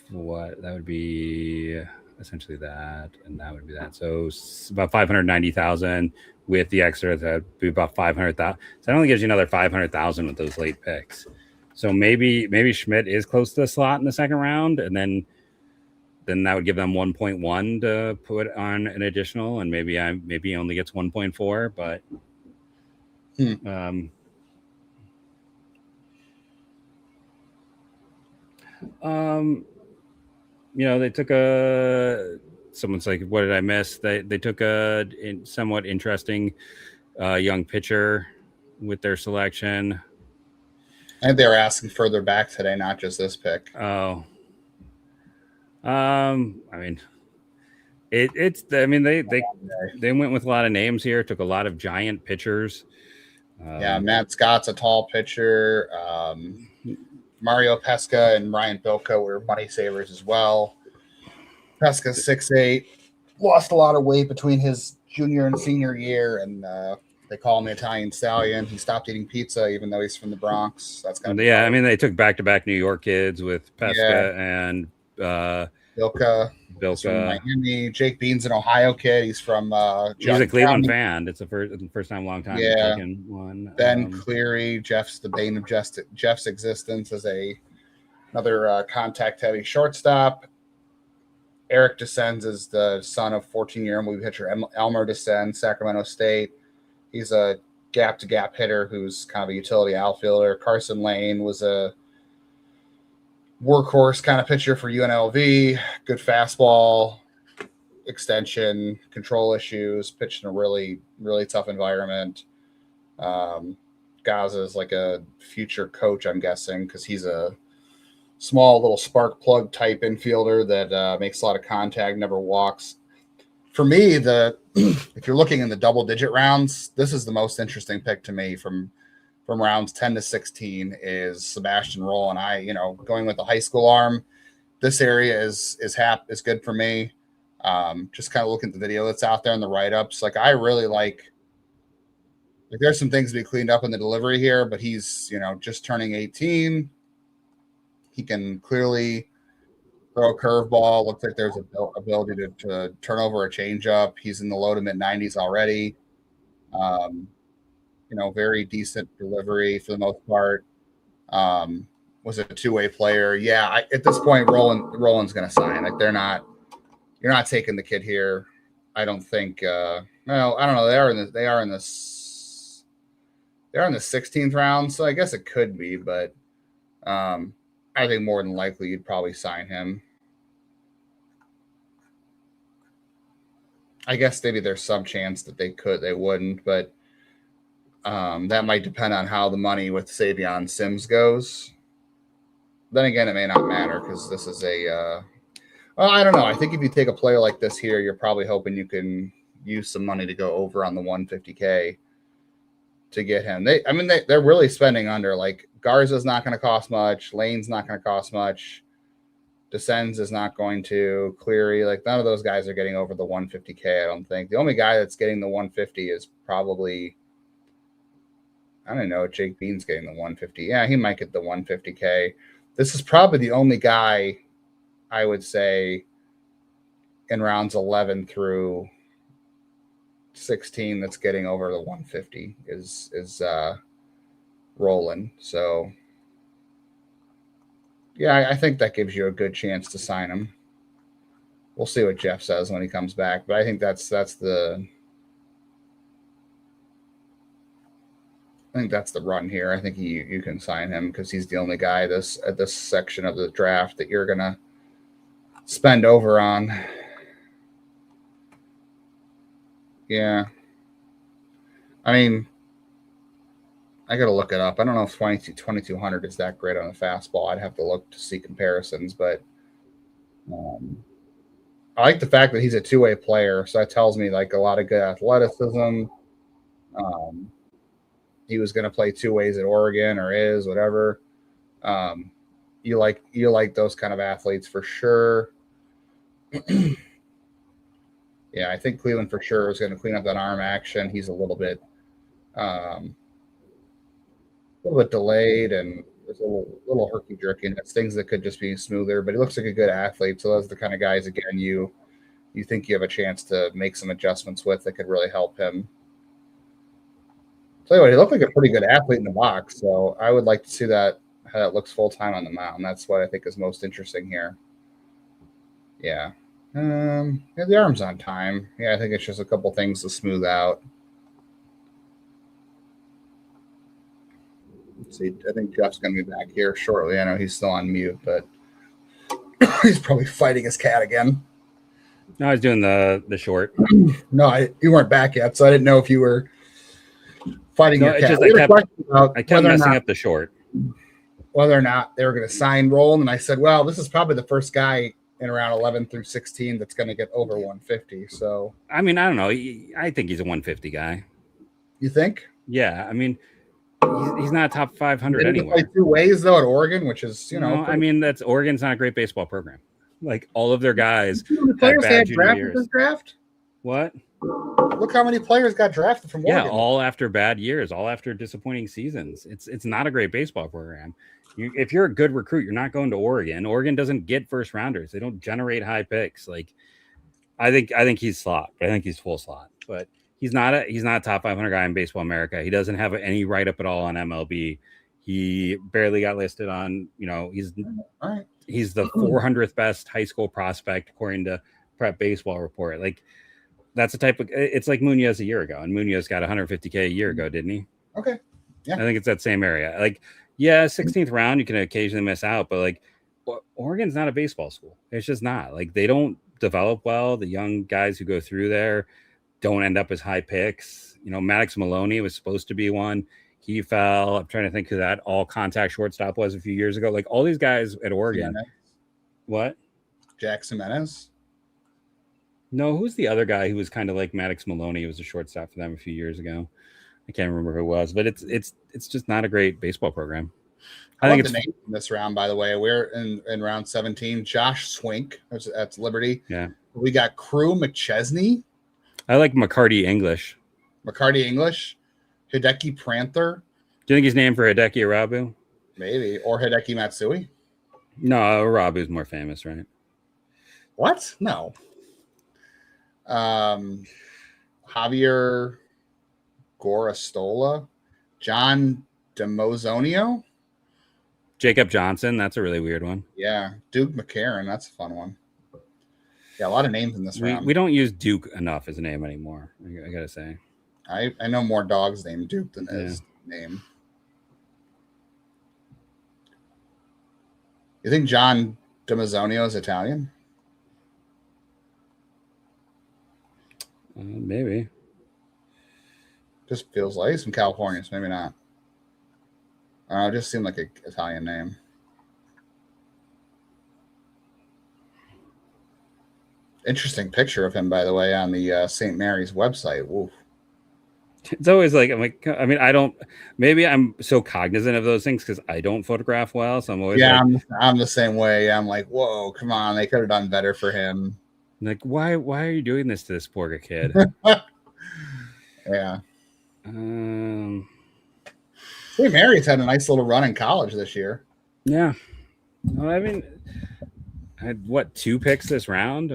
[SPEAKER 2] what that would be essentially that, and that would be that. So about 590,000 with the extra, that'd be about 500,000. So that only gives you another 500,000 with those late picks. So maybe Schmidt is close to the slot in the second round, and then that would give them 1.1 to put on an additional, and maybe he only gets 1.4, but they took someone's like, what did I miss? They took a somewhat interesting young pitcher with their selection.
[SPEAKER 5] I think they were asking further back today, not just this pick.
[SPEAKER 2] Oh, I mean, it's. I mean, they went with a lot of names here. Took a lot of giant pitchers.
[SPEAKER 5] Yeah, Matt Scott's a tall pitcher. Mario Pesca and Ryan Bilko were money savers as well. Pesca's 6'8", lost a lot of weight between his junior and senior year, and they call him the Italian Stallion. He stopped eating pizza, even though he's from the Bronx. That's kind of
[SPEAKER 2] I mean, they took back-to-back New York kids with Pesca and
[SPEAKER 5] Bilka from Miami. Jake Bean's an Ohio kid. He's from
[SPEAKER 2] he's a Cleveland fan. It's the first time in a long time.
[SPEAKER 5] Yeah.
[SPEAKER 2] Taking one.
[SPEAKER 5] Ben Cleary, Jeff's the bane of Jeff's existence as another contact-heavy shortstop. Eric Descends is the son of 14-year MLB pitcher Elmer Descends, Sacramento State. He's a gap-to-gap hitter who's kind of a utility outfielder. Carson Lane was a workhorse kind of pitcher for UNLV. Good fastball, extension, control issues, pitched in a really, really tough environment. Gaza is like a future coach, I'm guessing, because he's a small little spark plug type infielder that makes a lot of contact, never walks. For me, if you're looking in the double-digit rounds, this is the most interesting pick to me from rounds 10 to 16 is Sebastian Roll. And going with the high school arm, this area is good for me. Just kind of looking at the video that's out there in the write-ups. Like, I really like there's some things to be cleaned up in the delivery here, but he's, just turning 18. He can clearly throw a curveball. Looks like there's an ability to turn over a changeup. He's in the low to mid 90s already. Very decent delivery for the most part. Was a two-way player. Yeah, at this point, Roland's going to sign. Like, you're not taking the kid here. I don't think. I don't know. They are in the 16th round, so I guess it could be, but I think more than likely you'd probably sign him. I guess maybe there's some chance that they wouldn't, but that might depend on how the money with Savion Sims goes. Then again, it may not matter because this is I don't know. I think if you take a player like this here, you're probably hoping you can use some money to go over on the 150K to get him. They're really spending under. Like, Garza's not going to cost much. Lane's not going to cost much. Descends is not going to. Cleary, like, none of those guys are getting over the 150K, I don't think. The only guy that's getting the 150 is probably, I don't know, Jake Bean's getting the 150. Yeah, he might get the 150K. This is probably the only guy, I would say, in rounds 11 through 16 that's getting over the 150 is Roland. So yeah, I think that gives you a good chance to sign him. We'll see what Jeff says when he comes back, but I think that's the run here. I think you can sign him because he's the only guy at this section of the draft that you're gonna spend over on. Yeah. I mean, I got to look it up. I don't know if 2200 is that great on a fastball. I'd have to look to see comparisons, but I like the fact that he's a two-way player. So that tells me like a lot of good athleticism. He was going to play two ways at Oregon or is whatever. You like those kind of athletes for sure. Yeah, I think Cleveland for sure is going to clean up that arm action. He's a little bit delayed and there's a little herky-jerky, and it's things that could just be smoother, but he looks like a good athlete. So those are the kind of guys, again, you think you have a chance to make some adjustments with that could really help him. Tell you what, he looked like a pretty good athlete in the box, so I would like to see that, how that looks full-time on the mound. That's what I think is most interesting here. Yeah. The arm's on time. Yeah, I think it's just a couple things to smooth out. Let's see, I think Jeff's going to be back here shortly. I know he's still on mute, but he's probably fighting his cat again.
[SPEAKER 2] No, I was doing the short.
[SPEAKER 5] No, you weren't back yet, so I didn't know if you were fighting
[SPEAKER 2] No,
[SPEAKER 5] your
[SPEAKER 2] it's
[SPEAKER 5] cat.
[SPEAKER 2] just
[SPEAKER 5] We had a question about
[SPEAKER 2] I kept messing up the short.
[SPEAKER 5] whether or not they were going to sign Roland, and I said, well, this is probably the first guy in around 11 through 16 that's going to get over 150. So,
[SPEAKER 2] I mean, I don't know. I think he's a 150 guy.
[SPEAKER 5] you think?
[SPEAKER 2] Yeah, I mean, he's not top 500
[SPEAKER 5] They
[SPEAKER 2] anywhere.
[SPEAKER 5] play two ways though at Oregon, which is
[SPEAKER 2] No, I mean that's Oregon's not a great baseball program. Like all of their guys
[SPEAKER 5] the
[SPEAKER 2] have
[SPEAKER 5] players they
[SPEAKER 2] bad
[SPEAKER 5] had
[SPEAKER 2] junior
[SPEAKER 5] drafted
[SPEAKER 2] years.
[SPEAKER 5] this draft.
[SPEAKER 2] What?
[SPEAKER 5] Look how many players got drafted from
[SPEAKER 2] Yeah,
[SPEAKER 5] Oregon.
[SPEAKER 2] all after bad years, all after disappointing seasons. It's not a great baseball program. If you're a good recruit, you're not going to Oregon. Oregon doesn't get first rounders. They don't generate high picks. Like I think he's slot. I think he's full slot, but he's not a top 500 guy in Baseball America. He doesn't have any write up at all on MLB. He barely got listed on. He's the 400th best high school prospect according to Prep Baseball Report. Like that's the type of. It's like Munoz a year ago, and Munoz got 150K a year ago, didn't he?
[SPEAKER 5] Okay, yeah.
[SPEAKER 2] I think it's that same area. Like, yeah, 16th round, you can occasionally miss out, but like Oregon's not a baseball school. It's just not. Like they don't develop well. The young guys who go through there don't end up as high picks. Maddox Maloney was supposed to be one. He fell. I'm trying to think who that all contact shortstop was a few years ago. Like all these guys at Oregon.
[SPEAKER 5] Jimenez.
[SPEAKER 2] What?
[SPEAKER 5] Jackson Menace?
[SPEAKER 2] No, who's the other guy who was kind of like Maddox Maloney? He was a shortstop for them a few years ago. I can't remember who it was, but it's just not a great baseball program.
[SPEAKER 5] I think it's the name in this round, by the way. We're in round 17. Josh Swink, that's Liberty.
[SPEAKER 2] Yeah.
[SPEAKER 5] We got Crew McChesney.
[SPEAKER 2] I like McCarty English.
[SPEAKER 5] Hideki Pranther.
[SPEAKER 2] Do you think he's named for Hideki Arabu?
[SPEAKER 5] Maybe. Or Hideki Matsui?
[SPEAKER 2] No, Arabu's more famous, right?
[SPEAKER 5] What? No. Javier Gorastola. John DeMozonio.
[SPEAKER 2] Jacob Johnson. That's a really weird one.
[SPEAKER 5] Yeah. Duke McCarron. That's a fun one. Yeah, a lot of names in this round.
[SPEAKER 2] We don't use Duke enough as a name anymore, I gotta say.
[SPEAKER 5] I know more dogs named Duke than his name. You think John DeMazzonio is Italian?
[SPEAKER 2] Maybe.
[SPEAKER 5] Just feels like he's from California, so maybe not. It just seemed like an Italian name. Interesting picture of him, by the way, on the St. Mary's website. Oof.
[SPEAKER 2] It's always like, maybe I'm so cognizant of those things because I don't photograph well. So I'm always
[SPEAKER 5] I'm the same way. I'm like, whoa, come on. They could have done better for him.
[SPEAKER 2] Like, why are you doing this to this poor kid?
[SPEAKER 5] Yeah.
[SPEAKER 3] St. Mary's had a nice little run in college this year.
[SPEAKER 2] Yeah. Well, I mean, I had 2 picks this round?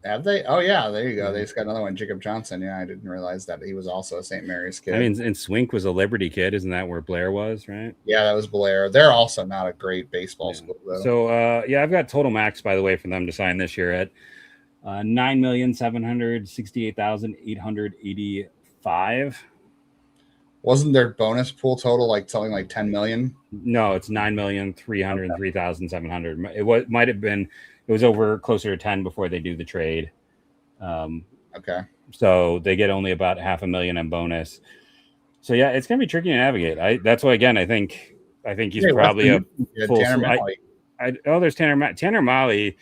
[SPEAKER 3] Have they? Oh, yeah. There you go. They just got another one, Jacob Johnson. Yeah, I didn't realize that he was also a St. Mary's kid.
[SPEAKER 2] I mean, and Swink was a Liberty kid. Isn't that where Blair was, right?
[SPEAKER 3] Yeah, that was Blair. They're also not a great baseball school, though.
[SPEAKER 2] So, I've got total max, by the way, for them to sign this year at $9,768,885.
[SPEAKER 3] Wasn't their bonus pool total like something like 10 million?
[SPEAKER 2] No, it's 9,303,700. It might have been. It was over closer to 10 before they do the trade.
[SPEAKER 3] Okay.
[SPEAKER 2] So they get only about $500,000 in bonus. So yeah, it's gonna be tricky to navigate. That's why again I think he's probably a full. There's Tanner. Tanner Molly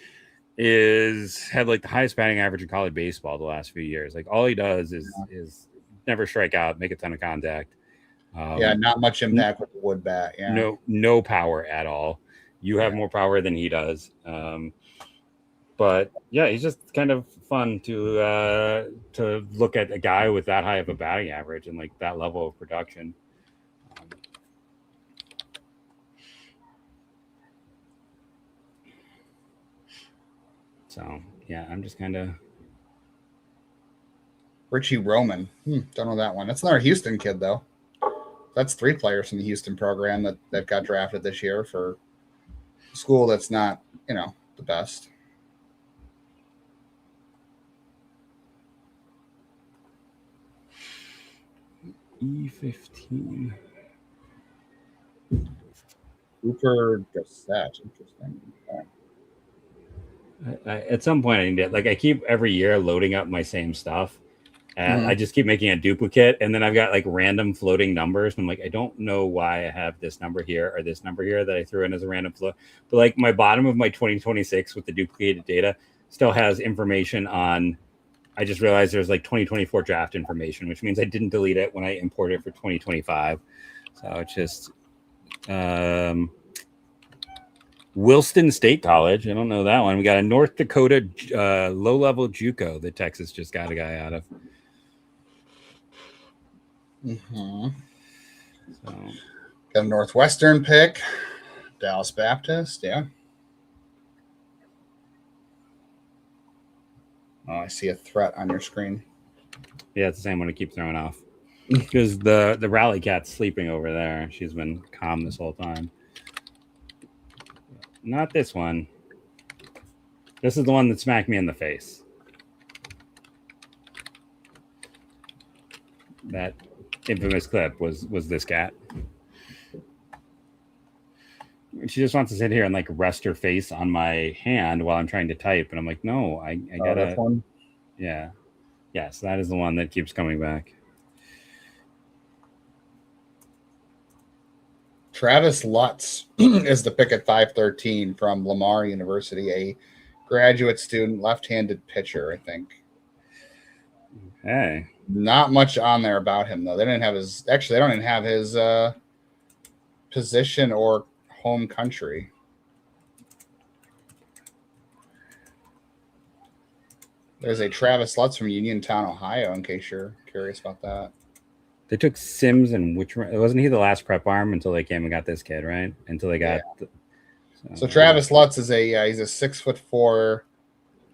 [SPEAKER 2] had like the highest batting average in college baseball the last few years. Like all he does is never strike out, make a ton of contact.
[SPEAKER 3] Not much impact with the wood bat. Yeah.
[SPEAKER 2] No power at all. You have more power than he does. But yeah, he's just kind of fun to look at a guy with that high of a batting average and like that level of production. So yeah, I'm just kind of
[SPEAKER 3] Richie Roman. Don't know that one. That's another Houston kid though. That's 3 players from the Houston program that got drafted this year for a school that's not, the best.
[SPEAKER 2] E15.
[SPEAKER 3] Cooper Gassett. Interesting.
[SPEAKER 2] At some point, I keep every year loading up my same stuff, I just keep making a duplicate, and then I've got like random floating numbers. And I'm like, I don't know why I have this number here or this number here that I threw in as a random float. But like my bottom of my 2026 with the duplicated data still has information on. I just realized there's like 2024 draft information, which means I didn't delete it when I imported it for 2025. So it's just Wilson State College. I don't know that one. We got a North Dakota low-level JUCO that Texas just got a guy out of.
[SPEAKER 3] Mm-hmm.
[SPEAKER 2] So.
[SPEAKER 3] Got a Northwestern pick, Dallas Baptist. Yeah. Oh, I see a threat on your screen.
[SPEAKER 2] Yeah, it's the same one I keep throwing off because the rally cat's sleeping over there. She's been calm this whole time. Not this one. This is the one that smacked me in the face. That infamous clip was this cat. She just wants to sit here and like rest her face on my hand while I'm trying to type, and I'm like, no, I gotta.
[SPEAKER 3] That one?
[SPEAKER 2] Yeah, yes, that is the one that keeps coming back.
[SPEAKER 3] Travis Lutz is the pick at 513 from Lamar University, a graduate student, left-handed pitcher, I think.
[SPEAKER 2] Hey,
[SPEAKER 3] not much on there about him though. They didn't have his. Actually, they don't even have his position or home country. There's a Travis Lutz from Uniontown, Ohio, in case you're curious about that.
[SPEAKER 2] They took Sims and wasn't he the last prep arm until they came and got this kid, right? Until they got.
[SPEAKER 3] Yeah. So Travis Lutz is he's a 6'4"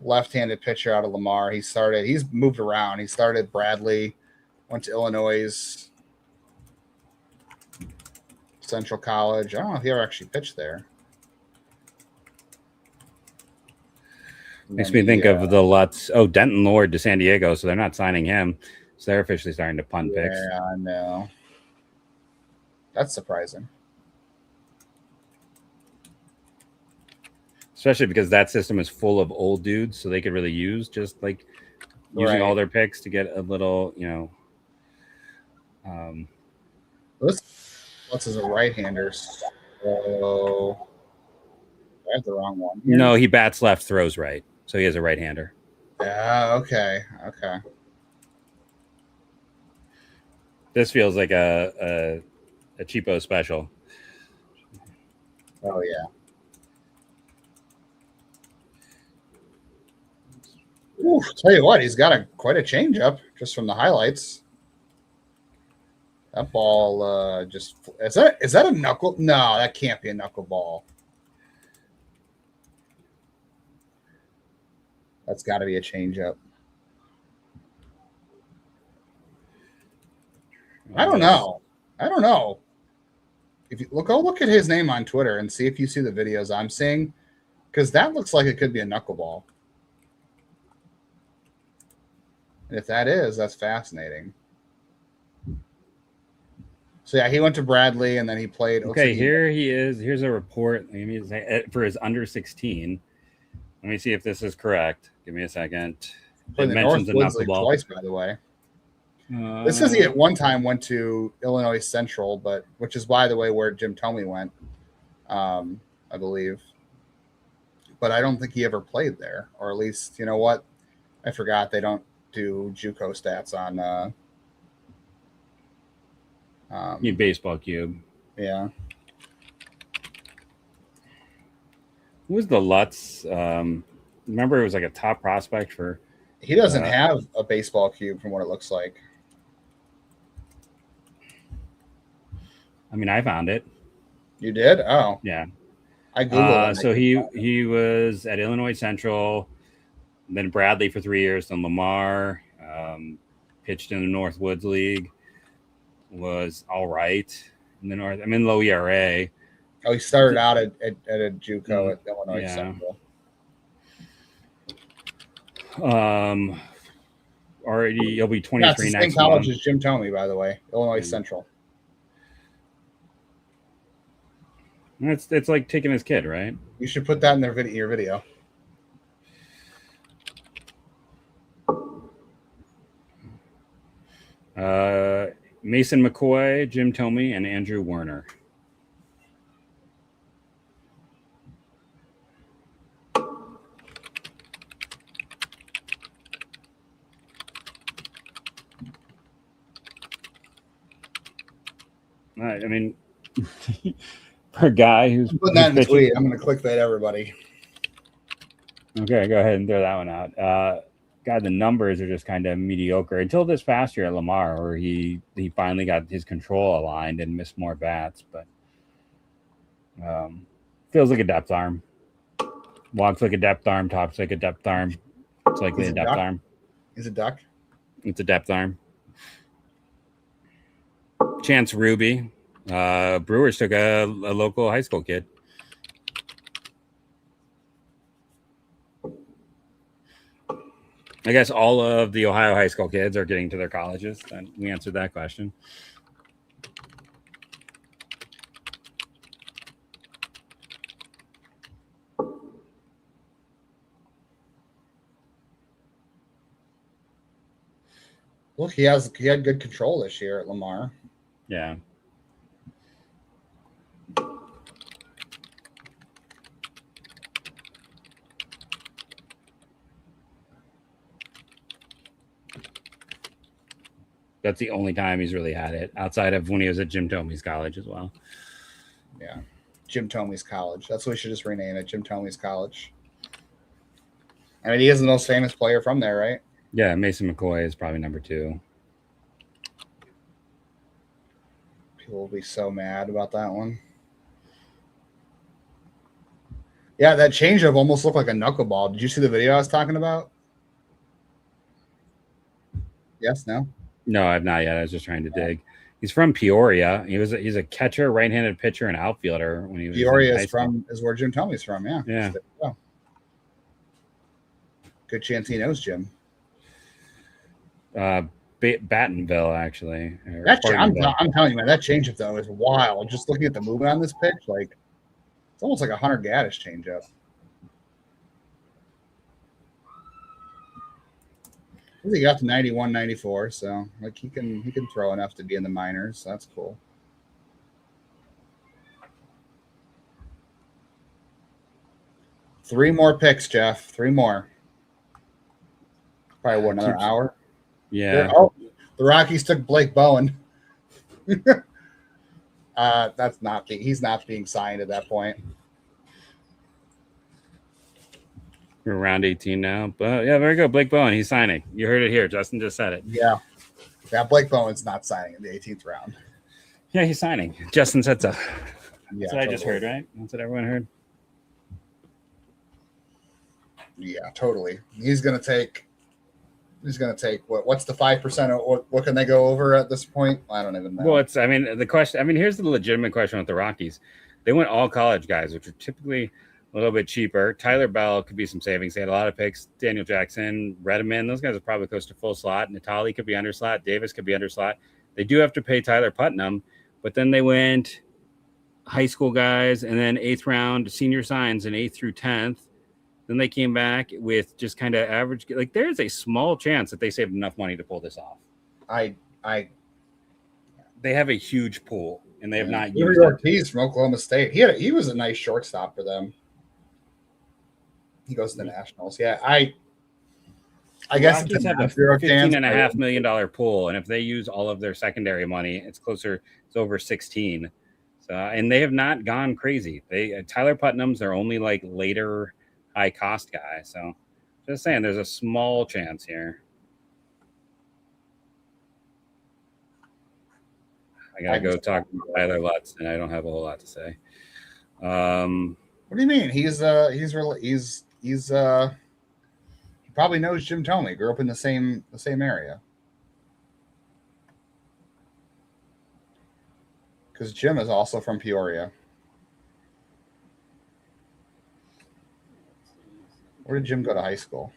[SPEAKER 3] left-handed pitcher out of Lamar. He's moved around. He started Bradley, went to Illinois Central College. I don't know if he ever actually pitched there.
[SPEAKER 2] Makes me think of the Lutz. Oh, Denton Lord to San Diego, so they're not signing him. So they're officially starting to punt picks.
[SPEAKER 3] Yeah, I know. That's surprising.
[SPEAKER 2] Especially because that system is full of old dudes, so they could really use just like using all their picks to get a little,
[SPEAKER 3] This is a right-hander, so I have the wrong one.
[SPEAKER 2] No, he bats left, throws right, so he has a right-hander.
[SPEAKER 3] Yeah. Okay.
[SPEAKER 2] This feels like a cheapo special.
[SPEAKER 3] Oh yeah. Ooh, tell you what, he's got quite a changeup just from the highlights. That ball is that a knuckle? No, that can't be a knuckleball. That's got to be a changeup. I don't know. If you look at his name on Twitter and see if you see the videos I'm seeing, because that looks like it could be a knuckleball. And if that is, that's fascinating. So yeah, he went to Bradley and then he played.
[SPEAKER 2] Okay, here he is. Here's a report for his under 16. Let me see if this is correct. Give me a second.
[SPEAKER 3] It mentions a knuckleball twice, by the way. This says he at one time went to Illinois Central, which is, by the way, where Jim Tomey went, I believe. But I don't think he ever played there, or at least, you know what? I forgot they don't do JUCO stats on.
[SPEAKER 2] You baseball cube.
[SPEAKER 3] Yeah.
[SPEAKER 2] Who was the Lutz? Remember, it was like a top prospect for.
[SPEAKER 3] He doesn't have a baseball cube, from what it looks like.
[SPEAKER 2] I mean, I found it.
[SPEAKER 3] You did? Oh,
[SPEAKER 2] yeah.
[SPEAKER 3] I googled it.
[SPEAKER 2] So he was at Illinois Central, then Bradley for 3 years, then Lamar. Pitched in the North Woods League. Was all right in the North. I'm in low ERA.
[SPEAKER 3] Oh, he started out at a JUCO at Illinois Central.
[SPEAKER 2] Already he'll be 23
[SPEAKER 3] next
[SPEAKER 2] month.
[SPEAKER 3] Same college as Jim Tomey, by the way, Illinois Central.
[SPEAKER 2] It's like taking his kid, right?
[SPEAKER 3] You should put that in your video.
[SPEAKER 2] Mason McCoy, Jim Thome, and Andrew Werner. I mean, for a guy who's
[SPEAKER 5] putting that in the
[SPEAKER 2] pitching,
[SPEAKER 5] tweet. I'm going to clickbait everybody.
[SPEAKER 2] Okay, go ahead and throw that one out. God, the numbers are just kind of mediocre until this past year at Lamar, where he finally got his control aligned and missed more bats. But feels like a depth arm. Walks like a depth arm. Talks like a depth arm. It's likely a depth arm.
[SPEAKER 5] He's a duck.
[SPEAKER 2] It's a depth arm. Chance Ruby. Brewers took a local high school kid. I guess all of the Ohio high school kids are getting to their colleges. And we answered that question.
[SPEAKER 5] Look, he had good control this year at Lamar.
[SPEAKER 2] Yeah. That's the only time he's really had it, outside of when he was at Jim Thome's college as well.
[SPEAKER 5] Yeah. Jim Thome's college. That's what we should just rename it, Jim Thome's college. I mean, he is the most famous player from there, right?
[SPEAKER 2] Yeah, Mason McCoy is probably number 2.
[SPEAKER 5] People will be so mad about that one. Yeah, that changeup almost looked like a knuckleball. Did you see the video I was talking about? Yes, no?
[SPEAKER 2] No, I've not yet. I was just trying to dig. He's from Peoria. He's a catcher, right-handed pitcher, and outfielder when he was
[SPEAKER 5] Peoria is where Jim Thome's from, yeah.
[SPEAKER 2] Yeah.
[SPEAKER 5] Oh. Good chance he knows Jim.
[SPEAKER 2] Battenville, actually.
[SPEAKER 5] I'm telling you, man, that changeup though is wild. Just looking at the movement on this pitch, like it's almost like a Hunter Gaddis changeup. He got to 91, 94, so like he can throw enough to be in the minors. So that's cool. Three more picks, Jeff. 3 more. Probably another hour.
[SPEAKER 2] Yeah.
[SPEAKER 5] The Rockies took Blake Bowen. He's not being signed at that point.
[SPEAKER 2] We're around 18 now. But yeah, very good. Blake Bowen, he's signing. You heard it here. Justin just said it.
[SPEAKER 5] Yeah. Blake Bowen's not signing in the 18th round.
[SPEAKER 2] Yeah, he's signing. Justin said so.
[SPEAKER 5] Yeah,
[SPEAKER 2] that's what I just heard, right? That's what everyone heard.
[SPEAKER 5] Yeah, totally. He's gonna take what's the 5% of what can they go over at this point? I don't even know.
[SPEAKER 2] Well, here's the legitimate question with the Rockies. They went all college guys, which are typically a little bit cheaper. Tyler Bell could be some savings. They had a lot of picks. Daniel Jackson, Redeman, those guys are probably close to full slot. Natali could be under slot. Davis could be under slot. They do have to pay Tyler Putnam, but then they went high school guys and then 8th round senior signs in 8th through 10th. Then they came back with just kind of average. Like there's a small chance that they saved enough money to pull this off. They have a huge pool and they have not used it.
[SPEAKER 5] Ortiz from Oklahoma State. He was a nice shortstop for them. He goes to the Nationals. Yeah, I guess
[SPEAKER 2] it's have a $15.5 million pool, and if they use all of their secondary money, it's over 16. So, and they have not gone crazy. Tyler Putnam's their only like later high cost guy. So just saying there's a small chance here. I gotta go talk to Tyler Lutz, and I don't have a whole lot to say.
[SPEAKER 5] What do you mean? He probably knows Jim Thome. Grew up in the same area. Because Jim is also from Peoria. Where did Jim go to high school?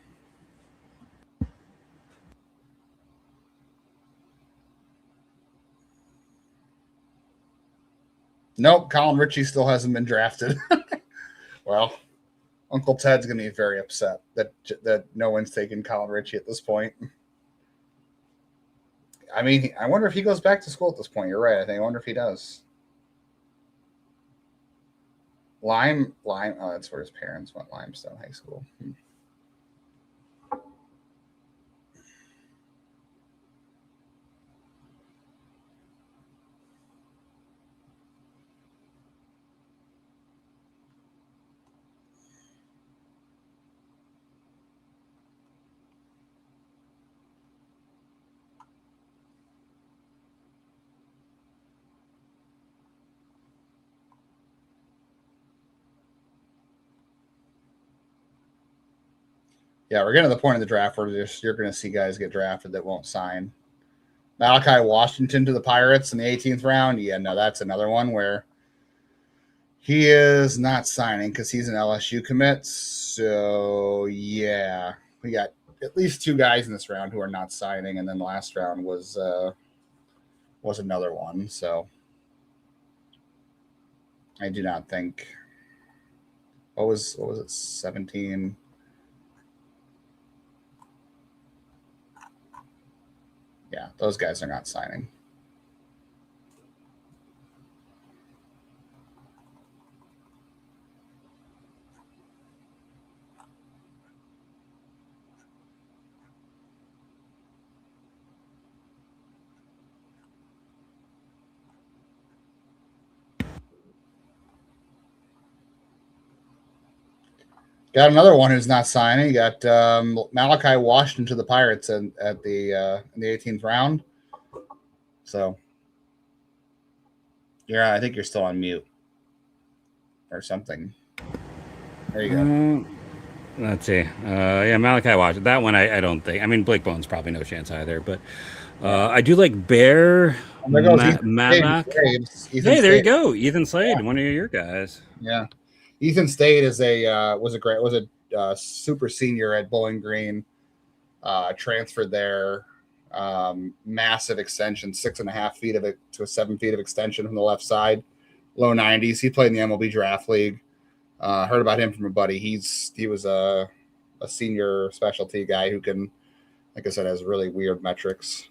[SPEAKER 5] Nope, Colin Ritchie still hasn't been drafted. Well, Uncle Ted's going to be very upset that no one's taken Colin Ritchie at this point. I mean, I wonder if he goes back to school at this point. You're right. I wonder if he does. Lime. Oh, that's where his parents went. Limestone High School. Yeah, we're getting to the point of the draft where you're going to see guys get drafted that won't sign. Malachi Washington to the Pirates in the 18th round. Yeah, no, that's another one where he is not signing because he's an LSU commit. So, yeah, we got at least 2 guys in this round who are not signing, and then the last round was another one. So, I do not think. What was it? 17. Yeah, those guys are not signing. Got another one who's not signing. You got Malachi Washington to the Pirates in the 18th round. So, I think you're still on mute or something. There you go.
[SPEAKER 2] Let's see. Yeah, Malachi Washington. That one I don't think. I mean, Blake Bones probably no chance either. But I do like Bear Mamak. Hey, there you go, Ethan Slade, one of your guys.
[SPEAKER 5] Yeah. Ethan Stade was a super senior at Bowling Green, transferred there, massive extension, 6.5 feet of it to 7 feet of extension from the left side, low 90s. He played in the MLB Draft League. Heard about him from a buddy. He was a senior specialty guy who can, like I said, has really weird metrics.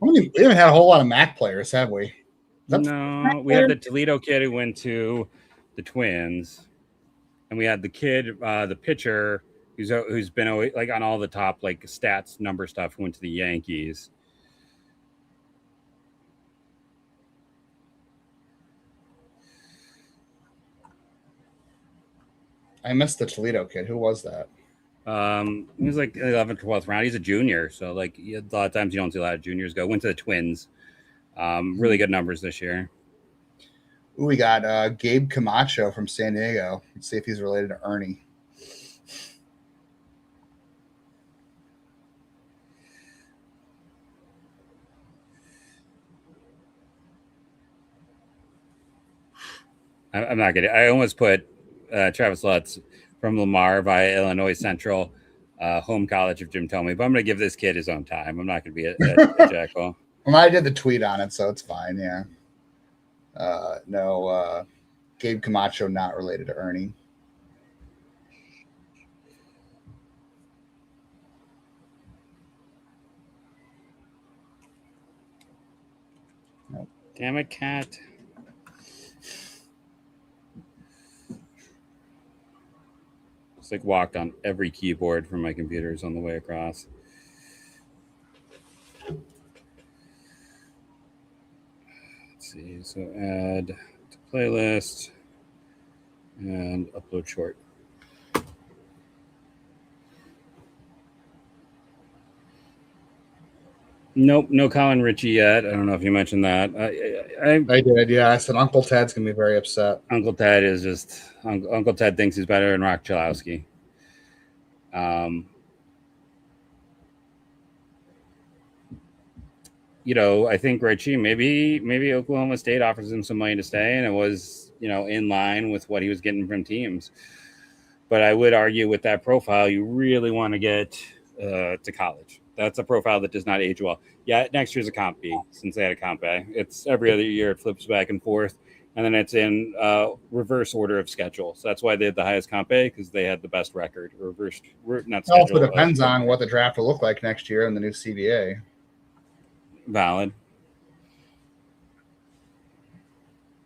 [SPEAKER 5] We haven't had a whole lot of MAC players, have we?
[SPEAKER 2] No, we had the Toledo kid who went to the Twins, and we had the kid, the pitcher, who's been like on all the top like stats number stuff, who went to the Yankees.
[SPEAKER 5] I missed the Toledo kid. Who was that?
[SPEAKER 2] He was like 11th, 12th round. He's a junior, so like a lot of times you don't see a lot of juniors go. Went to the Twins. Really good numbers this year.
[SPEAKER 5] Ooh, we got Gabe Camacho from San Diego. Let's see if he's related to Ernie.
[SPEAKER 2] I'm not gonna. I almost put Travis Lutz from Lamar via Illinois Central, home college of Jim Tomey, but I'm gonna give this kid his own time. I'm not gonna be a jackal.
[SPEAKER 5] Well, I did the tweet on it, so it's fine. Yeah. No, Gabe Camacho not related to Ernie.
[SPEAKER 2] Nope. Damn it, cat. It's like walked on every keyboard from my computers on the way across. Let's see. So add to playlist and upload short. Nope, no Colin Ritchie yet. I don't know if you mentioned that.
[SPEAKER 5] I did, yeah. I said Uncle Ted's gonna be very upset.
[SPEAKER 2] Uncle Ted is just Uncle Ted thinks he's better than Rock Chalowski. You know, I think Ritchie maybe Oklahoma State offers him some money to stay, and it was in line with what he was getting from teams. But I would argue with that profile, you really want to get to college. That's a profile that does not age well. Yeah, next year's a comp B, since they had a comp A. It's every other year, it flips back and forth. And then it's in reverse order of schedule. So that's why they had the highest comp A, because they had the best record. Not schedule.
[SPEAKER 5] It also depends on what the draft will look like next year in the new CBA.
[SPEAKER 2] Valid.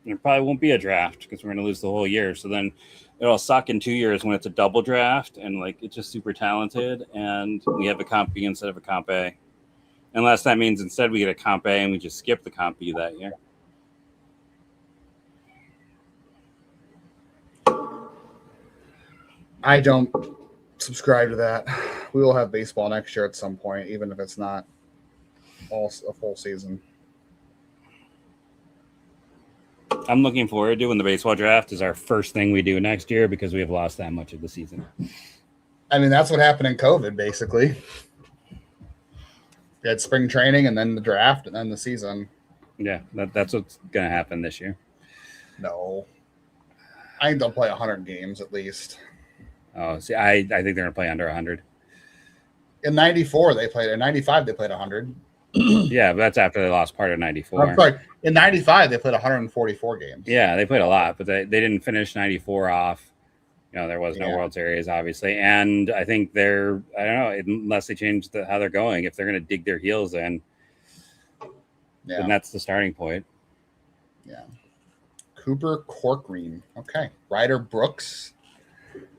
[SPEAKER 2] There probably won't be a draft because we're going to lose the whole year. So then it'll suck in 2 years when it's a double draft and it's just super talented and we have a comp B instead of a comp A. Unless that means instead we get a comp A and we just skip the comp B that year.
[SPEAKER 5] I don't subscribe to that. We will have baseball next year at some point, even if it's not a full season.
[SPEAKER 2] I'm looking forward to when the baseball draft is our first thing we do next year because we have lost that much of the season.
[SPEAKER 5] I mean, that's what happened in COVID, basically. We had spring training and then the draft and then the season.
[SPEAKER 2] Yeah, that's what's going to happen this year.
[SPEAKER 5] No. I think they'll play 100 games at least.
[SPEAKER 2] Oh, see, I think they're going to play under 100.
[SPEAKER 5] In 94, they played. In 95, they played 100.
[SPEAKER 2] Yeah, but that's after they lost part of 94.
[SPEAKER 5] I'm sorry. In 95, they played 144 games.
[SPEAKER 2] Yeah, they played a lot, but they didn't finish 94 off. There was no World Series, obviously. And I think I don't know, unless they change how they're going, if they're going to dig their heels in, then that's the starting point.
[SPEAKER 5] Yeah. Cooper Corcoran. Okay. Ryder Brooks.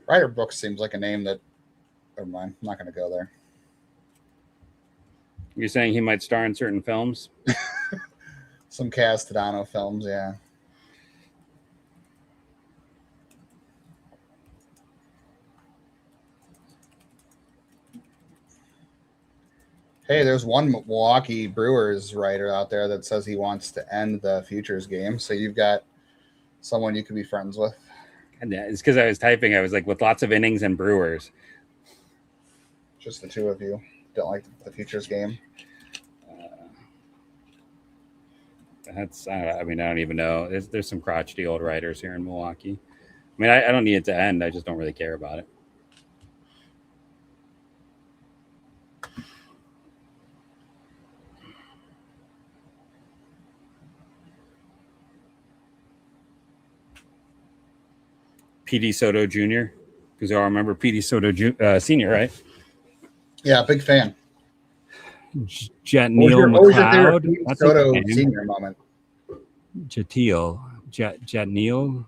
[SPEAKER 5] Ryder Brooks seems like a name that, never mind, I'm not going to go there.
[SPEAKER 2] You're saying he might star in certain films?
[SPEAKER 5] Some Castellano films, yeah. Hey, there's one Milwaukee Brewers writer out there that says he wants to end the Futures game. So you've got someone you could be friends with.
[SPEAKER 2] And it's because I was typing. I was like, with lots of innings and Brewers.
[SPEAKER 5] Just the two of you don't like the Futures game.
[SPEAKER 2] I don't even know. There's some crotchety old writers here in Milwaukee. I mean, I don't need it to end. I just don't really care about it. P.D. Soto Jr., because you all remember P.D. Soto Sr., right?
[SPEAKER 5] Yeah, big fan.
[SPEAKER 2] Jet Neil McLeod.
[SPEAKER 5] That's Soto Sr. moment.
[SPEAKER 2] Jet Neil.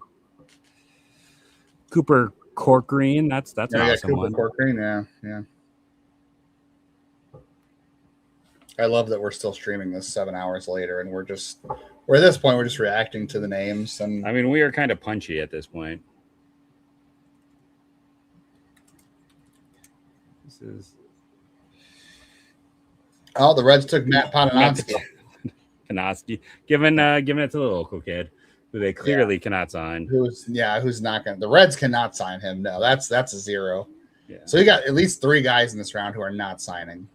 [SPEAKER 2] Cooper Corcoran. That's an awesome one.
[SPEAKER 5] Cooper Corcoran, yeah. I love that we're still streaming this 7 hours later, and we're at this point, we're just reacting to the names. And
[SPEAKER 2] I mean, we are kind of punchy at this point.
[SPEAKER 5] The Reds took Matt Patanowski.
[SPEAKER 2] Giving it to the local kid who they clearly cannot sign.
[SPEAKER 5] Who's not going to. The Reds cannot sign him. No, that's a zero.
[SPEAKER 2] Yeah.
[SPEAKER 5] So you got at least 3 guys in this round who are not signing.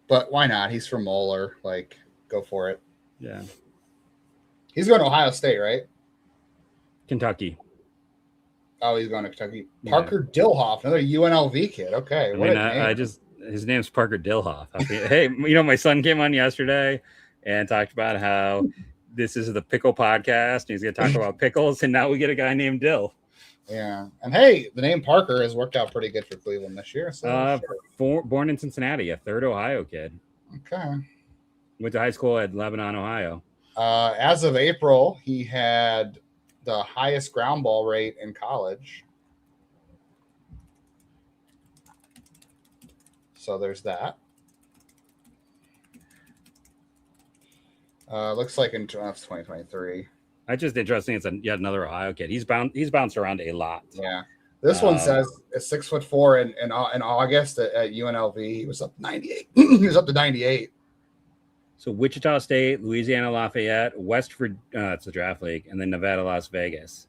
[SPEAKER 5] But why not? He's from Moeller. Go for it.
[SPEAKER 2] Yeah.
[SPEAKER 5] He's going to Ohio State, right?
[SPEAKER 2] Kentucky.
[SPEAKER 5] Oh, he's going to Kentucky. Parker Dillhoff, another UNLV kid. Okay.
[SPEAKER 2] His name's Parker Dillhoff. Hey, my son came on yesterday and talked about how this is the Pickle podcast. And he's going to talk about pickles. And now we get a guy named Dill.
[SPEAKER 5] Yeah. And hey, the name Parker has worked out pretty good for Cleveland this year. So
[SPEAKER 2] born in Cincinnati, a third Ohio kid.
[SPEAKER 5] Okay.
[SPEAKER 2] Went to high school at Lebanon, Ohio.
[SPEAKER 5] As of April, he had the highest ground ball rate in college. So there's that. Looks like in 2023.
[SPEAKER 2] That's just interesting. It's yet another Ohio kid. He's bounced around a lot.
[SPEAKER 5] Yeah. This one says a 6'4" in August at UNLV. He was up 98. He was up to 98.
[SPEAKER 2] So Wichita State, Louisiana Lafayette, West Virginia, it's the draft league, and then Nevada, Las Vegas.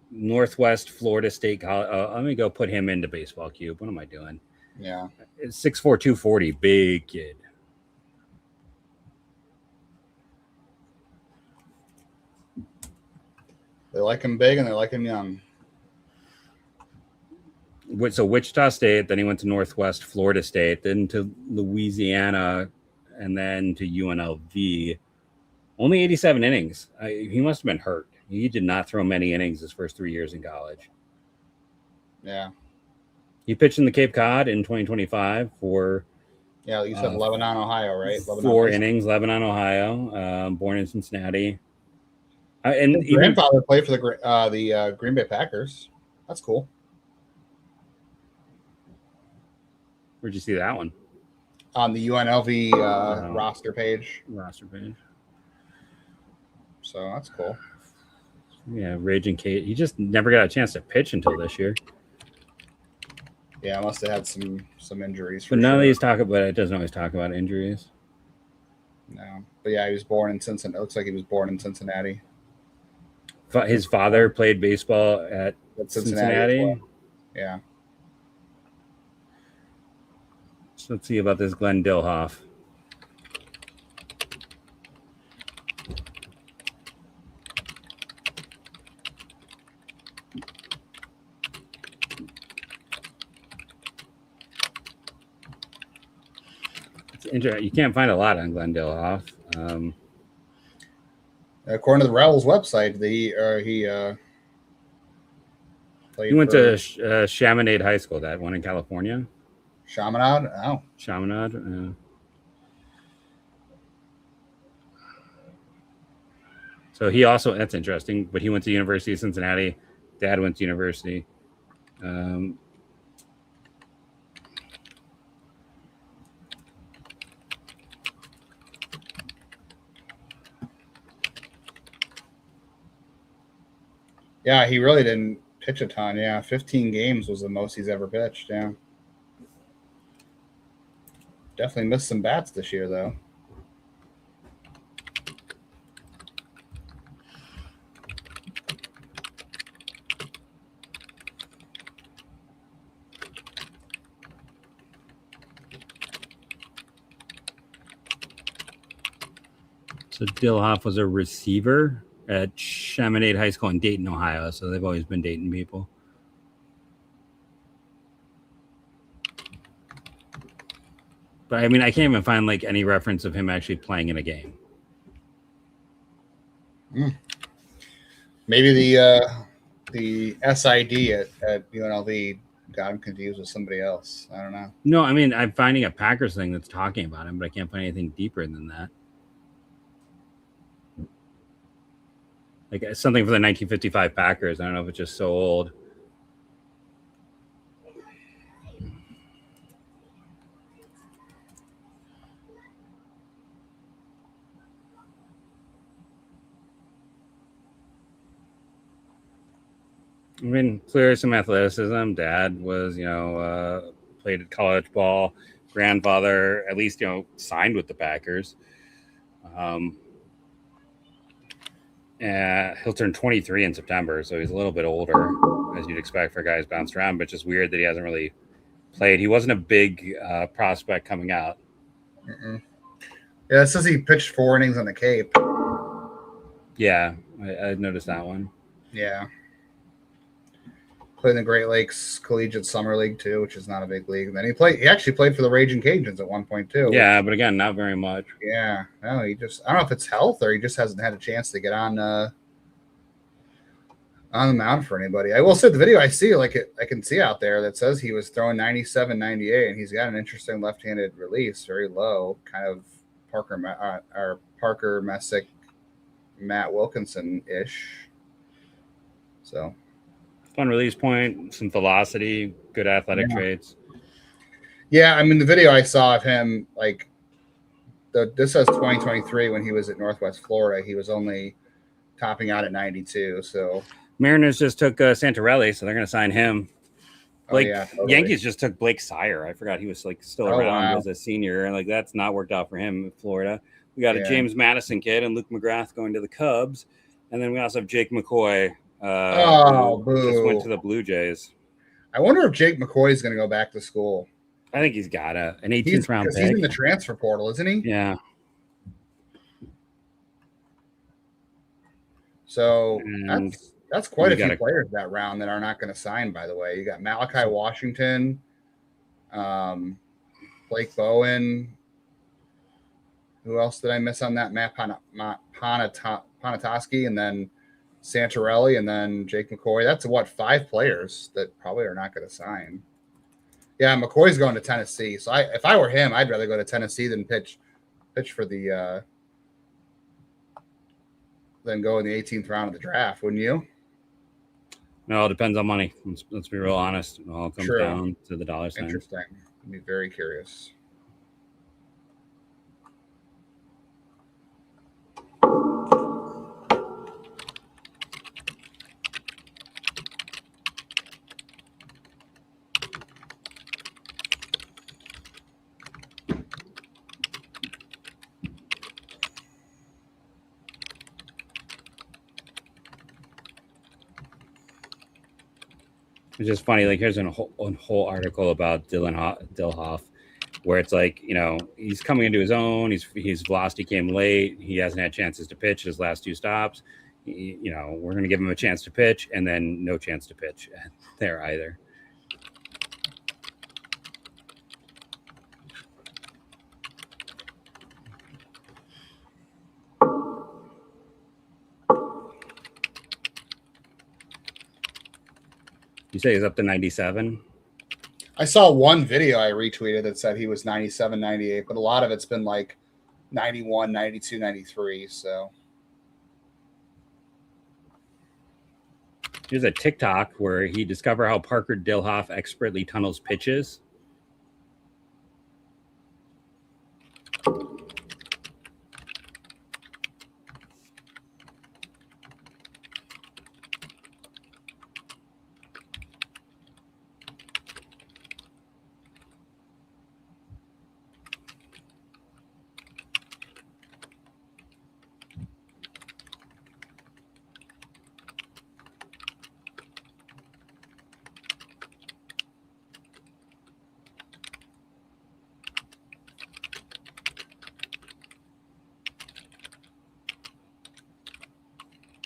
[SPEAKER 2] Northwest Florida State College. Let me go put him into Baseball Cube. What am I doing?
[SPEAKER 5] Yeah.
[SPEAKER 2] 6'4", 240, big kid.
[SPEAKER 5] They like him big and they like him young.
[SPEAKER 2] So Wichita State, then he went to Northwest Florida State, then to Louisiana, and then to UNLV. Only 87 innings. He must have been hurt. He did not throw many innings his first 3 years in college.
[SPEAKER 5] Yeah.
[SPEAKER 2] He pitched in the Cape Cod in 2025 for...
[SPEAKER 5] Yeah, you said Lebanon, Ohio, right? Lebanon,
[SPEAKER 2] 4 innings, Lebanon, Ohio, born in Cincinnati. And
[SPEAKER 5] his grandfather played for the Green Bay Packers. That's cool.
[SPEAKER 2] Where'd you see that one?
[SPEAKER 5] On the UNLV roster page. So that's cool.
[SPEAKER 2] Yeah, Raging Kate. He just never got a chance to pitch until this year.
[SPEAKER 5] Yeah, I must have had some injuries.
[SPEAKER 2] But none of these talk about it. Doesn't always talk about injuries.
[SPEAKER 5] No, but yeah, he was born in Cincinnati. It looks like he was born in Cincinnati.
[SPEAKER 2] His father played baseball at Cincinnati.
[SPEAKER 5] Well. Yeah.
[SPEAKER 2] So let's see about this Glenn Dilhoff. It's interesting. You can't find a lot on Glenn Dilhoff.
[SPEAKER 5] According to the Rebels website, he
[SPEAKER 2] went to Chaminade High School, that one in California.
[SPEAKER 5] Chaminade? Oh.
[SPEAKER 2] Chaminade. So he also, that's interesting, but he went to University of Cincinnati. Dad went to university.
[SPEAKER 5] Yeah, he really didn't pitch a ton. Yeah, 15 games was the most he's ever pitched. Yeah. Definitely missed some bats this year, though.
[SPEAKER 2] So Dilhoff was a receiver at Chaminade High School in Dayton, Ohio. So they've always been Dayton people. But I mean, I can't even find like any reference of him actually playing in a game.
[SPEAKER 5] Maybe the SID at UNLV got him confused with somebody else. I don't know.
[SPEAKER 2] No, I mean, I'm finding a Packers thing that's talking about him, but I can't find anything deeper than that. Like something for the 1955 Packers. I don't know if it's just so old. I mean, clear some athleticism. Dad was, played college ball. Grandfather, at least, signed with the Packers. He'll turn 23 in September, so he's a little bit older, as you'd expect for guys bounced around, but just weird that he hasn't really played. He wasn't a big prospect coming out.
[SPEAKER 5] Mm-mm. Yeah, it says he pitched 4 innings on the Cape.
[SPEAKER 2] Yeah, I noticed that one.
[SPEAKER 5] Yeah. Played in the Great Lakes Collegiate Summer League too, which is not a big league. And then he actually played for the Raging Cajuns at one point too.
[SPEAKER 2] Yeah, but again, not very much.
[SPEAKER 5] Yeah. No, I don't know if it's health or he just hasn't had a chance to get on the mound for anybody. I will say the video I see, I can see out there that says he was throwing 97, 98, and he's got an interesting left-handed release, very low, kind of Parker Messick, Matt Wilkinson-ish. So
[SPEAKER 2] fun release point, some velocity, good athletic traits.
[SPEAKER 5] Yeah, I mean, the video I saw of him, this says 2023 when he was at Northwest Florida. He was only topping out at 92. So
[SPEAKER 2] Mariners just took Santorelli, so they're going to sign him. Totally. Yankees just took Blake Sire. I forgot he was still around as a senior, and that's not worked out for him in Florida. We got a James Madison kid and Luke McGrath going to the Cubs, and then we also have Jake McCoy. Just went to the Blue Jays.
[SPEAKER 5] I wonder if Jake McCoy is going to go back to school.
[SPEAKER 2] I think he's got an 18th round pick.
[SPEAKER 5] He's in the transfer portal, isn't he?
[SPEAKER 2] Yeah.
[SPEAKER 5] So that's quite a few players that round that are not going to sign, by the way. You got Malachi Washington, Blake Bowen. Who else did I miss on that? Matt Ponatoski, and then Santorelli, and then Jake McCoy. That's 5 players that probably are not going to sign. Yeah, McCoy's going to Tennessee. So if I were him, I'd rather go to Tennessee than pitch for the than go in the 18th round of the draft, wouldn't you?
[SPEAKER 2] No, it depends on money. Let's be real honest. It all comes down to the dollar sign.
[SPEAKER 5] Interesting. I'd be very curious.
[SPEAKER 2] It's just funny. Like, here's a whole article about Dilhoff, where it's like, he's coming into his own. His velocity came late. He hasn't had chances to pitch his last 2 stops. We're going to give him a chance to pitch, and then no chance to pitch there either. You say he's up to 97?
[SPEAKER 5] I saw one video I retweeted that said he was 97, 98, but a lot of it's been like 91, 92, 93. So
[SPEAKER 2] here's a TikTok where he discovered how Parker Dilhoff expertly tunnels pitches.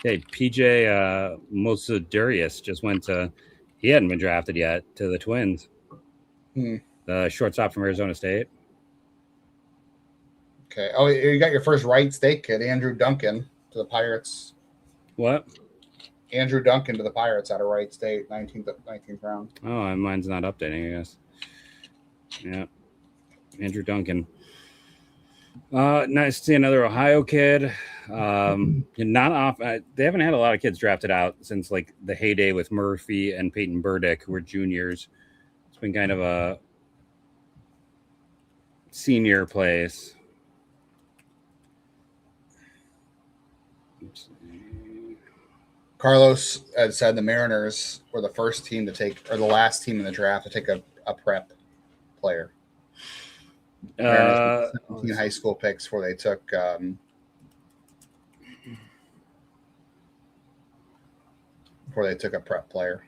[SPEAKER 2] Hey, PJ Mosadurius just went to, he hadn't been drafted yet, to the Twins. The shortstop from Arizona State.
[SPEAKER 5] Okay. Oh, you got your first Wright State kid, Andrew Duncan, to the Pirates.
[SPEAKER 2] What?
[SPEAKER 5] Andrew Duncan to the Pirates out of Wright State, 19th round.
[SPEAKER 2] Oh, mine's not updating, I guess. Yeah. Andrew Duncan. Nice to see another Ohio kid. Not off. They haven't had a lot of kids drafted out since like the heyday with Murphy and Peyton Burdick, who were juniors. It's been kind of a senior place.
[SPEAKER 5] Carlos had said the Mariners were the first team to take, or the last team in the draft to take a prep player. 17 high school picks before they took a prep player.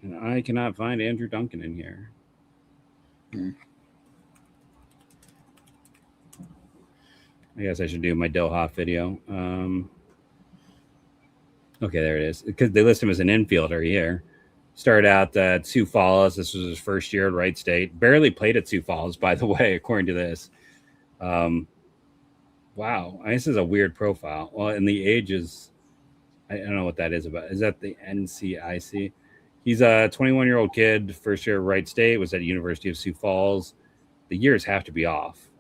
[SPEAKER 2] And I cannot find Andrew Duncan in here. I guess I should do my Dilhoff video. Okay, there it is. Because they list him as an infielder here. Started out at Sioux Falls. This was his first year at Wright State. Barely played at Sioux Falls, by the way, according to this. Wow. This is a weird profile. Well, and the age is, I don't know what that is about. Is that the NCIC? He's a 21-year-old kid, first year at Wright State, was at University of Sioux Falls. The years have to be off.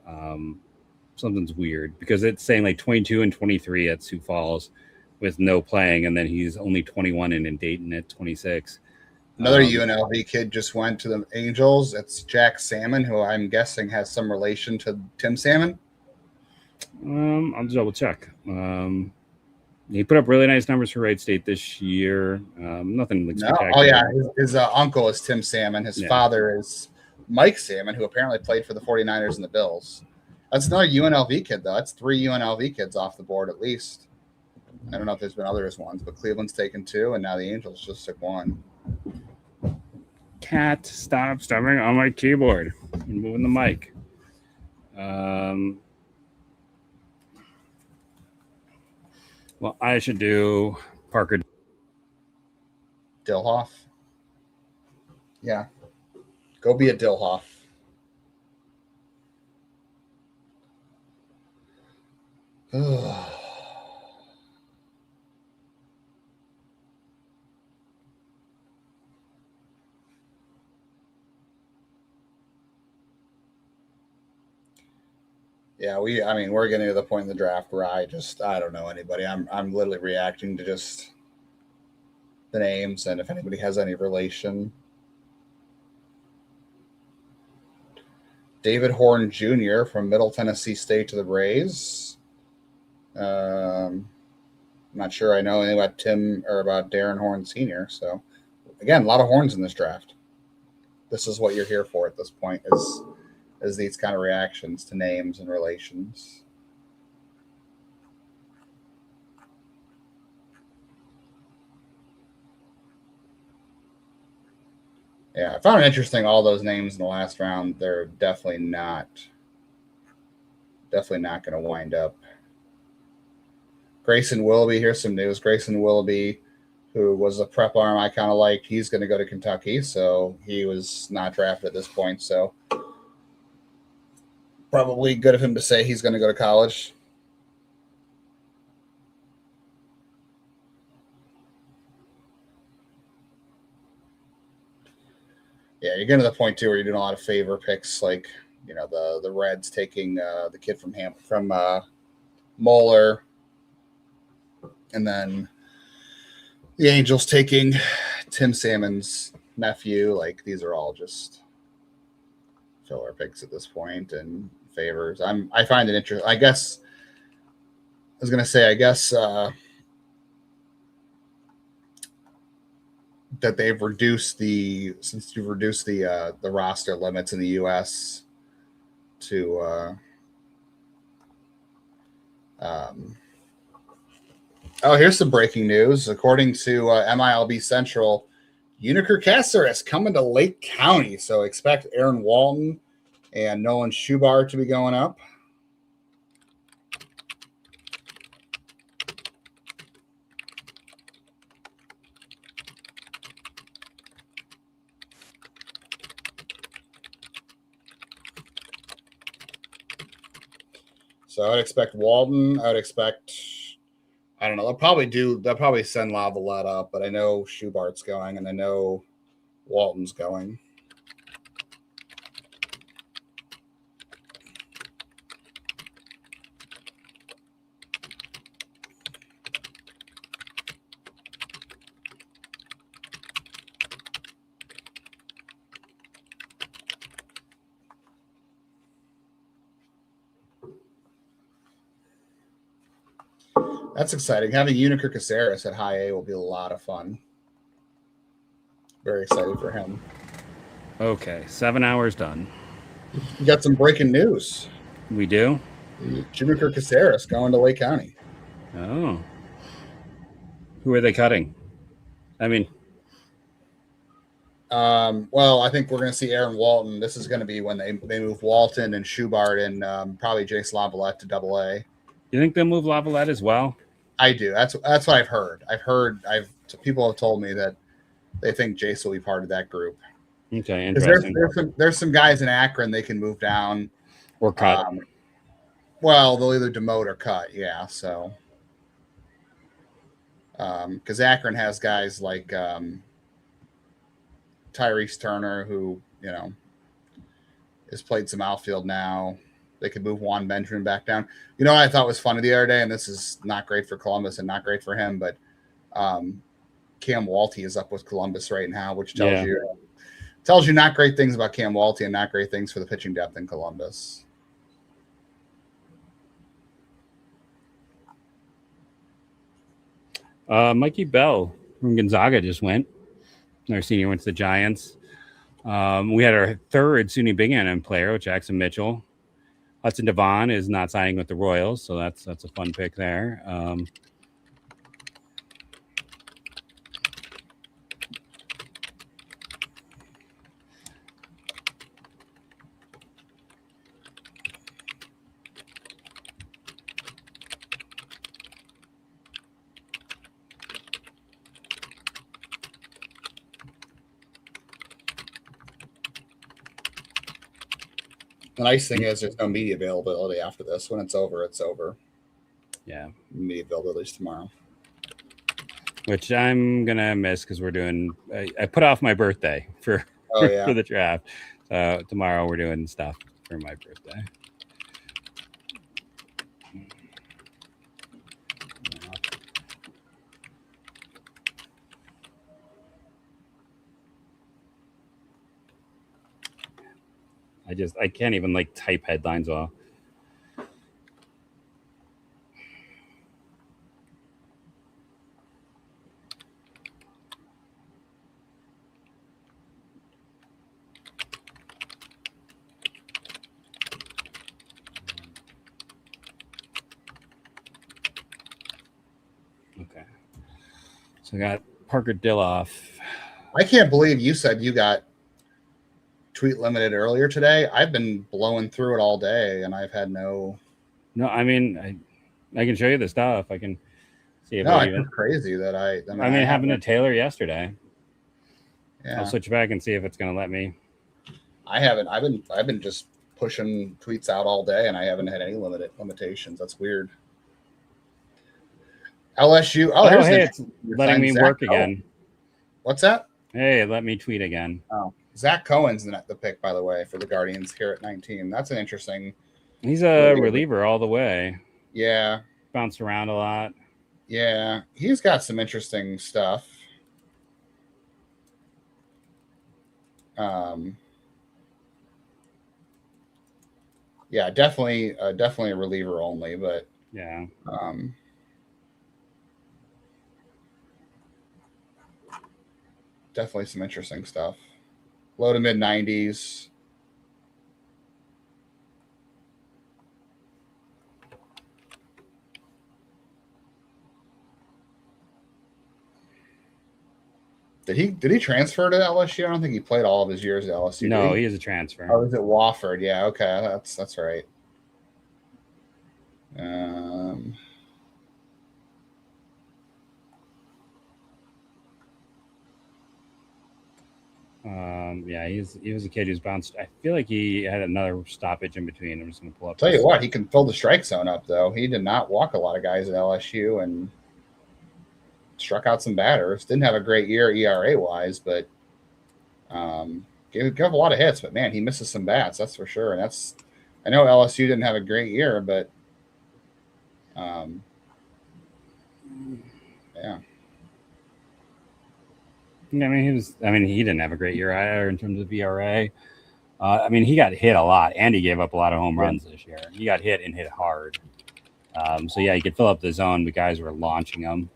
[SPEAKER 2] Something's weird because it's saying like 22 and 23 at Sioux Falls with no playing, and then he's only 21 and in Dayton at 26.
[SPEAKER 5] Another UNLV kid just went to the Angels. It's Jack Salmon, who I'm guessing has some relation to Tim Salmon.
[SPEAKER 2] I'll double check. He put up really nice numbers for Wright State this year. Nothing like spectacular.
[SPEAKER 5] Oh yeah, his uncle is Tim Salmon. His father is Mike Salmon, who apparently played for the 49ers and the Bills. That's another UNLV kid, though. That's 3 UNLV kids off the board at least. I don't know if there's been others ones, but Cleveland's taken 2, and now the Angels just took 1.
[SPEAKER 2] Cat, stop stumbling on my keyboard and moving the mic. Well, I should do Parker
[SPEAKER 5] Dilhoff. Yeah. Go be a Dilhoff. Yeah, we're getting to the point in the draft where I don't know anybody. I'm literally reacting to just the names and if anybody has any relation. David Horn Jr. from Middle Tennessee State to the Rays. I'm not sure I know anything about Darren Horn Sr. So again, a lot of horns in this draft. This is what you're here for at this point is these kind of reactions to names and relations. Yeah, I found it interesting. All those names in the last round, they're definitely not going to wind up. Grayson Willoughby, here's some news. Grayson Willoughby, who was a prep arm I kind of liked, he's going to go to Kentucky, so he was not drafted at this point. So probably good of him to say he's going to go to college. Yeah, you're getting to the point too where you're doing a lot of favor picks, like the Reds taking the kid from Moeller, and then the Angels taking Tim Salmon's nephew. Like these are all just filler picks at this point and favors. I find it interesting. I guess that they've reduced the roster limits in the U.S. to here's some breaking news. According to MLB Central, Uniker Caceres coming to Lake County, so expect Aaron Walton and Nolan Schubart to be going up. So I would expect Walton. I don't know. They'll probably send Lada up, but I know Schubart's going and I know Walton's going. That's exciting. Having Uniker Caceres at high A will be a lot of fun. Very excited for him.
[SPEAKER 2] Okay, 7 hours done.
[SPEAKER 5] We got some breaking news.
[SPEAKER 2] We do?
[SPEAKER 5] Uniker Caceres going to Lake County.
[SPEAKER 2] Oh. Who are they cutting? I mean...
[SPEAKER 5] well, I think we're going to see Aaron Walton. This is going to be when they move Walton and Schubart and probably Jace Lavalette to Double A.
[SPEAKER 2] You think they'll move Lavalette as well?
[SPEAKER 5] I do. That's what I've heard. People have told me that they think Jace will be part of that group.
[SPEAKER 2] Okay, interesting.
[SPEAKER 5] There's some guys in Akron they can move down
[SPEAKER 2] or cut.
[SPEAKER 5] Well, they'll either demote or cut. Yeah, so because Akron has guys like Tyrese Turner, who has played some outfield now. They could move Juan Benjamin back down. You know what I thought was funny the other day, and this is not great for Columbus and not great for him, but Cam Walty is up with Columbus right now, which tells you not great things about Cam Walty and not great things for the pitching depth in Columbus.
[SPEAKER 2] Mikey Bell from Gonzaga just went. Our senior went to the Giants. We had our third SUNY Big N player with Jackson Mitchell. Hudson Devon is not signing with the Royals, so that's a fun pick there.
[SPEAKER 5] The nice thing is there's no media availability after this. When it's over, it's over.
[SPEAKER 2] Yeah.
[SPEAKER 5] Media availability tomorrow.
[SPEAKER 2] Which I'm going to miss because we're doing... I put off my birthday for the draft. Tomorrow we're doing stuff for my birthday. I can't even like type headlines well. Okay. So I got Parker Dilloff.
[SPEAKER 5] I can't believe you said you got tweet limited earlier today. I've been blowing through it all day, and I've had no.
[SPEAKER 2] I mean, I can show you the stuff. I can see if
[SPEAKER 5] it's crazy that I
[SPEAKER 2] mean, it happened to Taylor yesterday.
[SPEAKER 5] Yeah.
[SPEAKER 2] I'll switch back and see if it's going to let me.
[SPEAKER 5] I haven't. I've been just pushing tweets out all day, and I haven't had any limitations. That's weird. LSU. Oh,
[SPEAKER 2] hey, it's letting me work again.
[SPEAKER 5] What's that?
[SPEAKER 2] Hey, let me tweet again.
[SPEAKER 5] Oh, Zach Cohen's the pick, by the way, for the Guardians here at 19. That's an interesting.
[SPEAKER 2] He's a reliever all the way.
[SPEAKER 5] Yeah.
[SPEAKER 2] Bounced around a lot.
[SPEAKER 5] Yeah. He's got some interesting stuff. Yeah, definitely a reliever only, but
[SPEAKER 2] yeah.
[SPEAKER 5] Definitely some interesting stuff. Low to mid 90s. Did he transfer to LSU? I don't think he played all of his years at LSU.
[SPEAKER 2] No, he is a transfer.
[SPEAKER 5] Oh, is it Wofford? Yeah, okay, that's right.
[SPEAKER 2] Yeah, he was a kid who's bounced. I feel like he had another stoppage in between. I'm just going to pull up.
[SPEAKER 5] Tell you what, he can fill the strike zone up, though. He did not walk a lot of guys at LSU and struck out some batters. Didn't have a great year ERA-wise, but gave a lot of hits. But, man, he misses some bats, that's for sure. And I know LSU didn't have a great year, but yeah.
[SPEAKER 2] I mean, he didn't have a great year either in terms of ERA. I mean, he got hit a lot, and he gave up a lot of home runs this year. He got hit and hit hard. So, yeah, he could fill up the zone, but guys were launching him.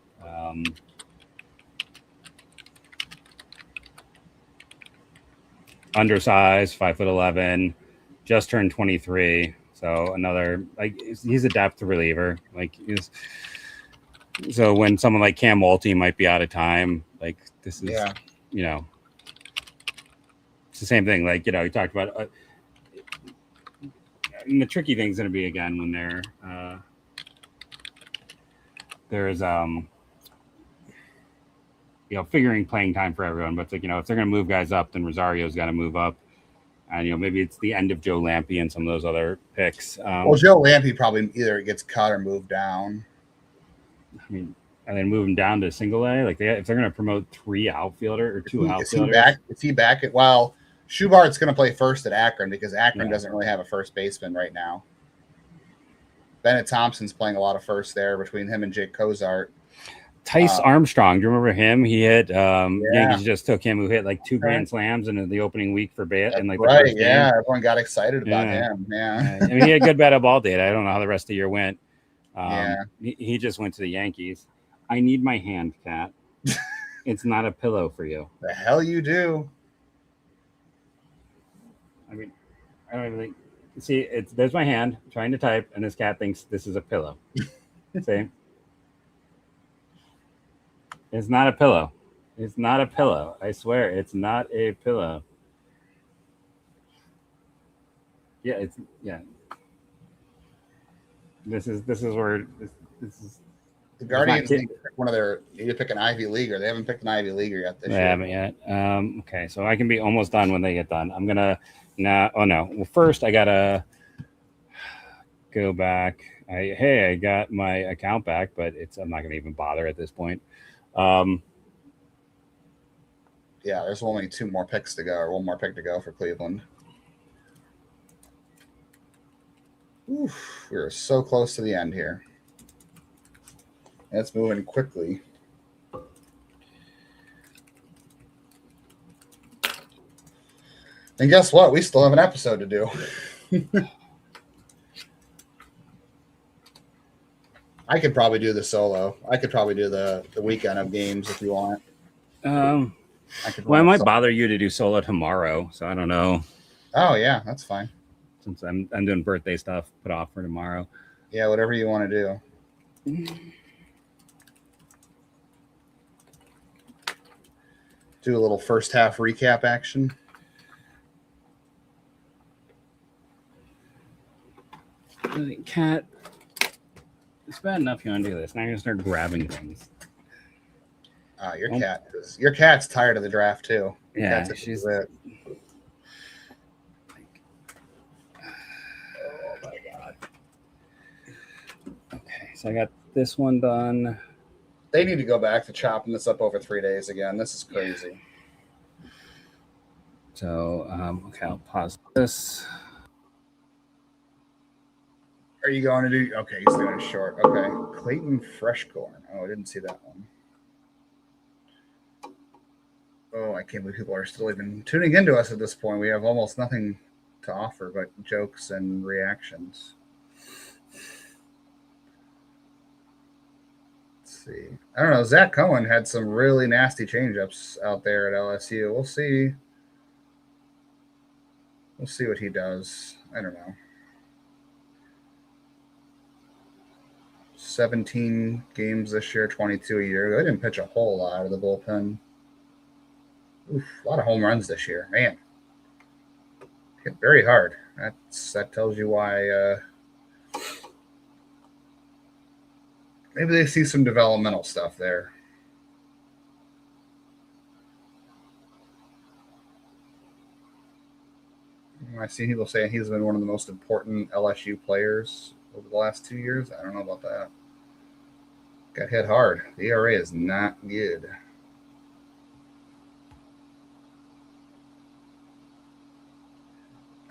[SPEAKER 2] Undersized, 5'11", just turned 23. So another, like, he's a depth reliever. Like, so when someone like Cam Walty might be out of time, like, this is, you know, it's the same thing. Like, you know, you talked about, and the tricky thing's going to be, again, when there's, you know, figuring playing time for everyone. But it's like, you know, if they're going to move guys up, then Rosario's got to move up. And, you know, maybe it's the end of Joe Lampe and some of those other picks.
[SPEAKER 5] Well, Joe Lampe probably either gets cut or moved down.
[SPEAKER 2] I mean, and then move him down to single A. Like, if they're going to promote 3 outfielder or 2 outfielders.
[SPEAKER 5] Is he back at? Well, Schubart's going to play first at Akron because Akron doesn't really have a first baseman right now. Bennett Thompson's playing a lot of first there between him and Jake Cozart.
[SPEAKER 2] Tice Armstrong, do you remember him? He hit Yankees just took him, who hit like 2 grand slams in the opening week for Bayet. And like the first game.
[SPEAKER 5] Everyone got excited about him. Yeah,
[SPEAKER 2] I mean, he had good bat up ball data. I don't know how the rest of the year went. He just went to the Yankees. I need my hand, Cat. It's not a pillow for you.
[SPEAKER 5] The hell you do.
[SPEAKER 2] I mean, I don't even think See, there's my hand trying to type, and this cat thinks this is a pillow. See? It's not a pillow. It's not a pillow. I swear, it's not a pillow. Yeah, yeah. This is where this is.
[SPEAKER 3] The Guardians need to pick an Ivy Leaguer. They haven't picked an Ivy Leaguer yet this year.
[SPEAKER 2] They haven't yet. Okay, so I can be almost done when they get done. I'm gonna now. Oh no! Well, first I gotta go back. I got my account back, but I'm not gonna even bother at this point.
[SPEAKER 3] Yeah, there's only 2 more picks to go, or 1 more pick to go for Cleveland. Oof, we're so close to the end here. It's moving quickly. And guess what? We still have an episode to do. I could probably do the solo. I could probably do the weekend of games if you want.
[SPEAKER 2] I might bother you to do solo tomorrow, so I don't know.
[SPEAKER 3] Oh yeah, that's fine.
[SPEAKER 2] Since I'm doing birthday stuff, put off for tomorrow.
[SPEAKER 3] Yeah, whatever you want to do. Do a little first half recap action.
[SPEAKER 2] Cat, it's bad enough you want to do this. Now you're gonna start grabbing things.
[SPEAKER 3] Your cat's tired of the draft too.
[SPEAKER 2] Yeah, she's it.
[SPEAKER 3] Oh my god.
[SPEAKER 2] Okay, so I got this one done.
[SPEAKER 3] They need to go back to chopping this up over 3 days again. This is crazy.
[SPEAKER 2] So, okay, I'll pause this.
[SPEAKER 3] Are you going to do? Okay, he's doing it short. Okay, Clayton Freshcorn. Oh, I didn't see that one. Oh, I can't believe people are still even tuning into us at this point. We have almost nothing to offer but jokes and reactions. See. I don't know. Zach Cohen had some really nasty changeups out there at LSU. We'll see. We'll see what he does. I don't know. 17 games this year, 22 a year. They didn't pitch a whole lot out of the bullpen. Oof, a lot of home runs this year. Man. Hit very hard. That tells you why maybe they see some developmental stuff there. I've seen people saying he's been one of the most important LSU players over the last 2 years. I don't know about that. Got hit hard. The ERA is not good.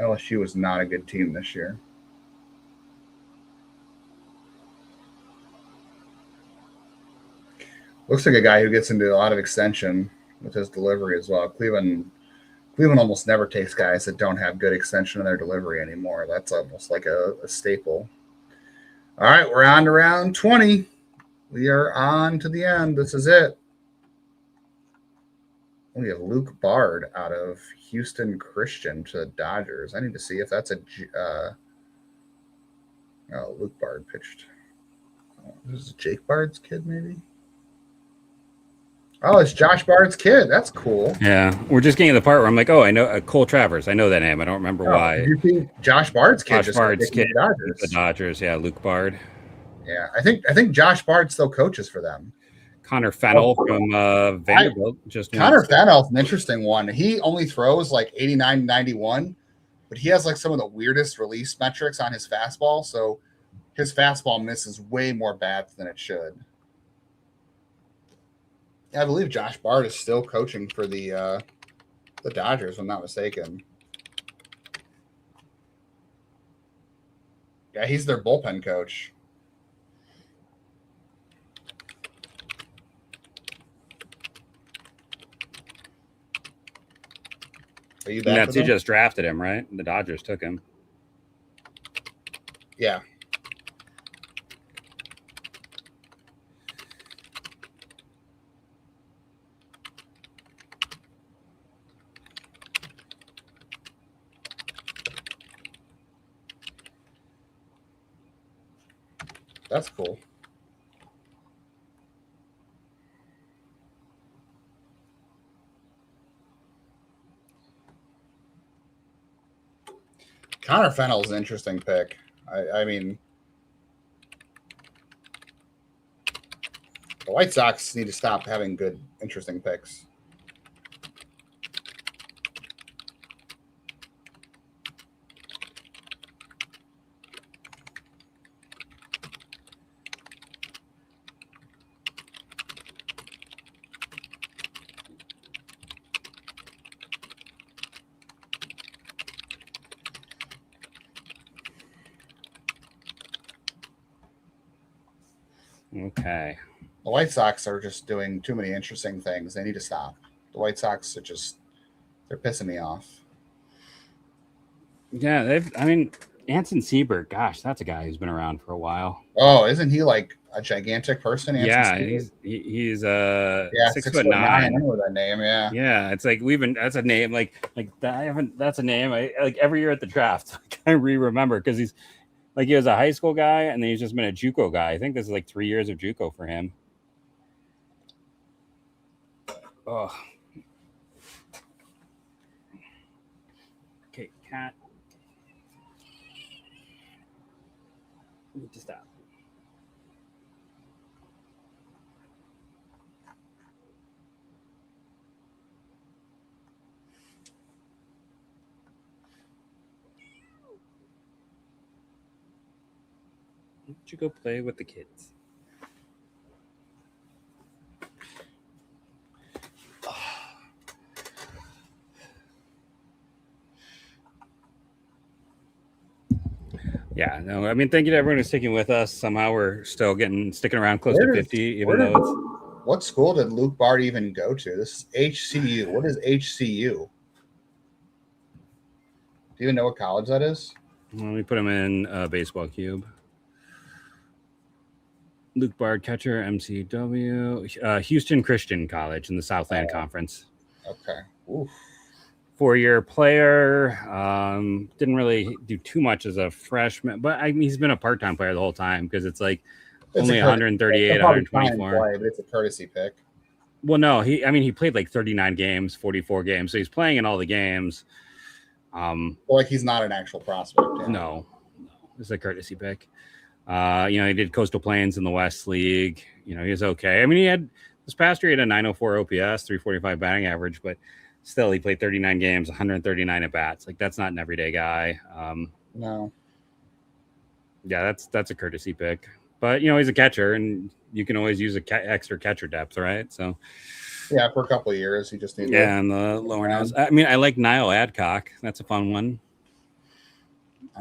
[SPEAKER 3] LSU was not a good team this year. Looks like a guy who gets into a lot of extension with his delivery as well. Cleveland almost never takes guys that don't have good extension in their delivery anymore. That's almost like a staple. All right, we're on to round 20. We are on to the end. This is it. We have Luke Bard out of Houston Christian to the Dodgers. I need to see if that's Luke Bard pitched. Oh, this is Jake Bard's kid, maybe? Oh, it's Josh Bard's kid. That's cool.
[SPEAKER 2] Yeah, we're just getting to the part where I'm like, oh, I know Cole Travers. I know that name. I don't remember why.
[SPEAKER 3] Did you see Josh Bard's kid?
[SPEAKER 2] Josh Bard's kid. The Dodgers. Yeah, Luke Bard.
[SPEAKER 3] Yeah, I think Josh Bard still coaches for them.
[SPEAKER 2] Connor Fennell from Vanderbilt.
[SPEAKER 3] Connor Fennell's an interesting one. He only throws like 89, 91, but he has like some of the weirdest release metrics on his fastball. So his fastball misses way more bats than it should. Yeah, I believe Josh Bard is still coaching for the Dodgers, if I'm not mistaken. Yeah, he's their bullpen coach. Are you back?
[SPEAKER 2] He just drafted him, right? The Dodgers took him.
[SPEAKER 3] Yeah.
[SPEAKER 5] That's cool. Connor Fennell's an interesting pick. I mean, the White Sox need to stop having good, interesting picks.
[SPEAKER 2] Okay.
[SPEAKER 5] The White Sox are just doing too many interesting things. They need to stop. The White Sox are they're pissing me off.
[SPEAKER 2] Yeah, Anson Seabird, gosh, that's a guy who's been around for a while.
[SPEAKER 5] Oh, isn't he like a gigantic person?
[SPEAKER 2] Yeah, he's 6'9".
[SPEAKER 5] I know that name. Yeah,
[SPEAKER 2] it's like that's a name that's a name I like every year at the draft. I remember because he's like he was a high school guy and then he's just been a JUCO guy. I think this is like 3 years of JUCO for him. Oh, okay, cat. Need to stop. Why don't you go play with the kids? Yeah, no, I mean, thank you to everyone who's sticking with us. Somehow we're still sticking around close to 50, even though it's.
[SPEAKER 5] What school did Luke Bard even go to? This is HCU. What is HCU? Do you even know what college that is?
[SPEAKER 2] Let me put him in Baseball Cube. Luke Bard, catcher, MCW, Houston Christian College in the Southland Conference.
[SPEAKER 5] Okay. Oof.
[SPEAKER 2] 4-year player. Didn't really do too much as a freshman, but he's been a part-time player the whole time because it's like only 138, 124.
[SPEAKER 5] Play, but it's a courtesy pick.
[SPEAKER 2] Well, no, he played like 39 games, 44 games, so he's playing in all the games.
[SPEAKER 5] Like he's not an actual prospect. Yeah.
[SPEAKER 2] No, it's a courtesy pick. He did Coastal Plains in the West League. He was okay. I mean, he had this past year he had a 904 OPS, 345 batting average, but still he played 39 games, 139 at bats. Like that's not an everyday guy.
[SPEAKER 5] No.
[SPEAKER 2] Yeah, that's a courtesy pick. But he's a catcher, and you can always use extra catcher depth, right? So.
[SPEAKER 5] Yeah, for a couple of years, he just needed.
[SPEAKER 2] Yeah, and the lower nose. I mean, I like Niall Adcock. That's a fun one.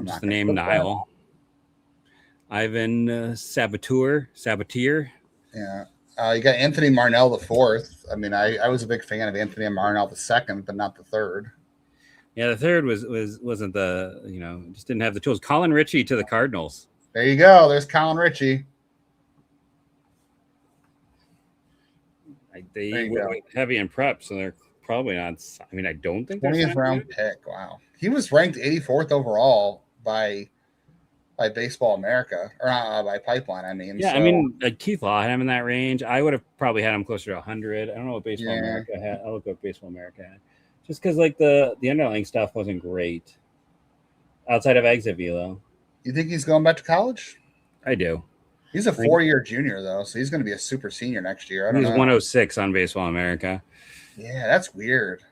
[SPEAKER 2] Just the name Niall. Ivan Sabatier.
[SPEAKER 5] Yeah. You got Anthony Marnell the fourth. I mean, I was a big fan of Anthony Marnell the second, but not the third.
[SPEAKER 2] Yeah, the third wasn't just didn't have the tools. Colin Ritchie to the Cardinals.
[SPEAKER 5] There you go. There's Colin Ritchie.
[SPEAKER 2] They went heavy in prep, so they're probably not. I mean, I don't think
[SPEAKER 5] 20th round pick. Wow, he was ranked 84th overall by Baseball America or by Pipeline. I mean,
[SPEAKER 2] yeah, so. I mean, Keith Law had him in that range. I would have probably had him closer to 100. I don't know what Baseball America had. I'll look up Baseball America had. Just because like the underlying stuff wasn't great outside of exit velo.
[SPEAKER 5] You think he's going back to college?
[SPEAKER 2] I do.
[SPEAKER 5] He's a 4-year junior though, so he's going to be a super senior next year. I don't know.
[SPEAKER 2] He's 106 on Baseball America.
[SPEAKER 5] Yeah, that's weird.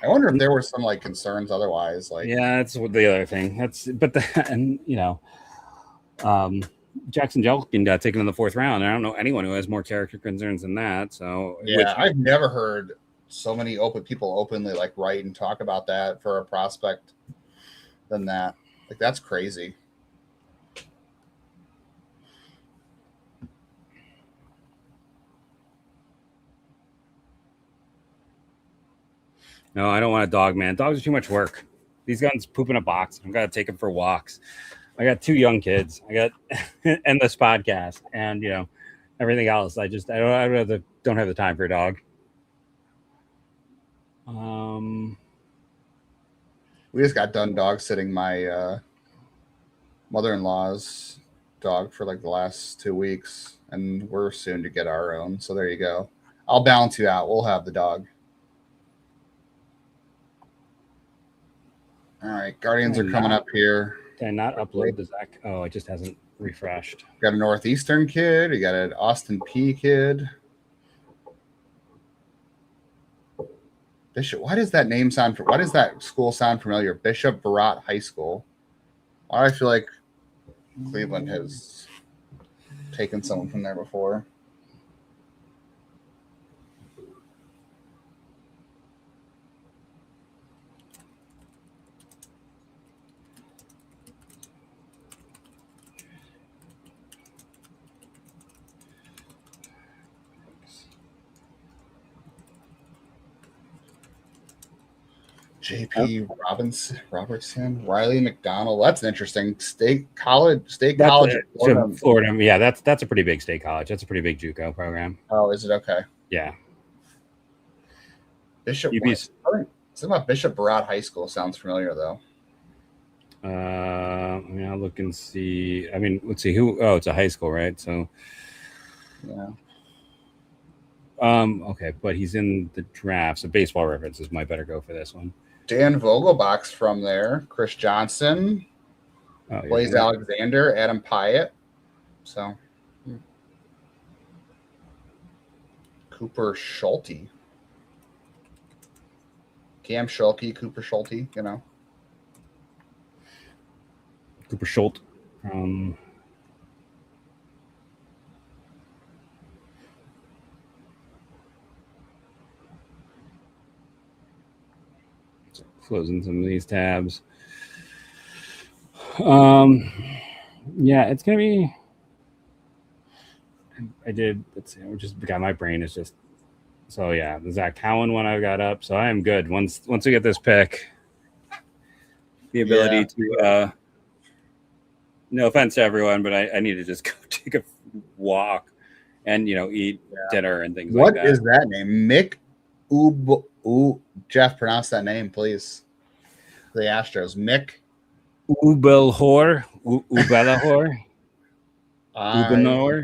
[SPEAKER 5] I wonder if there were some like concerns otherwise. Like,
[SPEAKER 2] yeah, that's the other thing. Jackson Jelkin got taken in the 4th round. I don't know anyone who has more character concerns than that. So
[SPEAKER 5] yeah, I've never heard so many people openly like write and talk about that for a prospect than that. Like that's crazy.
[SPEAKER 2] No, I don't want a dog, man. Dogs are too much work. These guys poop in a box. I've got to take them for walks. I got 2 young kids. I got and this podcast and everything else. I don't have the time for a dog.
[SPEAKER 5] We just got done dog sitting my mother-in-law's dog for like the last 2 weeks, and we're soon to get our own. So there you go. I'll balance you out. We'll have the dog. All right, Guardians are coming up here.
[SPEAKER 2] Did I not upload the Zach? Oh, it just hasn't refreshed.
[SPEAKER 5] Got a Northeastern kid. You got an Austin P kid. Bishop. Why does that name sound? Why does that school sound familiar? Bishop Barat High School. Why do I feel like Cleveland has taken someone from there before? JP Robertson, Riley McDonald. That's an interesting state college.
[SPEAKER 2] Florida. Yeah, that's a pretty big state college. That's a pretty big JUCO program.
[SPEAKER 5] Oh, is it okay?
[SPEAKER 2] Yeah.
[SPEAKER 5] Bishop. Something about Bishop Barat High School sounds familiar though.
[SPEAKER 2] I'll look and see. I mean, let's see who. Oh, it's a high school, right? So.
[SPEAKER 5] Yeah.
[SPEAKER 2] Okay, but he's in the draft, so Baseball References might better go for this one.
[SPEAKER 5] Dan Vogelbach's from there. Chris Johnson, Blaze Alexander, Adam Pyatt. So Cooper Schulte. Cam Schulte, Cooper Schulte, you know.
[SPEAKER 2] Cooper Schulte. Closing some of these tabs. Yeah, it's gonna be. Let's see. My brain is just. So yeah, the Zach Cowan one I got up. So I am good. Once we get this pick, the ability to. No offense to everyone, but I need to just go take a walk, and eat dinner and things like that.
[SPEAKER 5] What is that name? Mick Jeff, pronounce that name, please. The Astros. Mick
[SPEAKER 2] Ubelhor.
[SPEAKER 5] I don't know,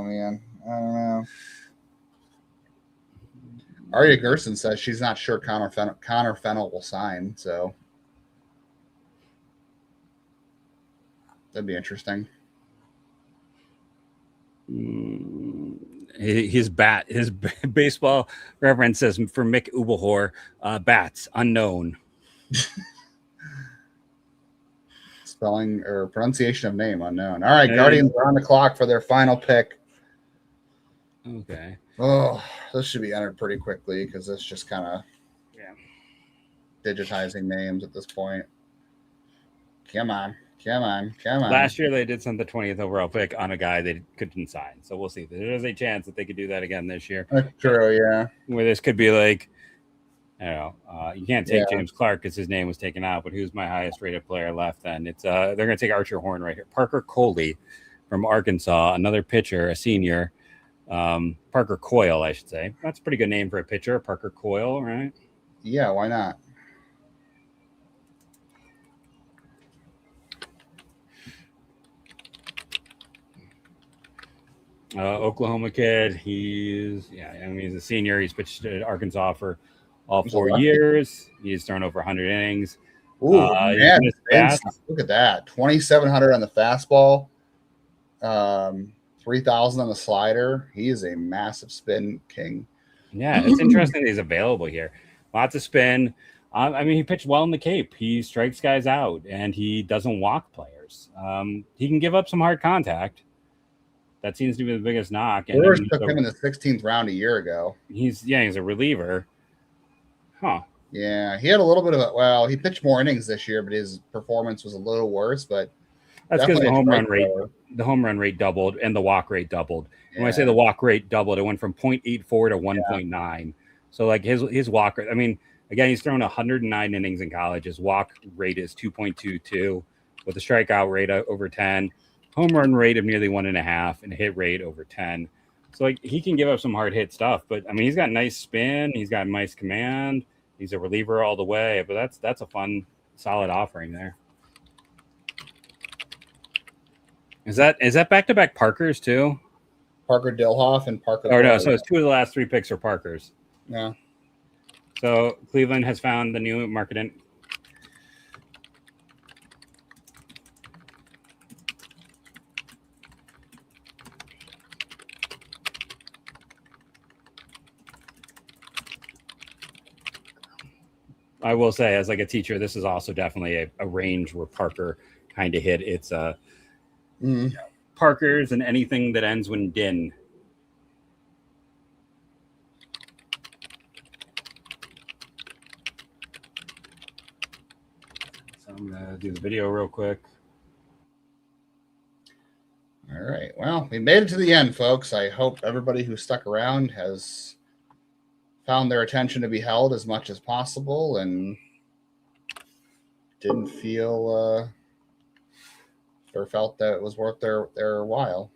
[SPEAKER 5] man. I don't know. Arya Gerson says she's not sure Connor Fennell will sign, so that'd be interesting.
[SPEAKER 2] His baseball reference says for Mick Ubelhor, bats unknown.
[SPEAKER 5] Spelling or pronunciation of name unknown. All right, Guardians are on the clock for their final pick.
[SPEAKER 2] Okay.
[SPEAKER 5] Oh, this should be entered pretty quickly because it's just kind of digitizing names at this point. Come on.
[SPEAKER 2] Last year they did send the 20th overall pick on a guy they couldn't sign. So we'll see. There's a chance that they could do that again this year.
[SPEAKER 5] That's true, yeah.
[SPEAKER 2] Where this could be like, I don't know, you can't take James Clark because his name was taken out, but who's my highest rated player left then? It's they're going to take Archer Horn right here. Parker Coley from Arkansas, another pitcher, a senior. Parker Coyle, I should say. That's a pretty good name for a pitcher, Parker Coyle, right?
[SPEAKER 5] Yeah, why not?
[SPEAKER 2] Oklahoma kid. He's a senior. He's pitched at Arkansas for all 4 years. He's thrown over 100 innings.
[SPEAKER 5] Ooh, man, look at that. 2,700 on the fastball. 3,000 on the slider. He is a massive spin king.
[SPEAKER 2] Yeah, it's interesting that he's available here. Lots of spin. He pitched well in the Cape. He strikes guys out, and he doesn't walk players. He can give up some hard contact. That seems to be the biggest knock.
[SPEAKER 5] Brewers took him in the 16th round a year ago.
[SPEAKER 2] He's a reliever. Huh.
[SPEAKER 5] Yeah, he had a little bit of he pitched more innings this year, but his performance was a little worse. But
[SPEAKER 2] that's because the home run rate doubled and the walk rate doubled. Yeah. When I say the walk rate doubled, it went from 0.84 to 1.9. Yeah. So like his walk rate, again, he's thrown 109 innings in college. His walk rate is 2.22 with a strikeout rate over 10. Home run rate of nearly 1.5 and a hit rate over 10. So like he can give up some hard hit stuff, but he's got nice spin, he's got nice command, he's a reliever all the way. But that's a fun, solid offering there. Is that back-to-back Parkers too?
[SPEAKER 5] Parker Dilhoff and Parker.
[SPEAKER 2] Or no, so it's 2 of the last 3 picks are Parkers.
[SPEAKER 5] Yeah.
[SPEAKER 2] So Cleveland has found the new marketing. I will say, as like a teacher, this is also definitely a range where Parker kind of hit. It's Parkers and anything that ends with din. So I'm gonna do the video real quick.
[SPEAKER 5] All right. Well, we made it to the end, folks. I hope everybody who stuck around has found their attention to be held as much as possible and didn't feel or felt that it was worth their while.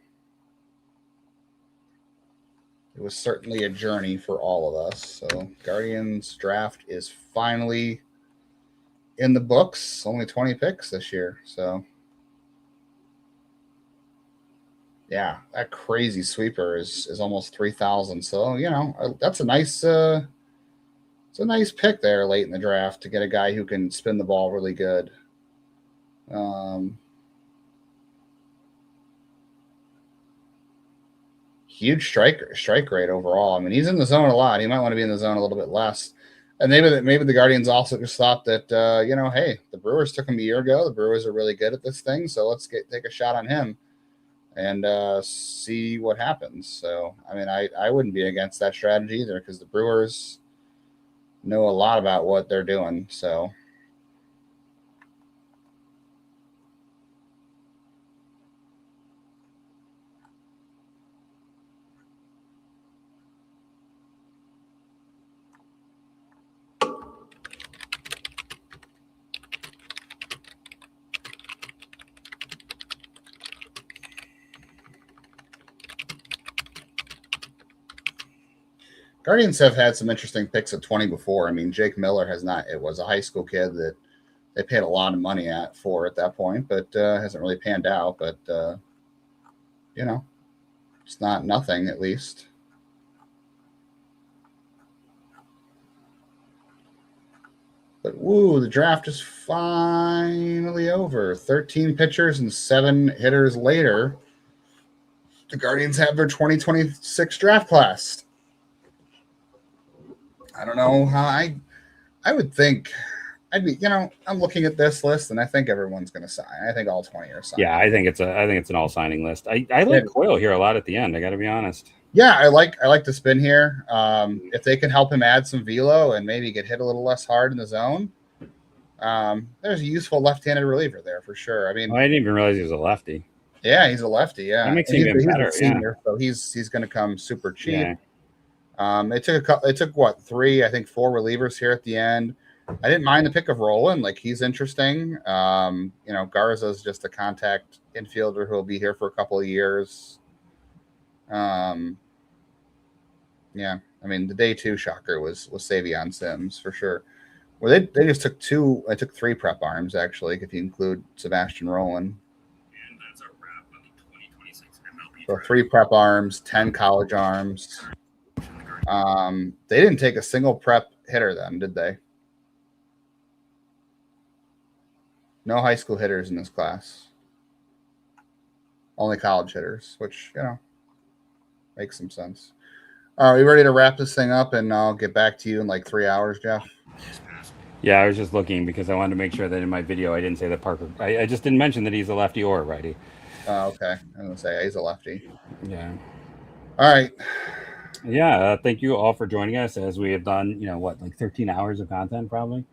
[SPEAKER 5] It was certainly a journey for all of us. So Guardians draft is finally in the books. Only 20 picks this year. So yeah, that crazy sweeper is almost 3,000. So, that's a nice it's a nice pick there late in the draft to get a guy who can spin the ball really good. Huge strike rate overall. I mean, he's in the zone a lot. He might want to be in the zone a little bit less. And maybe the Guardians also just thought that hey, the Brewers took him a year ago. The Brewers are really good at this thing, so let's take a shot on him and see what happens. So, I mean, I wouldn't be against that strategy either because the Brewers know a lot about what they're doing. So, Guardians have had some interesting picks at 20 before. I mean, Jake Miller has not. It was a high school kid that they paid a lot of money for at that point, but hasn't really panned out. But, it's not nothing at least. But, the draft is finally over. 13 pitchers and 7 hitters later, the Guardians have their 2026 draft class. I don't know how I would think I'd be, I'm looking at this list and I think everyone's going to sign. I think all 20 are signing.
[SPEAKER 2] Yeah, I think it's an all signing list. I like Coyle here a lot at the end. I got to be honest.
[SPEAKER 5] Yeah, I like the spin here. If they can help him add some velo and maybe get hit a little less hard in the zone, there's a useful left-handed reliever there for sure. I mean,
[SPEAKER 2] I didn't even realize he was a lefty.
[SPEAKER 5] Yeah, he's a lefty. Yeah,
[SPEAKER 2] that makes him even better.
[SPEAKER 5] Senior, so he's going to come super cheap. Yeah. They took 4 relievers here at the end. I didn't mind the pick of Roland. Like, he's interesting. Garza's just a contact infielder who will be here for a couple of years. Yeah. I mean, the day 2 shocker was Savion Sims for sure. Well, they just took 2. I took 3 prep arms actually, if you include Sebastian Roland.
[SPEAKER 4] And that's our wrap on the 2026 MLB
[SPEAKER 5] So 3 prep arms, 10 college arms. They didn't take a single prep hitter then, did they? No high school hitters in this class. Only college hitters, which, makes some sense. Are we ready to wrap this thing up and I'll get back to you in like 3 hours, Jeff?
[SPEAKER 2] Yeah, I was just looking because I wanted to make sure that in my video I didn't say that Parker. I just didn't mention that he's a lefty or a righty.
[SPEAKER 5] Okay. I'm going to say he's a lefty.
[SPEAKER 2] Yeah.
[SPEAKER 5] All right.
[SPEAKER 2] Yeah, thank you all for joining us as we have done, 13 hours of content probably.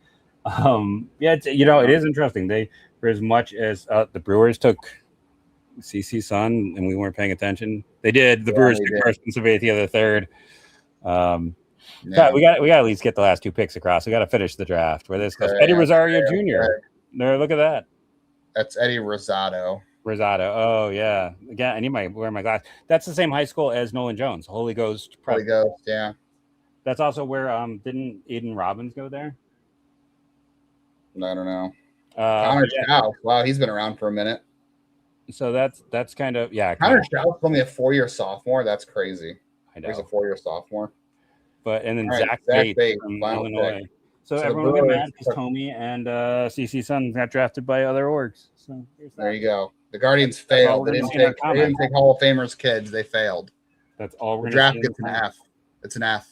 [SPEAKER 2] It is interesting. For as much as the Brewers took CC Sun and we weren't paying attention, they did. The Brewers took Carson Sabathia the third. We got to at least get the last 2 picks across. We got to finish the draft. Where this goes, Eddie Rosario Jr. No, look at that.
[SPEAKER 5] That's Eddie Rosado.
[SPEAKER 2] Oh yeah. Again, I need wear my glasses. That's the same high school as Nolan Jones. Holy Ghost Prep.
[SPEAKER 5] Holy Ghost, yeah.
[SPEAKER 2] That's also where didn't Aiden Robbins go there?
[SPEAKER 5] I don't know. Connor Chow. Wow, he's been around for a minute.
[SPEAKER 2] So that's kind of
[SPEAKER 5] Connor Stroud's only a 4-year sophomore. That's crazy.
[SPEAKER 2] I know.
[SPEAKER 5] He's a 4-year sophomore.
[SPEAKER 2] But and then
[SPEAKER 5] All right,
[SPEAKER 2] Zach
[SPEAKER 5] Bates
[SPEAKER 2] Bates from
[SPEAKER 5] final
[SPEAKER 2] Illinois.
[SPEAKER 5] pick.
[SPEAKER 2] So
[SPEAKER 5] So the
[SPEAKER 2] everyone will get
[SPEAKER 5] Brewers
[SPEAKER 2] mad because Tommy and CC Sun got drafted by other orgs. So here's
[SPEAKER 5] There
[SPEAKER 2] that.
[SPEAKER 5] you go. The Guardians
[SPEAKER 2] all
[SPEAKER 5] failed.
[SPEAKER 2] we're
[SPEAKER 5] They
[SPEAKER 2] gonna
[SPEAKER 5] didn't
[SPEAKER 2] see in our
[SPEAKER 5] take. They didn't take Hall of Famers kids. They failed.
[SPEAKER 2] That's all we're
[SPEAKER 5] The
[SPEAKER 2] going to
[SPEAKER 5] draft
[SPEAKER 2] see.
[SPEAKER 5] gets an F. It's an F.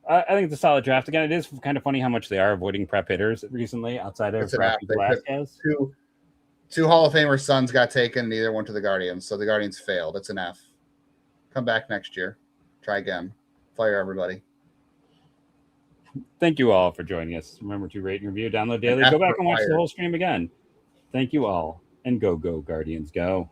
[SPEAKER 2] I think it's a solid draft. Again, it is kind of funny how much they are avoiding prep hitters recently outside of
[SPEAKER 5] It's an F.
[SPEAKER 2] Rafi
[SPEAKER 5] They
[SPEAKER 2] Velasquez.
[SPEAKER 5] Two Hall of Famer sons got taken. Neither went to the Guardians. So the Guardians failed. It's an F. Come back next year. Try again. Fire everybody.
[SPEAKER 2] Thank you all for joining us. Remember to rate and review, download daily. Go back and watch the whole stream again. Thank you all. And go, Guardians, go.